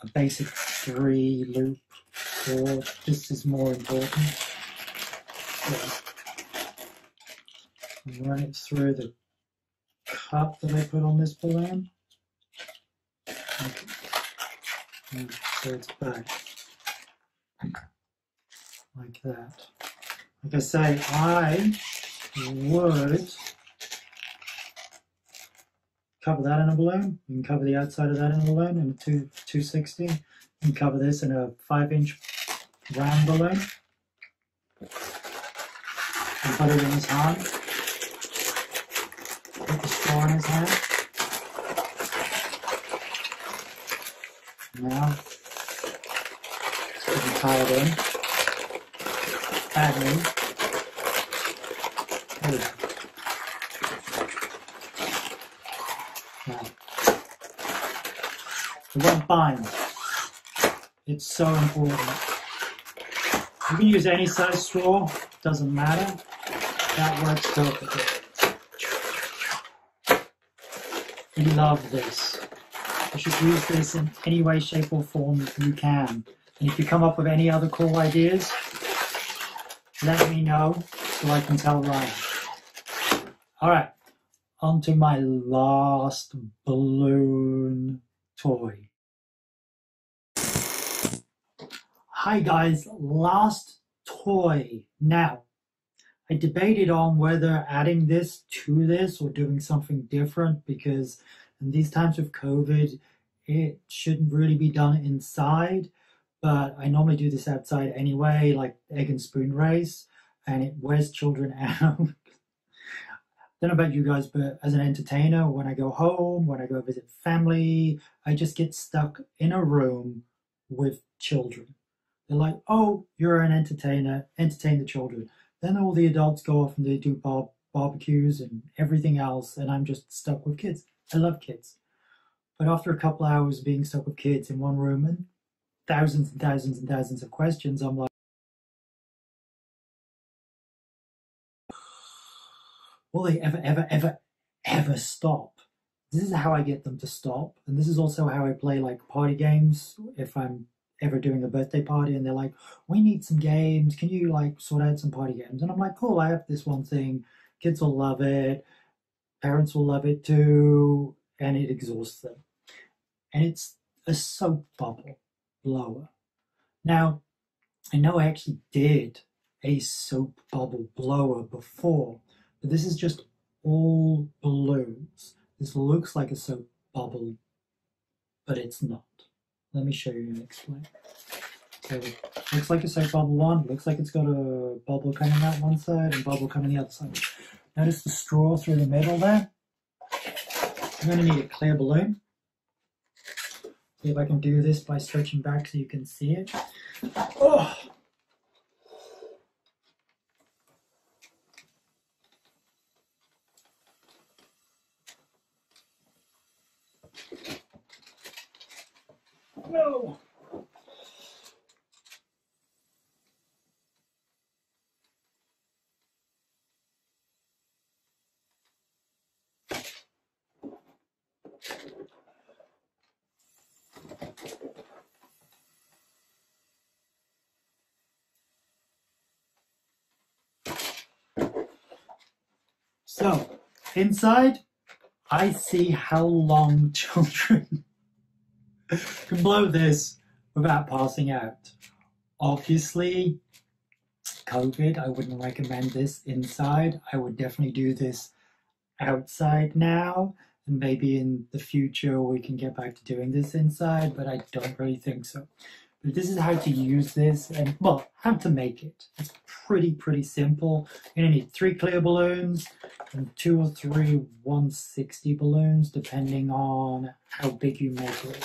a basic 3 loop, or this is more important. So, run it through the cup that I put on this balloon. Okay. So it's back like that. Like I say, I would cover that in a balloon. You can cover the outside of that in a balloon in a 260. You can cover this in a 5-inch round balloon. And put it in his hand. Put the straw in his hand. Now, let's tie it in. Badly. There we go. Now, it won't bind. It's so important. You can use any size straw, doesn't matter. That works perfectly. We love this. You should use this in any way, shape or form you can. And if you come up with any other cool ideas, let me know so I can tell Ryan. Alright, on to my last balloon toy. Hi guys, last toy. Now, I debated on whether adding this to this or doing something different, because in these times of COVID, it shouldn't really be done inside, but I normally do this outside anyway, like egg and spoon race, and it wears children out. Don't know about you guys, but as an entertainer, when I go home, when I go visit family, I just get stuck in a room with children. They're like, oh, you're an entertainer, entertain the children. Then all the adults go off and they do barbecues and everything else, and I'm just stuck with kids. I love kids. But after a couple hours being stuck with kids in one room and thousands and thousands and thousands of questions, I'm like, will they ever stop? This is how I get them to stop. And this is also how I play like party games if I'm ever doing a birthday party and they're like, we need some games, can you like sort out some party games? And I'm like, cool, I have this one thing, kids will love it, parents will love it too, and it exhausts them. And it's a soap bubble blower. Now, I know I actually did a soap bubble blower before, but this is just all balloons. This looks like a soap bubble, but it's not. Let me show you and explain. So it looks like a soap bubble one. Looks like it's got a bubble coming out one side and bubble coming the other side. Notice the straw through the middle there. I'm going to need a clear balloon. See if I can do this by stretching back so you can see it. Oh! No! So, inside, I see how long children can blow this without passing out. Obviously, COVID, I wouldn't recommend this inside. I would definitely do this outside now, and maybe in the future we can get back to doing this inside, but I don't really think so. But this is how to use this, and well, how to make it. It's pretty simple. You're gonna need 3 clear balloons and 2 or 3 160 balloons, depending on how big you make it.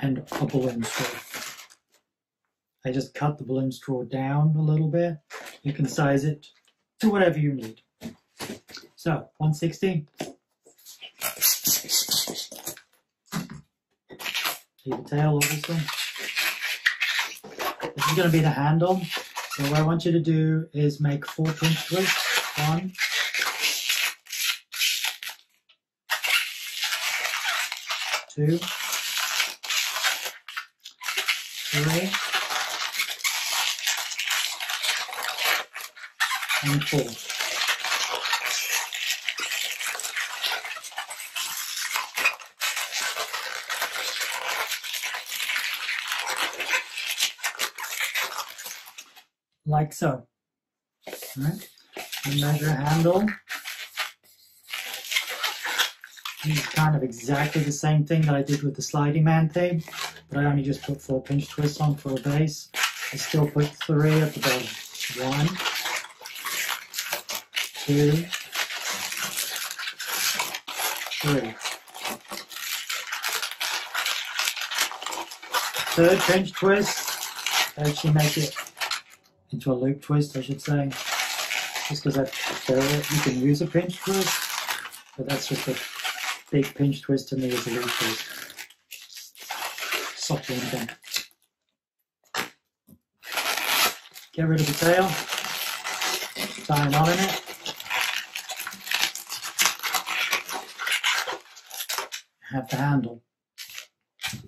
And a balloon straw. I just cut the balloon straw down a little bit. You can size it to whatever you need. So, 160. See the tail, obviously. This is going to be the handle. So what I want you to do is make 4 pinch twists. 1, 2, 3, and 4. Like so. All right. And measure handle This is kind of exactly the same thing that I did with the sliding man thing, but I only just put 4 pinch twists on for a base. I still put 3 at the bottom. 1, 2, 3. Third pinch twist, actually make it into a loop twist, I should say. Just because I prefer it. You can use a pinch twist, but that's just a big pinch twist to me as a loop twist. Soft anything. Get rid of the tail, tie a knot in it. Have the handle.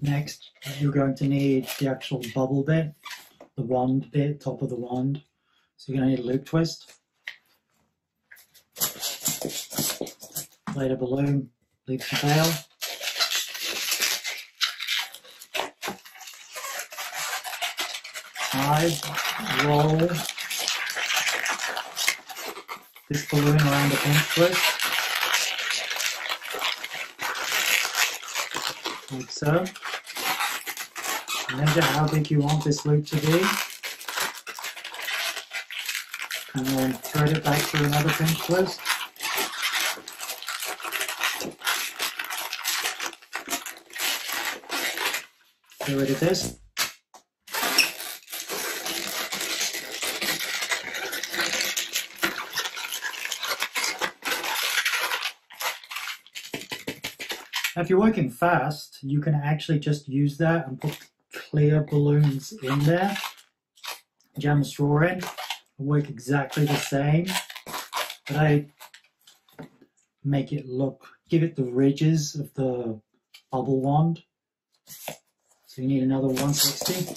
Next, you're going to need the actual bubble bit, the wand bit, top of the wand. So you're going to need a loop twist. Inflate a balloon, leave some tail. Tie, roll this balloon around the pinch twist. Like so. Measure how big you want this loop to be. And then thread it back through another pinch twist. Get rid of this. If you're working fast, you can actually just use that and put clear balloons in there. Jam a straw in. It'll work exactly the same. But I make it look, give it the ridges of the bubble wand. So you need another 160.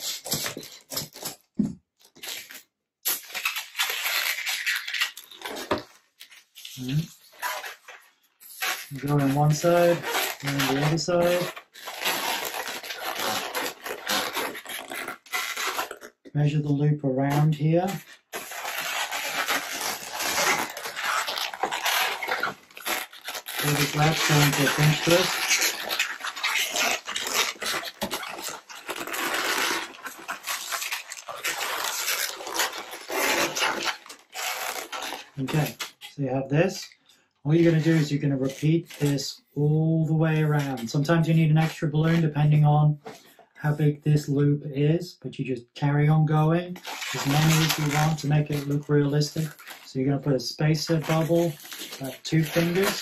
Go on one side. And the other side. Measure the loop around here. Pull this latch down to a pinch twist. Okay, so you have this. All you're going to do is you're going to repeat this all the way around. Sometimes you need an extra balloon depending on how big this loop is, but you just carry on going as many as you want to make it look realistic. So you're going to put a spacer bubble, 2 fingers,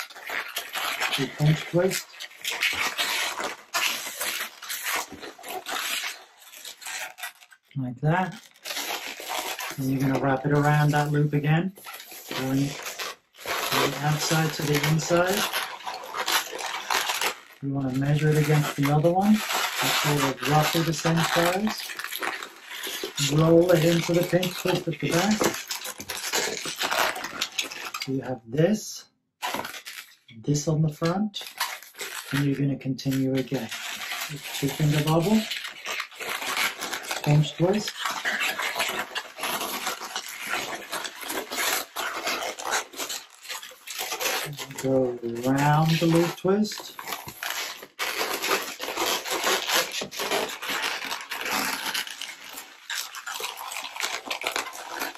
2 pinch twist. Like that. And you're going to wrap it around that loop again, going from the outside to the inside. You want to measure it against the other one. Make sure they're roughly the same size. Roll it into the pinch twist at the back. So you have this on the front, and you're going to continue again. 2 finger bubble, pinch twist. Go around the loop twist.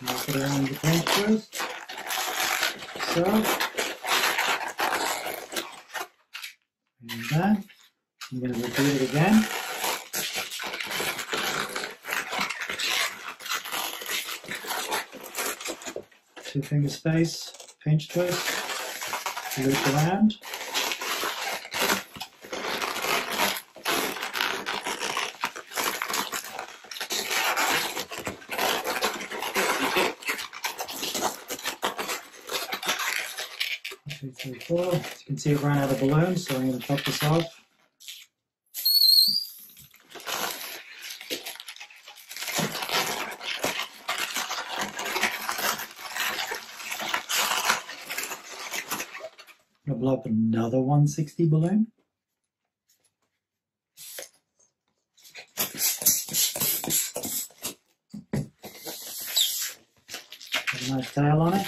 Wrap it around the pinch twist. So. And that. I'm going to repeat it again. Two finger space, pinch twist. Loop around. Two, three, four. As you can see, it ran out of balloons, so I'm going to top this off. I'm going to blow up another 160 balloon. Put a nice tail on it.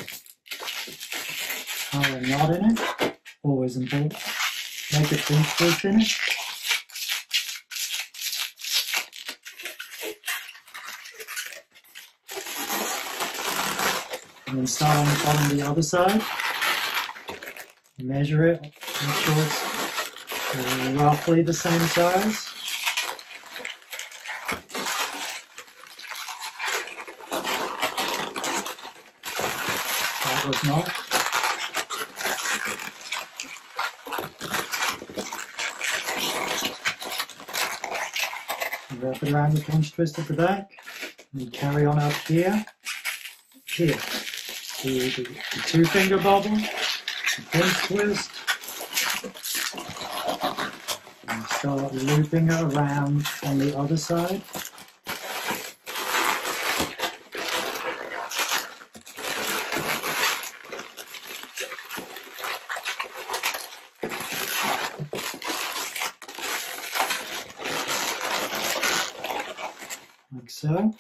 Tie a knot in it, always important. make a pinch twist in it. And then start on the bottom of the other side. Measure it, make sure it's roughly the same size. That was not. Wrap it around the pinch twist at the back, and carry on up here. Here. The two-finger bobble, the pinch twist, and start looping it around on the other side. Like so.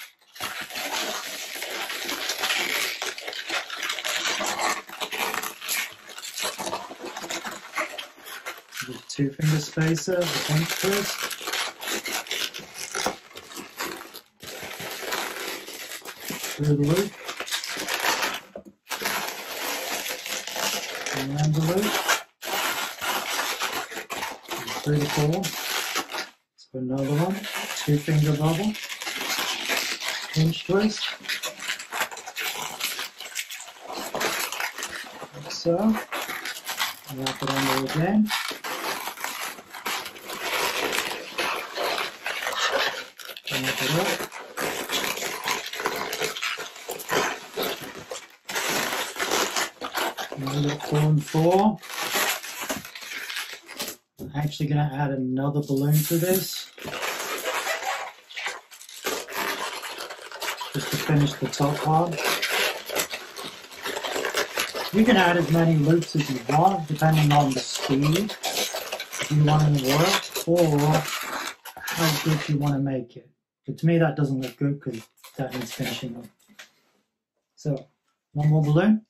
The two-finger spacer, the pinch twist. Through the loop. Around the loop. And through the core. Let's put another one. Two-finger bobble. Pinch twist. Like so. Wrap it under again. Wrap it up. Now we've got 4 and 4. I'm actually going to add another balloon to this, just to finish the top part. You can add as many loops as you want, depending on the speed you want it to work, or how good you want to make it. But to me that doesn't look good because that needs finishing up. So, one more balloon.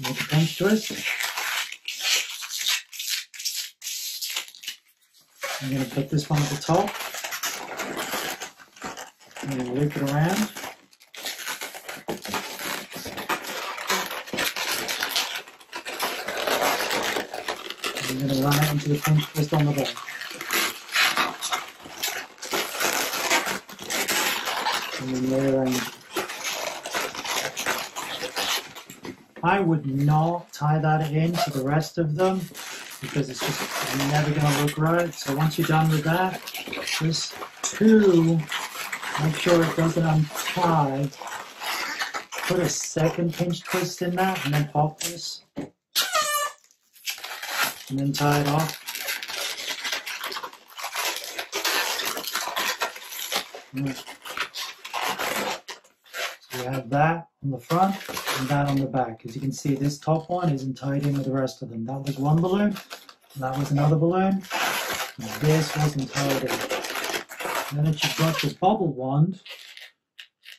Make a pinch twist. I'm going to put this one at the top. I'm going to loop it around. I'm going to run it into the pinch twist on the back. And then rearrange it. I would not tie that in to the rest of them because it's just never going to look right. So once you're done with that, just make sure it doesn't untie. Put a second pinch twist in that and then pop this. And then tie it off. So you have that on the front and that on the back. As you can see, this top one isn't tied in with the rest of them. That was one balloon, that was another balloon, and this wasn't tied in. Now that you've got your bubble wand,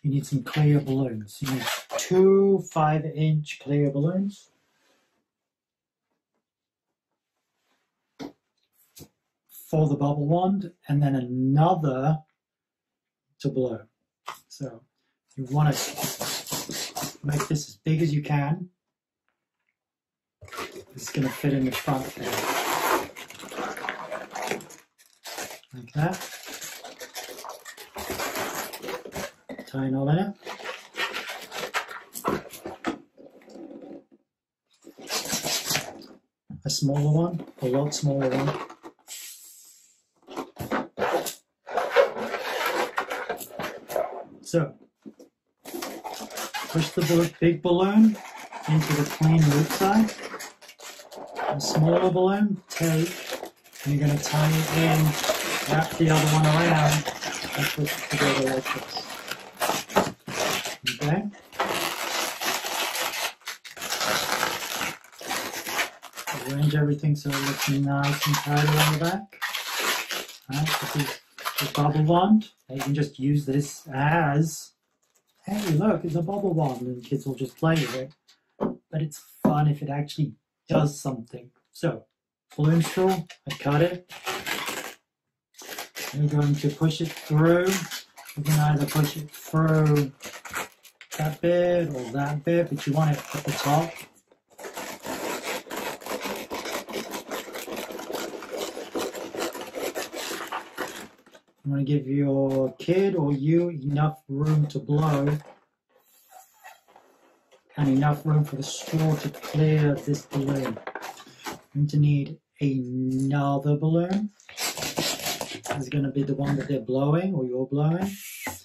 you need some clear balloons. You need 2 5-inch clear balloons. For the bubble wand, and then another to blow. So you want to make this as big as you can. It's going to fit in the front there. Like that. Tie it all in it. A smaller one, a lot smaller one. So, push the big balloon into the clean loop side. A smaller balloon, take, and you're going to tie it in, wrap the other one around, and push it together like this. Okay? arrange everything so it looks nice and tidy on the back. Alright, this is the bubble wand. You can just use this as, hey look, it's a bubble wand, and kids will just play with it. But it's fun if it actually does something. So, balloon straw, I cut it. We're going to push it through. You can either push it through that bit or that bit, but you want it at the top. You want to give your kid or you enough room to blow and enough room for the straw to clear this balloon. You're going to need another balloon. This is going to be the one that they're blowing or you're blowing.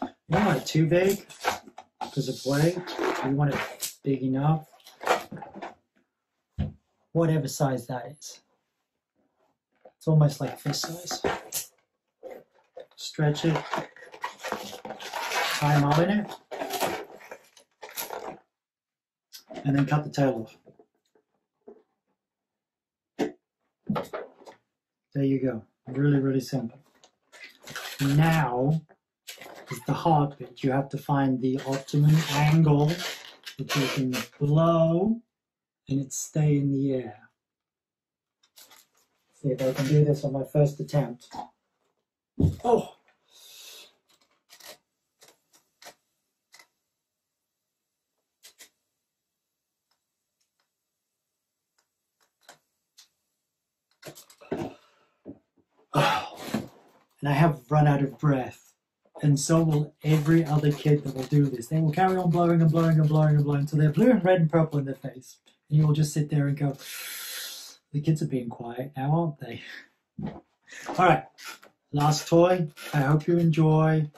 You don't want it too big because of weight. You want it big enough. Whatever size that is. It's almost like fist size. Stretch it. Tie a knot in it. And then cut the tail off. There you go. Really, really simple. Now is the hard bit. You have to find the optimum angle that you can blow and it stay in the air. See if I can do this on my first attempt. Oh! And I have run out of breath, and so will every other kid that will do this. They will carry on blowing and blowing and blowing and blowing until they're blue and red and purple in their face. And you will just sit there and go, the kids are being quiet now, aren't they? All right, last toy. I hope you enjoy.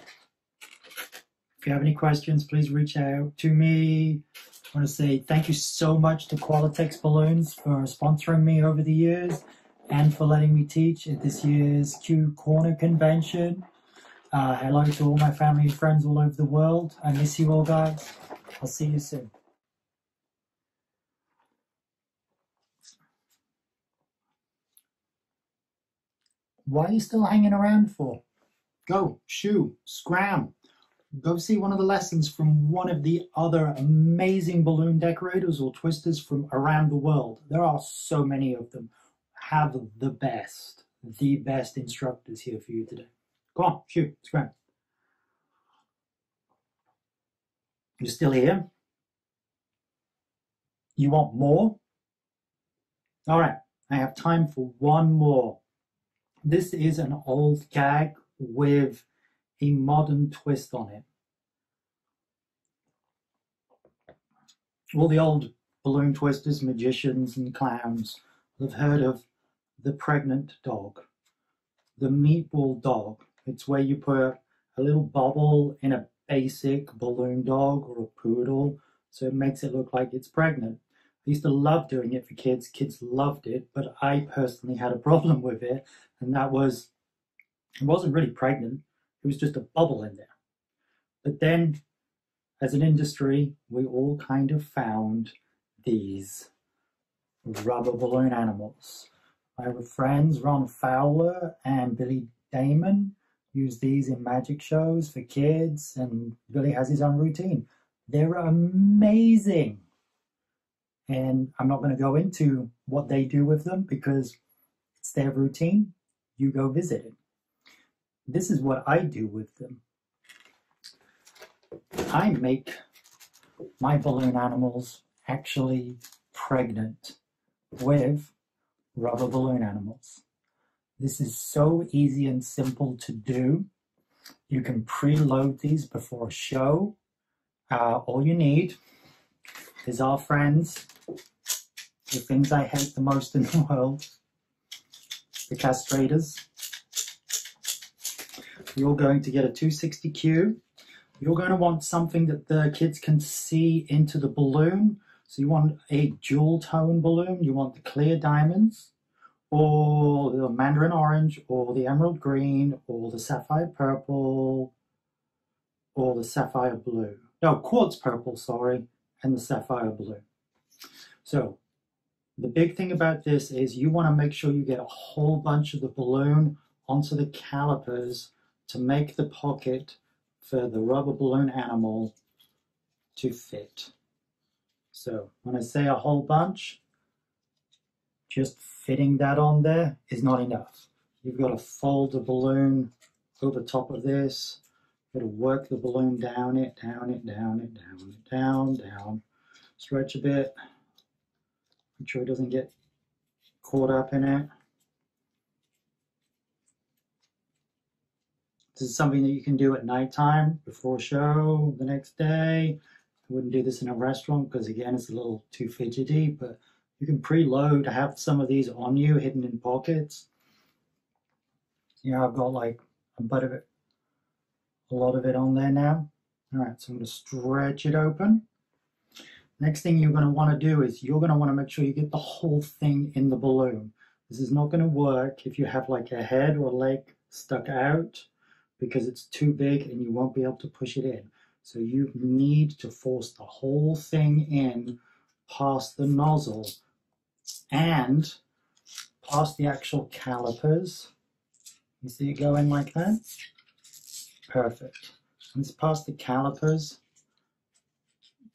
If you have any questions, please reach out to me. I want to say thank you so much to Qualatex Balloons for sponsoring me over the years and for letting me teach at this year's Q Corner convention. Hello to all my family and friends all over the world. I miss you all, guys. I'll see you soon. Why are you still hanging around for? Go, shoo, scram. Go see one of the lessons from one of the other amazing balloon decorators or twisters from around the world. There are so many of them. Have the best instructors here for you today. Go on, shoot, scram. You're still here? You want more? All right, I have time for one more. This is an old gag with a modern twist on it. All the old balloon twisters, magicians and clowns have heard of the pregnant dog, the meatball dog. It's where you put a little bubble in a basic balloon dog or a poodle, so it makes it look like it's pregnant. I used to love doing it for kids. Kids loved it, but I personally had a problem with it, and that was, it wasn't really pregnant. It was just a bubble in there. But then, as an industry, we all kind of found these rubber balloon animals. My friends Ron Fowler and Billy Damon use these in magic shows for kids, and Billy has his own routine. They're amazing. And I'm not going to go into what they do with them because it's their routine. You go visit it. This is what I do with them. I make my balloon animals actually pregnant with rubber balloon animals. This is so easy and simple to do. You can preload these before a show. All you need is our friends, the things I hate the most in the world, the castrators. You're going to get a 260Q. You're going to want something that the kids can see into the balloon. So you want a dual tone balloon. You want the clear diamonds, or the mandarin orange, or the emerald green, or the sapphire purple, or the sapphire blue. No, quartz purple, sorry, and the sapphire blue. So The big thing about this is you want to make sure you get a whole bunch of the balloon onto the calipers to make the pocket for the rubber balloon animal to fit. So when I say a whole bunch, just fitting that on there is not enough. You've got to fold the balloon over top of this. You've got to work the balloon down it, down it, down it, down it, down, down. Stretch a bit. Make sure it doesn't get caught up in it. This is something that you can do at nighttime before a show the next day. I wouldn't do this in a restaurant because, again, it's a little too fidgety, but you can preload, have some of these on you hidden in pockets. Yeah, I've got like a lot of it on there now. All right, so I'm going to stretch it open. Next thing you're going to want to do is you're going to want to make sure you get the whole thing in the balloon. This is not going to work if you have like a head or a leg stuck out because it's too big and you won't be able to push it in. So you need to force the whole thing in past the nozzle and past the actual calipers. You see it going like that? Perfect. Once past the calipers,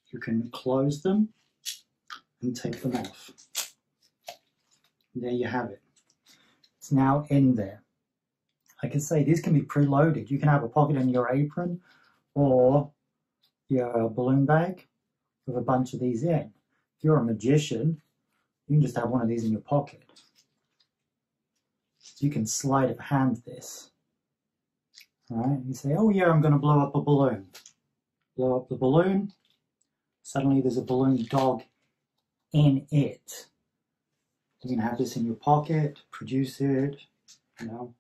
you can close them and take them off. And there you have it. It's now in there. Like I say, these can be preloaded. You can have a pocket in your apron or your balloon bag with a bunch of these in. If you're a magician, you can just have one of these in your pocket. You can sleight of hand this. All right, you say, oh yeah, I'm going to blow up a balloon. Blow up the balloon. Suddenly there's a balloon dog in it. You can have this in your pocket, produce it, you know.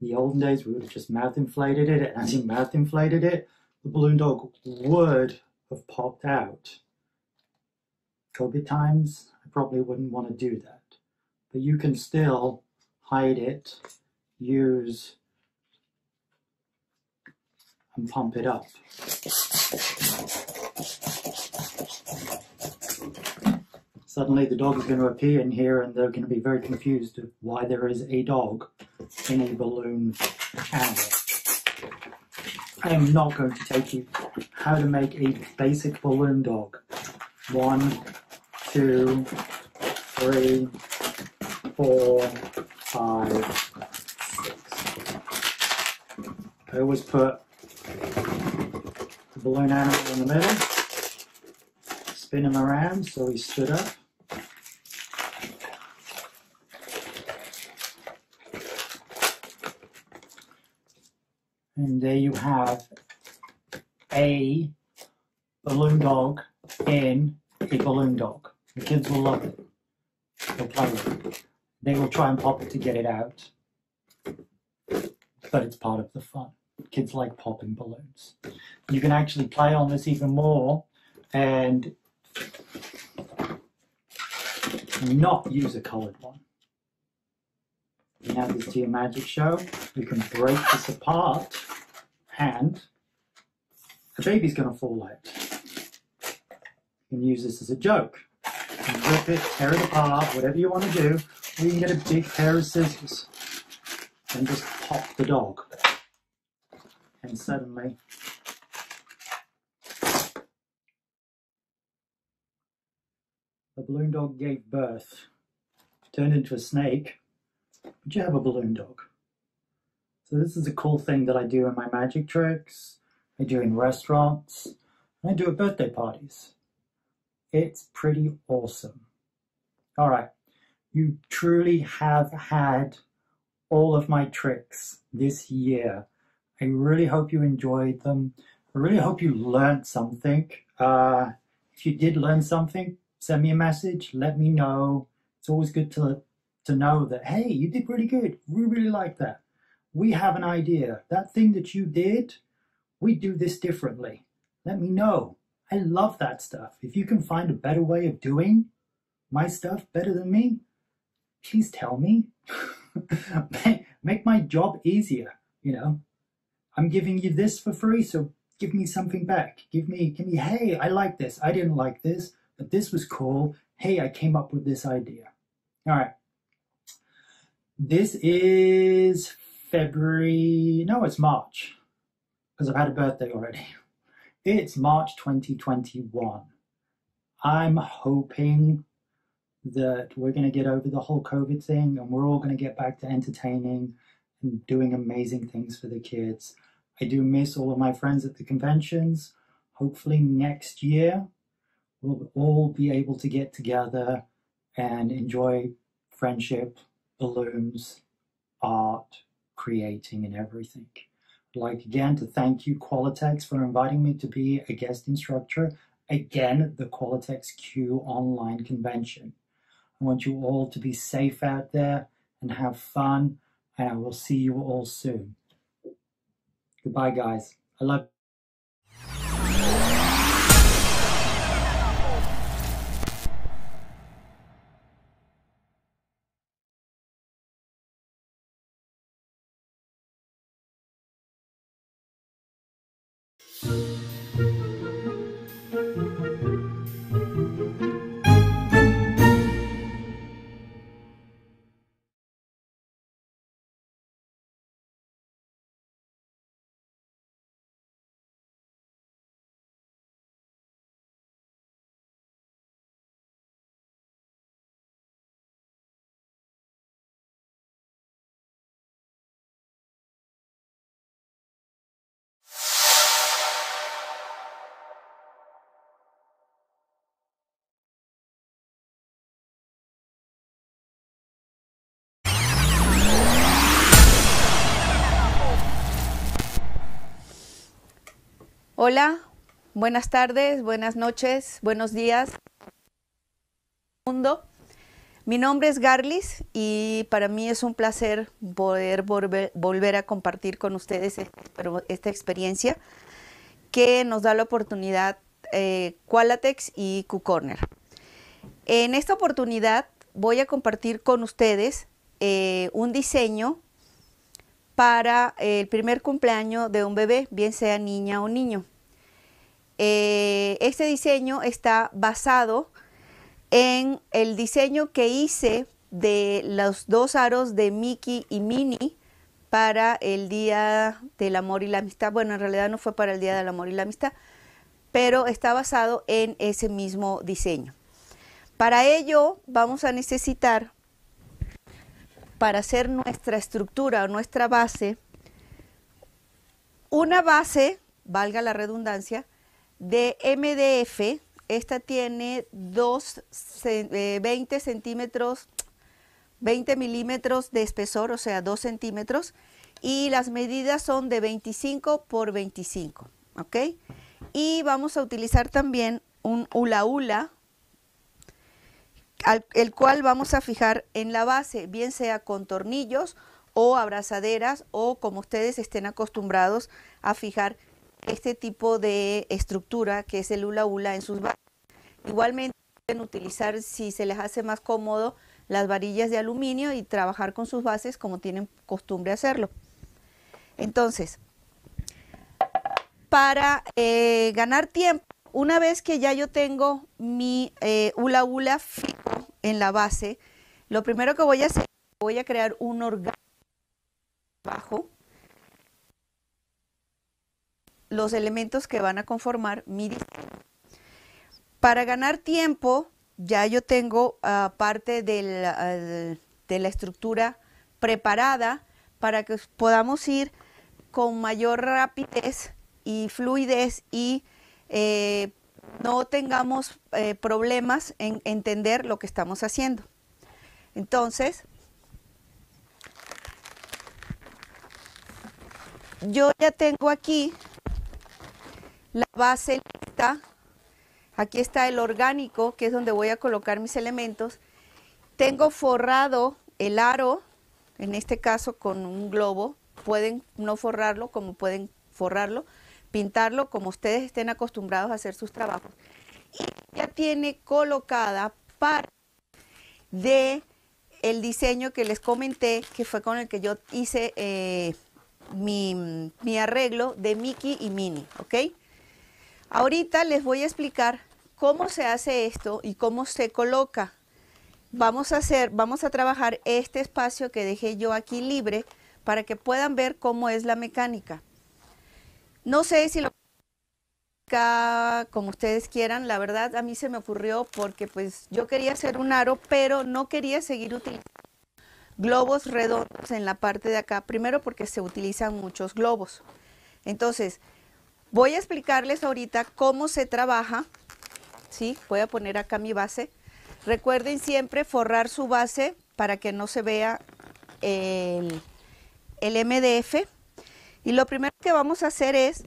In the olden days, we would have just mouth inflated it, and as you mouth inflated it, the balloon dog would have popped out. COVID times, I probably wouldn't want to do that. But you can still hide it, use, and pump it up. Suddenly the dog is going to appear in here and they're going to be very confused of why there is a dog in a balloon animal. I am not going to take you how to make a basic balloon dog. 1, 2, 3, 4, 5, 6. I always put the balloon animal in the middle, spin him around so he stood up. And there you have a balloon dog in a balloon dog. The kids will love it. They'll play with it. They will try and pop it to get it out. But it's part of the fun. Kids like popping balloons. You can actually play on this even more and not use a colored one. You can add this to your magic show. You can break this apart and the baby's going to fall out. You can use this as a joke. You can rip it, tear it apart, whatever you want to do. Or you can get a big pair of scissors and just pop the dog. And suddenly the balloon dog gave birth, turned into a snake, but you have a balloon dog. So this is a cool thing that I do in my magic tricks, I do in restaurants, and I do at birthday parties. It's pretty awesome. All right, you truly have had all of my tricks this year. I really hope you enjoyed them. I really hope you learned something. If you did learn something, send me a message, let me know. It's always good to know that, hey, you did pretty good. We really like that. We have an idea. That thing that you did, we do this differently. Let me know. I love that stuff. If you can find a better way of doing my stuff better than me, please tell me. Make my job easier, you know. I'm giving you this for free, so give me something back. Give me, hey, I like this. I didn't like this, but this was cool. hey, I came up with this idea. All right. This is February, no, it's March, because I've had a birthday already. It's March 2021. I'm hoping that we're going to get over the whole COVID thing and we're all going to get back to entertaining and doing amazing things for the kids. I do miss all of my friends at the conventions. Hopefully next year we'll all be able to get together and enjoy friendship, balloons, art, creating, and everything. I'd like again to thank you, Qualatex, for inviting me to be a guest instructor again at the Qualatex Q online convention. I want you all to be safe out there and have fun, and I will see you all soon. Goodbye, guys. I love you. Hola, buenas tardes, buenas noches, buenos días, mundo. Mi nombre es Garlis y para mí es un placer poder volver a compartir con ustedes esta experiencia que nos da la oportunidad Qualatex y Q-Corner. En esta oportunidad voy a compartir con ustedes un diseño para el primer cumpleaños de un bebé, bien sea niña o niño. Este diseño está basado en el diseño que hice de los dos aros de Mickey y Minnie para el Día del Amor y la Amistad. Bueno, en realidad no fue para el Día del Amor y la Amistad, pero está basado en ese mismo diseño. Para ello vamos a necesitar, para hacer nuestra estructura o nuestra base, una base, valga la redundancia, de MDF. Esta tiene 20 centímetros, 20 milímetros de espesor, o sea 2 centímetros, y las medidas son de 25 por 25, ¿ok? Y vamos a utilizar también un hula hula, el cual vamos a fijar en la base, bien sea con tornillos o abrazaderas o como ustedes estén acostumbrados a fijar este tipo de estructura que es el hula hula en sus bases. Igualmente pueden utilizar, si se les hace más cómodo, las varillas de aluminio y trabajar con sus bases como tienen costumbre hacerlo. Entonces, para ganar tiempo, una vez que ya yo tengo mi hula hula fijo en la base, lo primero que voy a hacer, voy a crear un orgánico bajo los elementos que van a conformar mi diseño. Para ganar tiempo, ya yo tengo parte de la estructura preparada para que podamos ir con mayor rapidez y fluidez y no tengamos problemas en entender lo que estamos haciendo. Entonces, yo ya tengo aquí la base lista. Aquí está el orgánico, que es donde voy a colocar mis elementos. Tengo forrado el aro, en este caso con un globo. Pueden no forrarlo como pueden forrarlo, pintarlo como ustedes estén acostumbrados a hacer sus trabajos. Y ya tiene colocada parte de el diseño que les comenté, que fue con el que yo hice mi arreglo de Mickey y Minnie, ¿ok? Ahorita les voy a explicar ¿cómo se hace esto y cómo se coloca? Vamos a trabajar este espacio que dejé yo aquí libre para que puedan ver cómo es la mecánica. No sé si lo como ustedes quieran, la verdad a mí se me ocurrió porque pues yo quería hacer un aro, pero no quería seguir utilizando globos redondos en la parte de acá, primero porque se utilizan muchos globos. Entonces, voy a explicarles ahorita cómo se trabaja, ¿sí? Voy a poner acá mi base. Recuerden siempre forrar su base para que no se vea el MDF. Y lo primero que vamos a hacer es,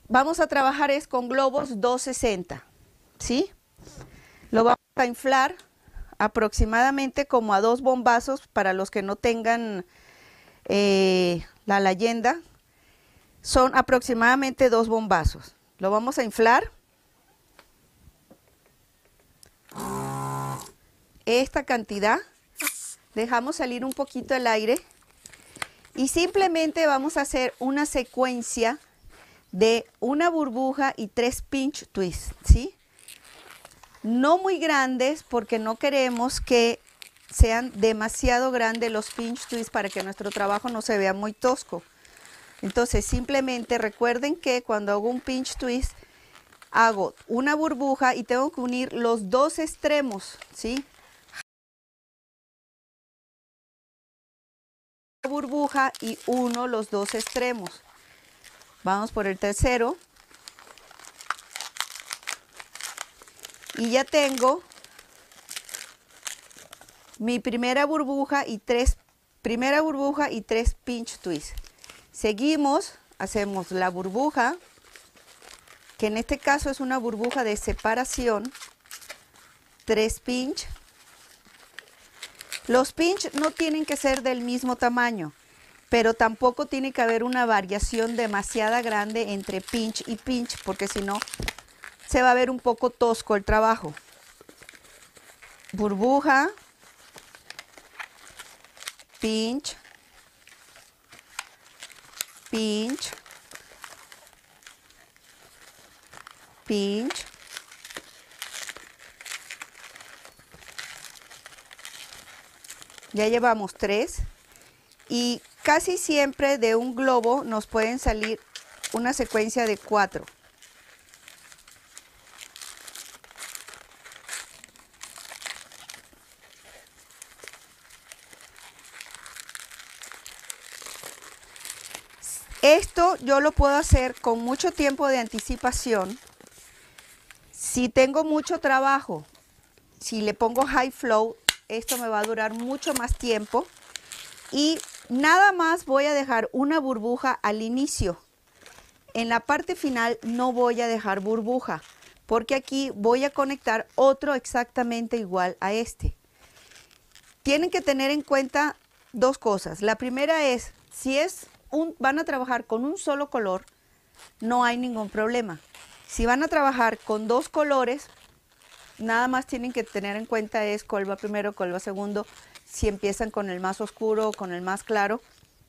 vamos a trabajar con globos 260, ¿sí? Lo vamos a inflar aproximadamente como a 2 bombazos para los que no tengan la leyenda. Son aproximadamente 2 bombazos. Lo vamos a inflar. Esta cantidad. Dejamos salir un poquito el aire. Y simplemente vamos a hacer una secuencia de una burbuja y 3 pinch twists, ¿sí? No muy grandes porque no queremos que sean demasiado grandes los pinch twists para que nuestro trabajo no se vea muy tosco. Entonces simplemente recuerden que cuando hago un pinch twist hago una burbuja y tengo que unir los 2 extremos, ¿sí? Burbuja y uno los 2 extremos. Vamos por el tercero. Y ya tengo mi primera burbuja y 3 pinch twists. Seguimos, hacemos la burbuja, que en este caso es una burbuja de separación, 3 pinch. Los pinch no tienen que ser del mismo tamaño, pero tampoco tiene que haber una variación demasiado grande entre pinch y pinch, porque si no se va a ver un poco tosco el trabajo. Burbuja, pinch, pinch, pinch, ya llevamos 3 y casi siempre de un globo nos pueden salir una secuencia de 4. Esto yo lo puedo hacer con mucho tiempo de anticipación. Si tengo mucho trabajo, si le pongo high flow, esto me va a durar mucho más tiempo. Y nada más voy a dejar una burbuja al inicio. En la parte final no voy a dejar burbuja, porque aquí voy a conectar otro exactamente igual a este. Tienen que tener en cuenta 2 cosas. La primera es, si van a trabajar con un solo color, no hay ningún problema. Si van a trabajar con 2 colores, nada más tienen que tener en cuenta es cuál va primero, cuál va segundo, si empiezan con el más oscuro o con el más claro,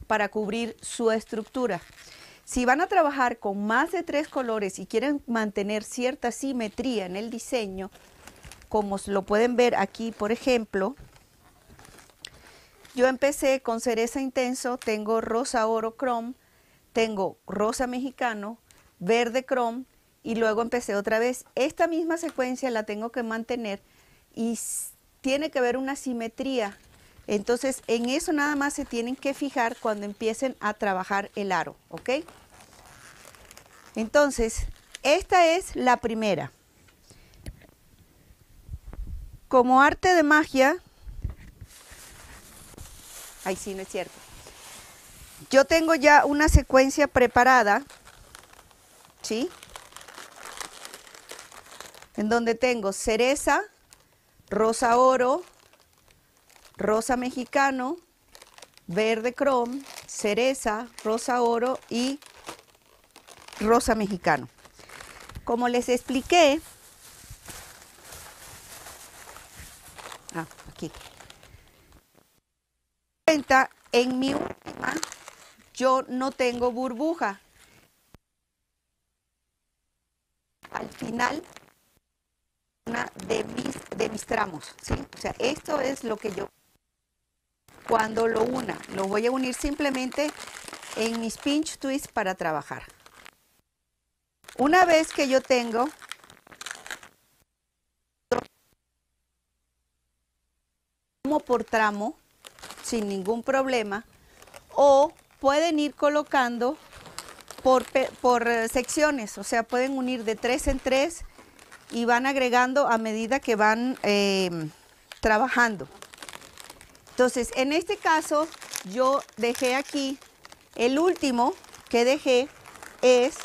para cubrir su estructura. Si van a trabajar con más de 3 colores y quieren mantener cierta simetría en el diseño, como lo pueden ver aquí, por ejemplo, yo empecé con cereza intenso, tengo rosa oro chrome, tengo rosa mexicano, verde chrome y luego empecé otra vez. Esta misma secuencia la tengo que mantener y tiene que haber una simetría. Entonces en eso nada más se tienen que fijar cuando empiecen a trabajar el aro, ¿ok? Entonces esta es la primera. Como arte de magia, ay sí, no es cierto. Yo tengo ya una secuencia preparada, ¿sí? En donde tengo cereza, rosa oro, rosa mexicano, verde chrome, cereza, rosa oro y rosa mexicano. Como les expliqué, aquí. En mi última yo no tengo burbuja. Al al final de mis tramos, ¿sí? O sea, esto es lo que yo, cuando lo una, lo voy a unir simplemente en mis pinch twists para trabajar. Una vez que yo tengo por tramo, sin ningún problema, o pueden ir colocando por secciones, o sea, pueden unir de 3 en 3 y van agregando a medida que van trabajando. Entonces, en este caso, yo dejé aquí, el último que dejé es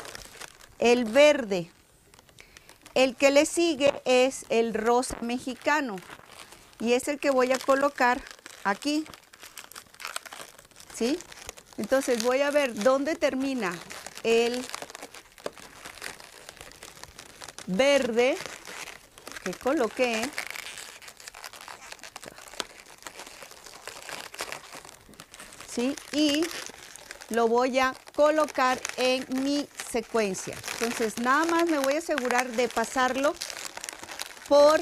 el verde. El que le sigue es el rosa mexicano y es el que voy a colocar aquí, ¿sí? Entonces voy a ver dónde termina el verde que coloqué. ¿Sí? Y lo voy a colocar en mi secuencia. Entonces nada más me voy a asegurar de pasarlo por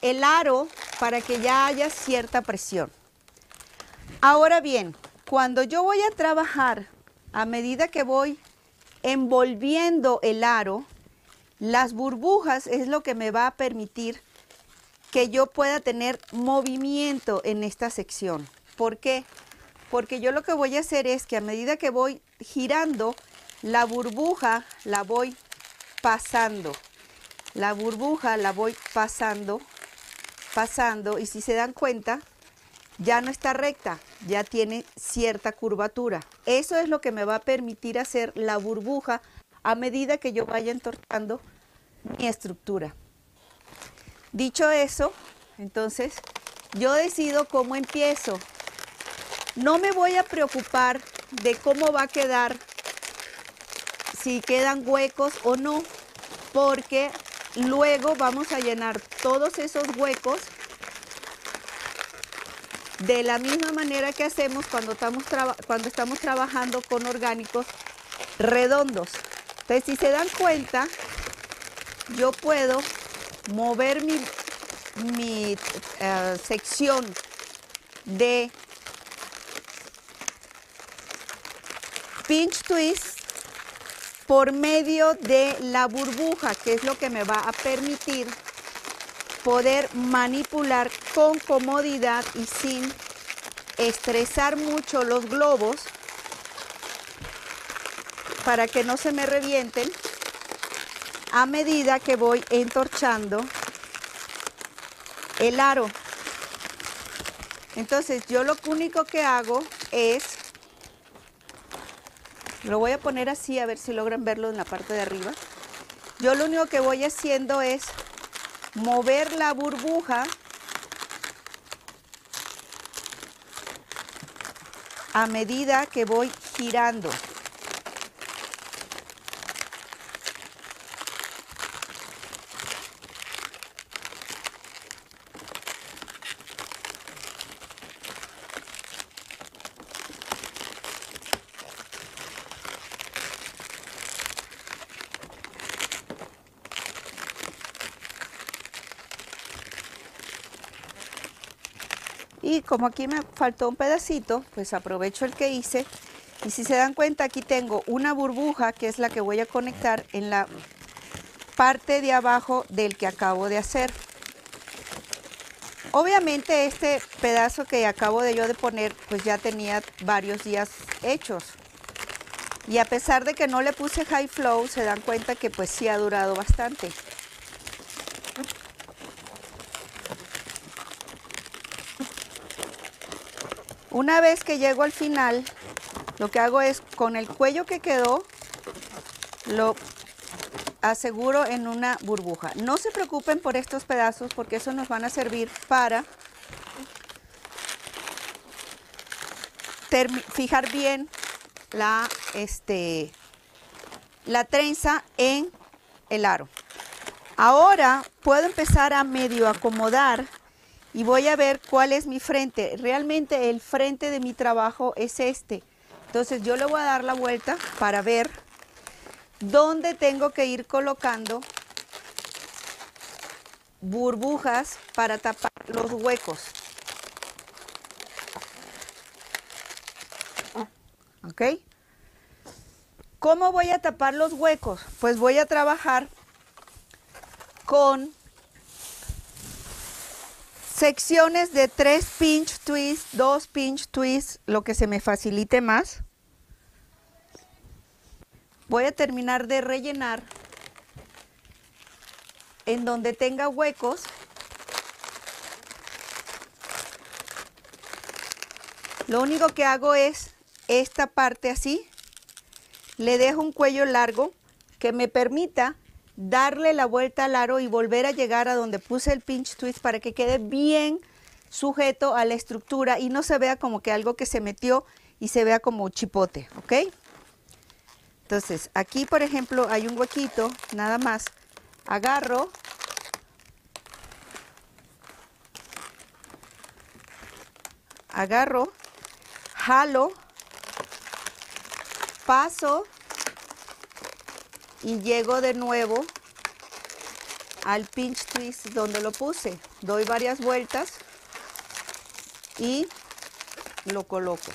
el aro para que ya haya cierta presión. Ahora bien, cuando yo voy a trabajar, a medida que voy envolviendo el aro, las burbujas es lo que me va a permitir que yo pueda tener movimiento en esta sección. ¿Por qué? Porque yo lo que voy a hacer es que a medida que voy girando, la burbuja la voy pasando. La burbuja la voy pasando, y si se dan cuenta, ya no está recta, ya tiene cierta curvatura. Eso es lo que me va a permitir hacer la burbuja a medida que yo vaya entortando mi estructura. Dicho eso, entonces, yo decido cómo empiezo. No me voy a preocupar de cómo va a quedar, si quedan huecos o no, porque luego vamos a llenar todos esos huecos de la misma manera que hacemos cuando estamos trabajando con orgánicos redondos. Entonces, si se dan cuenta, yo puedo mover mi sección de pinch twist por medio de la burbuja, que es lo que me va a permitir poder manipular con comodidad y sin estresar mucho los globos para que no se me revienten a medida que voy entorchando el aro. Entonces yo lo único que hago es, lo voy a poner así a ver si logran verlo en la parte de arriba. Yo lo único que voy haciendo es mover la burbuja a medida que voy girando. Y como aquí me faltó un pedacito, pues aprovecho el que hice. Y si se dan cuenta, aquí tengo una burbuja que es la que voy a conectar en la parte de abajo del que acabo de hacer. Obviamente este pedazo que acabo de yo de poner, pues ya tenía varios días hechos. Y a pesar de que no le puse high flow, se dan cuenta que pues sí ha durado bastante. Una vez que llego al final, lo que hago es, con el cuello que quedó, lo aseguro en una burbuja. No se preocupen por estos pedazos porque eso nos van a servir para fijar bien la trenza en el aro. Ahora puedo empezar a medio acomodar y voy a ver cuál es mi frente. Realmente el frente de mi trabajo es este. Entonces yo le voy a dar la vuelta para ver donde tengo que ir colocando burbujas para tapar los huecos. ¿Ok? ¿Cómo voy a tapar los huecos? Pues voy a trabajar con secciones de 3 pinch twists, 2 pinch twists, lo que se me facilite más. Voy a terminar de rellenar en donde tenga huecos. Lo único que hago es esta parte así, le dejo un cuello largo que me permita darle la vuelta al aro y volver a llegar a donde puse el pinch twist para que quede bien sujeto a la estructura y no se vea como que algo que se metió y se vea como chipote, ¿ok? Entonces, aquí por ejemplo hay un huequito, nada más, agarro, jalo, paso y llego de nuevo al pinch twist donde lo puse. Doy varias vueltas y lo coloco.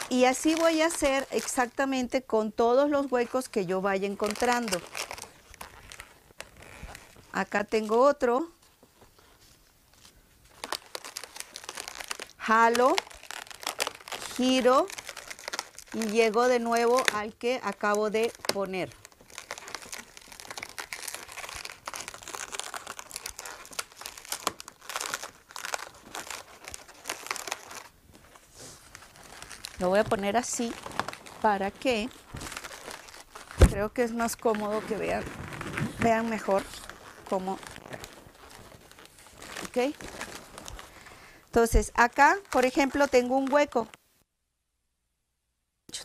Y así voy a hacer exactamente con todos los huecos que yo vaya encontrando. Acá tengo otro. Jalo, giro y llego de nuevo al que acabo de poner. Lo voy a poner así para que creo que es más cómodo que vean mejor cómo. ¿Ok? Entonces acá, por ejemplo, tengo un hueco.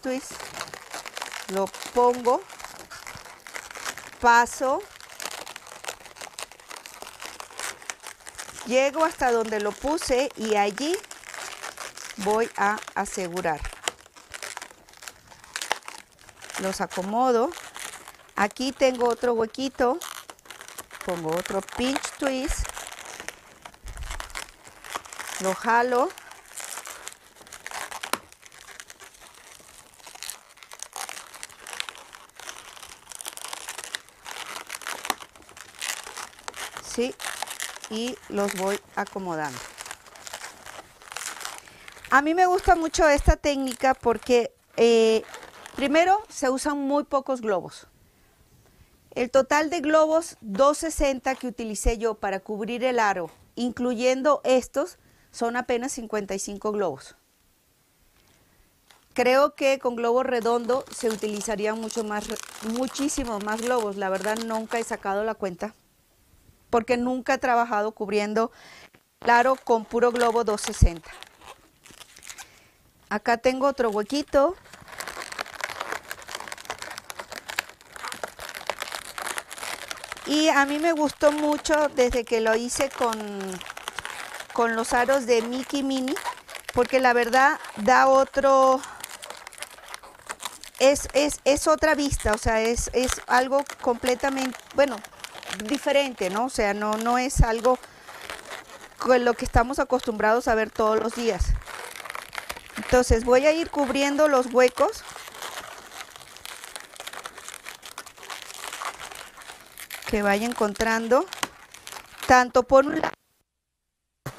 Twist, lo pongo, paso, llego hasta donde lo puse y allí voy a asegurar. Los acomodo. Aquí tengo otro huequito, pongo otro pinch twist, lo jalo. ¿Sí? Y los voy acomodando. A mí me gusta mucho esta técnica porque primero se usan muy pocos globos. El total de globos 260 que utilicé yo para cubrir el aro, incluyendo estos, son apenas 55 globos. Creo que con globo redondo se utilizarían muchísimos más globos. La verdad nunca he sacado la cuenta, porque nunca he trabajado cubriendo el aro con puro globo 260. Acá tengo otro huequito. Y a mí me gustó mucho desde que lo hice con los aros de Mickey Mini, porque la verdad da otro, es otra vista, o sea, es algo completamente, bueno, diferente, ¿no? O sea, no es algo con lo que estamos acostumbrados a ver todos los días. Entonces voy a ir cubriendo los huecos. Que vaya encontrando, tanto por un lado,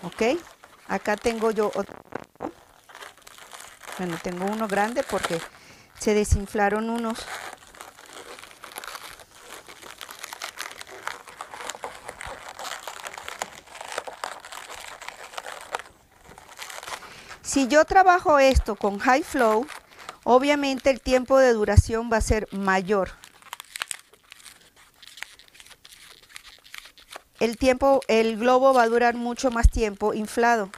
ok, acá tengo yo otro, bueno, tengo uno grande porque se desinflaron unos. Si yo trabajo esto con high flow, obviamente el tiempo de duración va a ser mayor. El globo va a durar mucho más tiempo inflado.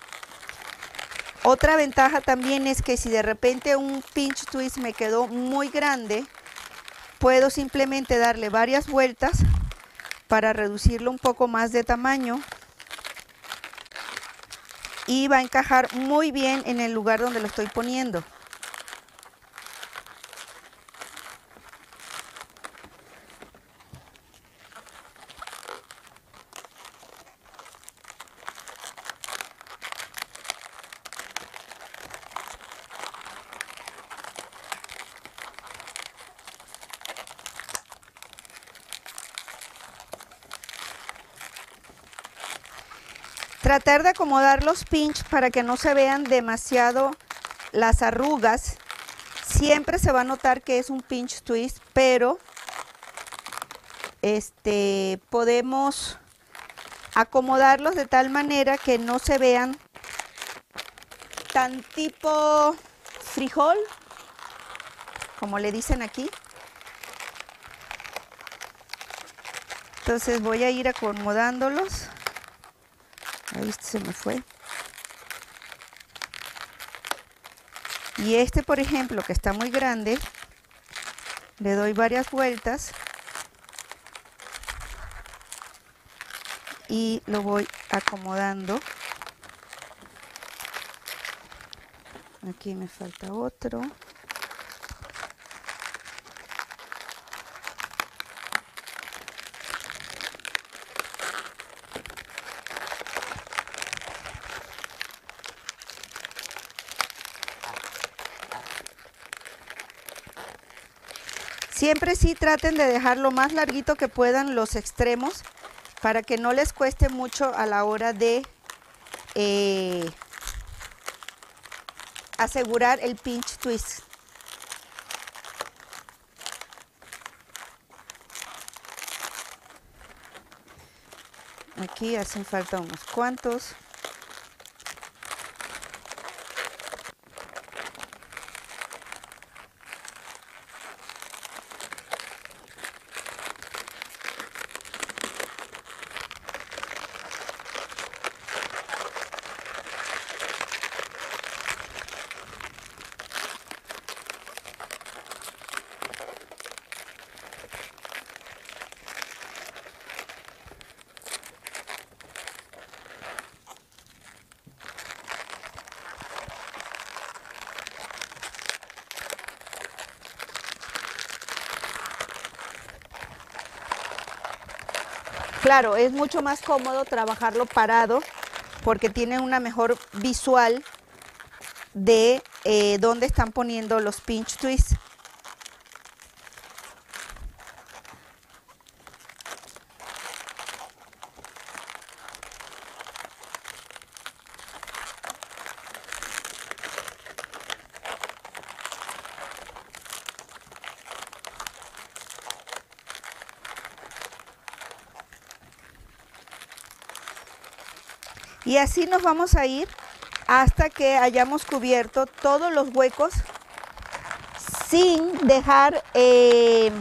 Otra ventaja también es que si de repente un pinch twist me quedó muy grande, puedo simplemente darle varias vueltas para reducirlo un poco más de tamaño y va a encajar muy bien en el lugar donde lo estoy poniendo. tratar de acomodar los pinch para que no se vean demasiado las arrugas. Siempre se va a notar que es un pinch twist, pero podemos acomodarlos de tal manera que no se vean tan tipo frijol, como le dicen aquí. Entonces voy a ir acomodándolos. Ahí se me fue. Y por ejemplo, que está muy grande, le doy varias vueltas y lo voy acomodando. Aquí me falta otro. Siempre sí traten de dejar lo más larguito que puedan los extremos para que no les cueste mucho a la hora de asegurar el pinch twist. Aquí hacen falta unos cuantos. Claro, es mucho más cómodo trabajarlo parado porque tiene una mejor visual de dónde están poniendo los pinch twists. Y así nos vamos a ir hasta que hayamos cubierto todos los huecos sin dejar que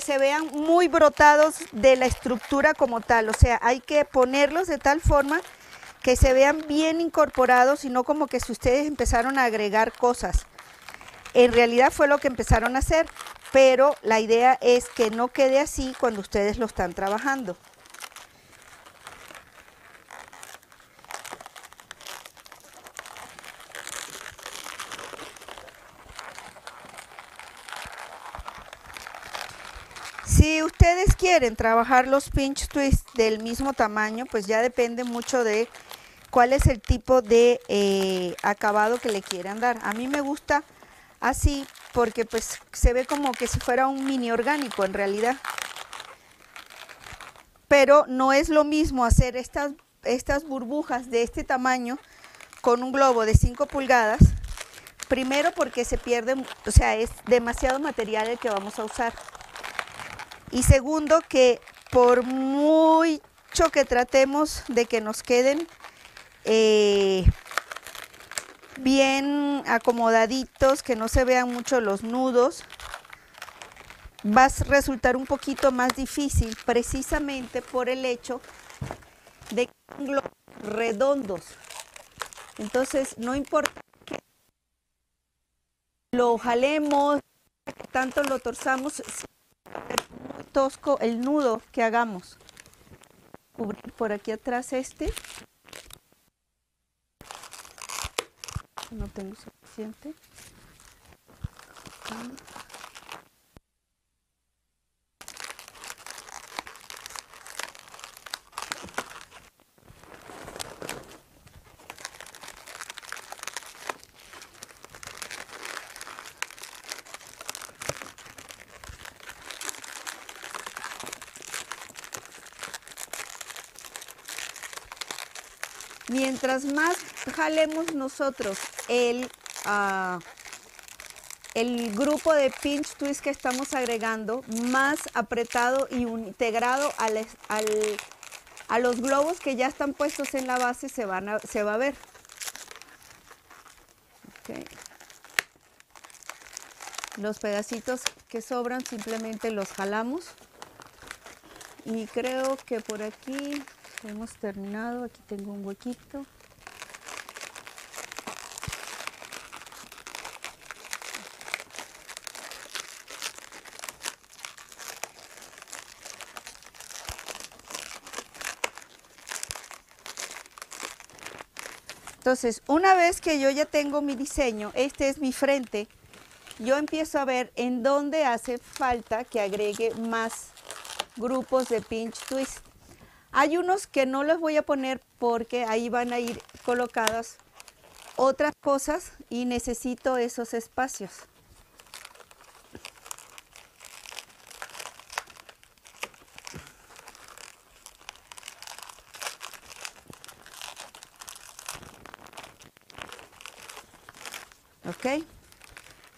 se vean muy brotados de la estructura como tal. O sea, hay que ponerlos de tal forma que se vean bien incorporados y no como que si ustedes empezaron a agregar cosas. En realidad fue lo que empezaron a hacer, pero la idea es que no quede así cuando ustedes lo están trabajando. Si ustedes quieren trabajar los pinch twists del mismo tamaño, pues ya depende mucho de cuál es el tipo de acabado que le quieran dar. A mí me gusta así porque pues se ve como que si fuera un mini orgánico en realidad. Pero no es lo mismo hacer estas burbujas de este tamaño con un globo de 5 pulgadas. Primero porque se pierde, o sea, es demasiado material el que vamos a usar. Y segundo, que por mucho que tratemos de que nos queden bien acomodaditos, que no se vean mucho los nudos, va a resultar un poquito más difícil precisamente por el hecho de que son globos redondos. Entonces, no importa que lo jalemos, que tanto lo torzamos, muy tosco el nudo que hagamos. Cubrir por aquí atrás no tengo suficiente. Mientras más jalemos nosotros el grupo de pinch twist que estamos agregando, más apretado y integrado a los globos que ya están puestos en la base se va a ver. Okay. Los pedacitos que sobran simplemente los jalamos. Y creo que por aquí hemos terminado. Aquí tengo un huequito. Entonces, una vez que yo ya tengo mi diseño, este es mi frente, yo empiezo a ver en dónde hace falta que agregue más grupos de pinch twist. Hay unos que no los voy a poner porque ahí van a ir colocadas otras cosas y necesito esos espacios. ¿Ok?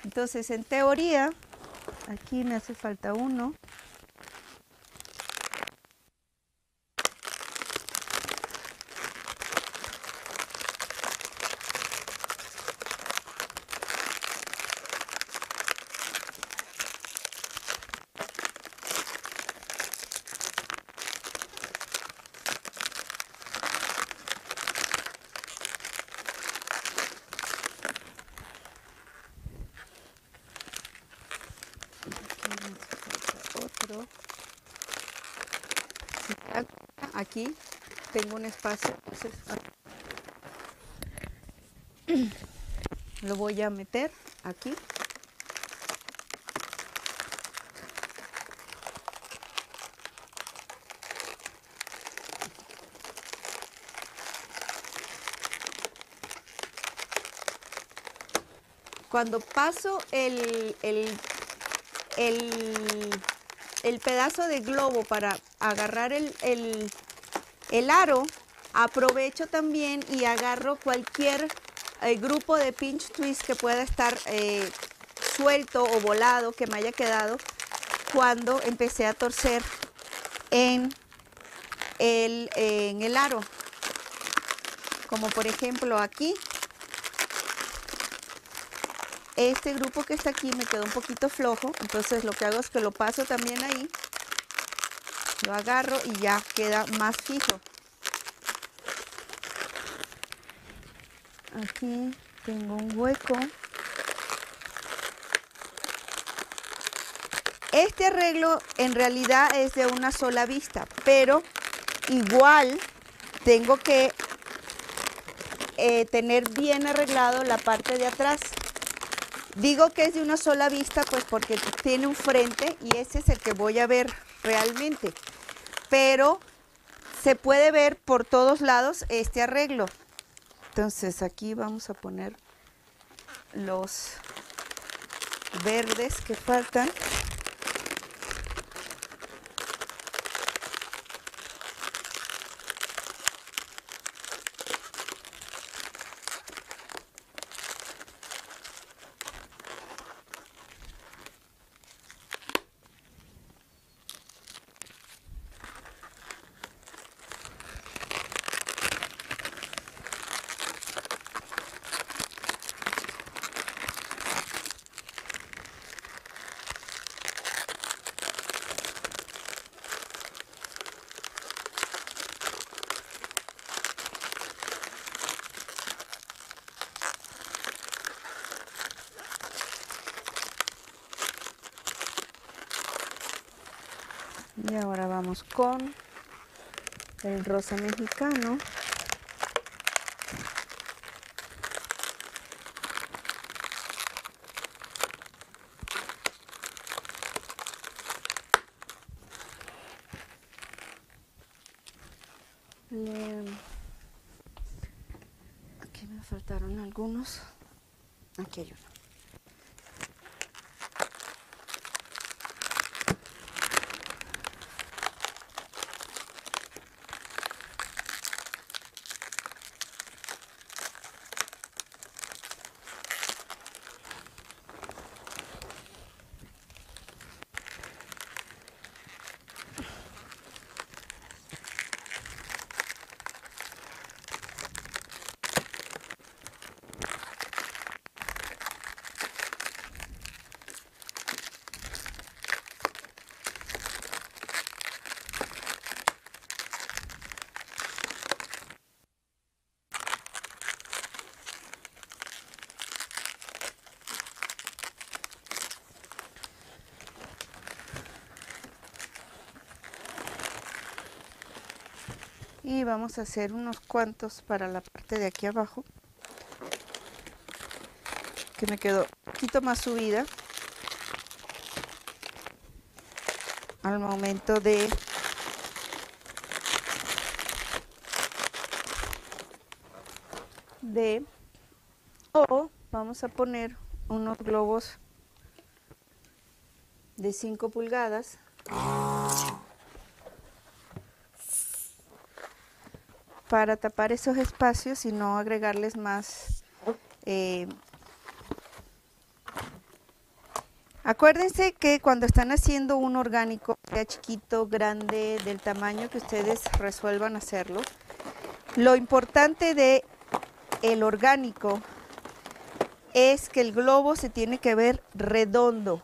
Entonces, en teoría, aquí me hace falta uno. Aquí tengo un espacio, entonces lo voy a meter aquí. Cuando paso el pedazo de globo para agarrar el aro, aprovecho también y agarro cualquier grupo de pinch twist que pueda estar suelto o volado, que me haya quedado cuando empecé a torcer en el aro. Como por ejemplo aquí. Este grupo que está aquí me quedó un poquito flojo, entonces lo que hago es que lo paso también ahí, lo agarro y ya queda más fijo. Aquí tengo un hueco. Este arreglo en realidad es de una sola vista, pero igual tengo que tener bien arreglado la parte de atrás. Digo que es de una sola vista, pues porque tiene un frente y ese es el que voy a ver realmente. Pero se puede ver por todos lados este arreglo. Entonces aquí vamos a poner los verdes que faltan. Y ahora vamos con el rosa mexicano. Aquí me faltaron algunos. Aquí hay uno. Y vamos a hacer unos cuantos para la parte de aquí abajo, que me quedó un poquito más subida al momento de o vamos a poner unos globos de 5 pulgadas para tapar esos espacios y no agregarles más. Acuérdense que cuando están haciendo un orgánico, sea chiquito, grande, del tamaño que ustedes resuelvan hacerlo, lo importante de el orgánico es que el globo se tiene que ver redondo.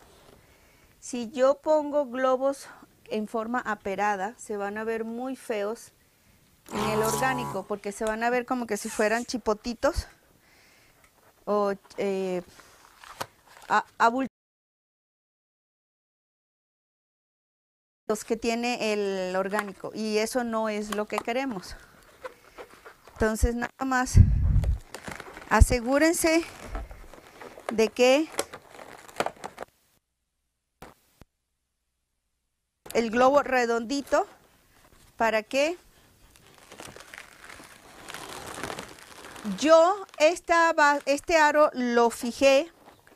Si yo pongo globos en forma aperada, se van a ver muy feos en el orgánico, porque se van a ver como que si fueran chipotitos o abultados que tiene el orgánico, y eso no es lo que queremos. Entonces nada más asegúrense de que el globo redondito, para que yo este aro lo fijé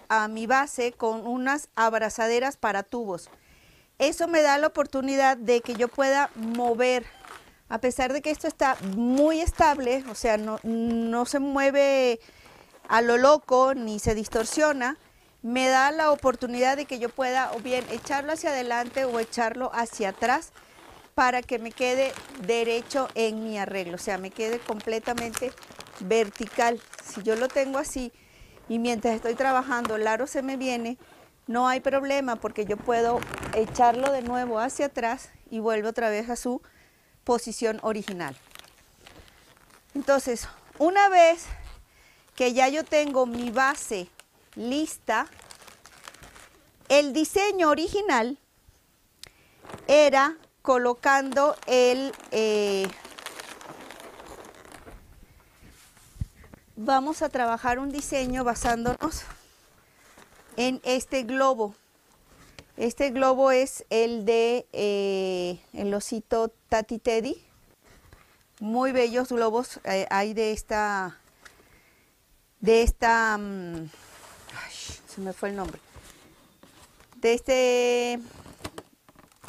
a mi base con unas abrazaderas para tubos. Eso me da la oportunidad de que yo pueda mover, a pesar de que esto está muy estable, o sea, no se mueve a lo loco ni se distorsiona, me da la oportunidad de que yo pueda o bien echarlo hacia adelante o echarlo hacia atrás para que me quede derecho en mi arreglo, o sea, me quede completamente vertical. Si yo lo tengo así y mientras estoy trabajando el aro se me viene, no hay problema, porque yo puedo echarlo de nuevo hacia atrás y vuelvo otra vez a su posición original. Entonces, una vez que ya yo tengo mi base lista, el diseño original era colocando vamos a trabajar un diseño basándonos en este globo. Este globo es el de el osito Tati Teddy. Muy bellos globos hay de esta ay, se me fue el nombre, de esta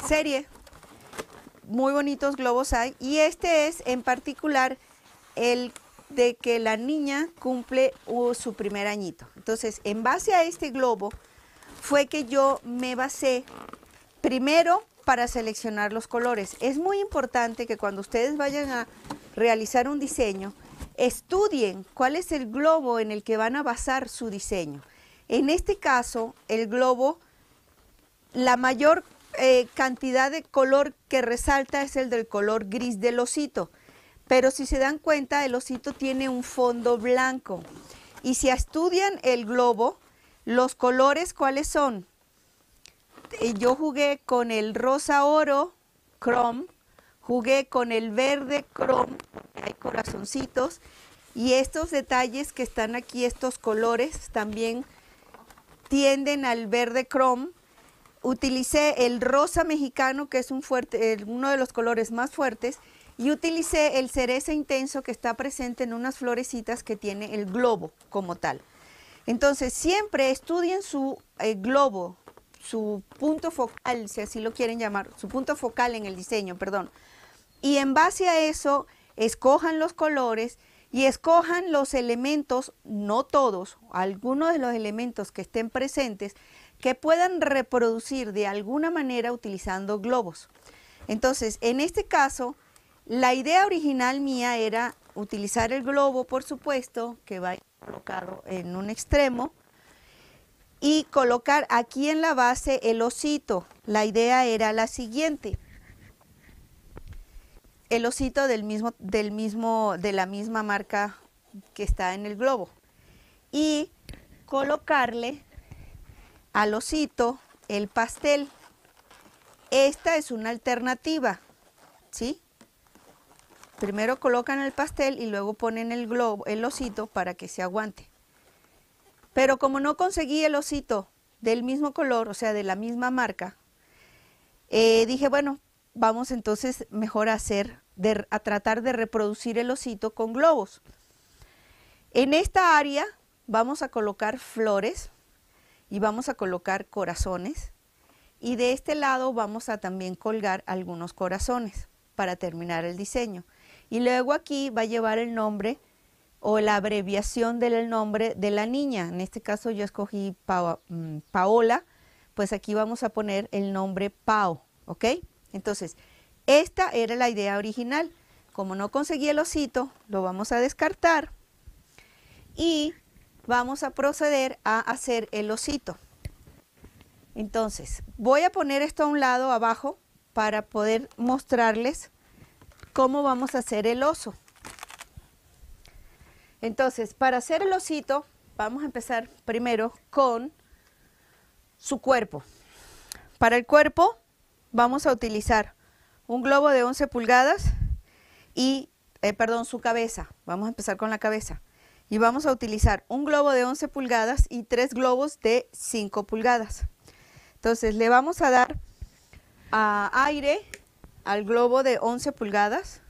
serie. Muy bonitos globos hay, y este es en particular el de que la niña cumple su primer añito. Entonces, en base a este globo fue que yo me basé primero para seleccionar los colores. Es muy importante que cuando ustedes vayan a realizar un diseño, estudien cuál es el globo en el que van a basar su diseño. En este caso, el globo, la mayor cantidad de color que resalta es el del color gris del osito. Pero si se dan cuenta, el osito tiene un fondo blanco. Y si estudian el globo, los colores, ¿cuáles son? Yo jugué con el rosa oro, chrome, jugué con el verde chrome, hay corazoncitos, y estos detalles que están aquí, estos colores, también tienden al verde chrome. Utilicé el rosa mexicano, que es uno de los colores más fuertes, y utilicé el cereza intenso, que está presente en unas florecitas que tiene el globo como tal. Entonces, siempre estudien su globo, su punto focal, si así lo quieren llamar, su punto focal en el diseño, perdón. Y en base a eso, escojan los colores y escojan los elementos, no todos, algunos de los elementos que estén presentes, que puedan reproducir de alguna manera utilizando globos. Entonces, en este caso, la idea original mía era utilizar el globo, por supuesto, que va colocado en un extremo, y colocar aquí en la base el osito. La idea era la siguiente: el osito de la misma marca que está en el globo, y colocarle al osito el pastel. Esta es una alternativa, ¿sí? Primero colocan el pastel y luego ponen el globo, el osito para que se aguante. Pero como no conseguí el osito del mismo color, o sea, de la misma marca, dije, bueno, vamos entonces mejor a tratar de reproducir el osito con globos. En esta área vamos a colocar flores y vamos a colocar corazones. Y de este lado vamos a también colgar algunos corazones para terminar el diseño. Y luego aquí va a llevar el nombre o la abreviación del nombre de la niña. En este caso yo escogí Paola, pues aquí vamos a poner el nombre Pao, ¿ok? Entonces, esta era la idea original. Como no conseguí el osito, lo vamos a descartar y vamos a proceder a hacer el osito. Entonces, voy a poner esto a un lado abajo para poder mostrarles cómo vamos a hacer el oso. Entonces, para hacer el osito, vamos a empezar primero con su cuerpo. Para el cuerpo vamos a utilizar un globo de 11 pulgadas y, su cabeza. Vamos a empezar con la cabeza. Y vamos a utilizar un globo de 11 pulgadas y 3 globos de 5 pulgadas. Entonces, le vamos a dar aire al globo de 11 pulgadas.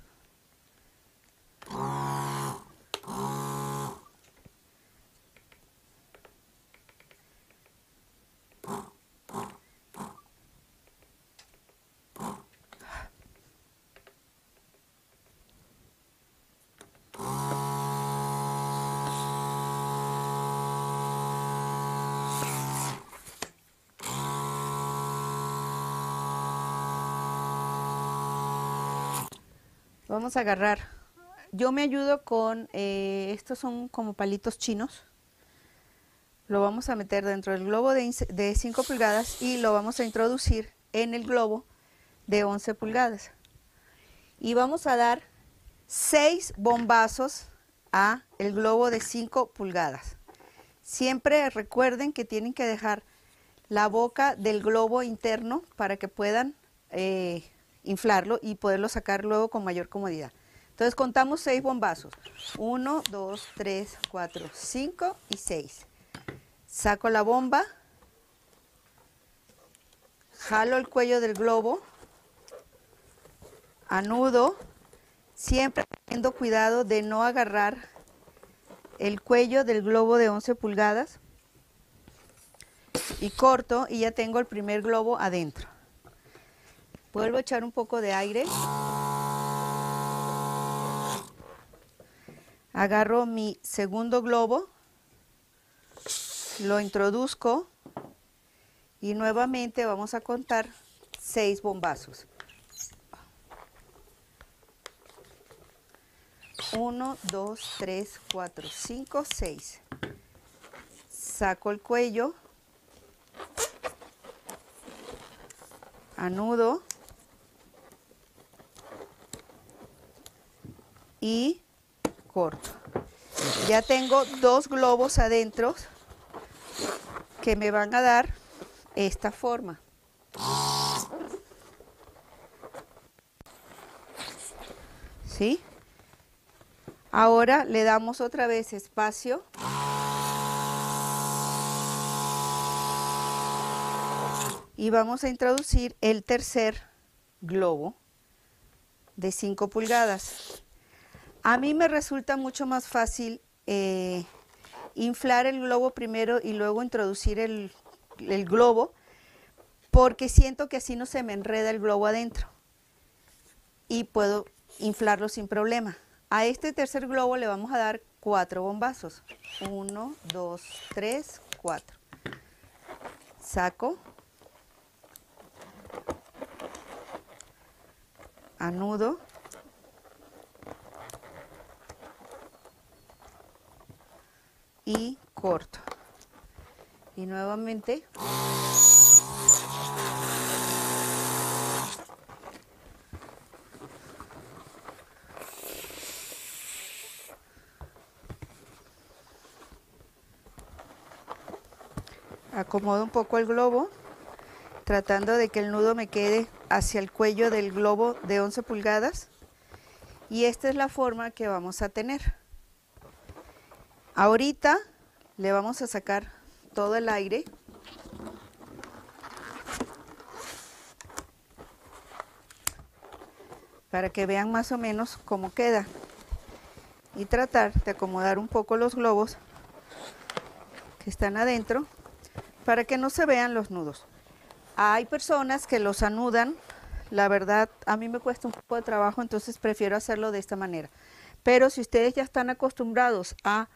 Vamos a agarrar, yo me ayudo con, estos son como palitos chinos, lo vamos a meter dentro del globo de 5 pulgadas y lo vamos a introducir en el globo de 11 pulgadas. Y vamos a dar 6 bombazos a el globo de 5 pulgadas. Siempre recuerden que tienen que dejar la boca del globo interno para que puedan inflarlo y poderlo sacar luego con mayor comodidad. Entonces contamos 6 bombazos. 1, 2, 3, 4, 5 y 6. Saco la bomba, jalo el cuello del globo, anudo, siempre teniendo cuidado de no agarrar el cuello del globo de 11 pulgadas y corto y ya tengo el primer globo adentro. Vuelvo a echar un poco de aire. Agarro mi segundo globo, lo introduzco y nuevamente vamos a contar 6 bombazos. 1, 2, 3, 4, 5, 6. Saco el cuello, anudo y corto. Ya tengo 2 globos adentro que me van a dar esta forma. ¿Sí? Ahora le damos otra vez espacio. Y vamos a introducir el tercer globo de 5 pulgadas. A mí me resulta mucho más fácil inflar el globo primero y luego introducir el globo, porque siento que así no se me enreda el globo adentro y puedo inflarlo sin problema. A este tercer globo le vamos a dar 4 bombazos. 1, 2, 3, 4. Saco. Anudo. Y corto. Y nuevamente. Acomodo un poco el globo, tratando de que el nudo me quede hacia el cuello del globo de 11 pulgadas Y esta es la forma que vamos a tener. Ahorita le vamos a sacar todo el aire. Para que vean más o menos cómo queda. Y tratar de acomodar un poco los globos que están adentro para que no se vean los nudos. Hay personas que los anudan. La verdad, a mí me cuesta un poco de trabajo, entonces prefiero hacerlo de esta manera. Pero si ustedes ya están acostumbrados a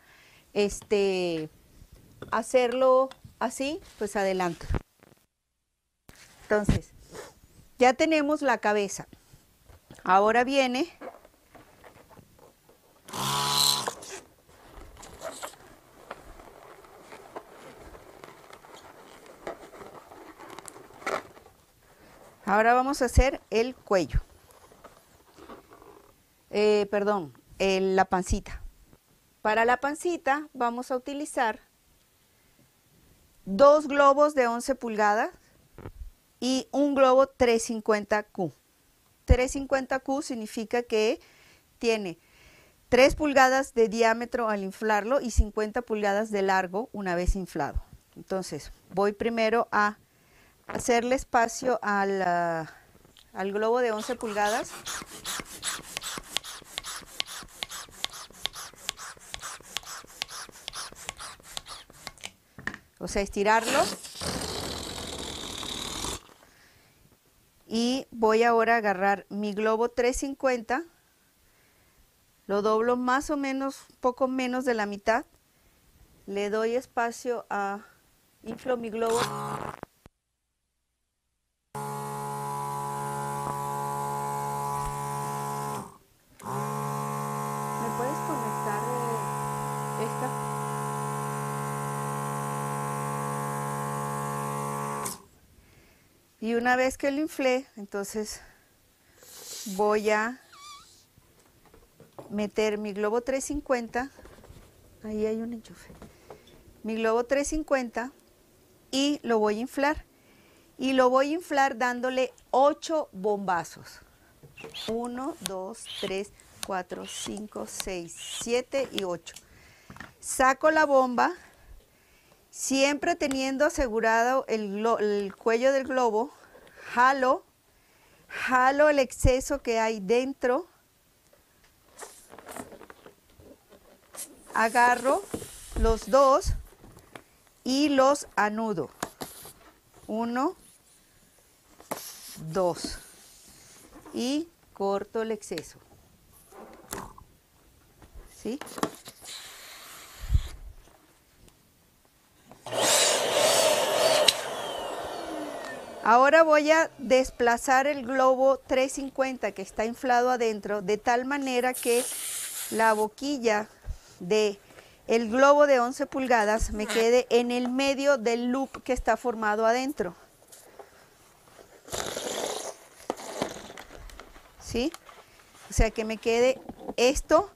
hacerlo así, pues adelante. Entonces, ya tenemos la cabeza. Ahora viene ahora vamos a hacer el cuello. La pancita. Para la pancita vamos a utilizar 2 globos de 11 pulgadas y un globo 350Q. 350Q significa que tiene 3 pulgadas de diámetro al inflarlo y 50 pulgadas de largo una vez inflado. Entonces voy primero a hacerle espacio al globo de 11 pulgadas. O sea, estirarlo. Y voy ahora a agarrar mi globo 350, lo doblo más o menos, poco menos de la mitad, le doy espacio inflo mi globo. ¿Me puedes conectar esta? Y una vez que lo inflé, entonces voy a meter mi globo 350, ahí hay un enchufe, mi globo 350 y lo voy a inflar. Y lo voy a inflar dándole 8 bombazos. 1, 2, 3, 4, 5, 6, 7 y 8. Saco la bomba. Siempre teniendo asegurado el cuello del globo, jalo el exceso que hay dentro, agarro los dos y los anudo. 1, 2 y corto el exceso. ¿Sí? Ahora voy a desplazar el globo 350 que está inflado adentro de tal manera que la boquilla del globo de 11 pulgadas me quede en el medio del loop que está formado adentro. ¿Sí? O sea que me quede esto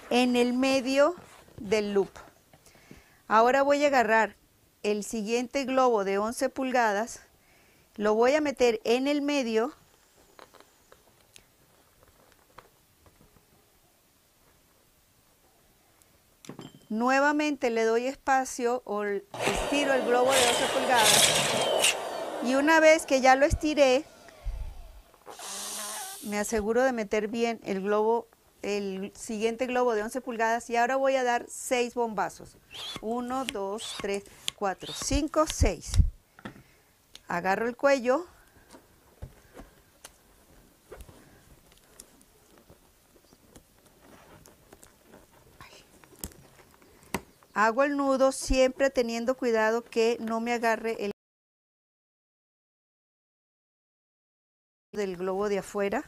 en el medio del loop. Ahora voy a agarrar el siguiente globo de 11 pulgadas. Lo voy a meter en el medio nuevamente le doy espacio o estiro el globo de 12 pulgadas y una vez que ya lo estiré me aseguro de meter bien el globo, el siguiente globo de 11 pulgadas y ahora voy a dar 6 bombazos. 1, 2, 3, 4, 5, 6. Agarro el cuello, hago el nudo siempre teniendo cuidado que no me agarre el del globo de afuera.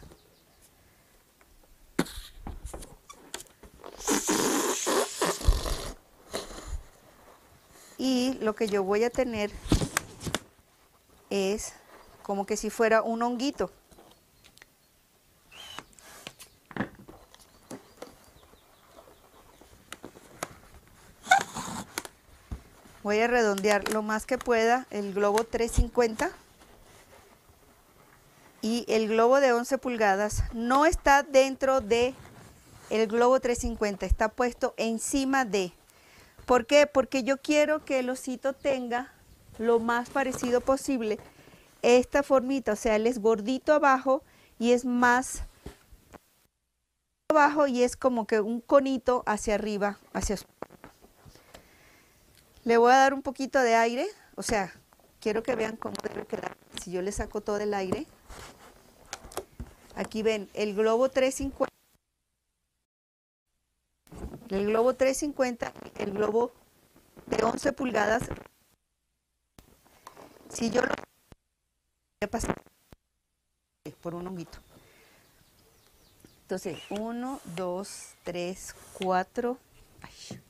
Y lo que yo voy a tener es como que si fuera un honguito. Voy a redondear lo más que pueda el globo 350 y el globo de 11 pulgadas no está dentro de el globo 350 está puesto encima de. ¿Por qué? Porque yo quiero que el osito tenga lo más parecido posible esta formita, o sea, él es gordito abajo y es más abajo y es como que un conito hacia arriba, hacia su... Le voy a dar un poquito de aire, o sea, quiero que vean cómo debe quedar. Si yo le saco todo el aire, aquí ven el globo 350, el globo de 11 pulgadas. Si yo lo voy a pasar por un honguito. Entonces, 1, 2, 3, 4. Ay.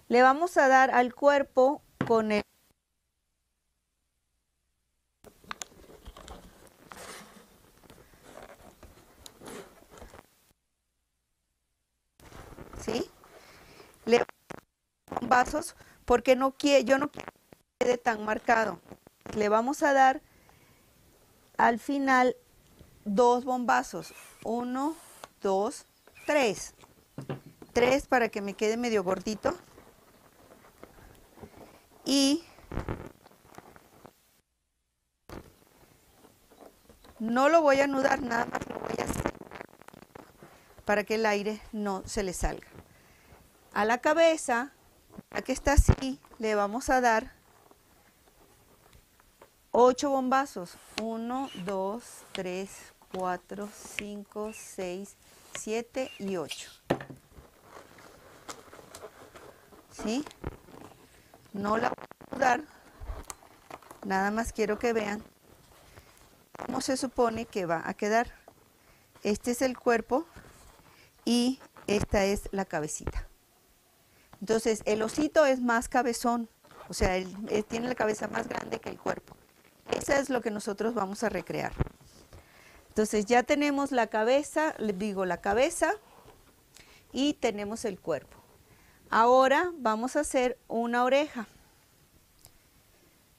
Le vamos a dar al cuerpo con el... ¿Sí? Le vasos porque yo no quiero que quede tan marcado. Le vamos a dar al final 2 bombazos. 1, 2, 3. 3 para que me quede medio gordito. Y no lo voy a anudar, nada más lo voy a hacer para que el aire no se le salga. A la cabeza, ya que está así, le vamos a dar 8 bombazos. 1, 2, 3, 4, 5, 6, 7 y 8. ¿Sí? No la voy a anudar, nada más quiero que vean cómo se supone que va a quedar. Este es el cuerpo y esta es la cabecita. Entonces el osito es más cabezón, o sea, él tiene la cabeza más grande que el cuerpo. Eso es lo que nosotros vamos a recrear. Entonces ya tenemos la cabeza, les digo la cabeza y tenemos el cuerpo. Ahora vamos a hacer una oreja.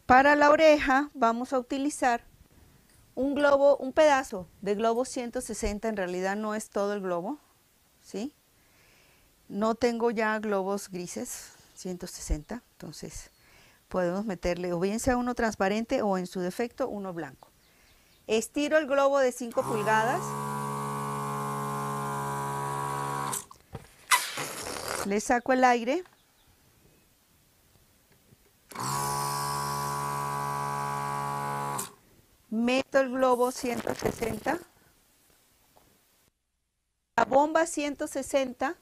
Para la oreja vamos a utilizar un globo, un pedazo de globo 160, en realidad no es todo el globo, ¿sí? No tengo ya globos grises, 160, entonces podemos meterle o bien sea uno transparente o en su defecto uno blanco. Estiro el globo de 5 pulgadas. Le saco el aire. Meto el globo 160. La bomba 160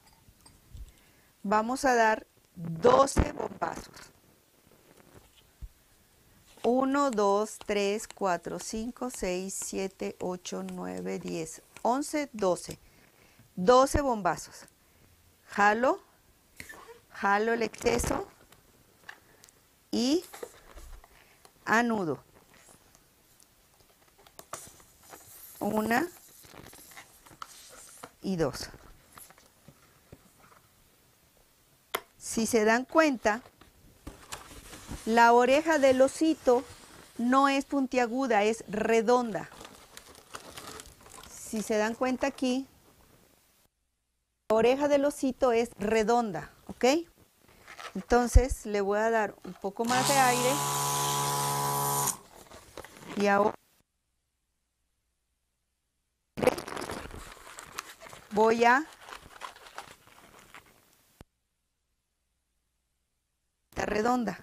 vamos a dar 12 bombazos. 1, 2, 3, 4, 5, 6, 7, 8, 9, 10, 11, 12. 12 bombazos. Jalo el exceso y anudo. 1 y 2. Si se dan cuenta, la oreja del osito no es puntiaguda, es redonda. Si se dan cuenta aquí, la oreja del osito es redonda, ¿ok? Entonces le voy a dar un poco más de aire. Y ahora voy a redonda.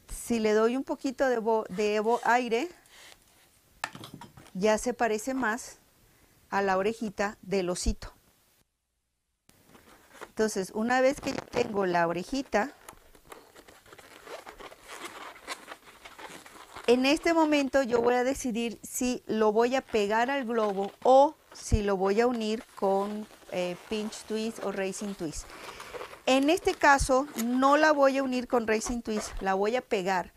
Si le doy un poquito de aire, ya se parece más a la orejita del osito. Entonces, una vez que ya tengo la orejita, en este momento yo voy a decidir si lo voy a pegar al globo o si lo voy a unir con pinch twist o racing twist. En este caso no la voy a unir con racing twist, la voy a pegar.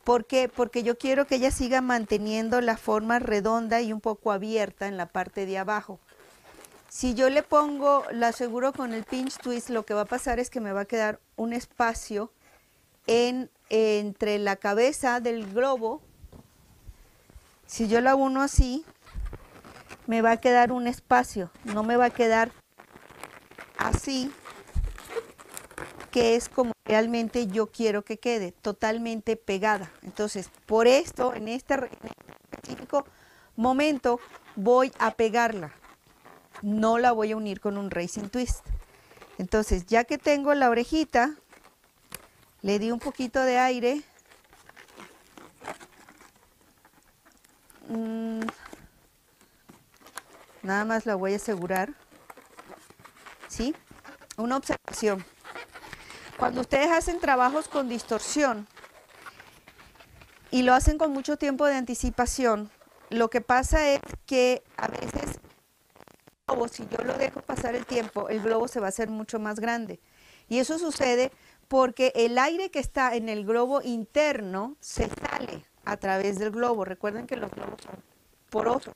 ¿Por qué? Porque yo quiero que ella siga manteniendo la forma redonda y un poco abierta en la parte de abajo. Si yo le pongo, la aseguro con el pinch twist, lo que va a pasar es que me va a quedar un espacio entre la cabeza del globo. Si yo la uno así, me va a quedar un espacio, no me va a quedar así, que es como realmente yo quiero que quede, totalmente pegada. Entonces, por esto, en este específico momento, voy a pegarla. No la voy a unir con un racing twist. Entonces, ya que tengo la orejita, le di un poquito de aire. Nada más la voy a asegurar. ¿Sí? Una observación. Cuando ustedes hacen trabajos con distorsión y lo hacen con mucho tiempo de anticipación, lo que pasa es que a veces, si yo lo dejo pasar el tiempo, el globo se va a hacer mucho más grande. Y eso sucede porque el aire que está en el globo interno se sale a través del globo. Recuerden que los globos son porosos.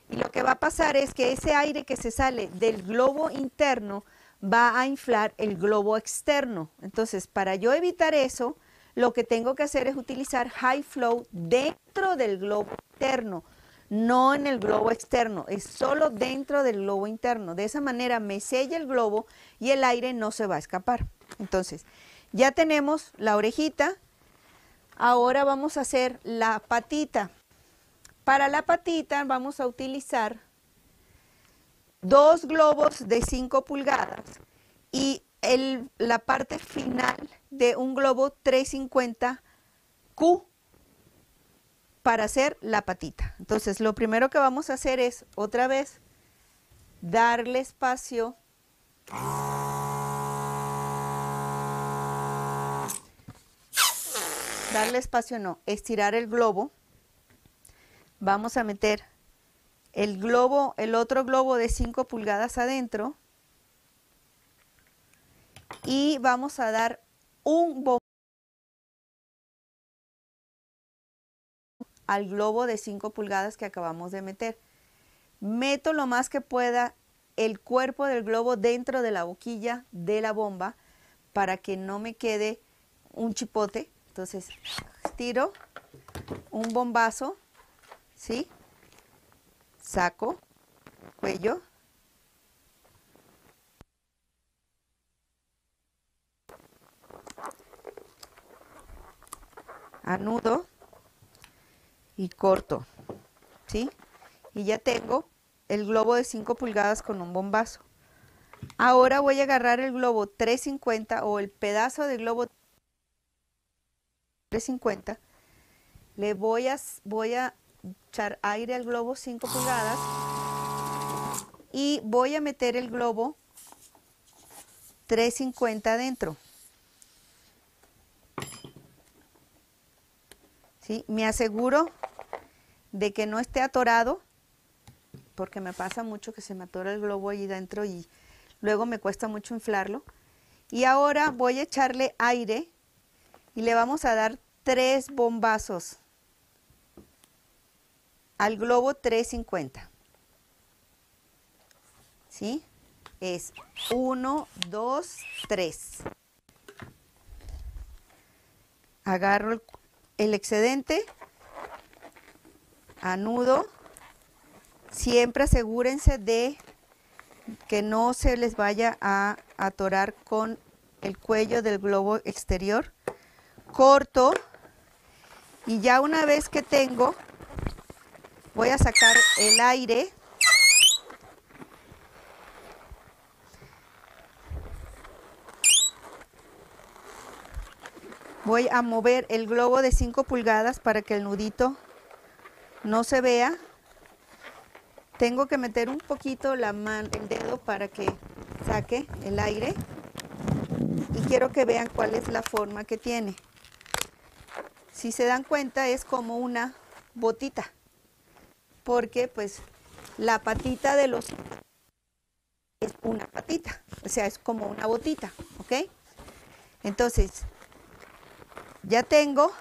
Y lo que va a pasar es que ese aire que se sale del globo interno va a inflar el globo externo. Entonces, para yo evitar eso, lo que tengo que hacer es utilizar high flow dentro del globo interno, no en el globo externo, es solo dentro del globo interno. De esa manera me sella el globo y el aire no se va a escapar. Entonces, ya tenemos la orejita. Ahora vamos a hacer la patita. Para la patita vamos a utilizar 2 globos de 5 pulgadas y la parte final de un globo 350Q para hacer la patita. Entonces, lo primero que vamos a hacer es, otra vez, darle espacio. Darle espacio no, estirar el globo. Vamos a meter el otro globo de 5 pulgadas adentro y vamos a dar un bombazo al globo de 5 pulgadas que acabamos de meter. Meto lo más que pueda el cuerpo del globo dentro de la boquilla de la bomba para que no me quede un chipote. Entonces, tiro un bombazo, ¿sí? Saco, cuello, anudo y corto, ¿sí? Y ya tengo el globo de 5 pulgadas con un bombazo. Ahora voy a agarrar el globo 350 o el pedazo de globo 350, le voy a echar aire al globo 5 pulgadas y voy a meter el globo 350 adentro. ¿Sí? Me aseguro de que no esté atorado, porque me pasa mucho que se me atora el globo ahí dentro y luego me cuesta mucho inflarlo. Y ahora voy a echarle aire y le vamos a dar 3 bombazos al globo 350. ¿Sí? Es 1, 2, 3. Agarro el excedente, anudo. Siempre asegúrense de que no se les vaya a atorar con el cuello del globo exterior. Corto y ya una vez que tengo, voy a sacar el aire. Voy a mover el globo de 5 pulgadas para que el nudito no se vea. Tengo que meter un poquito el dedo para que saque el aire. Y quiero que vean cuál es la forma que tiene. Si se dan cuenta, es como una botita. Porque pues la patita de los es una patita. O sea, es como una botita. ¿Ok? Entonces, ya tengo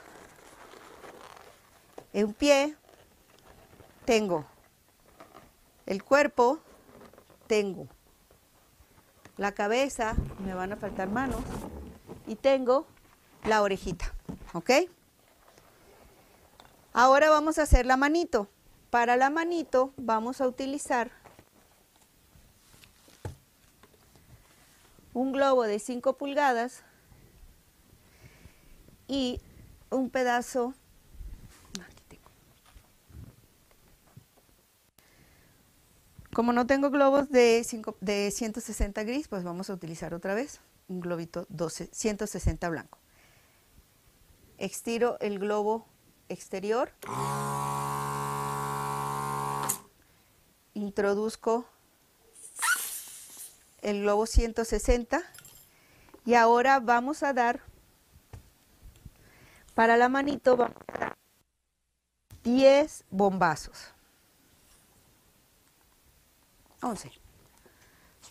un pie, tengo el cuerpo, tengo la cabeza, me van a faltar manos, y tengo la orejita, ¿ok? Ahora vamos a hacer la manito. Para la manito vamos a utilizar un globo de 5 pulgadas y un pedazo, como no tengo globos de 160 gris, pues vamos a utilizar otra vez un globito 160 blanco. Estiro el globo exterior, introduzco el globo 160 y ahora vamos a dar, para la manito vamos a dar 10 bombazos. 11.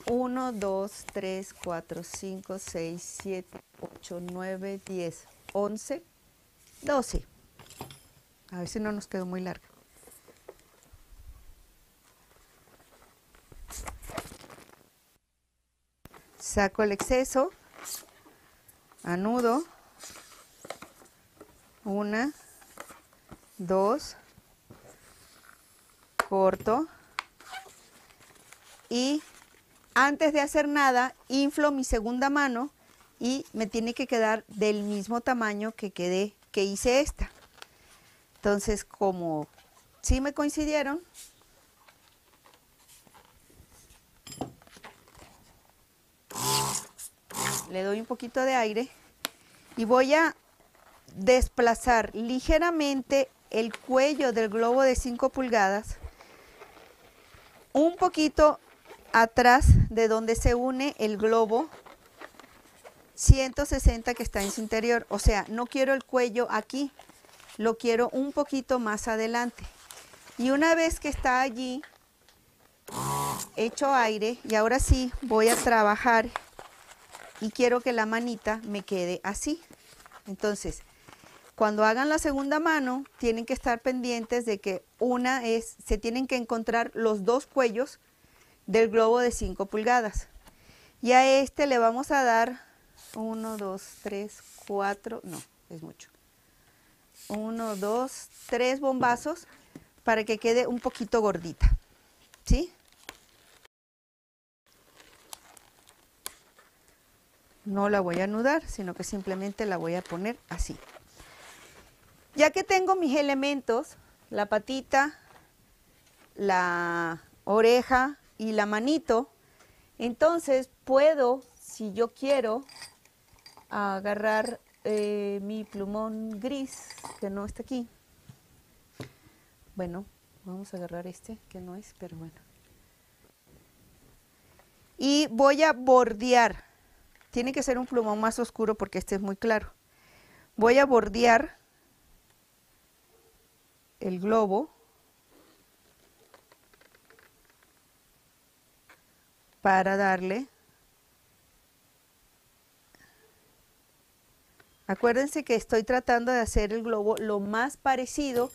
1, 2, 3, 4, 5, 6, 7, 8, 9, 10, 11, 12. A ver si no nos quedó muy larga. Saco el exceso, anudo, 1, 2, corto y antes de hacer nada inflo mi segunda mano y me tiene que quedar del mismo tamaño que hice esta. Entonces, como sí me coincidieron, le doy un poquito de aire y voy a desplazar ligeramente el cuello del globo de 5 pulgadas un poquito atrás de donde se une el globo 160 que está en su interior. O sea, no quiero el cuello aquí, lo quiero un poquito más adelante. Y una vez que está allí, echo aire y ahora sí voy a trabajar y quiero que la manita me quede así. Entonces, cuando hagan la segunda mano, tienen que estar pendientes de que se tienen que encontrar los dos cuellos del globo de 5 pulgadas. Y a este le vamos a dar 1, 2, 3, 4, no, es mucho. 1, 2, 3 bombazos para que quede un poquito gordita, ¿sí? No la voy a anudar, sino que simplemente la voy a poner así. Ya que tengo mis elementos, la patita, la oreja y la manito, entonces puedo, si yo quiero, agarrar mi plumón gris, que no está aquí. Bueno, vamos a agarrar este, que no es, pero bueno. Y voy a bordear. Tiene que ser un plumón más oscuro porque este es muy claro. Voy a bordear el globo para darle. Acuérdense que estoy tratando de hacer el globo lo más parecido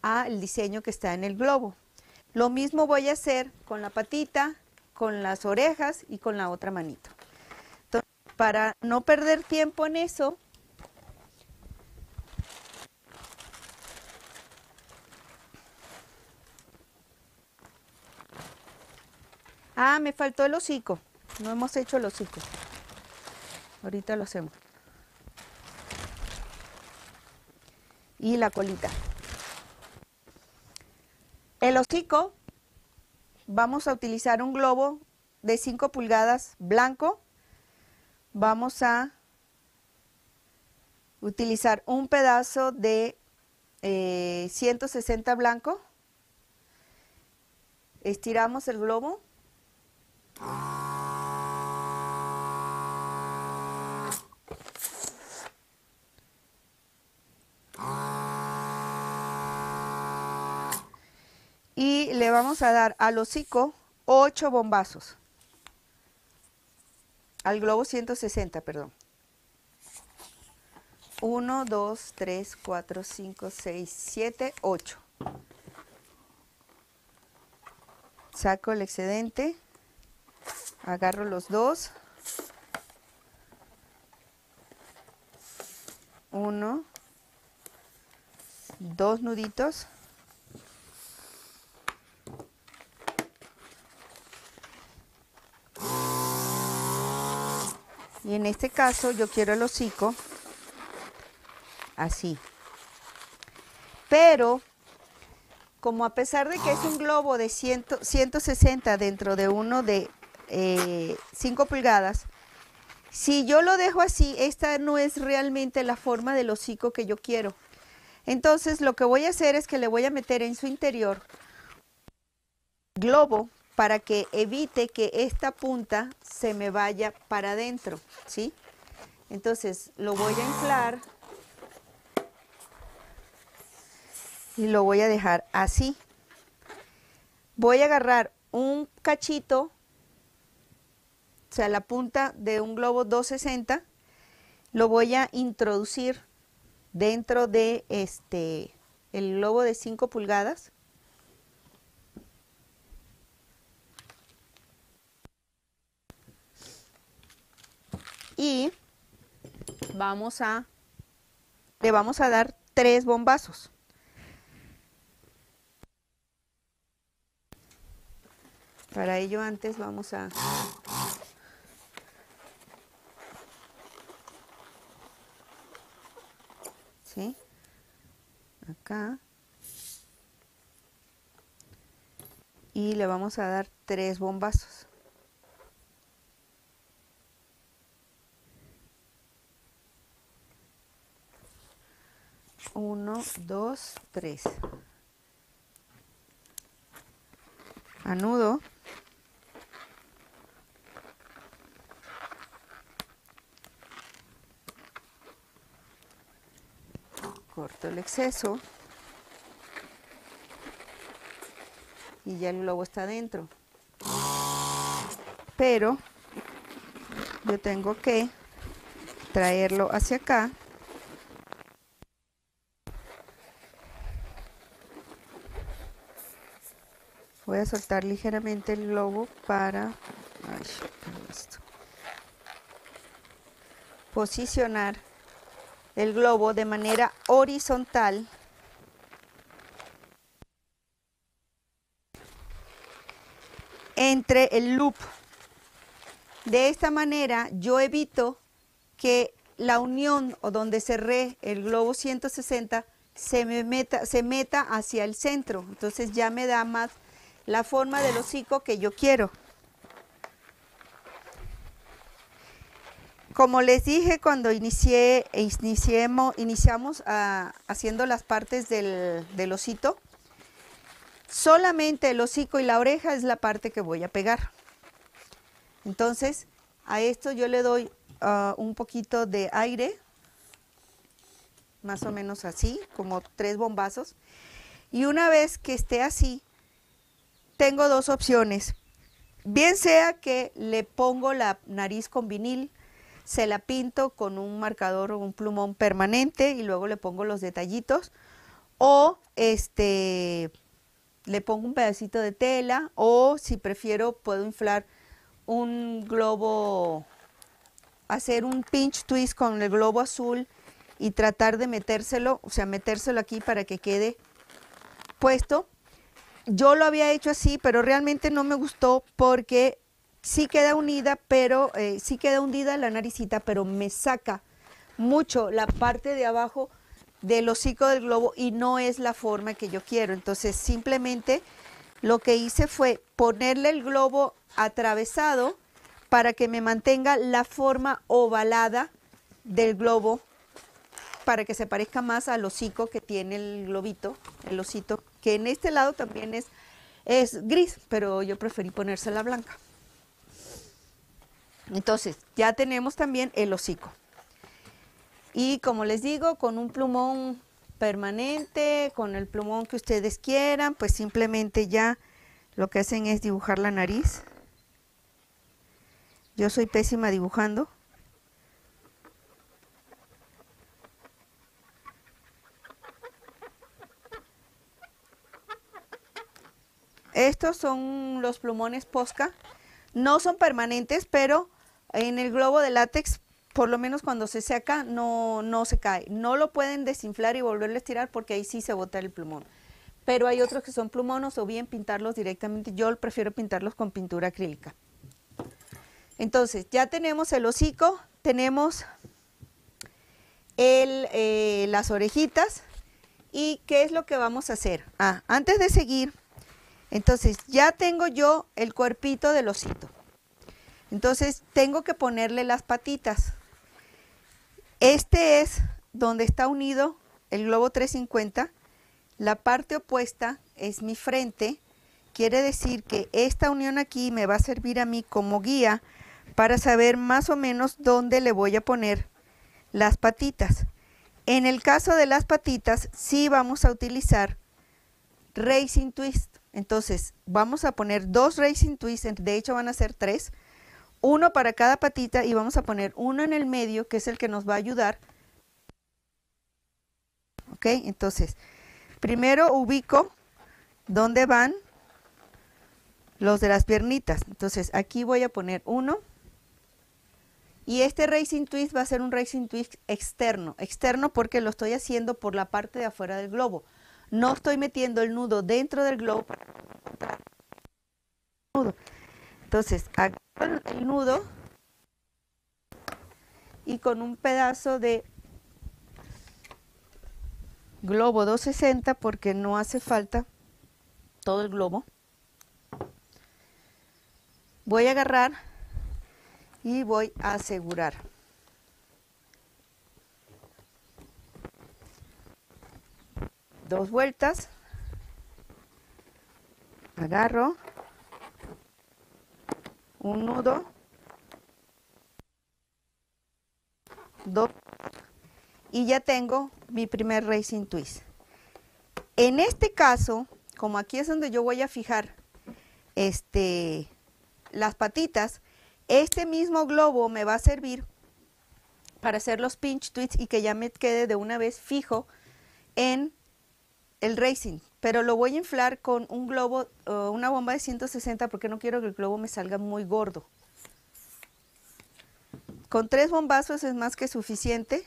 al diseño que está en el globo. Lo mismo voy a hacer con la patita, con las orejas y con la otra manito. Entonces, para no perder tiempo en eso, me faltó el hocico. No hemos hecho el hocico. Ahorita lo hacemos. Y la colita. El hocico, vamos a utilizar un globo de 5 pulgadas blanco. Vamos a utilizar un pedazo de 160 blanco. Estiramos el globo. Y le vamos a dar al hocico 8 bombazos. Al globo 160, perdón. 1, 2, 3, 4, 5, 6, 7, 8. Saco el excedente. Agarro los dos. 1, 2 nuditos. Y en este caso yo quiero el hocico así. Pero, como a pesar de que es un globo de 160 dentro de uno de 5 pulgadas, si yo lo dejo así, esta no es realmente la forma del hocico que yo quiero. Entonces lo que voy a hacer es que le voy a meter en su interior globo para que evite que esta punta se me vaya para adentro, ¿sí? Entonces lo voy a inflar y lo voy a dejar así. Voy a agarrar un cachito, o sea, la punta de un globo 260, lo voy a introducir dentro de el globo de 5 pulgadas. Y le vamos a dar 3 bombazos. Para ello antes vamos a ¿sí? Acá. Y le vamos a dar 3 bombazos. 1, 2, 3. Anudo. Corto el exceso. Y ya el globo está adentro. Pero yo tengo que traerlo hacia acá. Voy a soltar ligeramente el globo para posicionar el globo de manera horizontal entre el loop. De esta manera yo evito que la unión o donde cerré el globo 160 se meta hacia el centro. Entonces ya me da más la forma del hocico que yo quiero. Como les dije cuando iniciamos haciendo las partes del osito, solamente el hocico y la oreja es la parte que voy a pegar. Entonces a esto yo le doy un poquito de aire, más o menos así, como 3 bombazos. Y una vez que esté así, tengo 2 opciones. Bien sea que le pongo la nariz con vinil, se la pinto con un marcador o un plumón permanente y luego le pongo los detallitos, o le pongo un pedacito de tela, o si prefiero puedo inflar un globo, hacer un pinch twist con el globo azul y tratar de metérselo, o sea, metérselo aquí para que quede puesto. Yo lo había hecho así, pero realmente no me gustó porque sí queda unida, pero sí queda hundida la naricita, pero me saca mucho la parte de abajo del hocico del globo y no es la forma que yo quiero. Entonces simplemente lo que hice fue ponerle el globo atravesado para que me mantenga la forma ovalada del globo, para que se parezca más al hocico que tiene el globito, el osito, que en este lado también es gris, pero yo preferí ponérsela blanca. Entonces ya tenemos también el hocico. Y como les digo, con un plumón permanente, con el plumón que ustedes quieran, pues simplemente ya lo que hacen es dibujar la nariz. Yo soy pésima dibujando. Estos son los plumones Posca. No son permanentes, pero en el globo de látex, por lo menos cuando se seca, no se cae. No lo pueden desinflar y volverlo a estirar porque ahí sí se bota el plumón. Pero hay otros que son plumones o bien pintarlos directamente. Yo prefiero pintarlos con pintura acrílica. Entonces, ya tenemos el hocico. tenemos las orejitas. ¿Y qué es lo que vamos a hacer? Antes de seguir, entonces ya tengo yo el cuerpito del osito. Entonces tengo que ponerle las patitas. Este es donde está unido el globo 350. La parte opuesta es mi frente. Quiere decir que esta unión aquí me va a servir a mí como guía para saber más o menos dónde le voy a poner las patitas. En el caso de las patitas, sí vamos a utilizar Racing Twist. Entonces, vamos a poner 2 Racing Twist, de hecho van a ser 3. Uno para cada patita y vamos a poner uno en el medio, que es el que nos va a ayudar. Ok, entonces, primero ubico dónde van los de las piernitas. Entonces, aquí voy a poner uno. Y este Racing Twist va a ser un Racing Twist externo. Externo porque lo estoy haciendo por la parte de afuera del globo. No estoy metiendo el nudo dentro del globo para encontrar el nudo. Entonces, agarro el nudo y con un pedazo de globo 260, porque no hace falta todo el globo, voy a agarrar y voy a asegurar. Dos vueltas, agarro un nudo, dos, y ya tengo mi primer Racing Twist. En este caso, como aquí es donde yo voy a fijar las patitas, este mismo globo me va a servir para hacer los pinch twists y que ya me quede de una vez fijo en el racing, pero lo voy a inflar con un globo, una bomba de 160, porque no quiero que el globo me salga muy gordo. Con 3 bombazos es más que suficiente.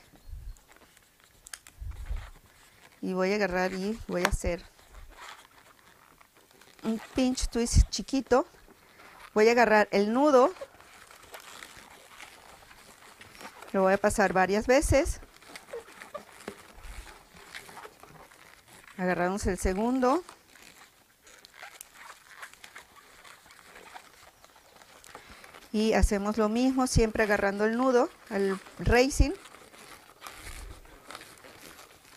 Y voy a agarrar y voy a hacer un pinch twist chiquito. Voy a agarrar el nudo. Lo voy a pasar varias veces. Agarramos el segundo. Y hacemos lo mismo, siempre agarrando el nudo, el racing.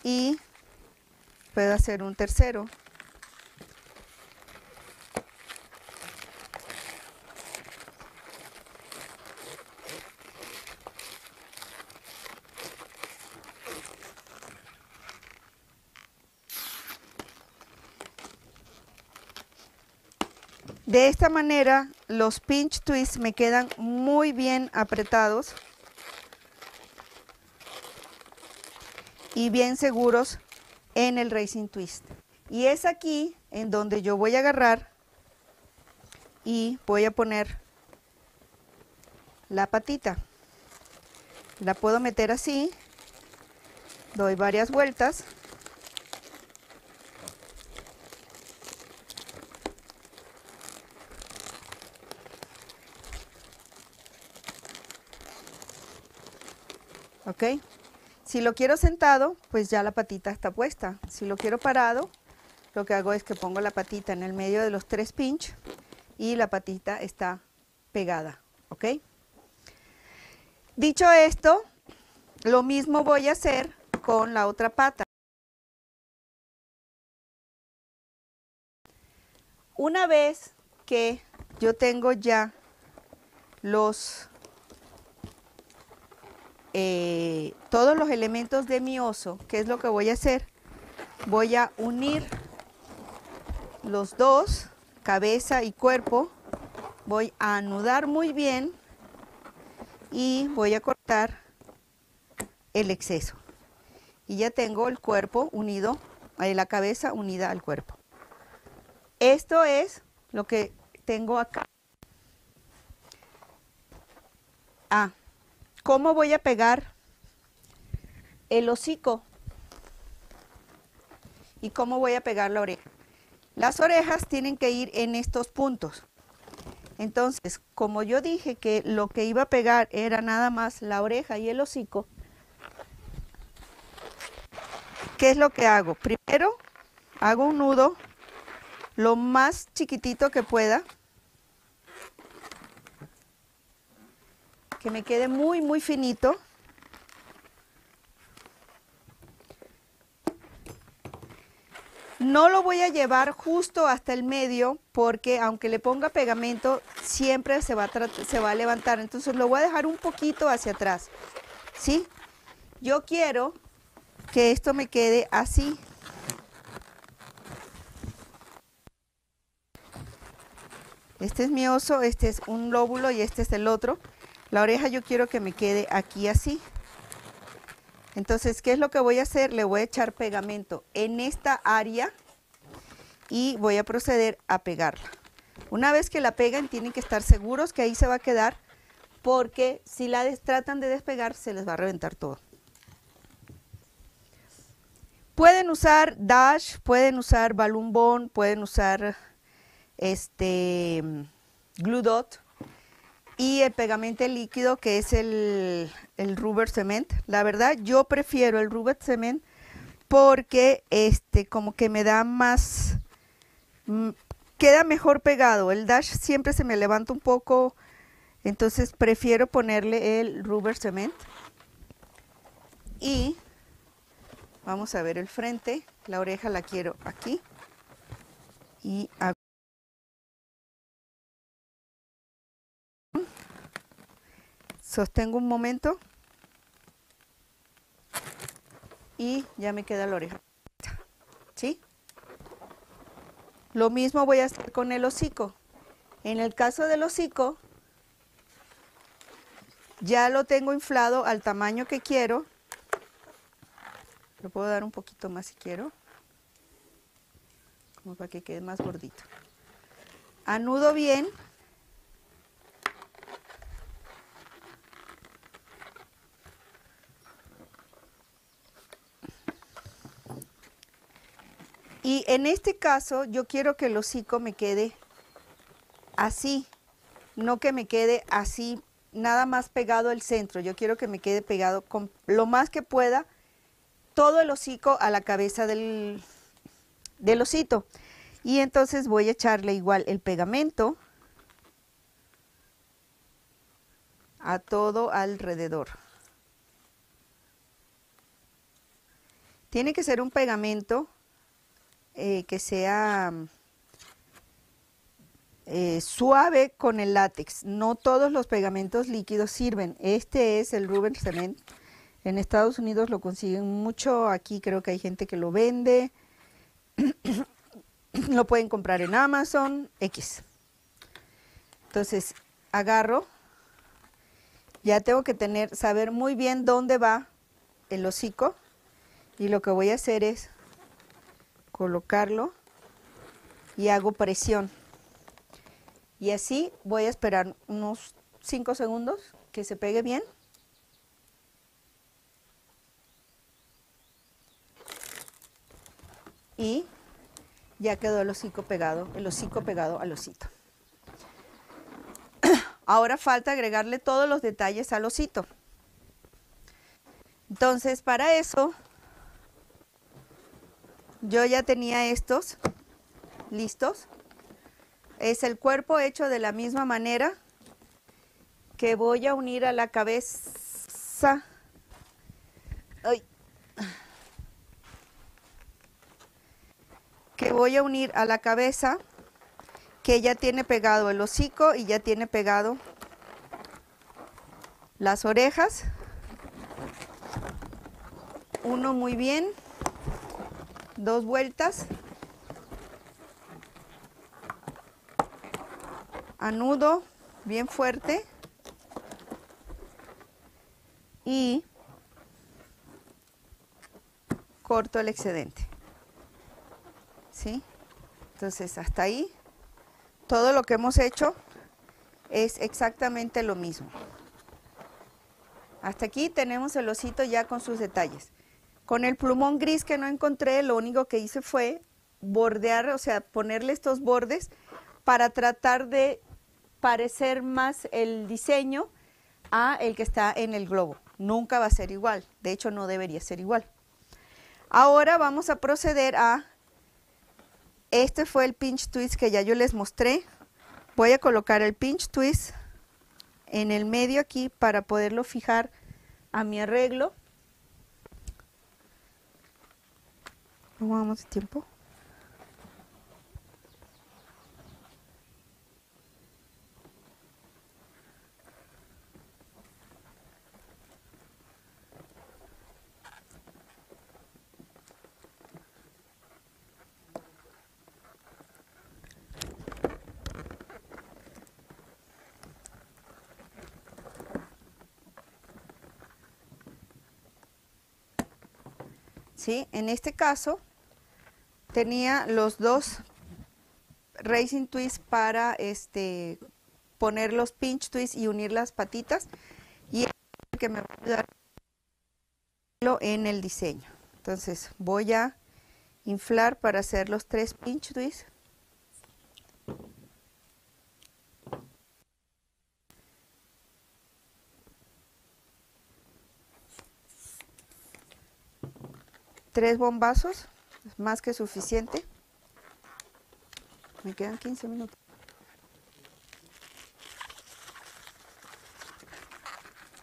Y puedo hacer un tercero. De esta manera los pinch twists me quedan muy bien apretados y bien seguros en el racing twist. Y es aquí en donde yo voy a agarrar y voy a poner la patita. La puedo meter así, doy varias vueltas. ¿Ok? Si lo quiero sentado, pues ya la patita está puesta. Si lo quiero parado, lo que hago es que pongo la patita en el medio de los 3 pinch y la patita está pegada. ¿Ok? Dicho esto, lo mismo voy a hacer con la otra pata. Una vez que yo tengo ya todos los elementos de mi oso, ¿qué es lo que voy a hacer? Voy a unir los dos, cabeza y cuerpo, voy a anudar muy bien y voy a cortar el exceso. Y ya tengo el cuerpo unido, la cabeza unida al cuerpo. Esto es lo que tengo acá. ¿Cómo voy a pegar el hocico? ¿Y cómo voy a pegar la oreja? Las orejas tienen que ir en estos puntos. Entonces, como yo dije que lo que iba a pegar era nada más la oreja y el hocico, ¿qué es lo que hago? Primero hago un nudo lo más chiquitito que pueda, que me quede muy, muy finito. No lo voy a llevar justo hasta el medio porque aunque le ponga pegamento, siempre se va a levantar. Entonces lo voy a dejar un poquito hacia atrás, ¿sí? Yo quiero que esto me quede así. Este es mi oso, este es un lóbulo y este es el otro. La oreja yo quiero que me quede aquí así. Entonces, ¿qué es lo que voy a hacer? Le voy a echar pegamento en esta área y voy a proceder a pegarla. Una vez que la pegan, tienen que estar seguros que ahí se va a quedar, porque si la tratan de despegar, se les va a reventar todo. Pueden usar dash, pueden usar balloon bond, pueden usar glue dot y el pegamento líquido, que es el rubber cement. La verdad yo prefiero el rubber cement porque como que me da más, queda mejor pegado. El dash siempre se me levanta un poco, entonces prefiero ponerle el rubber cement. Y vamos a ver el frente. La oreja la quiero aquí y sostengo un momento y ya me queda la oreja, ¿sí? Lo mismo voy a hacer con el hocico. En el caso del hocico, ya lo tengo inflado al tamaño que quiero. Lo puedo dar un poquito más si quiero, como para que quede más gordito. Anudo bien. Y en este caso yo quiero que el hocico me quede así, no que me quede así, nada más pegado al centro. Yo quiero que me quede pegado con lo más que pueda todo el hocico a la cabeza del osito. Y entonces voy a echarle igual el pegamento a todo alrededor. Tiene que ser un pegamento que sea suave con el látex. No todos los pegamentos líquidos sirven. Este es el rubber cement. En Estados Unidos lo consiguen mucho. Aquí creo que hay gente que lo vende. Lo pueden comprar en Amazon, X. Entonces agarro. Ya tengo que saber muy bien dónde va el hocico. Y lo que voy a hacer es colocarlo y hago presión. Y así voy a esperar unos 5 segundos que se pegue bien. Y ya quedó el hocico pegado al osito. Ahora falta agregarle todos los detalles al osito. Entonces, para eso yo ya tenía estos listos. Es el cuerpo hecho de la misma manera que voy a unir a la cabeza. Ay. Que voy a unir a la cabeza, que ya tiene pegado el hocico y ya tiene pegado las orejas. Uno muy bien. 2 vueltas, anudo bien fuerte y corto el excedente, ¿sí? Entonces hasta ahí todo lo que hemos hecho es exactamente lo mismo. Hasta aquí tenemos el osito ya con sus detalles. Con el plumón gris que no encontré, lo único que hice fue bordear, o sea, ponerle estos bordes para tratar de parecer más el diseño a el que está en el globo. Nunca va a ser igual, de hecho no debería ser igual. Ahora vamos a proceder a, este fue el pinch twist que ya yo les mostré. Voy a colocar el pinch twist en el medio aquí para poderlo fijar a mi arreglo. ¿Cómo vamos de tiempo? ¿Sí? En este caso tenía los dos racing twists para poner los pinch twists y unir las patitas, y es el que me va a ayudar en el diseño. Entonces voy a inflar para hacer los 3 pinch twists. Tres bombazos, es más que suficiente. Me quedan 15 minutos.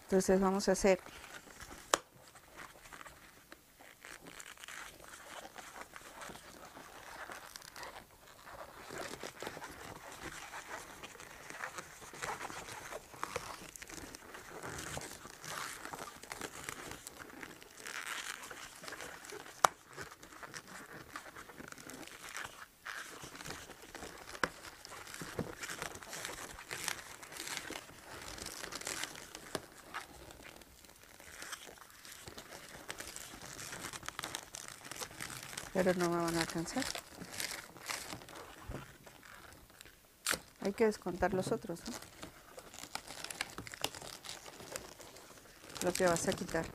Entonces vamos a hacer pero no me van a alcanzar. Hay que descontar los otros, ¿no? Lo que vas a quitar.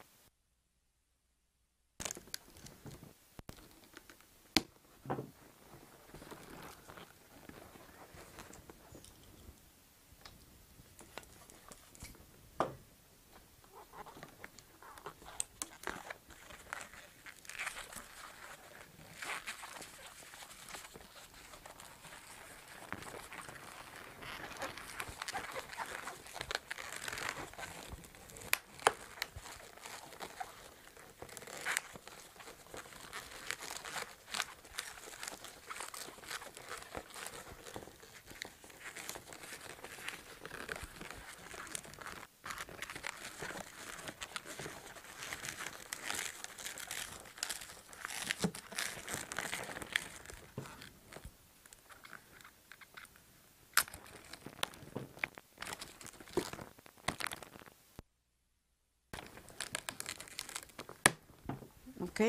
Ok.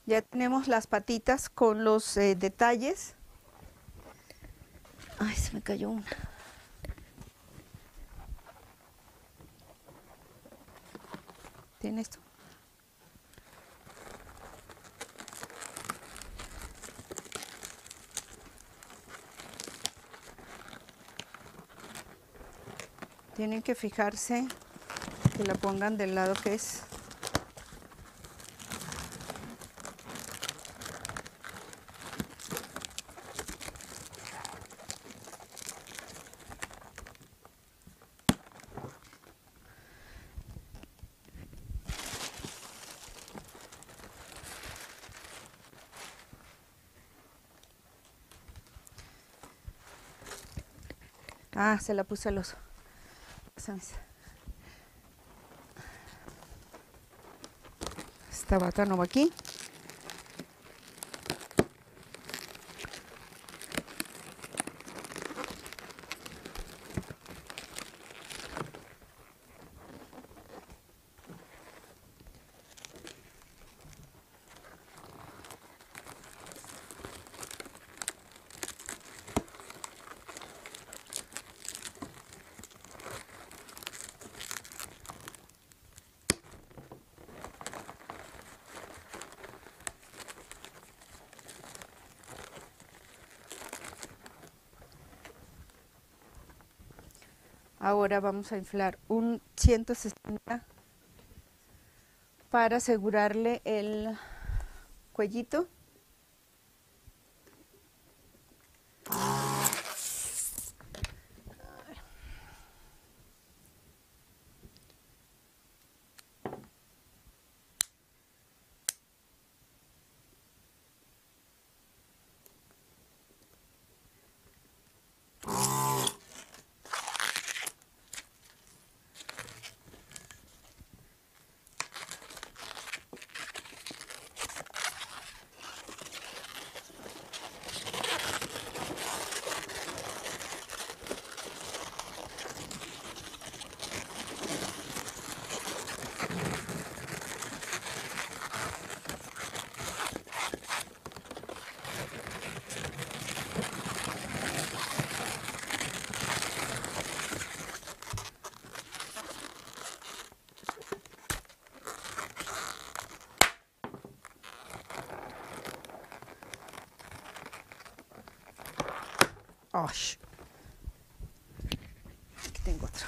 Ya tenemos las patitas con los detalles. Ay, se me cayó una. ¿Tiene esto? Tienen que fijarse que la pongan del lado que es. Ah, se la puse al oso. Esta bata no va aquí. Ahora vamos a inflar un 160 para asegurarle el cuellito. Oh, aquí tengo otro.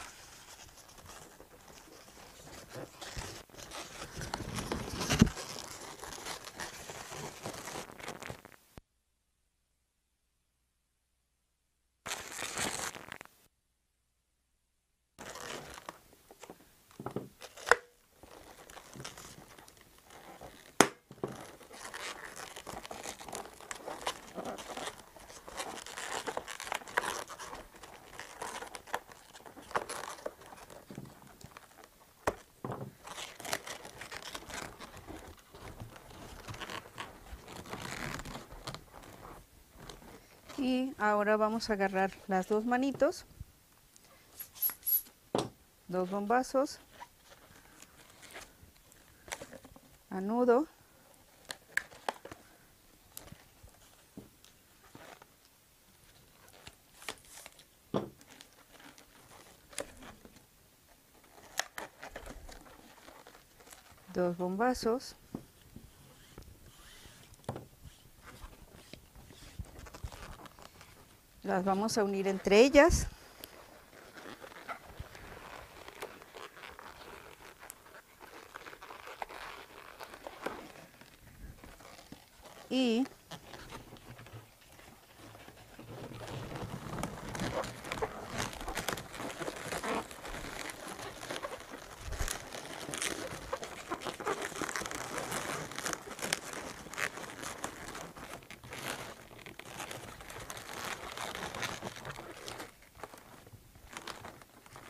Y ahora vamos a agarrar las dos manitos, dos bombazos, anudo, dos bombazos, las vamos a unir entre ellas. Y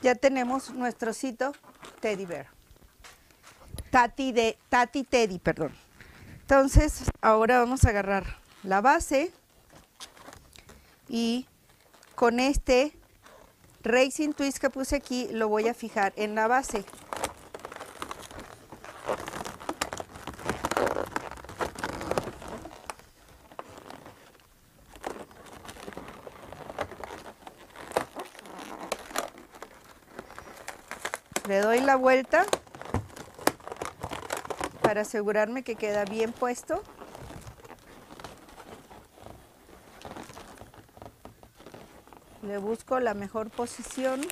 ya tenemos nuestro osito teddy bear. Tati Teddy, perdón. Entonces, ahora vamos a agarrar la base y con este Racing Twist que puse aquí lo voy a fijar en la base. Le doy la vuelta para asegurarme que queda bien puesto. Le busco la mejor posición.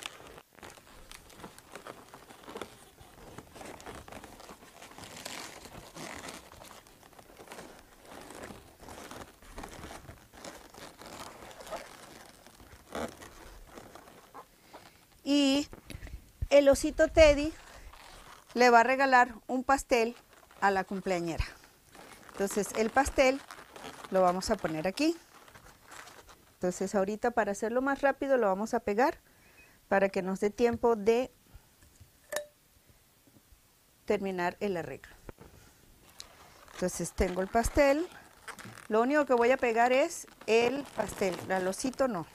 Y el osito Teddy le va a regalar un pastel a la cumpleañera. Entonces el pastel lo vamos a poner aquí. Entonces ahorita para hacerlo más rápido lo vamos a pegar para que nos dé tiempo de terminar el arreglo. Entonces tengo el pastel. Lo único que voy a pegar es el pastel, al osito no.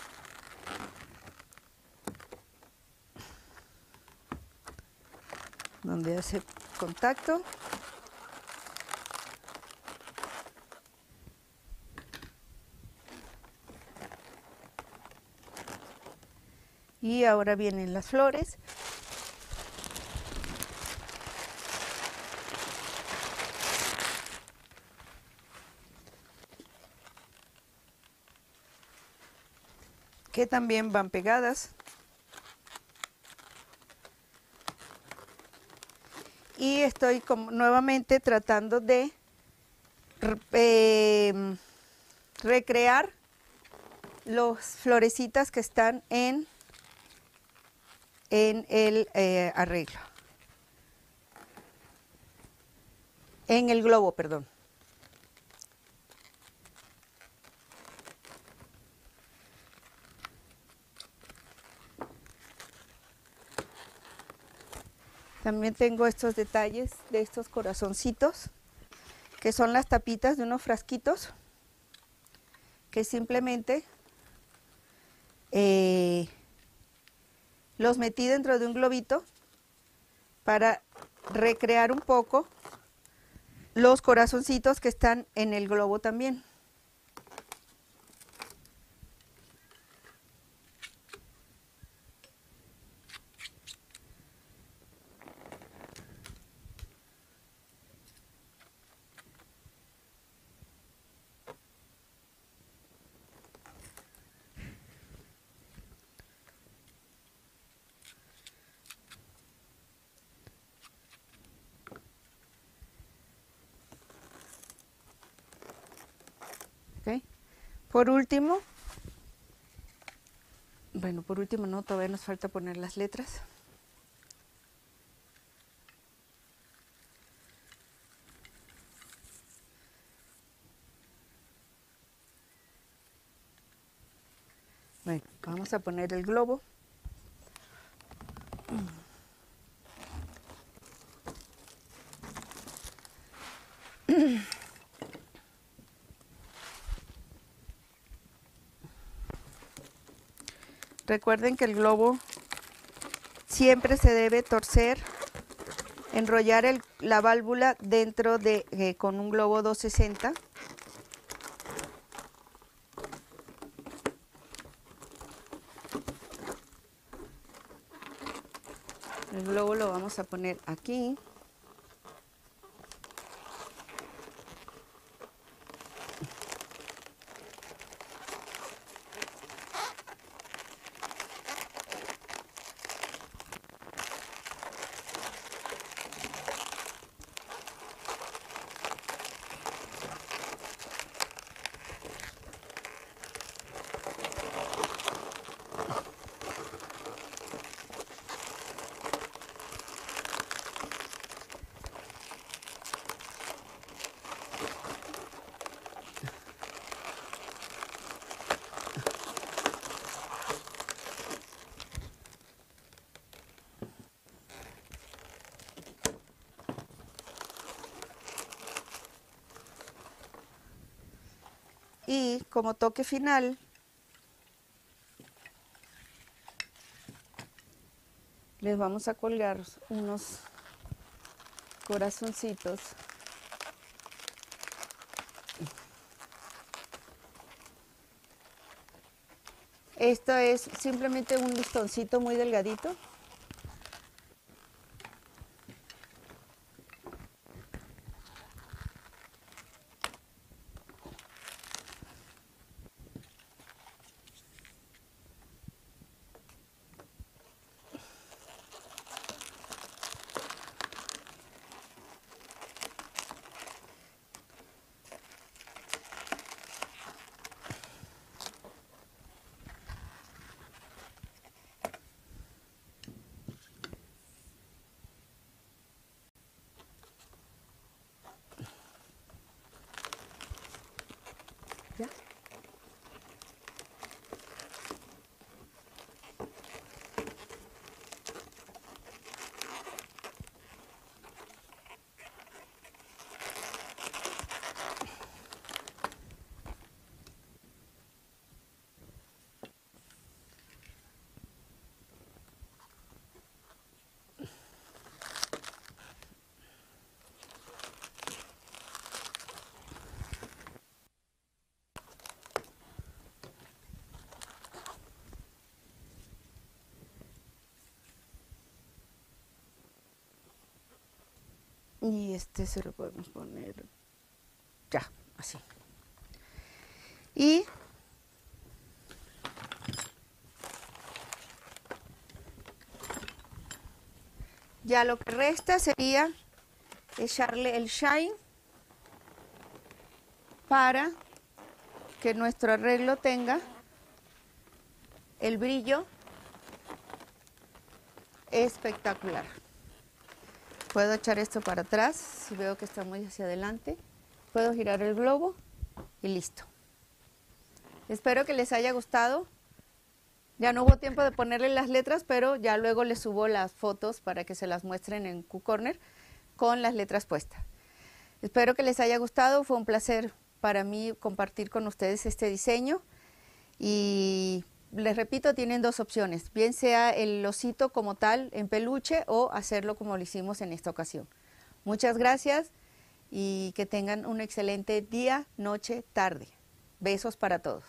Donde hace contacto. Y ahora vienen las flores. Que también van pegadas. y estoy como nuevamente tratando de recrear las florecitas que están en el arreglo, en el globo, perdón. También tengo estos detalles de estos corazoncitos, que son las tapitas de unos frasquitos, que simplemente los metí dentro de un globito para recrear un poco los corazoncitos que están en el globo también. Por último, bueno, por último no, todavía nos falta poner las letras. Bueno, vamos a poner el globo. Recuerden que el globo siempre se debe torcer, enrollar la válvula dentro de con un globo 260. El globo lo vamos a poner aquí. Y como toque final, les vamos a colgar unos corazoncitos. Esto es simplemente un listoncito muy delgadito. ¿Ya? Y este se lo podemos poner ya, así. Y ya lo que resta sería echarle el shine para que nuestro arreglo tenga el brillo espectacular. Puedo echar esto para atrás si veo que está muy hacia adelante. Puedo girar el globo y listo. Espero que les haya gustado. Ya no hubo tiempo de ponerle las letras, pero ya luego les subo las fotos para que se las muestren en Q-Corner con las letras puestas. Espero que les haya gustado. Fue un placer para mí compartir con ustedes este diseño. Y les repito, tienen dos opciones. Bien sea el osito como tal en peluche o hacerlo como lo hicimos en esta ocasión. Muchas gracias y que tengan un excelente día, noche, tarde. Besos para todos.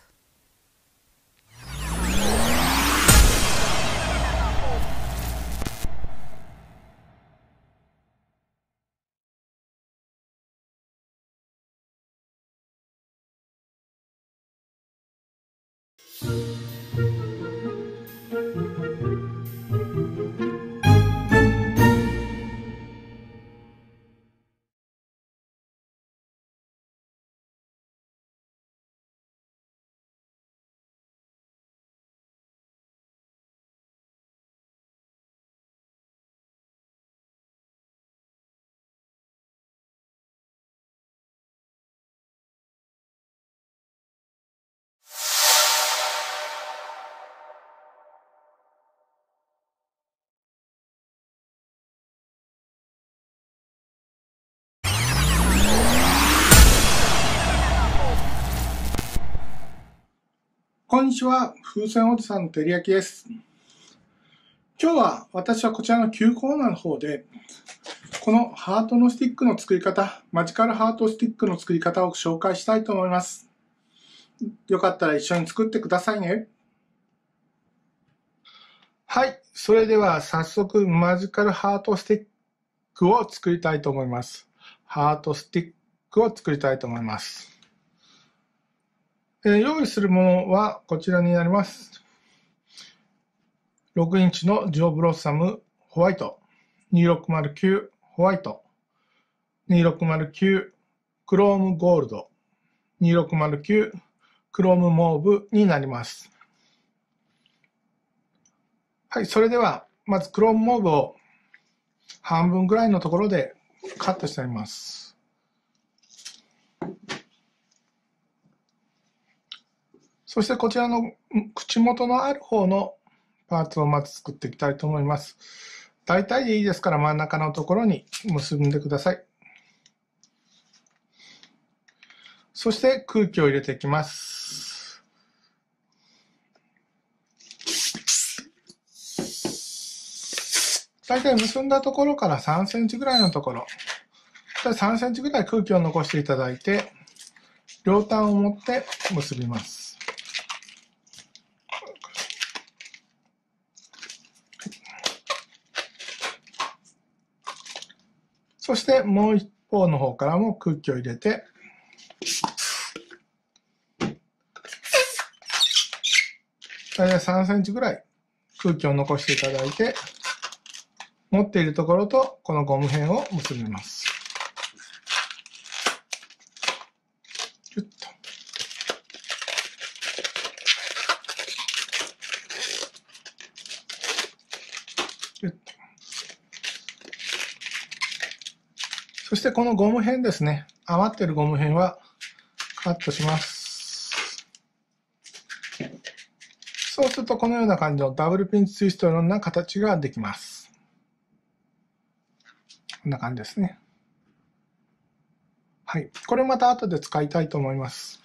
こんにちは、風船おじさんのてりやきです。今日は私はこちらのQコーナーの方で、このハートのスティックの作り方、マジカルハートスティックの作り方を紹介したいと思います。よかったら一緒に作ってくださいね。はい、それでは早速マジカルハートスティックを作りたいと思います。ハートスティックを作りたいと思います。用意するものはこちらになります。6インチのジオブロッサムホワイト、2609ホワイト、2609クロームゴールド、2609クロームモーブになります。はい、それではまずクロームモーブを半分ぐらいのところでカットしてあります。そしてこちらの口元のある方のパーツをまず作っていきたいと思います。大体でいいですから真ん中のところに結んでください。そして空気を入れていきます。大体結んだところから3センチぐらいのところ、3センチぐらい空気を残していただいて、両端を持って結びます。そしてもう一方の方からも空気を入れて、大体3センチぐらい空気を残していただいて、持っているところとこのゴム片を結びます。キュッと。キュッと。そしてこのゴム片ですね。余っているゴム片はカットします。そうするとこのような感じのダブルピンチツイストのような形ができます。こんな感じですね。はい。これまた後で使いたいと思います。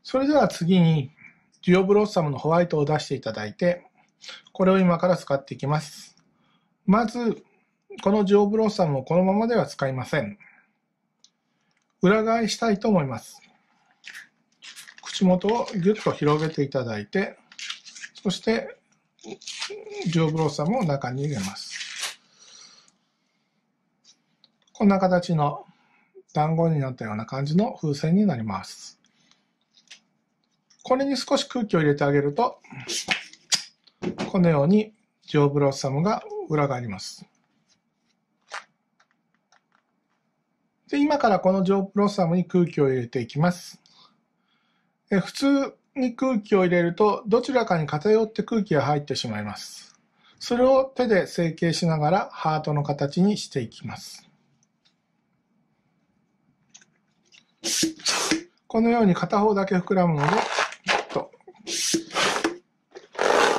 それでは次にジオブロッサムのホワイトを出していただいて、これを今から使っていきます。まず、このジオブロッサムをこのままでは使いません。裏返したいと思います。口元をギュッと広げていただいて、そしてジオブロッサムを中に入れます。こんな形の団子になったような感じの風船になります。これに少し空気を入れてあげると、このようにジオブロッサムが裏返ります。で、今からこのジョーブロッサムに空気を入れていきます。普通に空気を入れると、どちらかに偏って空気が入ってしまいます。それを手で成形しながらハートの形にしていきます。このように片方だけ膨らむので、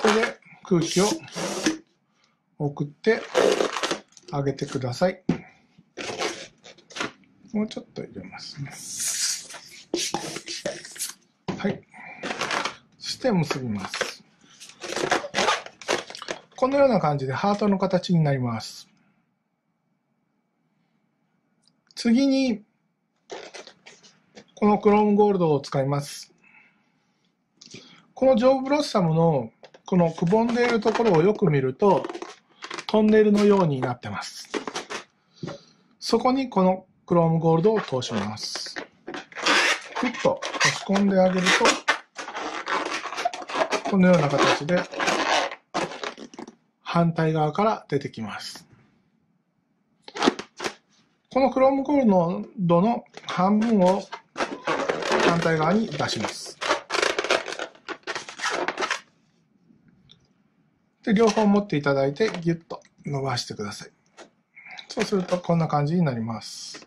手で空気を送ってあげてください。もうちょっと入れますね。はい。そして結びます。このような感じでハートの形になります。次に、このクロームゴールドを使います。このジョーブロッサムのこのくぼんでいるところをよく見ると、トンネルのようになってます。そこにこのクロームゴールドを通します。ふっと押し込んであげると、このような形で反対側から出てきます。このクロームゴールドの半分を反対側に出します。で、両方持っていただいてギュッと伸ばしてください。そうするとこんな感じになります。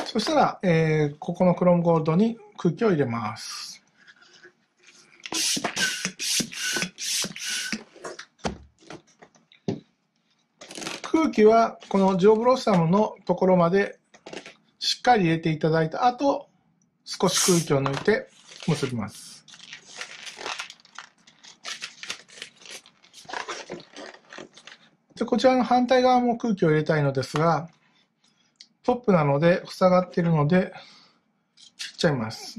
そしたら、ここのクロームゴールドに空気を入れます。空気はこのジョーブロッサムのところまでしっかり入れていただいた後、少し空気を抜いて結びます。で、こちらの反対側も空気を入れたいのですが、トップなので塞がっているので切っちゃいます。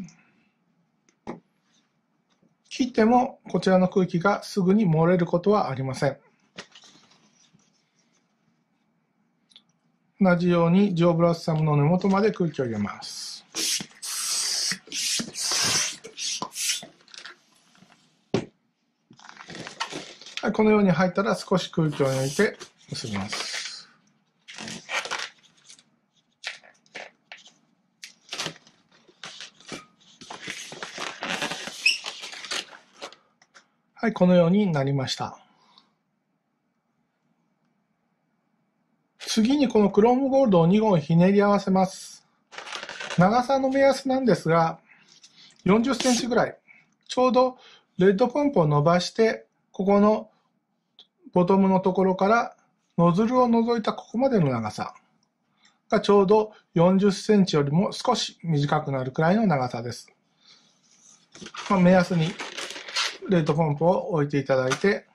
切ってもこちらの空気がすぐに漏れることはありません。同じようにジョーブロッサムの根元まで空気を入れます。はい、このように入ったら少し空気を抜いて結びます。はい、このようになりました。次にこのクロームゴールドを2本ひねり合わせます。長さの目安なんですが、40センチぐらい。ちょうどレッドポンプを伸ばして、ここのボトムのところからノズルを除いたここまでの長さがちょうど40センチよりも少し短くなるくらいの長さです。目安にレッドポンプを置いていただいて、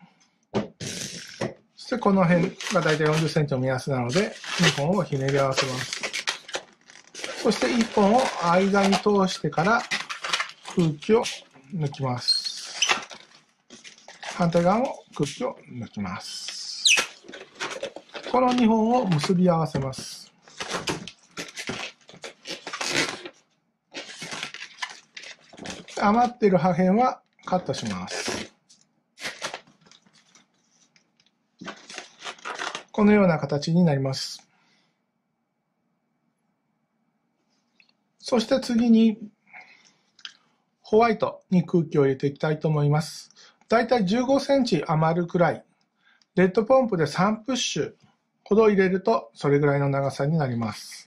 そしてこの辺がだいたい40センチの目安なので、2本をひねり合わせます。そして1本を間に通してから空気を抜きます。反対側も空気を抜きます。この2本を結び合わせます。余っている破片はカットします。このような形になります。そして次にホワイトに空気を入れていきたいと思います。だいたい15センチ余るくらい、レッドポンプで3プッシュほど入れるとそれぐらいの長さになります。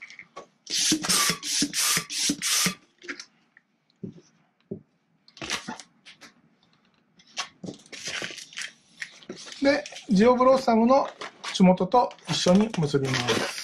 で、ジオブロッサムの口元と一緒に結びます。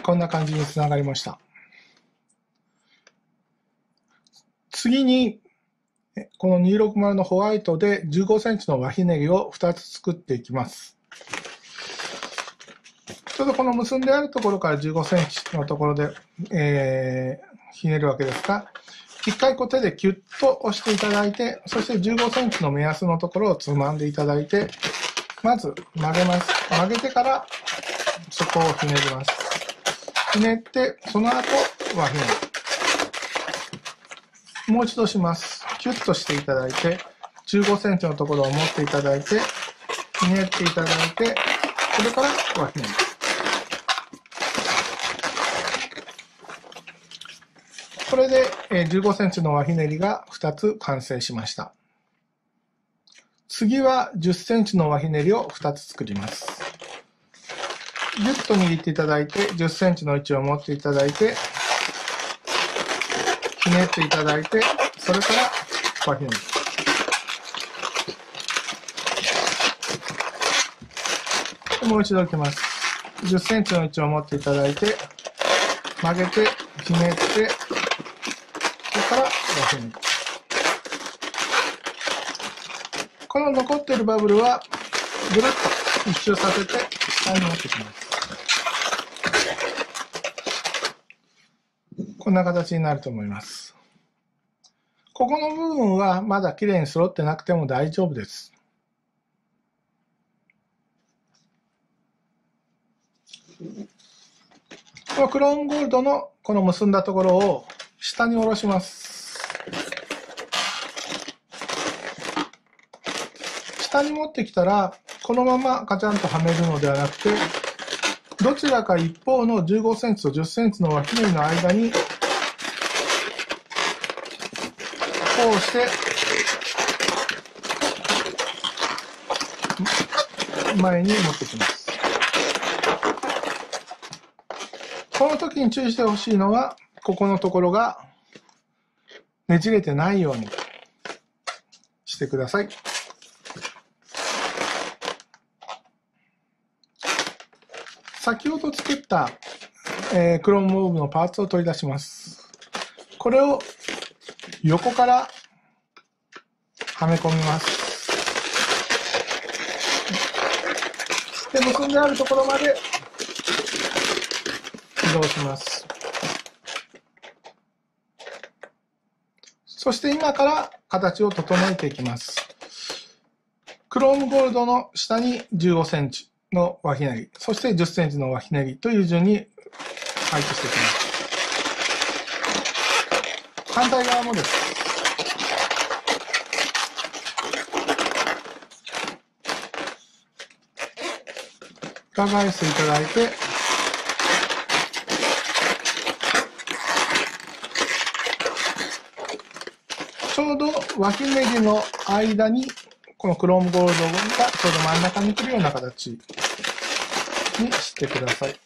こんな感じにつながりました。次に、この260のホワイトで15センチの輪ひねりを2つ作っていきます。ちょうどこの結んであるところから15センチのところで、ひねるわけですが、一回こう手でキュッと押していただいて、そして15センチの目安のところをつまんでいただいて、まず曲げます。曲げてからそこをひねります。ひねって、その後はひねる。もう一度します。キュッとしていただいて、15センチのところを持っていただいて、ひねっていただいて、それからはひねる。これで15センチの輪ひねりが2つ完成しました。次は10センチの輪ひねりを2つ作ります。ギュッと握っていただいて、10センチの位置を持っていただいて、ひねっていただいて、それから輪ひねり。もう一度いきます。10センチの位置を持っていただいて、曲げて、ひねって、それから輪ひねり。この残っているバブルは、ぐるっと一周させて、下に持ってきます。こんな形になると思います。ここの部分はまだきれいに揃ってなくても大丈夫です。このクローンゴールドのこの結んだところを下に下ろします。下に持ってきたら、このままガチャンとはめるのではなくて、どちらか一方の15センチと10センチの輪ひねりの間に、こうして、前に持ってきます。この時に注意してほしいのは、ここのところがねじれてないようにしてください。先ほど作った、クロームモーブのパーツを取り出します。これを横からはめ込みます。で、結んであるところまで移動します。そして今から形を整えていきます。クロームゴールドの下に15センチの輪ひねり、そして10センチの輪ひねりという順に配置していきます。反対側もです。裏返していただいて、ちょうど輪ひねりの間にこのクロームゴールドがちょうど真ん中に来るような形にしてください。で、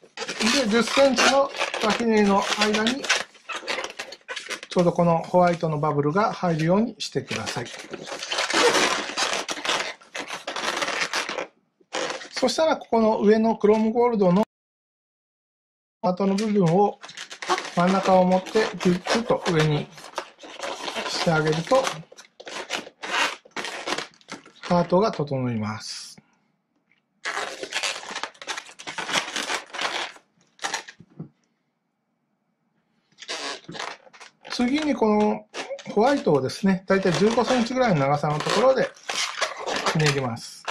10センチの輪ひねりの間にちょうどこのホワイトのバブルが入るようにしてください。そしたらここの上のクロームゴールドの後の部分を真ん中を持ってギュッと上にしてあげるとハートが整います。次にこのホワイトをですね、だいたい15センチぐらいの長さのところでひねります。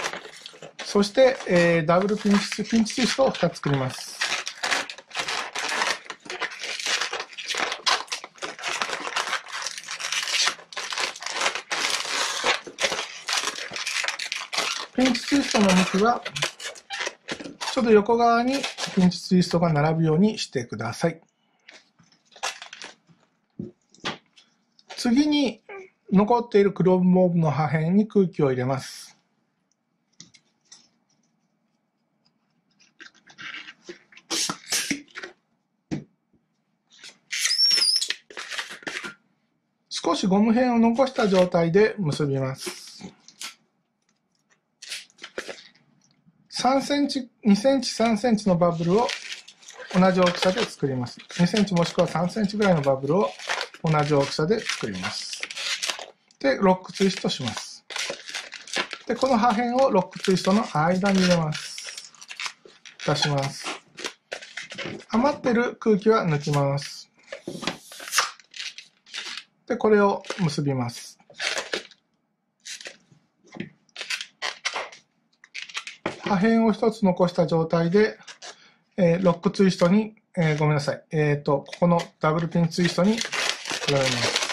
そして、ダブルピンチツイストを2つ作ります。ピンチツイストの向きは、ちょうど横側にピンチツイストが並ぶようにしてください。次に、残っているクロームモーブの破片に空気を入れます。少しゴム片を残した状態で結びます。3センチ、2センチ、3センチのバブルを同じ大きさで作ります。2センチもしくは3センチぐらいのバブルを同じ大きさで作ります。で、ロックツイストします。で、この破片をロックツイストの間に入れます。出します。余ってる空気は抜きます。で、これを結びます。破片を一つ残した状態で、ロックツイストに、ごめんなさい。ここのダブルピンツイストにやられます。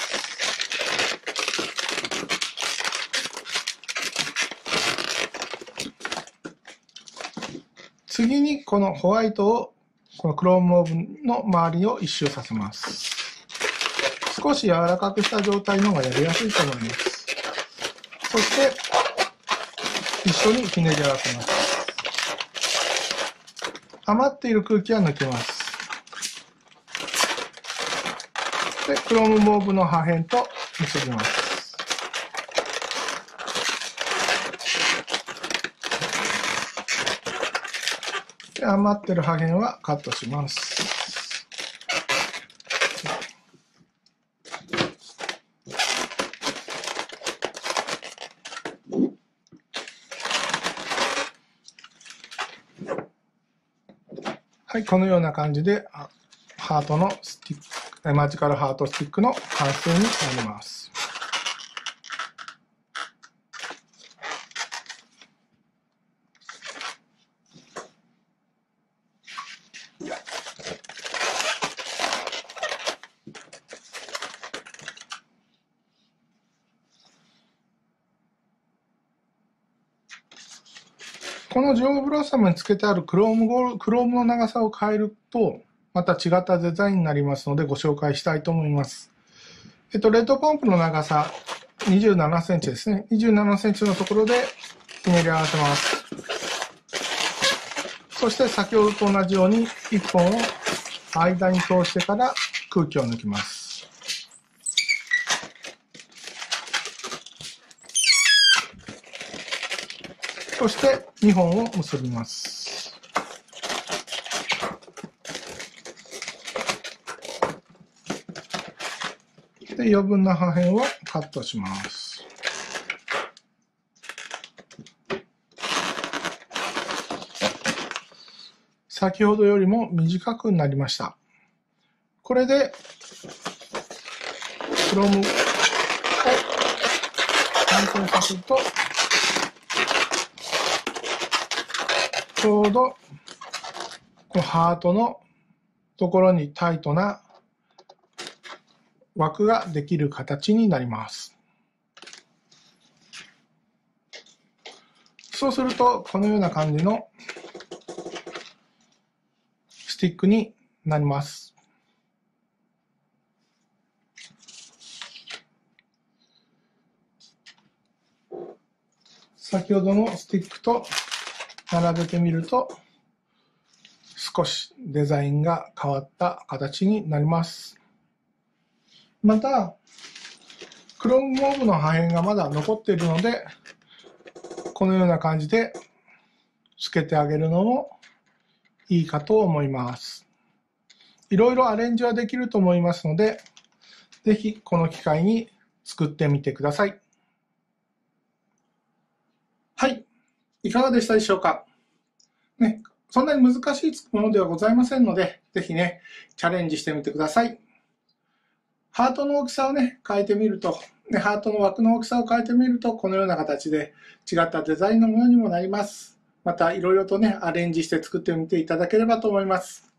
次にこのホワイトをこのクロームオーブンの周りを一周させます。少し柔らかくした状態の方がやりやすいと思います。そして一緒にひねり合わせます。余っている空気は抜きます。で、クロームモーブの破片と結びます。で、余っている破片はカットします。はい、このような感じで、ハートのスティック、マジカルハートスティックの完成になります。このジオブロッサムにつけてあるクロームの長さを変えると、また違ったデザインになりますのでご紹介したいと思います。レッドポンプの長さ27センチですね。27センチのところでひねり合わせます。そして先ほどと同じように1本を間に通してから空気を抜きます。そして2本を結びます。で、余分な破片はカットします。先ほどよりも短くなりました。これでクロームを完成させると、ちょうどこのハートのところにタイトな枠ができる形になります。そうするとこのような感じのスティックになります。先ほどのスティックと並べてみると少しデザインが変わった形になります。またクロームモーブの破片がまだ残っているのでこのような感じでつけてあげるのもいいかと思います。いろいろアレンジはできると思いますのでぜひこの機会に作ってみてください。はい。いかがでしたでしょうか。ね、そんなに難しいものではございませんので、ぜひね、チャレンジしてみてください。ハートの大きさをね、変えてみると、ね、ハートの枠の大きさを変えてみると、このような形で違ったデザインのものにもなります。また、いろいろとね、アレンジして作ってみていただければと思います。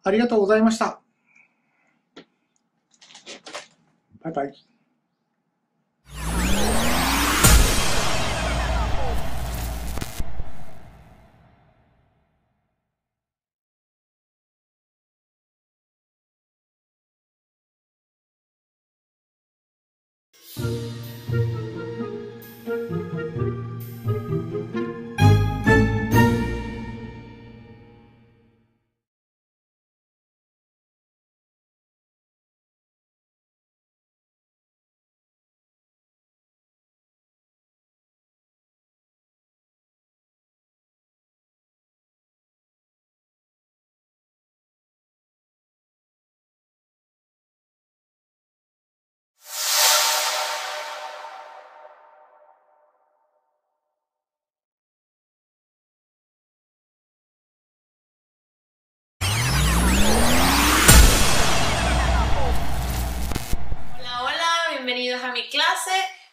ありがとうございました。バイバイ。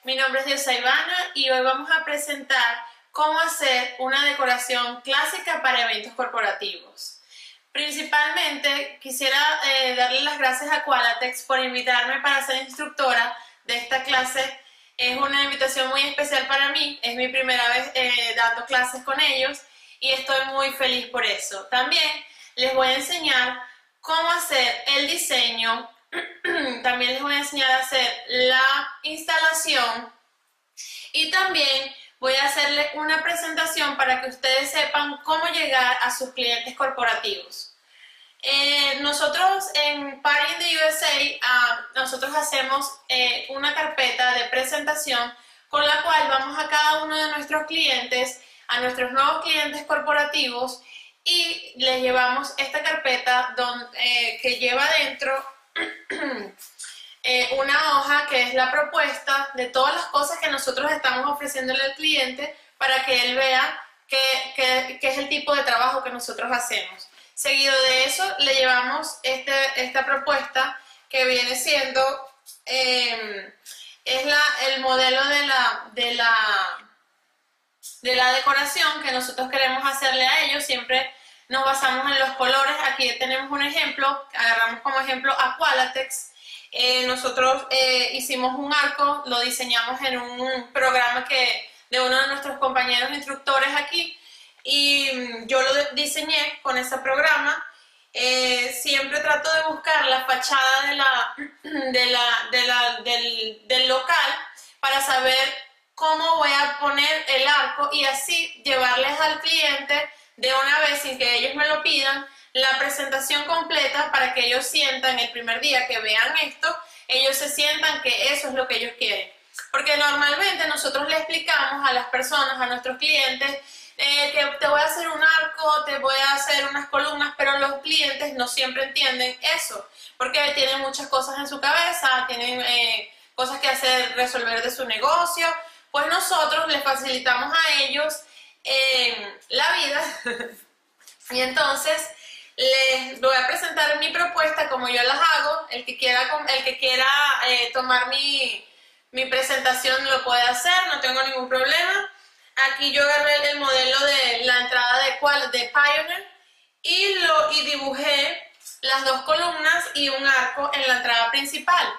mi nombre es Diosaivana y hoy vamos a presentar cómo hacer una decoración clásica para eventos corporativos. Principalmente quisiera darle las gracias a Qualatex por invitarme para ser instructora de esta clase. Es una invitación muy especial para mí, es mi primera vez dando clases con ellos y estoy muy feliz por eso. También les voy a enseñar cómo hacer el diseño, también les voy a enseñar a hacer la instalación y también voy a hacerles una presentación para que ustedes sepan cómo llegar a sus clientes corporativos. Nosotros en Party in the USA, nosotros hacemos una carpeta de presentación con la cual vamos a cada uno de nuestros clientes, a nuestros nuevos clientes corporativos, y les llevamos esta carpeta que lleva dentro una hoja que es la propuesta de todas las cosas que nosotros estamos ofreciéndole al cliente para que él vea qué es el tipo de trabajo que nosotros hacemos. Seguido de eso le llevamos esta propuesta que viene siendo el modelo de la decoración que nosotros queremos hacerle a ellos. Siempre nos basamos en los colores. Aquí tenemos un ejemplo, agarramos como ejemplo a Qualatex. Nosotros hicimos un arco, lo diseñamos en un programa de uno de nuestros compañeros instructores aquí, y yo lo diseñé con ese programa. Siempre trato de buscar la fachada del local para saber cómo voy a poner el arco y así llevarles al cliente de una vez, sin que ellos me lo pidan, la presentación completa para que ellos sientan el primer día que vean esto, ellos se sientan que eso es lo que ellos quieren. Porque normalmente nosotros le explicamos a las personas, a nuestros clientes, que te voy a hacer un arco, te voy a hacer unas columnas, pero los clientes no siempre entienden eso, porque tienen muchas cosas en su cabeza, tienen cosas que resolver de su negocio. Pues nosotros les facilitamos a ellos la vida y entonces les voy a presentar mi propuesta como yo las hago. El que quiera tomar mi presentación lo puede hacer, no tengo ningún problema. Aquí yo agarré el modelo de la entrada de Pioneer y dibujé las dos columnas y un arco en la entrada principal.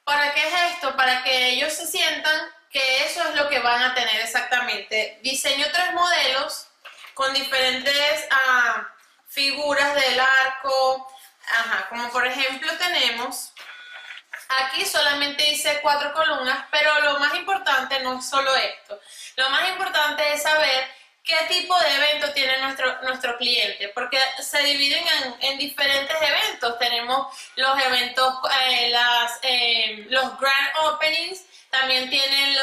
¿Para qué es esto? Para que ellos se sientan que eso es lo que van a tener exactamente. Diseño 3 modelos con diferentes figuras del arco. Como por ejemplo tenemos, aquí solamente hice 4 columnas, pero lo más importante no es solo esto. Lo más importante es saber qué tipo de evento tiene nuestro cliente, porque se dividen en diferentes eventos. Tenemos los eventos, los grand openings, también tienen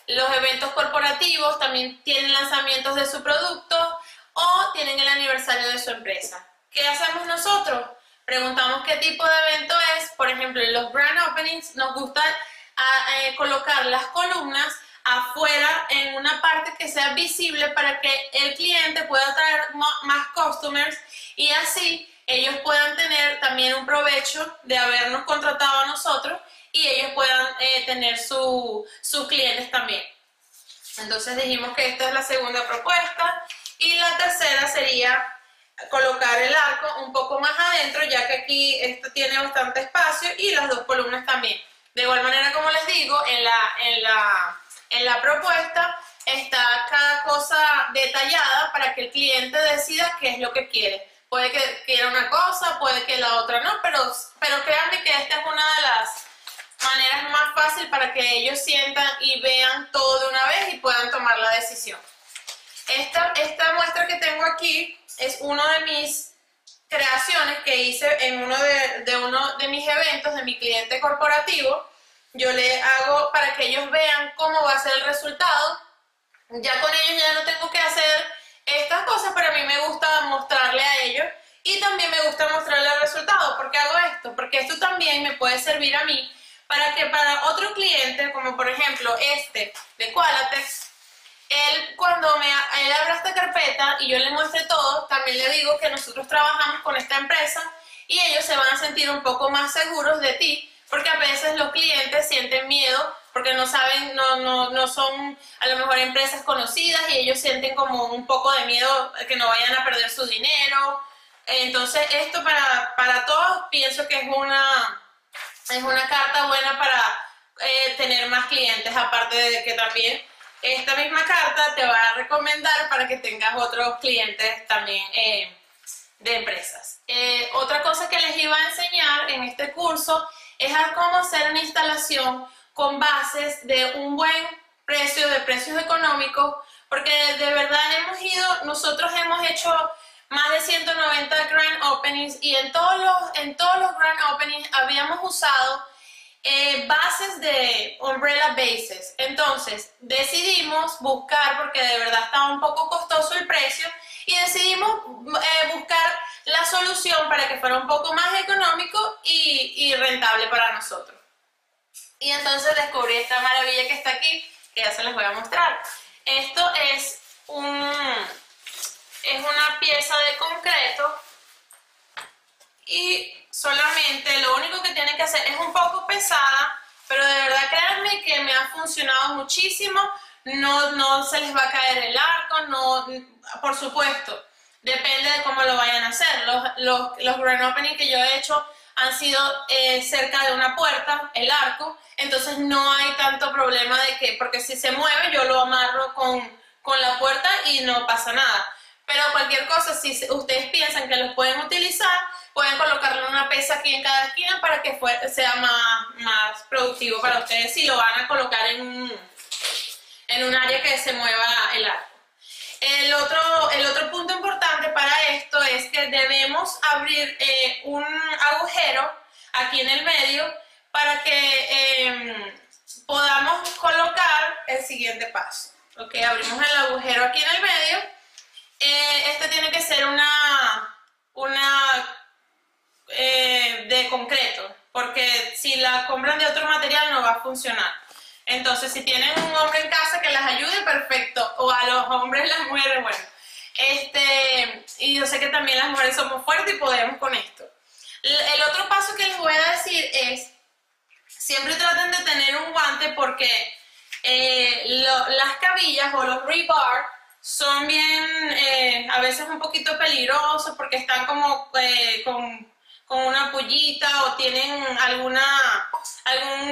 los eventos corporativos, también tienen lanzamientos de su producto o tienen el aniversario de su empresa. ¿Qué hacemos nosotros? Preguntamos qué tipo de evento es. Por ejemplo, en los grand openings nos gusta colocar las columnas afuera en una parte que sea visible para que el cliente pueda traer más customers y así ellos puedan tener también un provecho de habernos contratado a nosotros y ellos puedan tener sus clientes también. Entonces dijimos que esta es la segunda propuesta y la tercera sería colocar el arco un poco más adentro, ya que aquí esto tiene bastante espacio, y las dos columnas también. De igual manera, como les digo, en la propuesta está cada cosa detallada para que el cliente decida qué es lo que quiere. Puede que quiera una cosa, puede que la otra no, pero créanme que esta es una de las maneras más fáciles para que ellos sientan y vean todo de una vez y puedan tomar la decisión. Esta muestra que tengo aquí es uno de mis creaciones que hice en uno de mis eventos de mi cliente corporativo. Yo le hago para que ellos vean cómo va a ser el resultado. Ya con ellos ya no tengo que hacer estas cosas, pero a mí me gusta mostrarle a ellos y también me gusta mostrarle el resultado. ¿Por qué hago esto? Porque esto también me puede servir a mí para que para otro cliente, como por ejemplo este de Qualatex, cuando él abra esta carpeta y yo le muestre todo, también le digo que nosotros trabajamos con esta empresa y ellos se van a sentir un poco más seguros de ti porque a veces los clientes sienten miedo porque no saben, no son a lo mejor empresas conocidas y ellos sienten como un poco de miedo que no vayan a perder su dinero. Entonces esto para todos pienso que es una carta buena para tener más clientes, aparte de que también esta misma carta te va a recomendar para que tengas otros clientes también de empresas. Otra cosa que les iba a enseñar en este curso es a cómo hacer una instalación con bases de un buen precio, de precios económicos, porque de verdad nosotros hemos hecho más de 190 grand openings y en todos los grand openings habíamos usado bases de umbrella bases. Entonces decidimos buscar, porque de verdad estaba un poco costoso el precio, y decidimos buscar la solución para que fuera un poco más económico y rentable para nosotros. Y entonces descubrí esta maravilla que está aquí, que ya se les voy a mostrar. Esto es una pieza de concreto y solamente lo único que tienen que hacer es un poco pesada, pero de verdad créanme que me ha funcionado muchísimo. No se les va a caer el arco, no, por supuesto, depende de cómo lo vayan a hacer. Los grand opening que yo he hecho han sido cerca de una puerta, el arco, entonces no hay tanto problema de que, porque si se mueve yo lo amarro con la puerta y no pasa nada. Pero cualquier cosa, si ustedes piensan que los pueden utilizar, pueden colocarle una pesa aquí en cada esquina para que sea más productivo para ustedes si lo van a colocar en un área que se mueva el arco. El otro punto importante para esto es que debemos abrir un agujero aquí en el medio para que podamos colocar el siguiente paso. Ok, abrimos el agujero aquí en el medio. Este tiene que ser de concreto, porque si la compran de otro material no va a funcionar. Entonces, si tienen un hombre en casa que las ayude, perfecto. O a los hombres, las mujeres, bueno. Y yo sé que también las mujeres somos fuertes y podemos con esto. El otro paso que les voy a decir es, siempre traten de tener un guante porque las cabillas o los rebar son bien, a veces un poquito peligrosos porque están como con una pullita o tienen algún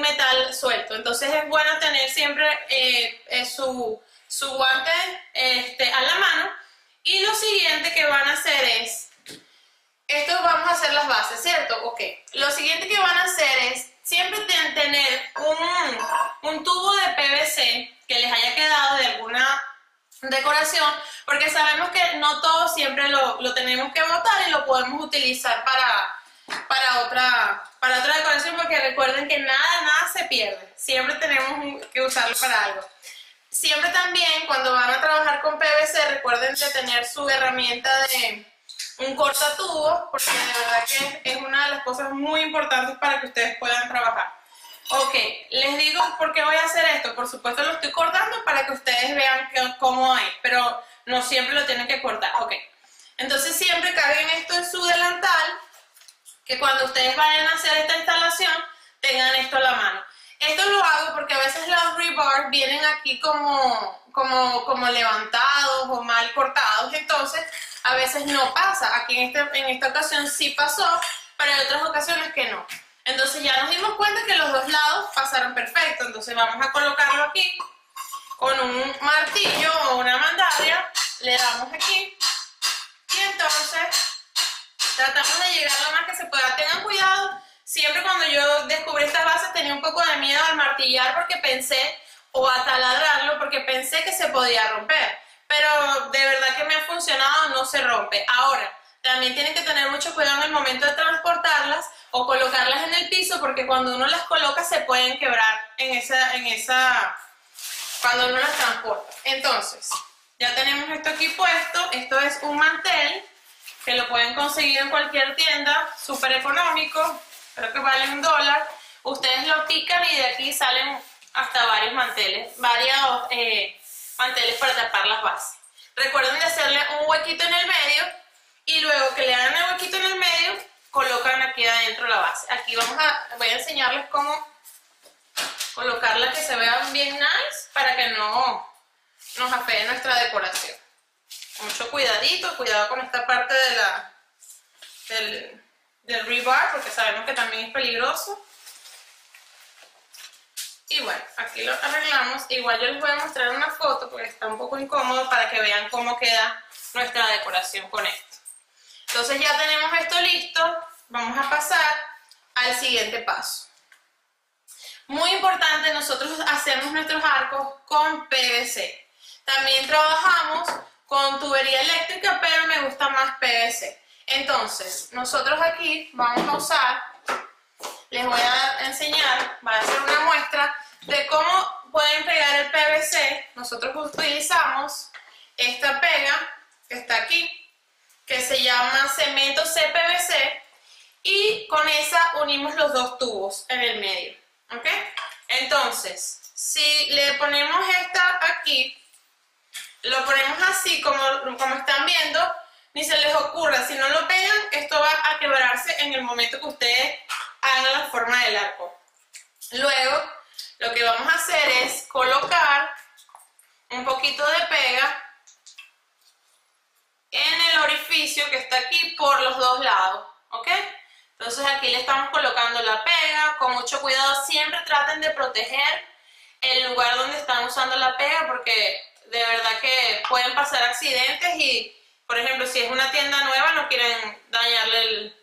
metal suelto. Entonces es bueno tener siempre su guante a la mano. Y lo siguiente que van a hacer es, esto vamos a hacer las bases, ¿cierto? Ok. Lo siguiente que van a hacer es siempre tener un tubo de PVC que les haya quedado de alguna decoración, porque sabemos que no todo siempre lo tenemos que botar y lo podemos utilizar para otra decoración, porque recuerden que nada se pierde, siempre tenemos que usarlo para algo. Siempre también cuando van a trabajar con PVC recuerden de tener su herramienta de un cortatubo, porque de verdad que es una de las cosas muy importantes para que ustedes puedan trabajar. Ok, les digo por qué voy a hacer esto. Por supuesto lo estoy cortando para que ustedes vean cómo es, pero no siempre lo tienen que cortar. Ok, entonces siempre carguen esto en su delantal, que cuando ustedes vayan a hacer esta instalación tengan esto a la mano. Esto lo hago porque a veces los rebars vienen aquí como levantados o mal cortados, entonces a veces no pasa. Aquí en esta ocasión sí pasó, pero en otras ocasiones que no. Entonces ya nos dimos cuenta que los dos lados pasaron perfecto. Entonces vamos a colocarlo aquí con un martillo o una mandaria. Le damos aquí y entonces tratamos de llegar lo más que se pueda. Tengan cuidado. Siempre cuando yo descubrí estas bases tenía un poco de miedo al martillar porque pensé, o a taladrarlo porque pensé que se podía romper. Pero de verdad que me ha funcionado, no se rompe. Ahora, también tienen que tener mucho cuidado en el momento de transportarlas o colocarlas en el piso, porque cuando uno las coloca se pueden quebrar cuando uno las transporta. Entonces, ya tenemos esto aquí puesto. Esto es un mantel que lo pueden conseguir en cualquier tienda, súper económico, creo que vale $1. Ustedes lo pican y de aquí salen hasta varios manteles, manteles para tapar las bases. Recuerden de hacerle un huequito en el medio y luego que le hagan el huequito en el medio, colocan aquí adentro la base. Aquí voy a enseñarles cómo colocarla que se vea bien nice para que no nos afee nuestra decoración. Mucho cuidadito, cuidado con esta parte de del rebar, porque sabemos que también es peligroso. Y bueno, aquí lo arreglamos. Igual yo les voy a mostrar una foto porque está un poco incómodo para que vean cómo queda nuestra decoración con esto. Entonces ya tenemos esto listo. Vamos a pasar al siguiente paso. Muy importante, nosotros hacemos nuestros arcos con PVC. También trabajamos con tubería eléctrica, pero me gusta más PVC. Entonces, nosotros aquí vamos a usar, les voy a enseñar, voy a hacer una muestra de cómo pueden pegar el PVC. Nosotros utilizamos esta pega que está aquí, que se llama cemento CPVC, y con esa unimos los dos tubos en el medio, ¿ok? Entonces, si le ponemos esta aquí, lo ponemos así como están viendo, ni se les ocurra, si no lo pegan, esto va a quebrarse en el momento que ustedes hagan la forma del arco. Luego, lo que vamos a hacer es colocar un poquito de pega en el orificio que está aquí por los dos lados, ¿ok? Entonces aquí le estamos colocando la pega, con mucho cuidado, siempre traten de proteger el lugar donde están usando la pega, porque de verdad que pueden pasar accidentes y, por ejemplo, si es una tienda nueva, no quieren dañarle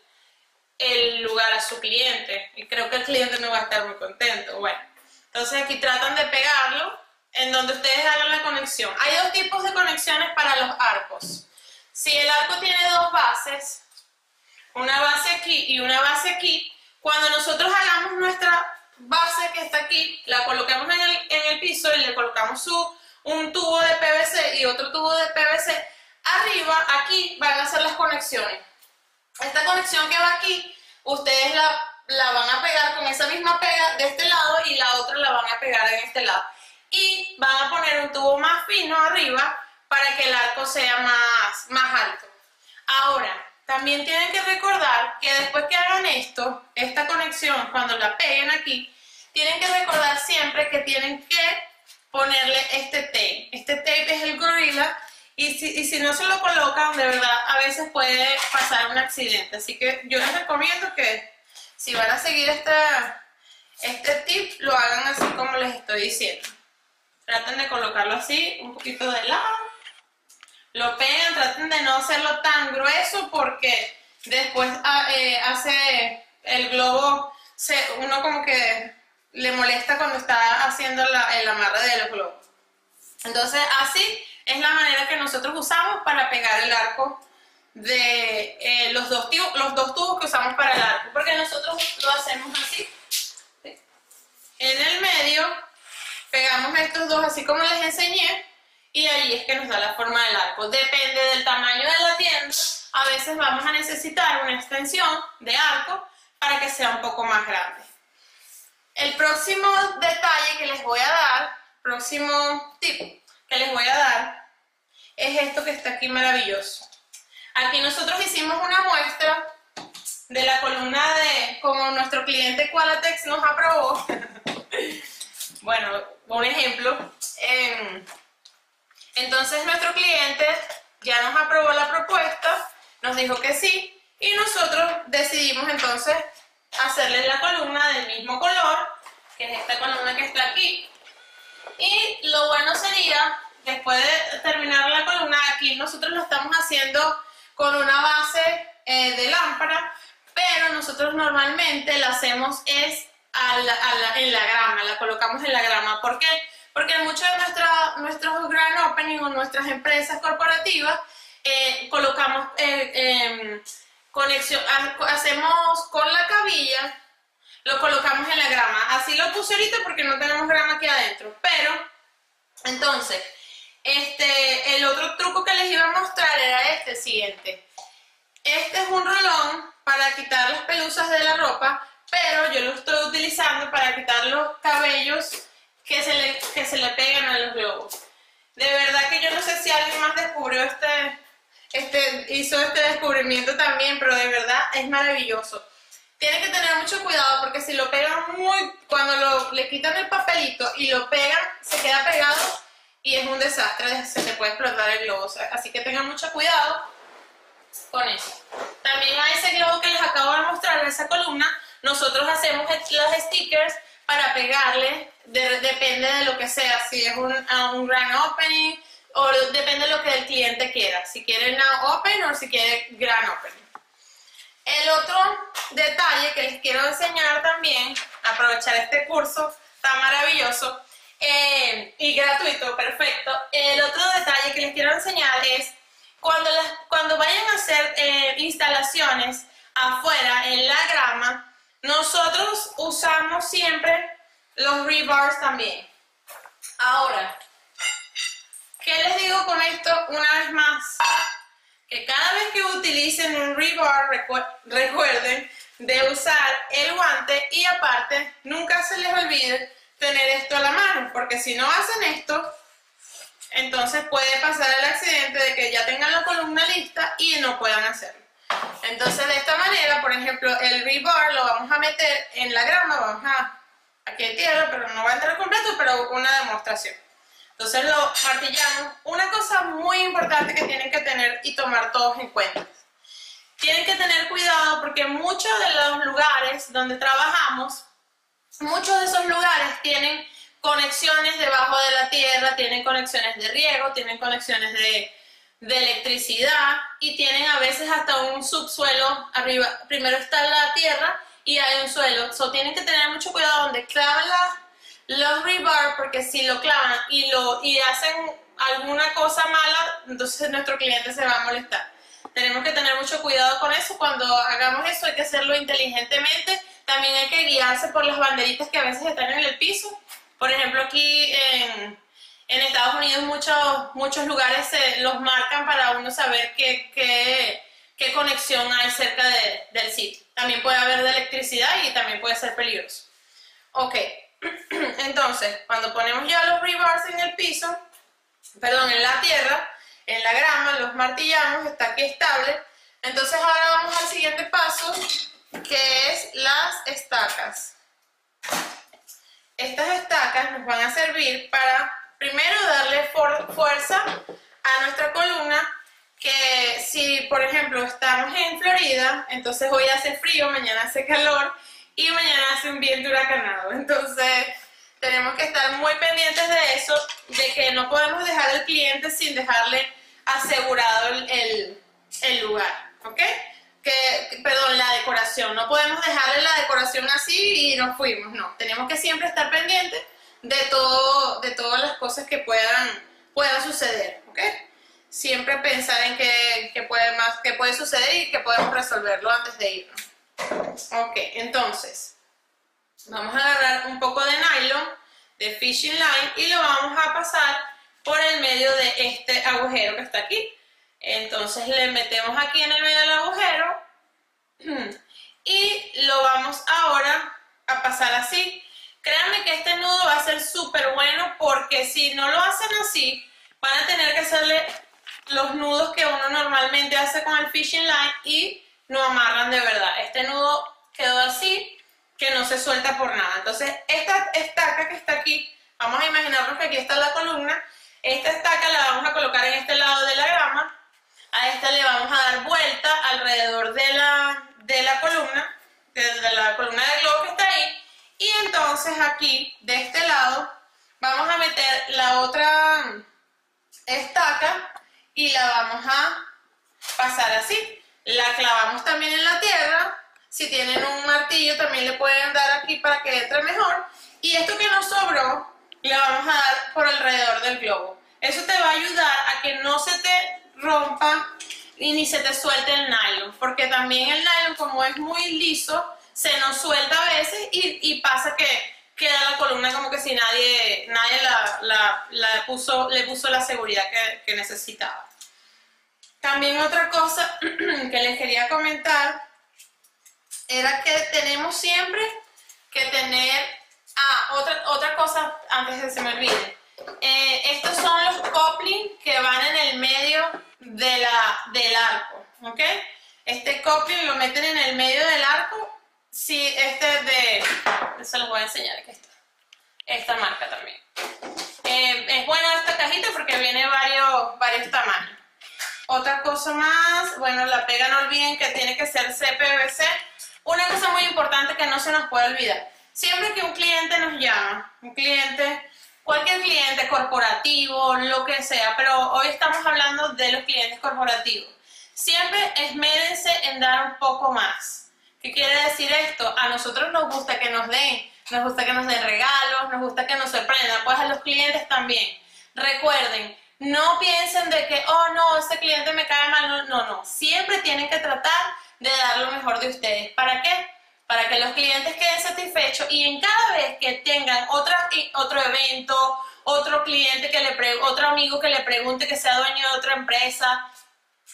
el lugar a su cliente. Y creo que el cliente no va a estar muy contento. Bueno, entonces aquí tratan de pegarlo en donde ustedes hagan la conexión. Hay dos tipos de conexiones para los arcos. Si el arco tiene dos bases, una base aquí y una base aquí, cuando nosotros hagamos nuestra base que está aquí, la colocamos en el piso y le colocamos un tubo de PVC y otro tubo de PVC, arriba, aquí van a hacer las conexiones. Esta conexión que va aquí, ustedes la van a pegar con esa misma pega de este lado y la otra la van a pegar en este lado. Y van a poner un tubo más fino arriba para que el arco sea más alto. Ahora, también tienen que recordar que después que hagan esta conexión, cuando la peguen aquí, tienen que recordar siempre que tienen que ponerle este tape. Este tape es el gorila. Y si no se lo colocan, de verdad, a veces puede pasar un accidente. Así que yo les recomiendo que si van a seguir este tip, lo hagan así como les estoy diciendo. Traten de colocarlo así, un poquito de lado. Lo pegan, traten de no hacerlo tan grueso porque después hace el globo, uno como que le molesta cuando está haciendo el amarre de los globos. Entonces así es la manera que nosotros usamos para pegar el arco de los dos tubos que usamos para el arco, porque nosotros lo hacemos así, ¿sí? En el medio pegamos estos dos así como les enseñé y ahí es que nos da la forma del arco. Depende del tamaño de la tienda, a veces vamos a necesitar una extensión de arco para que sea un poco más grande. El próximo detalle que les voy a dar, próximo tip que les voy a dar, es esto que está aquí maravilloso. Aquí nosotros hicimos una muestra de la columna como nuestro cliente Qualatex nos aprobó. Bueno, un ejemplo. Entonces nuestro cliente ya nos aprobó la propuesta, nos dijo que sí, y nosotros decidimos entonces hacerle la columna del mismo color, que es esta columna que está aquí. Y lo bueno sería, después de terminar la columna, aquí nosotros lo estamos haciendo con una base de lámpara, pero nosotros normalmente la hacemos en la grama, la colocamos en la grama. ¿Por qué? Porque muchos de nuestros grand opening o nuestras empresas corporativas colocamos conexión, hacemos con la cabilla, lo colocamos en la grama. Así lo puse ahorita porque no tenemos grama aquí adentro, pero entonces el otro truco que les iba a mostrar era este siguiente. Este es un rolón para quitar las pelusas de la ropa, pero yo lo estoy utilizando para quitar los cabellos que se le pegan a los globos. De verdad que yo no sé si alguien más descubrió hizo este descubrimiento también, pero de verdad es maravilloso. Tienen que tener mucho cuidado porque si lo pegan cuando le quitan el papelito y lo pegan, se queda pegado y es un desastre, se te puede explotar el globo. Así que tengan mucho cuidado con eso. También a ese globo que les acabo de mostrar, a esa columna, nosotros hacemos los stickers para pegarle, depende de lo que sea, si es un grand opening o depende de lo que el cliente quiera, si quiere now open o si quiere grand opening. El otro detalle que les quiero enseñar también, aprovechar este curso tan maravilloso y gratuito, perfecto. El otro detalle que les quiero enseñar es cuando vayan a hacer instalaciones afuera en la grama, nosotros usamos siempre los rebars también. Ahora, ¿qué les digo con esto una vez más? Que cada vez que utilicen un rebar, recuerden de usar el guante y aparte nunca se les olvide tener esto a la mano, porque si no hacen esto, entonces puede pasar el accidente de que ya tengan la columna lista y no puedan hacerlo. Entonces de esta manera, por ejemplo, el rebar lo vamos a meter en la grama, aquí hay tierra, pero no va a entrar completo, pero una demostración. Entonces lo martillamos. Una cosa muy importante que tienen que tener y tomar todos en cuenta. Tienen que tener cuidado porque muchos de los lugares donde trabajamos, muchos de esos lugares tienen conexiones debajo de la tierra, tienen conexiones de riego, tienen conexiones de electricidad y tienen a veces hasta un subsuelo arriba. Primero está la tierra y hay un suelo. Tienen que tener mucho cuidado donde clavan los rebar, porque si lo clavan y hacen alguna cosa mala, entonces nuestro cliente se va a molestar. Tenemos que tener mucho cuidado con eso. Cuando hagamos eso hay que hacerlo inteligentemente. También hay que guiarse por las banderitas que a veces están en el piso. Por ejemplo, aquí en Estados Unidos muchos lugares los marcan para uno saber qué conexión hay cerca del sitio. También puede haber de electricidad y también puede ser peligroso. Ok. Entonces, cuando ponemos ya los rebars en el piso, perdón, en la tierra, en la grama, los martillamos, está aquí estable. Entonces ahora vamos al siguiente paso, que es las estacas. Estas estacas nos van a servir para, primero, darle fuerza a nuestra columna, que si, por ejemplo, estamos en Florida, entonces hoy hace frío, mañana hace calor, y mañana hace un viento huracanado. Entonces tenemos que estar muy pendientes de eso, de que no podemos dejar al cliente sin dejarle asegurado el lugar, ¿ok? Perdón, la decoración. No podemos dejarle la decoración así y nos fuimos, no. Tenemos que siempre estar pendientes de todas las cosas que puedan suceder, ¿ok? Siempre pensar en qué puede suceder y que podemos resolverlo antes de irnos. Ok, entonces vamos a agarrar un poco de nylon, de fishing line, y lo vamos a pasar por el medio de este agujero que está aquí. Entonces le metemos aquí en el medio del agujero y lo vamos ahora a pasar así. Créanme que este nudo va a ser súper bueno, porque si no lo hacen así, van a tener que hacerle los nudos que uno normalmente hace con el fishing line y no amarran de verdad. Este nudo quedó así, que no se suelta por nada. Entonces esta estaca que está aquí, vamos a imaginarnos que aquí está la columna. Esta estaca la vamos a colocar en este lado de la grama. A esta le vamos a dar vuelta alrededor de la columna, de la columna de globo que está ahí. Y entonces aquí, de este lado, vamos a meter la otra estaca y la vamos a pasar así. La clavamos también en la tierra. Si tienen un martillo también le pueden dar aquí para que entre mejor. Y esto que nos sobró le vamos a dar por alrededor del globo. Eso te va a ayudar a que no se te rompa y ni se te suelte el nylon, porque también el nylon, como es muy liso, se nos suelta a veces y pasa que queda la columna como que si nadie le puso la seguridad que necesitaba. También otra cosa que les quería comentar era que tenemos siempre que tener... otra cosa antes de que se me olvide. Estos son los couplings que van en el medio del arco, ¿ok? Este coupling lo meten en el medio del arco. Sí, eso les voy a enseñar, aquí está. Esta marca también. Es buena esta cajita porque viene varios tamaños. Otra cosa más, bueno, la pega no olviden que tiene que ser CPVC. Una cosa muy importante que no se nos puede olvidar. Siempre que un cliente nos llama, cualquier cliente corporativo, lo que sea, pero hoy estamos hablando de los clientes corporativos. Siempre esmérense en dar un poco más. ¿Qué quiere decir esto? A nosotros nos gusta que nos den regalos, nos gusta que nos sorprendan, pues a los clientes también. Recuerden, no piensen de que, oh no, este cliente me cae mal, no. Siempre tienen que tratar de dar lo mejor de ustedes. ¿Para qué? Para que los clientes queden satisfechos y en cada vez que tengan otro evento, otro cliente otro amigo que le pregunte, que sea dueño de otra empresa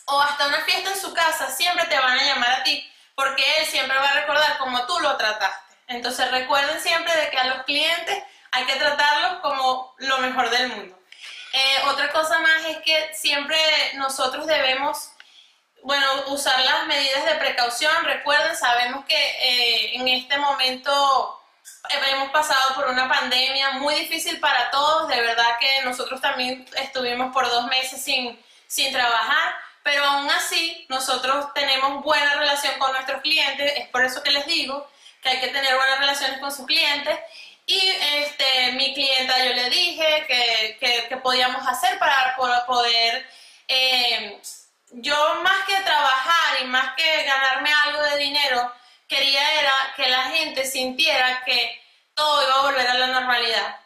o hasta una fiesta en su casa, siempre te van a llamar a ti porque él siempre va a recordar cómo tú lo trataste. Entonces recuerden siempre de que a los clientes hay que tratarlos como lo mejor del mundo. Otra cosa más es que siempre nosotros debemos, usar las medidas de precaución. Recuerden, sabemos que en este momento hemos pasado por una pandemia muy difícil para todos. De verdad que nosotros también estuvimos por 2 meses sin trabajar, pero aún así nosotros tenemos buena relación con nuestros clientes. Es por eso que les digo que hay que tener buenas relaciones con sus clientes. Y mi clienta, yo le dije que podíamos hacer para poder, yo más que trabajar y más que ganarme algo de dinero, quería era que la gente sintiera que todo iba a volver a la normalidad.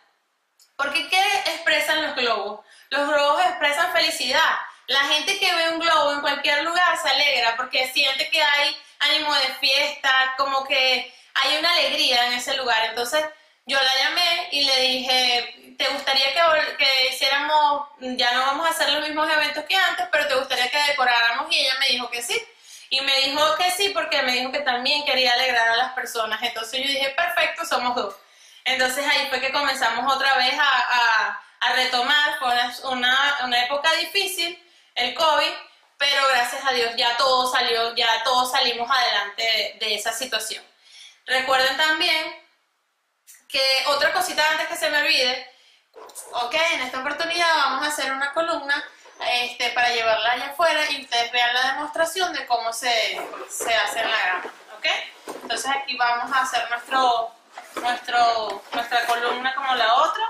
Porque ¿qué expresan los globos? Los globos expresan felicidad. La gente que ve un globo en cualquier lugar se alegra porque siente que hay ánimo de fiesta, como que hay una alegría en ese lugar. Entonces yo la llamé y le dije, ¿te gustaría que hiciéramos, ya no vamos a hacer los mismos eventos que antes, pero te gustaría que decoráramos? Y ella me dijo que sí. Y me dijo que sí porque me dijo que también quería alegrar a las personas. Entonces yo dije, perfecto, somos 2. Entonces ahí fue que comenzamos otra vez a retomar. Fue una época difícil, el COVID, pero gracias a Dios ya todo salió, ya todos salimos adelante de esa situación. Recuerden también que otra cosita antes que se me olvide, ok, en esta oportunidad vamos a hacer una columna para llevarla allá afuera y ustedes vean la demostración de cómo se hace en la grama, ok. Entonces aquí vamos a hacer nuestra columna como la otra.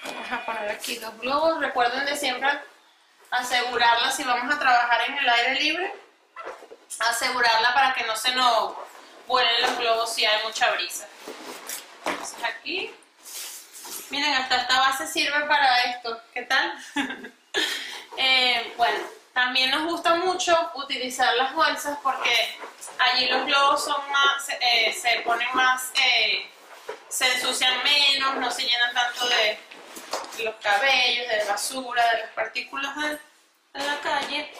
Vamos a poner aquí los globos. Recuerden de siempre asegurarla, si vamos a trabajar en el aire libre, asegurarla para que no se nos vuelen los globos si hay mucha brisa. Entonces aquí, miren, hasta esta base sirve para esto. ¿Qué tal? Bueno, también nos gusta mucho utilizar las bolsas porque allí los globos son más, se ponen más, se ensucian menos, no se llenan tanto de los cabellos, de basura, de las partículas de la calle.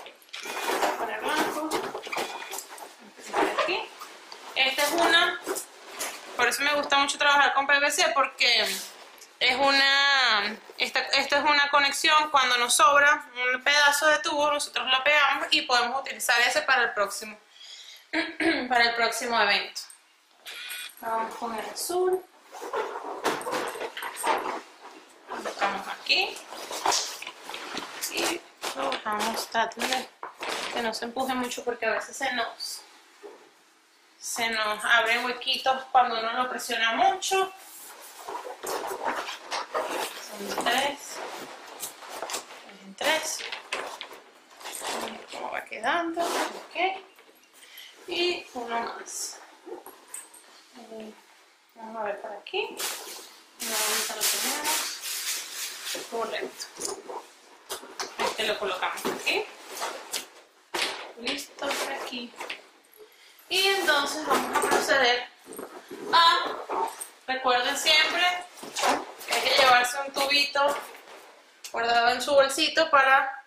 Voy a poner blanco. Aquí. Esta es una, por eso me gusta mucho trabajar con PVC porque es esto es una conexión. Cuando nos sobra un pedazo de tubo, nosotros lo pegamos y podemos utilizar ese para el próximo evento. Vamos con el azul. Lo buscamos aquí y lo bajamos. Traten de que no se empuje mucho porque a veces se nos abren huequitos cuando uno lo presiona mucho. Son 3. En 3. Cómo va quedando. Ok. Y uno más. Vamos a ver por aquí. Nuevamente lo tenemos. Correcto. Lo colocamos aquí. Listo por aquí. Y entonces vamos a proceder recuerden siempre que hay que llevarse un tubito guardado en su bolsito para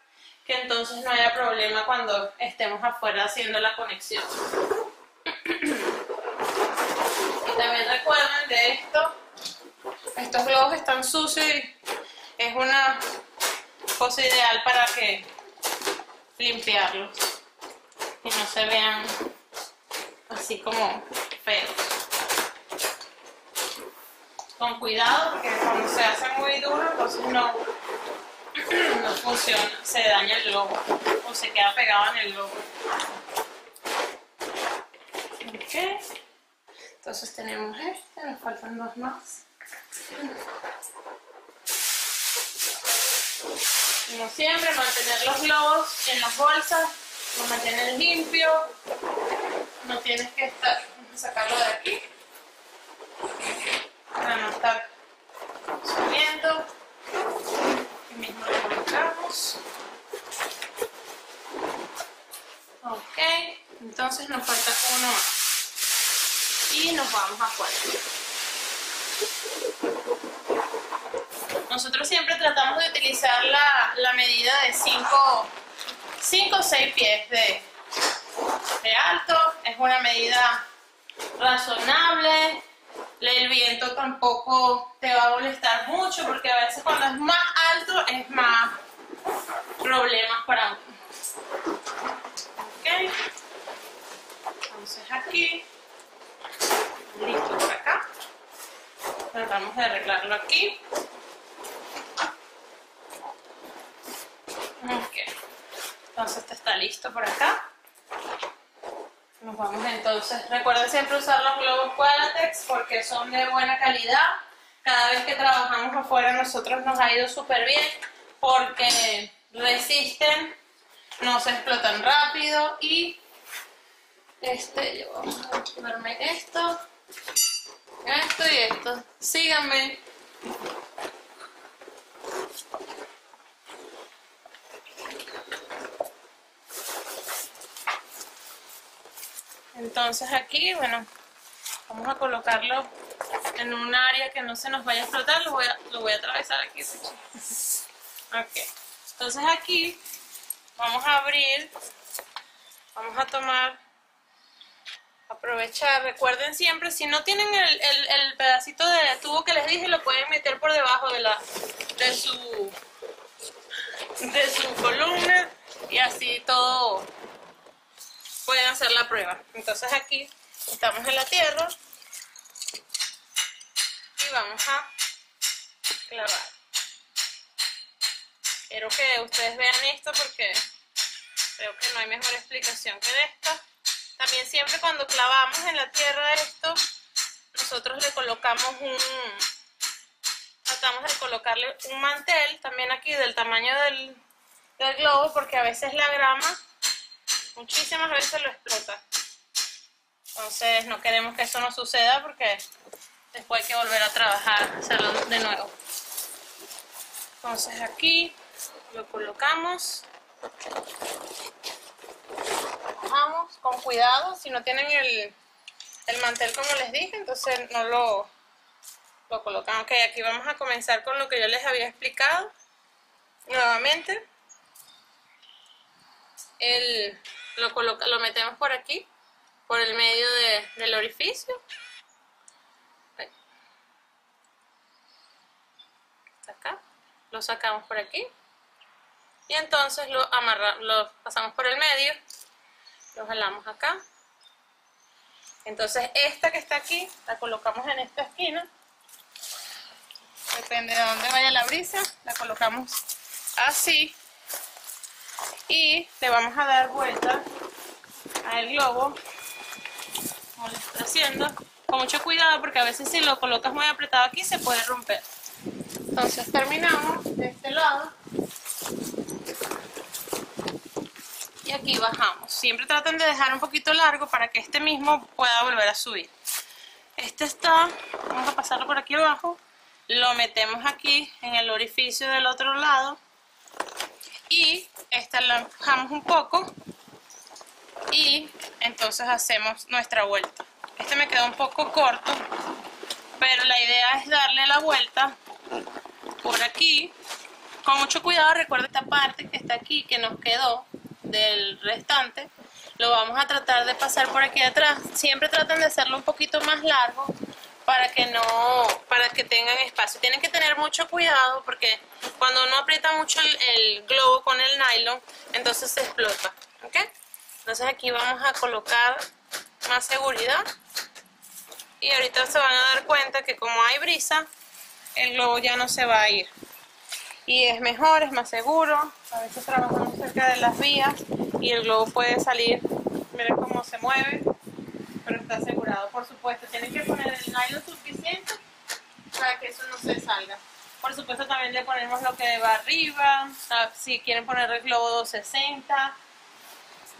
que entonces no haya problema cuando estemos afuera haciendo la conexión. Y también recuerden de esto, estos globos están sucios y es una cosa ideal para que limpiarlos y no se vean así como feos. Con cuidado porque cuando se hace muy duro entonces no funciona, se daña el globo o se queda pegado en el globo. Ok, entonces tenemos este, nos faltan dos más. Como siempre, mantener los globos en las bolsas, los mantienes limpios, no tienes que estar, sacarlo de aquí para no estar subiendo. Aquí mismo lo colocamos. Ok, entonces nos falta uno más y nos vamos a 4. Nosotros siempre tratamos de utilizar la medida de 5 o 6 pies de alto. Es una medida razonable. El viento tampoco te va a molestar mucho porque a veces cuando es más alto es más problemas para uno. Ok. Entonces aquí, listo por acá. Tratamos de arreglarlo aquí. Ok, entonces este está listo por acá. Nos vamos entonces, recuerden siempre usar los globos qualatex porque son de buena calidad. Cada vez que trabajamos afuera nosotros nos ha ido súper bien porque resisten, no se explotan rápido y yo vamos a ponerme esto y esto. Síganme. Entonces aquí, bueno, vamos a colocarlo en un área que no se nos vaya a explotar. Lo voy a atravesar aquí. Ok, entonces aquí vamos a abrir, vamos a tomar, aprovechar. Recuerden siempre, si no tienen el pedacito de tubo que les dije, lo pueden meter por debajo de su columna y así todo pueden hacer la prueba. Entonces aquí estamos en la tierra y vamos a clavar. Quiero que ustedes vean esto porque creo que no hay mejor explicación que de esta. También siempre cuando clavamos en la tierra esto, nosotros le colocamos tratamos de colocarle un mantel también aquí del tamaño del globo porque a veces la grama muchísimas veces lo explota. Entonces no queremos que eso nos suceda porque después hay que volver a trabajar, hacerlo de nuevo. Entonces aquí lo colocamos. Bajamos con cuidado. Si no tienen el mantel como les dije, entonces no lo colocan. Ok, aquí vamos a comenzar con lo que yo les había explicado. Nuevamente. Lo metemos por aquí, por el medio del orificio. Acá, lo sacamos por aquí y entonces lo pasamos por el medio, lo jalamos acá. Entonces esta que está aquí la colocamos en esta esquina, depende de dónde vaya la brisa, la colocamos así. Y le vamos a dar vuelta al globo, como lo estoy haciendo, con mucho cuidado porque a veces si lo colocas muy apretado aquí se puede romper. Entonces terminamos de este lado y aquí bajamos. Siempre traten de dejar un poquito largo para que este mismo pueda volver a subir. Vamos a pasarlo por aquí abajo, lo metemos aquí en el orificio del otro lado. Y esta la empujamos un poco y entonces hacemos nuestra vuelta. Este me quedó un poco corto, pero la idea es darle la vuelta por aquí con mucho cuidado. Recuerda esta parte que está aquí que nos quedó del restante, lo vamos a tratar de pasar por aquí atrás. Siempre traten de hacerlo un poquito más largo para que tengan espacio. Tienen que tener mucho cuidado porque cuando uno aprieta mucho el globo con el nylon, entonces se explota, ¿ok? Entonces aquí vamos a colocar más seguridad y ahorita se van a dar cuenta que como hay brisa, el globo ya no se va a ir. Y es mejor, es más seguro. A veces trabajamos cerca de las vías y el globo puede salir, miren cómo se mueve, pero está asegurado. Por supuesto, tienen que poner el nylon suficiente para que eso no se salga. Por supuesto, también le ponemos lo que va arriba, si quieren poner el globo 260,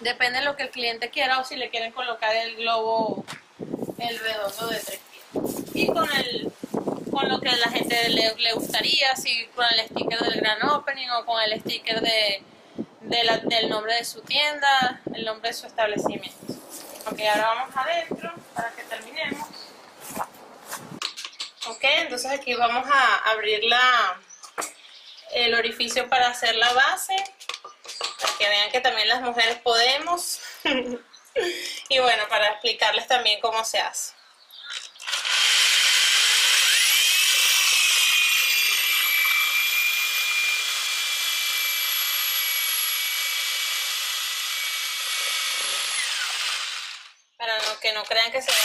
depende de lo que el cliente quiera, o si le quieren colocar el globo, el redondo de 3 pies. Y con lo que a la gente le gustaría, si con el sticker del Grand Opening o con el sticker del nombre de su tienda, el nombre de su establecimiento. Ok, ahora vamos adentro para que terminemos. Ok, entonces aquí vamos a abrir el orificio para hacer la base, para que vean que también las mujeres podemos. Y bueno, para explicarles también cómo se hace. Para que no crean que se va a...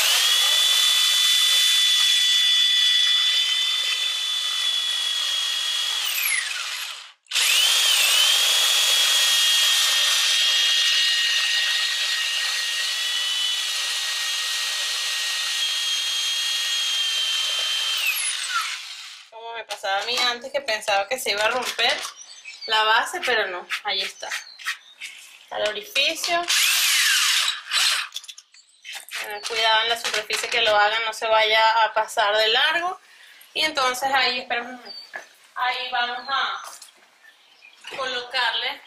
Como me pasaba a mí antes, que pensaba que se iba a romper la base, pero no, ahí está. Está el orificio. Tener cuidado en la superficie que lo hagan, no se vaya a pasar de largo. Y entonces ahí, espera un momento, ahí vamos a colocarle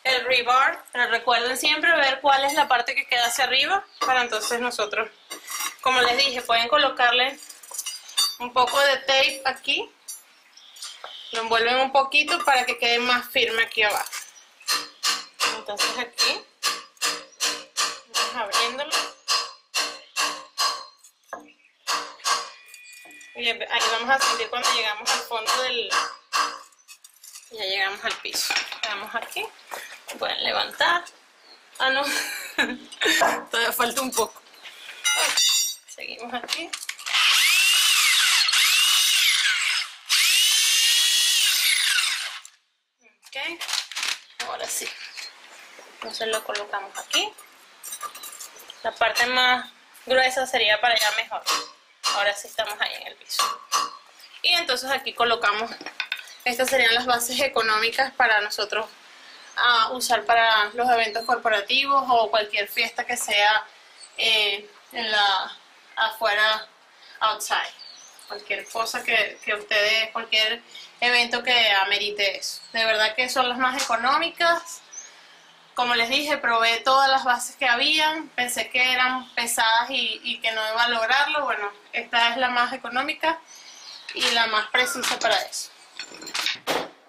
el rebar. Pero recuerden siempre ver cuál es la parte que queda hacia arriba, para entonces nosotros, como les dije, pueden colocarle un poco de tape aquí, lo envuelven un poquito para que quede más firme aquí abajo. Entonces aquí abriéndolo y ahí vamos a sentir cuando llegamos al fondo ya llegamos al piso. Quedamos aquí, pueden levantar. Ah, no, todavía falta un poco. Seguimos aquí. Ok, ahora sí, entonces lo colocamos aquí. La parte más gruesa sería para allá mejor. Ahora sí estamos ahí en el piso. Y entonces aquí colocamos, estas serían las bases económicas para nosotros usar para los eventos corporativos o cualquier fiesta que sea afuera, outside. Cualquier cosa que ustedes, cualquier evento que amerite eso. De verdad que son las más económicas. Como les dije, probé todas las bases que habían, pensé que eran pesadas y que no iba a lograrlo. Bueno, esta es la más económica y la más precisa para eso.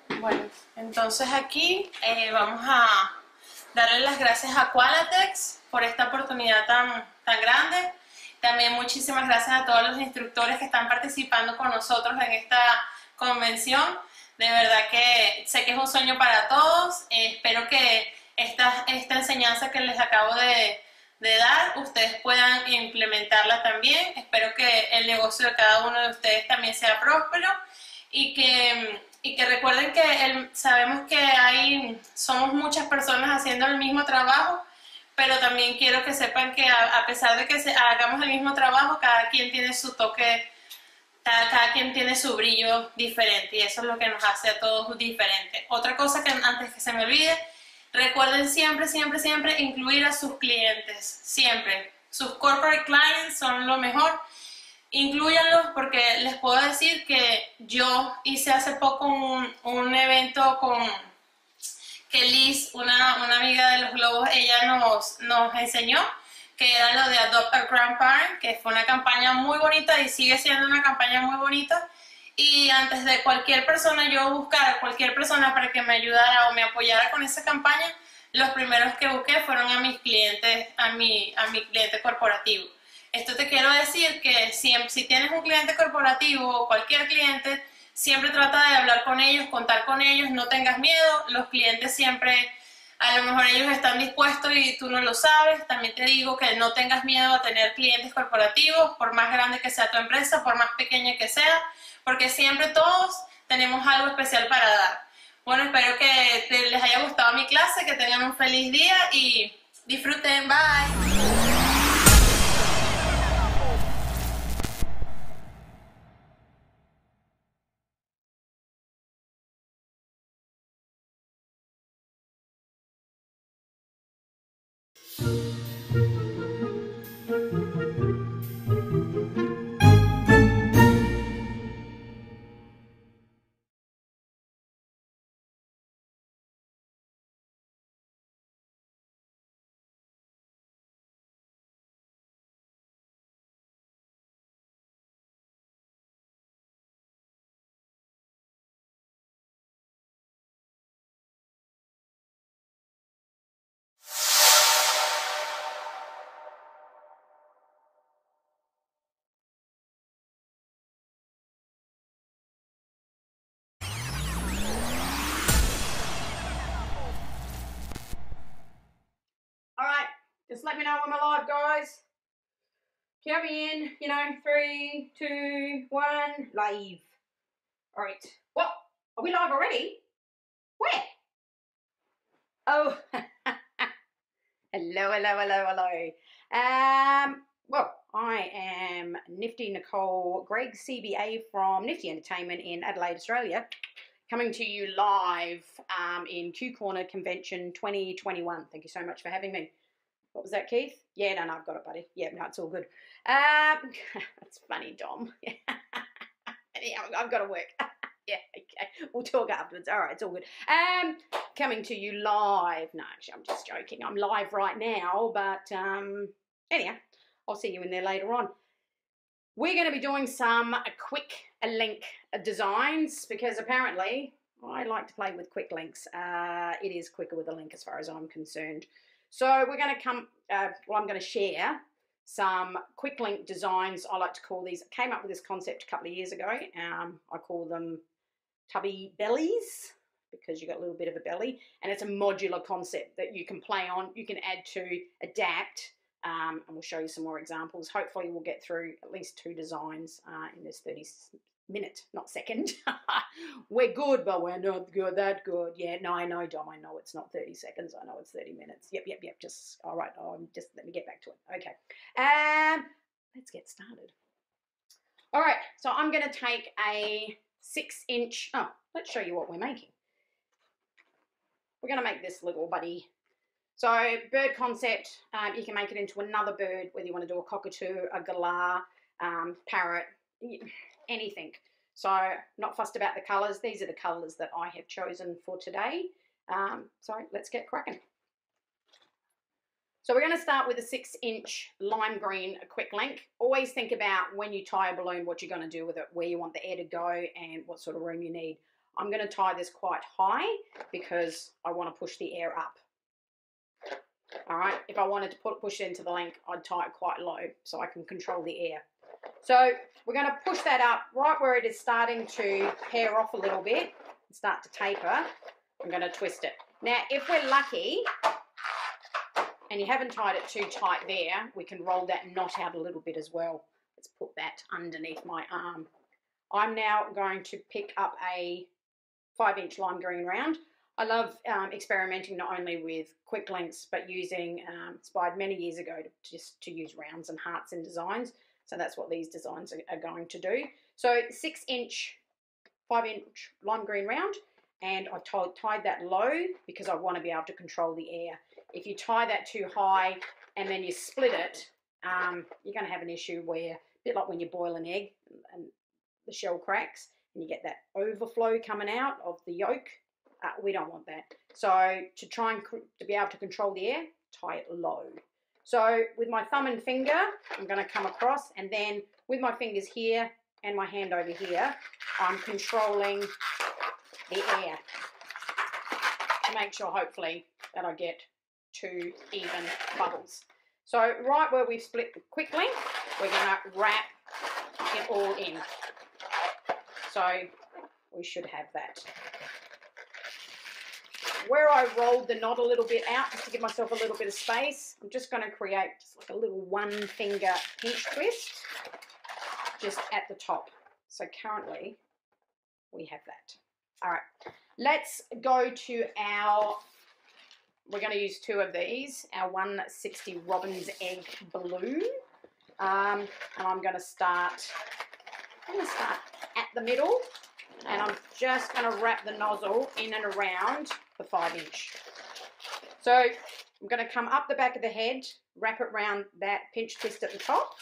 Bueno, entonces aquí vamos a darle las gracias a Qualatex por esta oportunidad tan grande. También muchísimas gracias a todos los instructores que están participando con nosotros en esta convención. De verdad que sé que es un sueño para todos. Espero que esta enseñanza que les acabo de dar, ustedes puedan implementarla también. Espero que el negocio de cada uno de ustedes también sea próspero y que recuerden que sabemos que somos muchas personas haciendo el mismo trabajo, pero también quiero que sepan que a pesar de que hagamos el mismo trabajo, cada quien tiene su toque, cada quien tiene su brillo diferente y eso es lo que nos hace a todos diferentes. Otra cosa que antes que se me olvide, recuerden siempre, siempre, siempre incluir a sus clientes, siempre. Sus corporate clients son lo mejor. Inclúyanlos porque les puedo decir que yo hice hace poco un evento que Liz, una amiga de los globos, ella nos enseñó, que era lo de Adopt a Grandparent, que fue una campaña muy bonita y sigue siendo una campaña muy bonita. Y antes de cualquier persona, yo buscar a cualquier persona para que me ayudara o me apoyara con esa campaña, los primeros que busqué fueron a mis clientes, a mi cliente corporativo. Esto te quiero decir que si tienes un cliente corporativo o cualquier cliente, siempre trata de hablar con ellos, contar con ellos, no tengas miedo. Los clientes siempre, a lo mejor ellos están dispuestos y tú no lo sabes. También te digo que no tengas miedo a tener clientes corporativos, por más grande que sea tu empresa, por más pequeña que sea, porque siempre todos tenemos algo especial para dar. Bueno, espero que les haya gustado mi clase, que tengan un feliz día y disfruten. Bye. Alright, just let me know when we're live, guys. Count me in, 3, 2, 1, live. Alright. What? Are we live already? Where? Oh, hello. Well, I am Nifty Nicole Greg, CBA from Nifty Entertainment in Adelaide, Australia, coming to you live in Q Corner Convention 2021. Thank you so much for having me. What was that, Keith? Yeah, no, I've got it, buddy. Yeah, no, it's all good. That's funny, Dom. Yeah, I've got to work. Yeah, okay. We'll talk afterwards. All right, it's all good. Coming to you live. No, actually, I'm just joking. I'm live right now, but anyhow, I'll see you in there later on. We're going to be doing some quick link designs because apparently I like to play with quick links. It is quicker with a link as far as I'm concerned. So we're going to I'm going to share some quick link designs. I like to call these. I came up with this concept a couple of years ago. I call them tubby bellies because you got a little bit of a belly, and it's a modular concept that you can play on, you can add to, adapt, and we'll show you some more examples. Hopefully we'll get through at least 2 designs in this 30-minute, not second. We're good, but we're not good, that good. Yeah, no, I know, Dom, I know it's not 30 seconds, I know it's 30 minutes. Yep, just, all right, just let me get back to it. Okay, let's get started. All right, so I'm going to take a 6-inch, let's show you what we're making. We're going to make this little buddy. So bird concept, you can make it into another bird, whether you want to do a cockatoo, a galah, parrot, anything. So not fussed about the colours. These are the colours that I have chosen for today. So let's get cracking. So we're going to start with a 6-inch lime green quick link. Always think about when you tie a balloon, what you're going to do with it, where you want the air to go and what sort of room you need. I'm going to tie this quite high because I want to push the air up. All right, if I wanted to push it into the link, I'd tie it quite low so I can control the air. So we're going to push that up right where it is starting to pair off a little bit and start to taper. I'm going to twist it. Now, if we're lucky and you haven't tied it too tight there, we can roll that knot out a little bit as well. Let's put that underneath my arm. I'm now going to pick up a 5-inch lime green round. I love experimenting not only with quick links, but using, inspired many years ago to use rounds and hearts in designs. So that's what these designs are going to do. So 6-inch, 5-inch lime green round, and I've tied that low because I want to be able to control the air. If you tie that too high and then you split it, you're going to have an issue where, a bit like when you boil an egg and the shell cracks and you get that overflow coming out of the yolk. We don't want that. So to try and to be able to control the air, tie it low. So with my thumb and finger, I'm going to come across, and then with my fingers here and my hand over here, I'm controlling the air to make sure, hopefully, that I get 2 even bubbles. So right where we've split the quick link, we're going to wrap it all in. So we should have that. Where I rolled the knot a little bit out, just to give myself a little bit of space, I'm just going to create just like a little one finger pinch twist just at the top. So currently we have that. All right, let's go to our, we're going to use 2 of these, our 160 robin's egg balloon. And I'm going to start at the middle, and I'm just going to wrap the nozzle in and around the 5-inch. So I'm going to come up the back of the head, wrap it around that pinch twist at the top,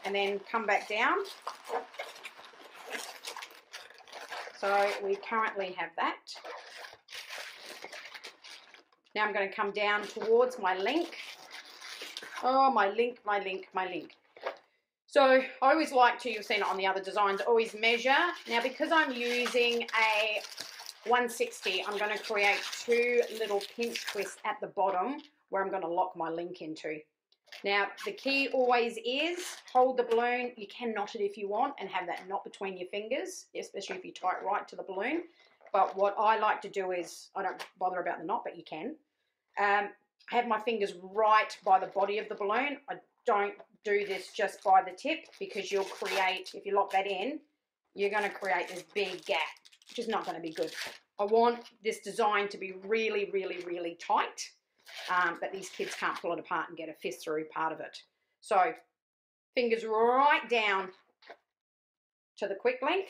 and then come back down. So we currently have that. Now I'm going to come down towards my link. Oh, my link. So I always like to, you've seen it on the other designs, always measure. Now because I'm using a 160, I'm going to create 2 little pinch twists at the bottom where I'm going to lock my link into. Now the key always is hold the balloon. You can knot it if you want and have that knot between your fingers, especially if you tie it right to the balloon. But what I like to do is, I don't bother about the knot, but you can. Have my fingers right by the body of the balloon. I don't do this just by the tip, because you'll create, if you lock that in, you're going to create this big gap, which is not going to be good. I want this design to be really, really, really tight, but these kids can't pull it apart and get a fist through part of it. So fingers right down to the quick link,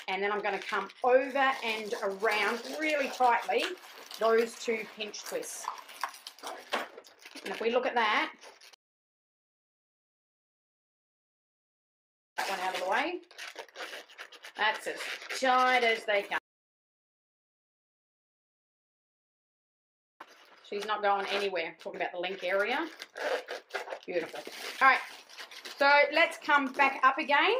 and then I'm going to come over and around really tightly those 2 pinch twists. And if we look at that one out of the way, that's as tight as they come. She's not going anywhere. Talking about the link area. Beautiful. All right, so let's come back up again.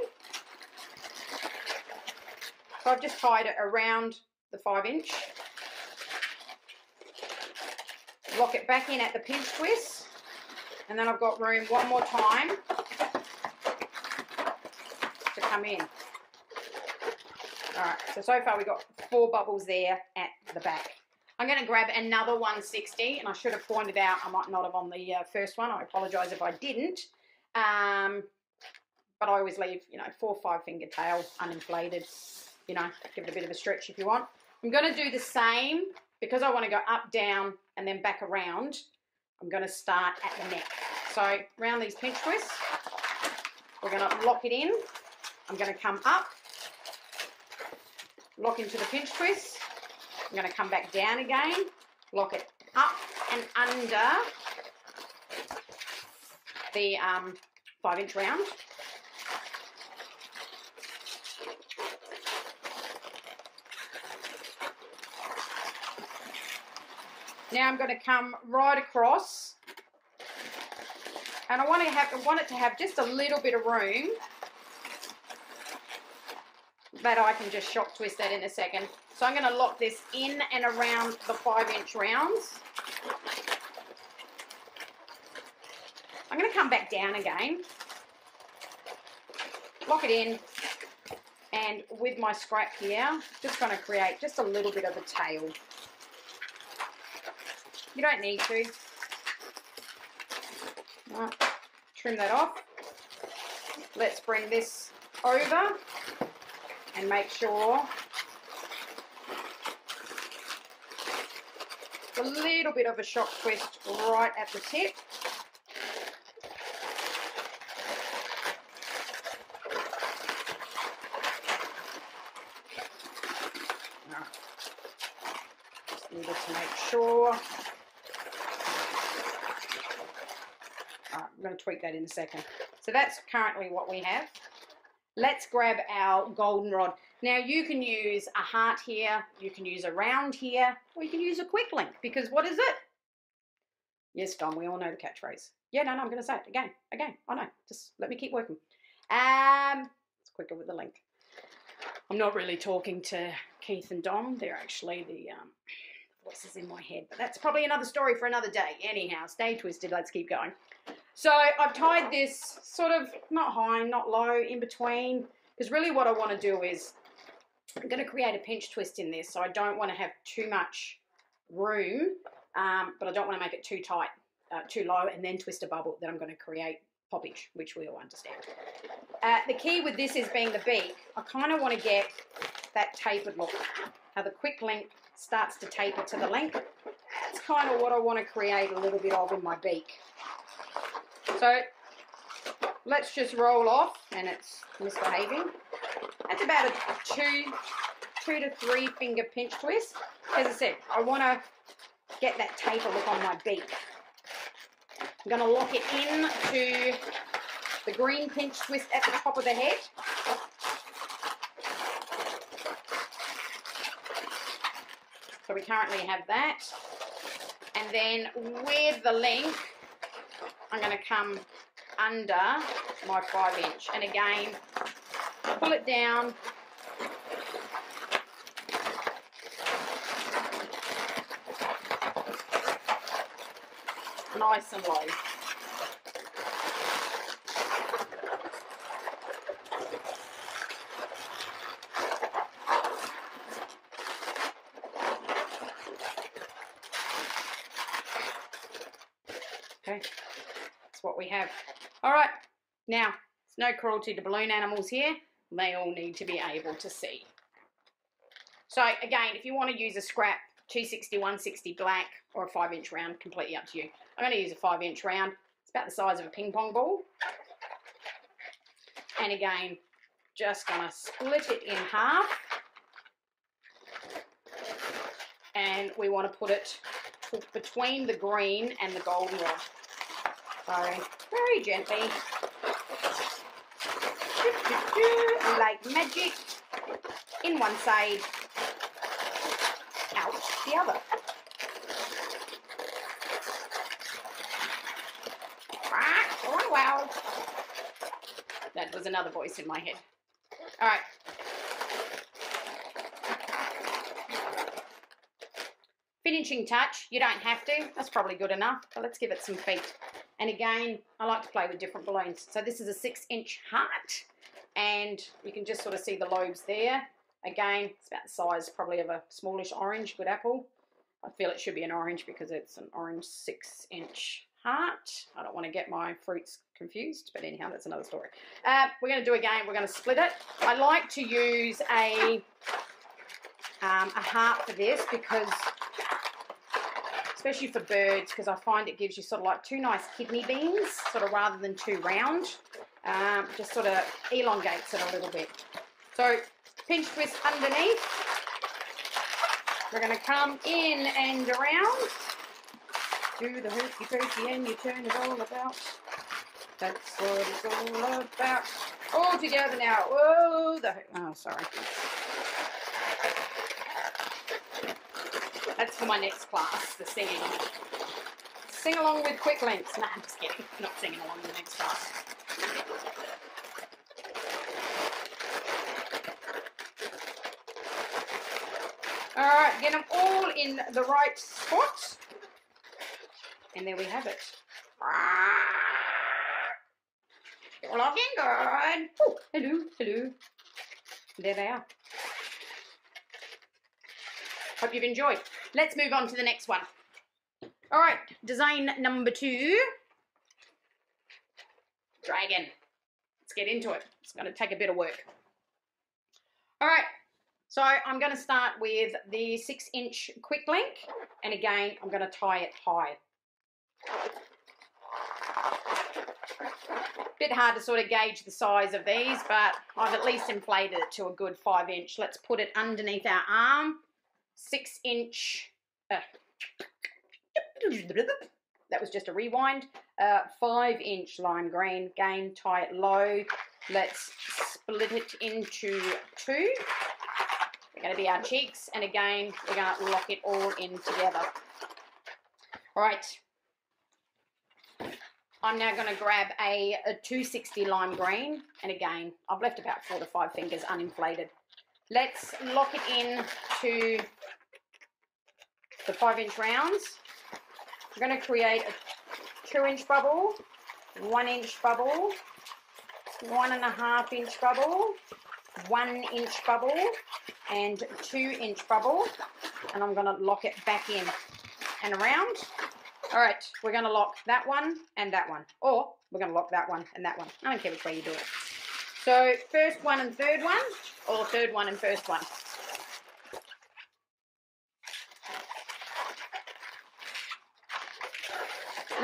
So I've just tied it around the 5-inch. Lock it back in at the pinch twist, and then I've got room one more time to come in. All right, so far we've got 4 bubbles there at the back. I'm going to grab another 160, and I should have pointed out, I might not have on the first one. I apologise if I didn't. But I always leave, 4 or 5 finger tail uninflated. Give it a bit of a stretch if you want. I'm going to do the same. Because I want to go up, down, and then back around, I'm going to start at the neck. So around these pinch twists, we're going to lock it in. I'm going to come up, lock into the pinch twist. I'm going to come back down again, lock it up and under the 5-inch round. Now I'm going to come right across, and I want it to have just a little bit of room that I can just shock twist that in a second. So I'm going to lock this in and around the 5-inch rounds. I'm going to come back down again, lock it in, and with my scrap here, just going to create just a little bit of a tail. You don't need to. Right, trim that off. Let's bring this over and make sure a little bit of a shock twist right at the tip. Just needed to make sure. I'm going to tweak that in a second. So that's currently what we have. Let's grab our golden rod. Now you can use a heart here, you can use a round here, or you can use a quick link, because what is it? Yes, Don, we all know the catchphrase. Yeah, no, I'm going to say it again. I know, just let me keep working. It's quicker with the link. I'm not really talking to Keith and Dom. They're actually the voices in my head, but that's probably another story for another day. Anyhow, stay twisted. Let's keep going. So I've tied this sort of not high, not low, in between, because really what I want to do is I'm going to create a pinch twist in this, so I don't want to have too much room, but I don't want to make it too tight, too low, and then twist a bubble that I'm going to create poppage, which we all understand. The key with this is being the beak. I kind of want to get that tapered look, how the quick link starts to taper to the length. That's kind of what I want to create a little bit of in my beak. So let's just roll off, and it's misbehaving. That's about a two to three finger pinch twist. As I said, I want to get that taper look on my beak. I'm going to lock it into the green pinch twist at the top of the head. So we currently have that. And then with the link, I'm going to come under my 5-inch. And again, pull it down. Nice and low. Okay, that's what we have. All right, now, there's no cruelty to balloon animals here. They all need to be able to see. So again, if you want to use a scrap 260, 160 black, or a 5-inch round, completely up to you. I'm going to use a 5-inch round. It's about the size of a ping pong ball. And again, just going to split it in half. And we want to put it between the green and the goldenrod. So very gently, like magic, in one side, out the other. Oh, wow. That was another voice in my head. All right. Finishing touch, you don't have to. That's probably good enough, but let's give it some feet. And again, I like to play with different balloons. So this is a 6-inch heart, and you can just sort of see the lobes there. Again, it's about the size probably of a smallish orange, good apple. I feel it should be an orange because it's an orange 6-inch heart. I don't want to get my fruits confused, but anyhow, that's another story. We're going to do again, we're going to split it. I like to use a heart for this because, especially for birds, because I find it gives you sort of like two nice kidney beans, sort of rather than two round. Just sort of elongates it a little bit. So pinch twist underneath. We're going to come in and around. Do the hokey-pokey and you turn it all about. That's what it's all about. All together now. Whoa, oh, sorry. That's for my next class, the singing. Sing along with quick links. Nah, I'm just kidding. Not singing along in the next class. All right, get them all in the right spot. And there we have it. You're looking good. Oh, hello, hello. There they are. Hope you've enjoyed. Let's move on to the next one. All right, design number 2. Dragon. Let's get into it. It's going to take a bit of work. All right, so I'm going to start with the 6-inch quick link. And again, I'm going to tie it high. Bit hard to sort of gauge the size of these, but I've at least inflated it to a good 5-inch. Let's put it underneath our arm. 6-inch, that was just a rewind, 5-inch lime green. Again, tie it low. Let's split it into 2. They're going to be our cheeks, and again, we're going to lock it all in together. All right. I'm now going to grab a 260 lime green, and again, I've left about 4 to 5 fingers uninflated. Let's lock it in to the 5-inch rounds. I'm going to create a 2-inch bubble, 1-inch bubble, 1.5-inch bubble, 1-inch bubble, and 2-inch bubble, and I'm going to lock it back in and around. All right, we're going to lock that one and that one, or we're going to lock that one and that one. I don't care which way you do it. So first one and third one, or third one and first one.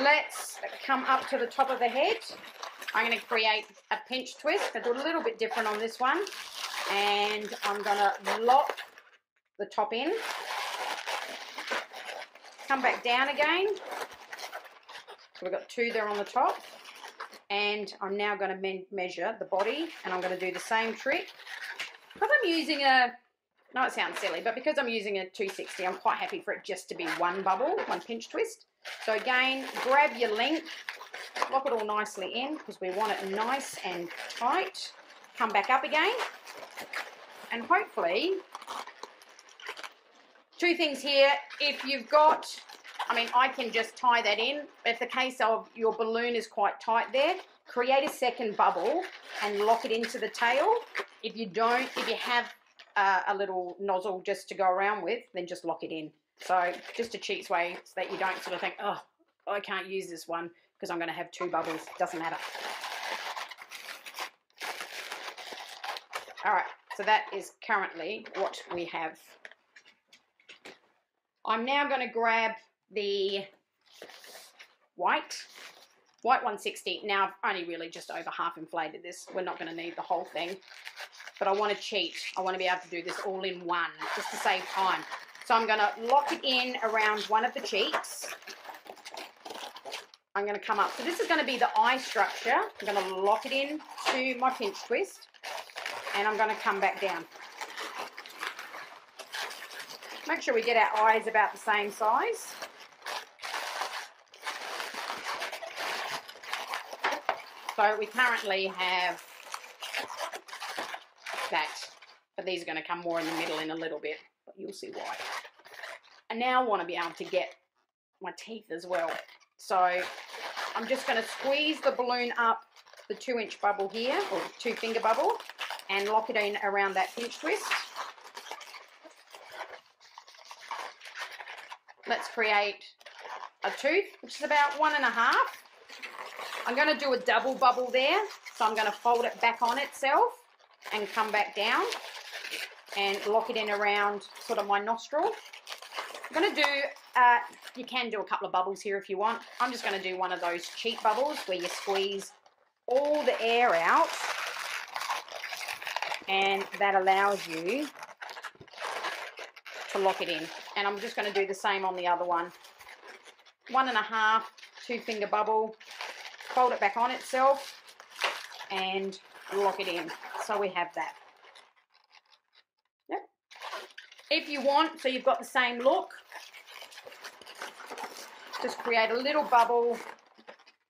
Let's come up to the top of the head. I'm going to create a pinch twist. I do a little bit different on this one. And I'm going to lock the top in. Come back down again. So we've got 2 there on the top. And I'm now going to measure the body. And I'm going to do the same trick. Because I'm using a, no, it sounds silly, but because I'm using a 260, I'm quite happy for it just to be one bubble, one pinch twist. So again, grab your length, lock it all nicely in because we want it nice and tight. Come back up again, and hopefully, 2 things here. If you've got, I mean, I can just tie that in. If the case of your balloon is quite tight there, create a second bubble and lock it into the tail. If you don't, if you have a little nozzle just to go around with, then just lock it in. So just a cheats way so that you don't sort of think, oh, I can't use this one because I'm going to have 2 bubbles. Doesn't matter. All right, so that is currently what we have. I'm now going to grab the white 160. Now I've only really just over half inflated this. We're not going to need the whole thing, but I want to cheat. I want to be able to do this all in one just to save time. So I'm going to lock it in around one of the cheeks. I'm going to come up. So this is going to be the eye structure. I'm going to lock it in to my pinch twist. And I'm going to come back down. Make sure we get our eyes about the same size. So we currently have that. But these are going to come more in the middle in a little bit. But you'll see why. I now want to be able to get my teeth as well. So I'm just going to squeeze the balloon up the 2-inch bubble here, or 2-finger bubble, and lock it in around that pinch twist. Let's create a tooth, which is about 1.5. I'm going to do a double bubble there. So I'm going to fold it back on itself and come back down and lock it in around sort of my nostril. I'm going to do, you can do a couple of bubbles here if you want. I'm just going to do one of those cheap bubbles where you squeeze all the air out, and that allows you to lock it in. And I'm just going to do the same on the other one. 1.5, 2-finger bubble, fold it back on itself and lock it in. So we have that. Yep. If you want, so you've got the same look, just create a little bubble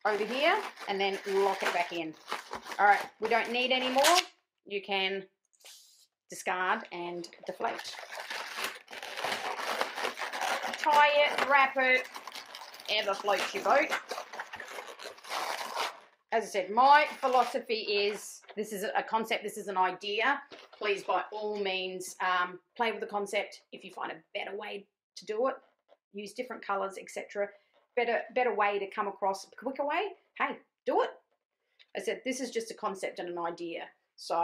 over here and then lock it back in. All right, we don't need any more. You can discard and deflate. Tie it, wrap it, ever floats your boat. As I said, my philosophy is, this is a concept, this is an idea. Please, by all means, play with the concept. If you find a better way to do it, use different colours, etc. Better way to come across, a quicker way, hey, do it. As I said, this is just a concept and an idea. So,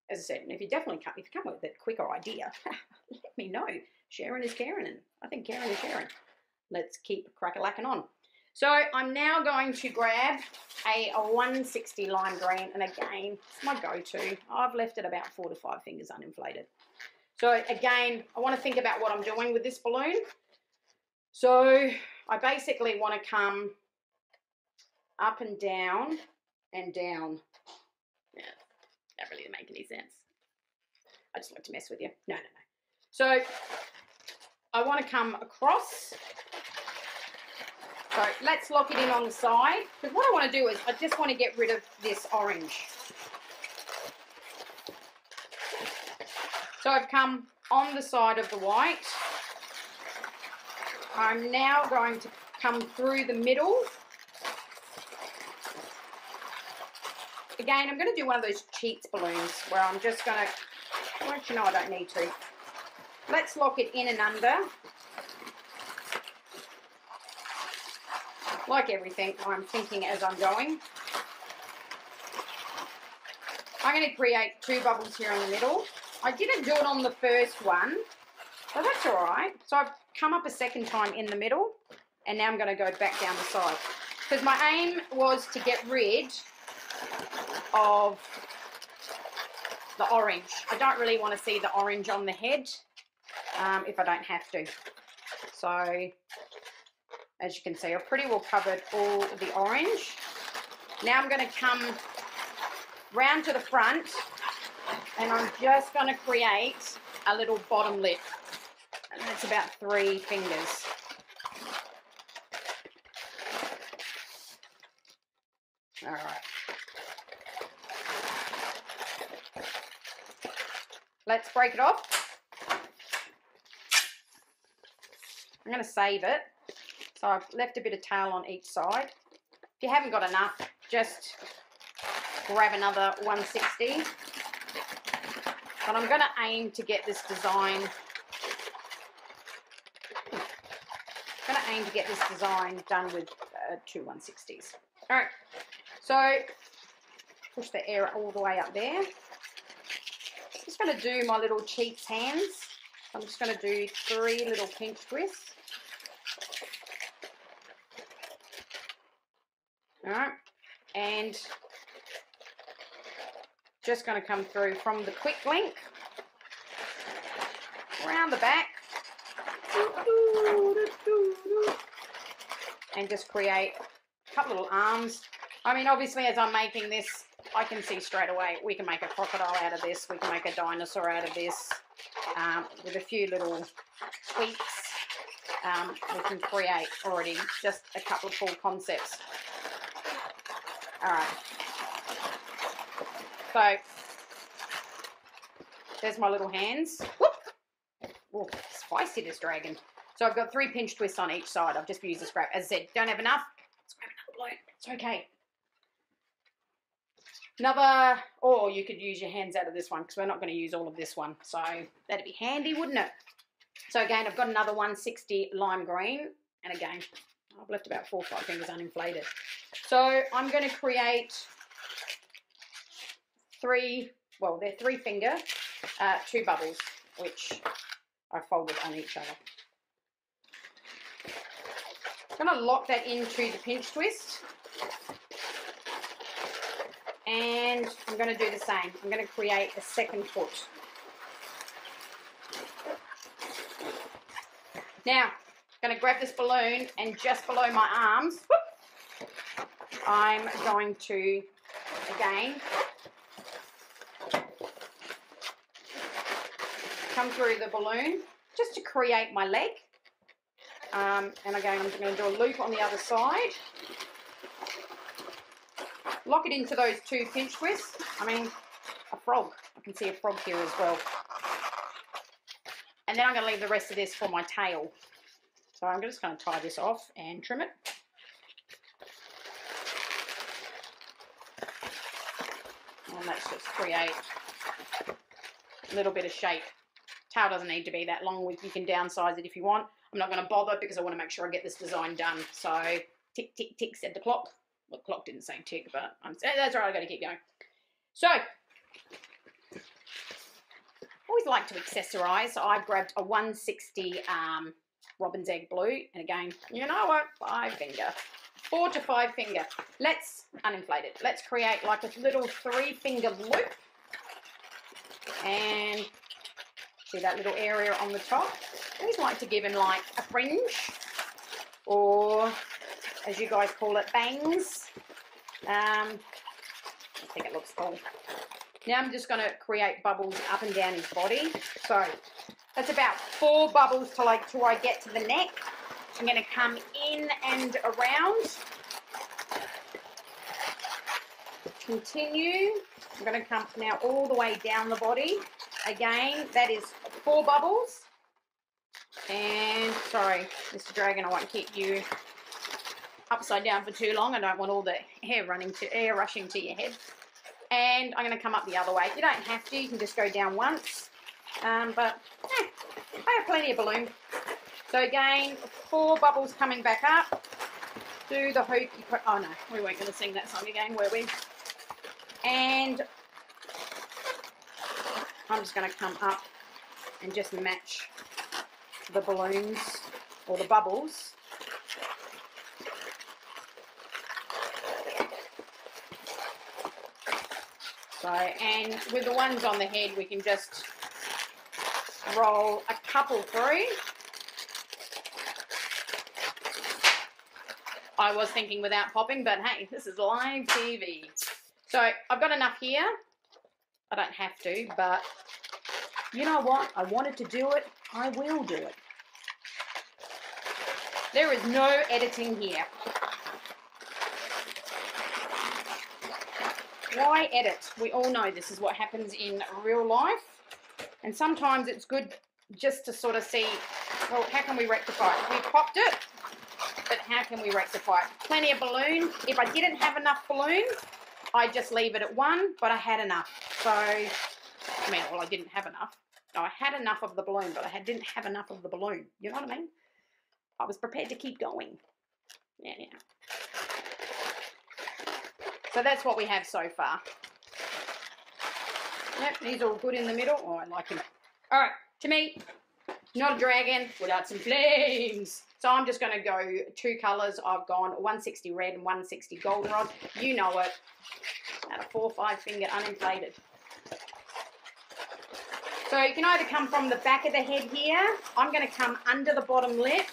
as I said, if you definitely come, if you come up with a quicker idea, let me know. Sharing is caring, and I think caring is sharing. Let's keep crack-a-lacking on. So I'm now going to grab a 160 lime green, and again, it's my go-to. I've left it about 4 to 5 fingers uninflated. So again, I want to think about what I'm doing with this balloon. So I basically want to come up and down and down. Yeah, that really doesn't make any sense. I just like to mess with you. No. So I want to come across. So let's lock it in on the side. Because what I want to do is I just want to get rid of this orange. So I've come on the side of the white. I'm now going to come through the middle. Again, I'm going to do one of those cheats balloons where I'm just going to, well, actually, no, I don't need to. Let's lock it in and under. Like everything, I'm thinking as I'm going. I'm going to create 2 bubbles here in the middle. I didn't do it on the first one, but that's all right. So I've come up a second time in the middle, and now I'm going to go back down the side. Because my aim was to get rid of the orange. I don't really want to see the orange on the head if I don't have to. So, as you can see, I've pretty well covered all the orange. Now I'm going to come round to the front, and I'm just going to create a little bottom lip. And that's about 3 fingers. All right. Let's break it off. I'm going to save it. So I've left a bit of tail on each side. If you haven't got enough, just grab another 160. But I'm going to aim to get this design. Done with 2 160s. All right. So push the air all the way up there. Just going to do my little cheats hands. I'm just going to do 3 little pinch twists. All right, and just going to come through from the quick link around the back and just create a couple little arms. I mean, obviously, as I'm making this, I can see straight away we can make a crocodile out of this, we can make a dinosaur out of this. With a few little tweaks, we can create already just a couple of cool concepts. All right, so there's my little hands. Whoop. Oh, spicy, this dragon. So I've got 3 pinch twists on each side. I've just used the scrap. As I said, don't have enough. Let's grab another balloon. It's okay. Another, or you could use your hands out of this one because we're not going to use all of this one. So that'd be handy, wouldn't it? So again, I've got another 160 lime green. And again, I've left about 4 or 5 fingers uninflated. So I'm going to create 3, well, they're 3 finger, 2 bubbles, which I folded on each other. I'm going to lock that into the pinch twist. And I'm going to do the same. I'm going to create a second foot. Now, I'm going to grab this balloon and just below my arms, I'm going to, again, come through the balloon just to create my leg. And again, I'm going to do a loop on the other side. Lock it into those 2 pinch twists. I mean, a frog. I can see a frog here as well. And then I'm going to leave the rest of this for my tail. So I'm just going to tie this off and trim it. And let's just create a little bit of shape. Tail doesn't need to be that long. You can downsize it if you want. I'm not going to bother because I want to make sure I get this design done. So tick, tick, tick, said the clock. Well, the clock didn't say tick, but that's all right. I've got to keep going. So always like to accessorize. So I've grabbed a 160 robin's egg blue, and again, you know what, 5 finger, 4 to 5 finger. Let's uninflate it. Let's create like a little 3 finger loop, and see that little area on the top. I always like to give him like a fringe, or as you guys call it, bangs. I think it looks cool. Now I'm just going to create bubbles up and down his body. So that's about 4 bubbles till I get to the neck. I'm going to come in and around. Continue. I'm going to come now all the way down the body. Again, that is 4 bubbles. And Sorry, Mr. Dragon, I won't keep you upside down for too long. I don't want all the air rushing to your head. And I'm going to come up the other way. You don't have to, you can just go down once. But I have plenty of balloon. So again, 4 bubbles coming back up. Do the hokey pokey. Oh no, we weren't going to sing that song again, were we? And I'm just going to come up and just match the balloons or the bubbles. So, and with the ones on the head, we can just roll a couple through. I was thinking without popping, but hey, this is live TV. So I've got enough here. I don't have to, but you know what? I wanted to do it. I will do it. There is no editing here. Why edit? We all know this is what happens in real life. And sometimes it's good just to sort of see, well, how can we rectify it? We popped it, but how can we rectify it? Plenty of balloon. If I didn't have enough balloon, I'd just leave it at 1, but I had enough. So, I mean, well, I didn't have enough. No, I had enough of the balloon, but I didn't have enough of the balloon. You know what I mean? I was prepared to keep going. Yeah. So that's what we have so far. Yep, he's all good in the middle. Oh, I like him. All right, to me, not a dragon without some flames. So I'm just going to go 2 colours. I've gone 160 red and 160 goldenrod. You know it. At a 4 or 5 finger uninflated. So you can either come from the back of the head here. I'm going to come under the bottom lip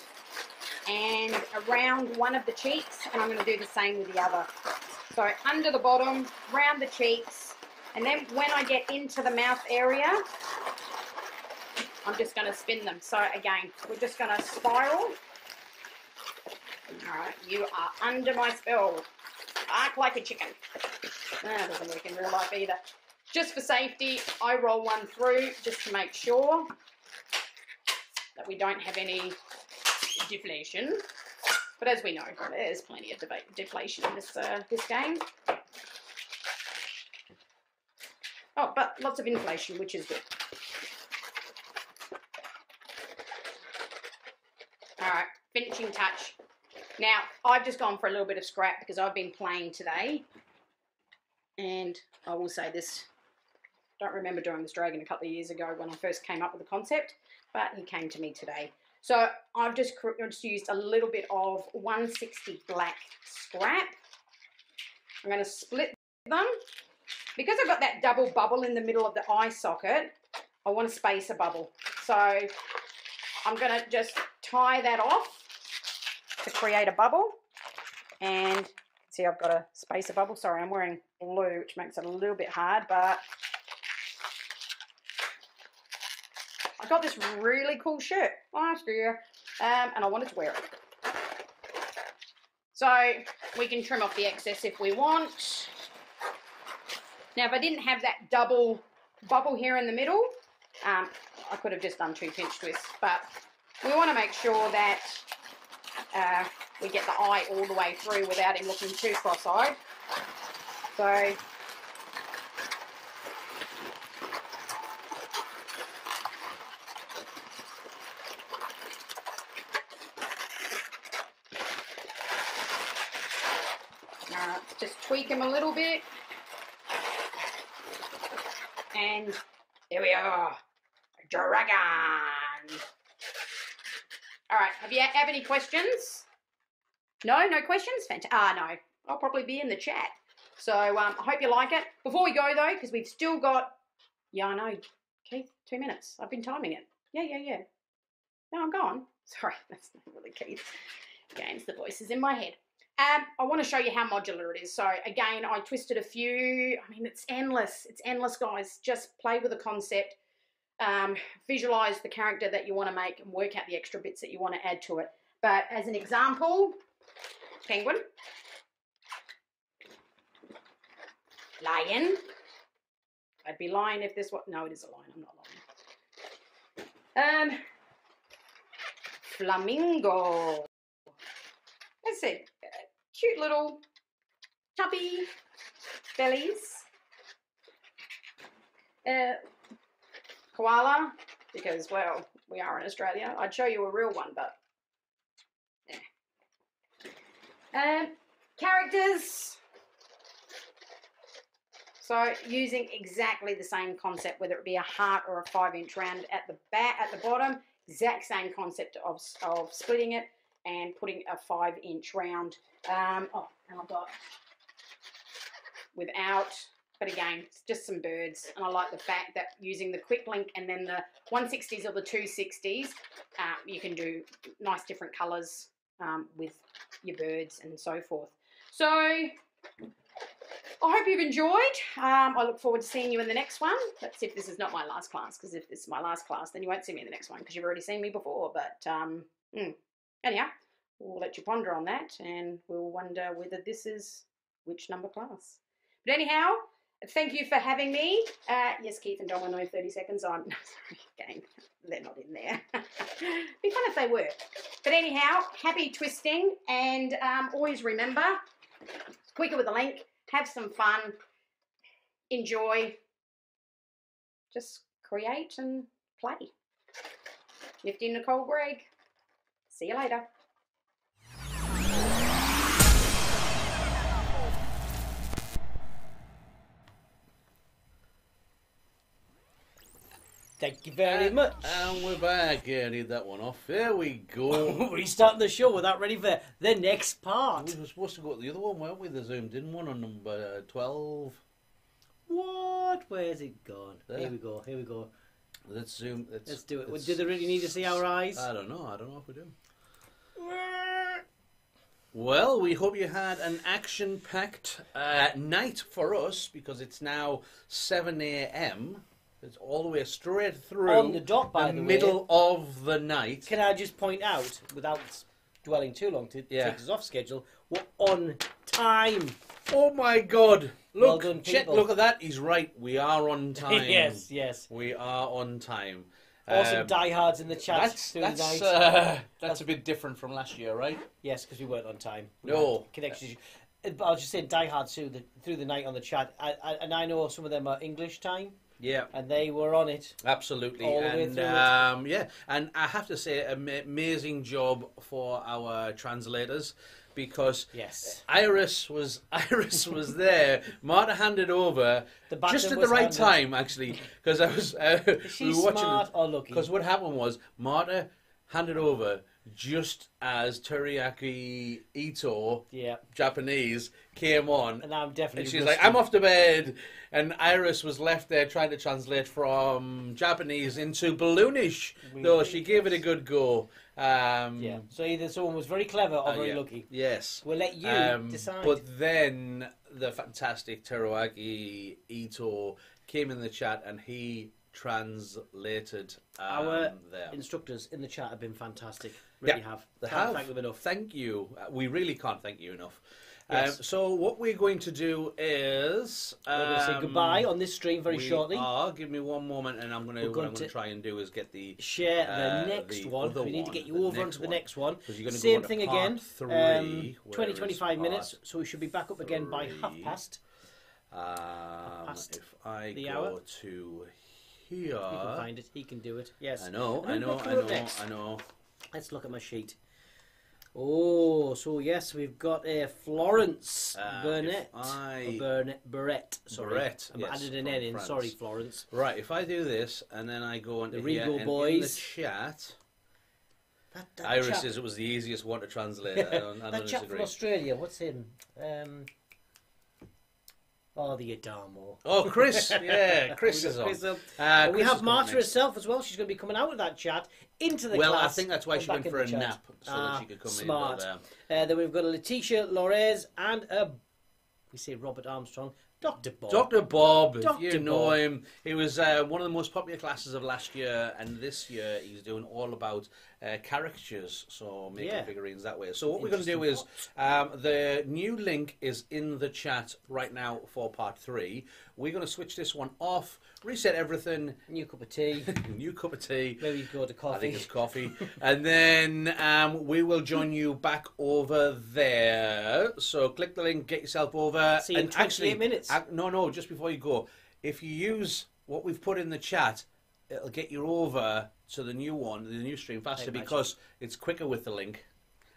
and around one of the cheeks, and I'm going to do the same with the other. So under the bottom, round the cheeks, and then when I get into the mouth area, I'm just going to spin them. So again, we're just going to spiral. All right, you are under my spell. Bark like a chicken. That doesn't work in real life either. Just for safety, I roll one through just to make sure that we don't have any deflation. But as we know, there's plenty of deflation in this game. Oh, but lots of inflation, which is good. All right, finishing touch. Now, I've just gone for a little bit of scrap because I've been playing today. And I will say this, don't remember doing this dragon a couple of years ago when I first came up with the concept, but he came to me today. So I've just used a little bit of 160 black scrap. I'm going to split them. Because I've got that double bubble in the middle of the eye socket, I want to space a bubble. So I'm going to just tie that off to create a bubble. And see, I've got a spacer bubble. Sorry, I'm wearing blue, which makes it a little bit hard, but I got this really cool shirt last year, and I wanted to wear it. So we can trim off the excess if we want. Now, if I didn't have that double bubble here in the middle, I could have just done 2 pinch twists, but we want to make sure that we get the eye all the way through without him looking too cross-eyed. So just tweak him a little bit. And there we are, a dragon. All right, have any questions? No questions? Fantastic. No, I'll probably be in the chat. So I hope you like it. Before we go though, because we've still got, yeah, I know, Keith, 2 minutes. I've been timing it. Yeah. No, I'm gone. Sorry, that's not really Keith. Again, it's the voices in my head. I want to show you how modular it is. So again, I twisted a few. I mean, it's endless. It's endless, guys. Just play with the concept. Visualize the character that you want to make and work out the extra bits that you want to add to it. But as an example, penguin, lion. I'd be lying if this was, no, it is a lion. I'm not lying. flamingo. That's it. Cute little chubby bellies. Koala, because, well, we are in Australia. I'd show you a real one, but yeah. Characters. So using exactly the same concept, whether it be a heart or a 5-inch round at the back, at the bottom, exact same concept of splitting it and putting a 5-inch round. And I've got without, but again, it's just some birds. And I like the fact that using the quick link and then the 160s or the 260s, you can do nice different colours with your birds and so forth. So I hope you've enjoyed. I look forward to seeing you in the next one. Let's see if this is not my last class, because if this is my last class, then you won't see me in the next one because you've already seen me before. But anyhow, we'll let you ponder on that and we'll wonder whether this is which number class. But anyhow, thank you for having me. Yes, Keith and Dom, I know 30 seconds on. Again, they're not in there. Be fun if they were. But anyhow, happy twisting, and always remember, quicker with the link, have some fun, enjoy, just create and play. Nifty Nicole Greg. See you later. Thank you very much. And we're back. Yeah, I need that one off. There we go. We're starting the show without ready for the next part. We were supposed to go to the other one, weren't we? The zoomed-in one on number 12. What? Where's it gone? There. Here we go. Here we go. Let's zoom. Let's do it. Do they really need to see our eyes? I don't know. I don't know if we do. Well, we hope you had an action-packed night for us, because it's now 7 a.m. It's all the way straight through on the dot, by the middle of the night. Can I just point out, without dwelling too long to take us off schedule, we're on time. Oh my God! Look, well done, check. Look at that. He's right. We are on time. Yes, yes. We are on time. Awesome diehards in the chat through the night. That's a bit different from last year, right? Yes, because we weren't on time. No. Connections. I was just saying diehards through the night on the chat. And I know some of them are English time. Yeah, and they were on it absolutely, all the way through yeah, and I have to say, amazing job for our translators, because Iris was there. Marta handed over just at the right time, actually, because I was we were watching. Smart or lucky? Because what happened was Marta handed over just as Teruaki Ito, Japanese, came on. And I'm definitely and she's like, I'm off to bed. And Iris was left there trying to translate from Japanese into balloonish, though she gave it a good go. So either someone was very clever or very lucky. Yes. We'll let you decide. But then the fantastic Teruaki Ito came in the chat and he translated our instructors in the chat have been fantastic. Really have. Can't thank them enough. Thank you. We really can't thank you enough. Yes. So what we're going to do is we're going to say goodbye on this stream very shortly. Give me one moment, and what I'm going to try and do is get the share the next one. We need to get you over onto the next one. Same thing again. 20-25 minutes. So we should be back up again by half past. If I go to here, you can find it. He can do it. Yes. I know. Let's look at my sheet. Oh, so yes, we've got Florence Burnett. Barrett. Sorry. Barrett. I added an N in. France. Sorry, Florence. Right, if I do this and then I go into the here Regal and boys. in the chat, Iris says it was the easiest one to translate. I don't that chap from Australia, what's him? The Adamo. Oh, Chris. Yeah, Chris is on. We have Marta herself as well. She's going to be coming out of that chat into the class. Well, I think that's why she went for a nap, so that she could come smart. in. Smart. Then we've got a Letitia Lorez and we say Robert Armstrong. Dr. Bob. Dr. Bob, if you know him. He was one of the most popular classes of last year, and this year he's doing all about caricatures, so making figurines that way. So what we're going to do is, the new link is in the chat right now for part 3. We're going to switch this one off, reset everything. New cup of tea. New cup of tea. Maybe you go to coffee. I think it's coffee. And then we will join you back over there. So click the link, get yourself over. See you in 28 minutes. No, just before you go. If you use what we've put in the chat, it'll get you over to the new one, the new stream faster, because it's quicker with the link.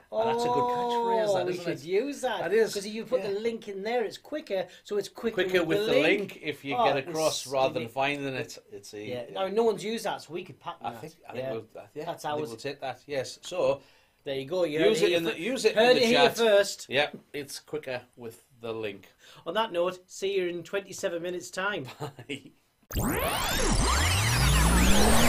And that's a good catchphrase, that, isn't we should use that. That is. Because if you put the link in there, it's quicker, so it's quicker with the link if you get across rather than finding it. It's no one's used that, so we could patent that. I think that's ours. We'll take that, yes. So, there you go. Use it in the heard it chat. Here first. Yeah, it's quicker with the link. On that note, see you in 27 minutes' time. Bye.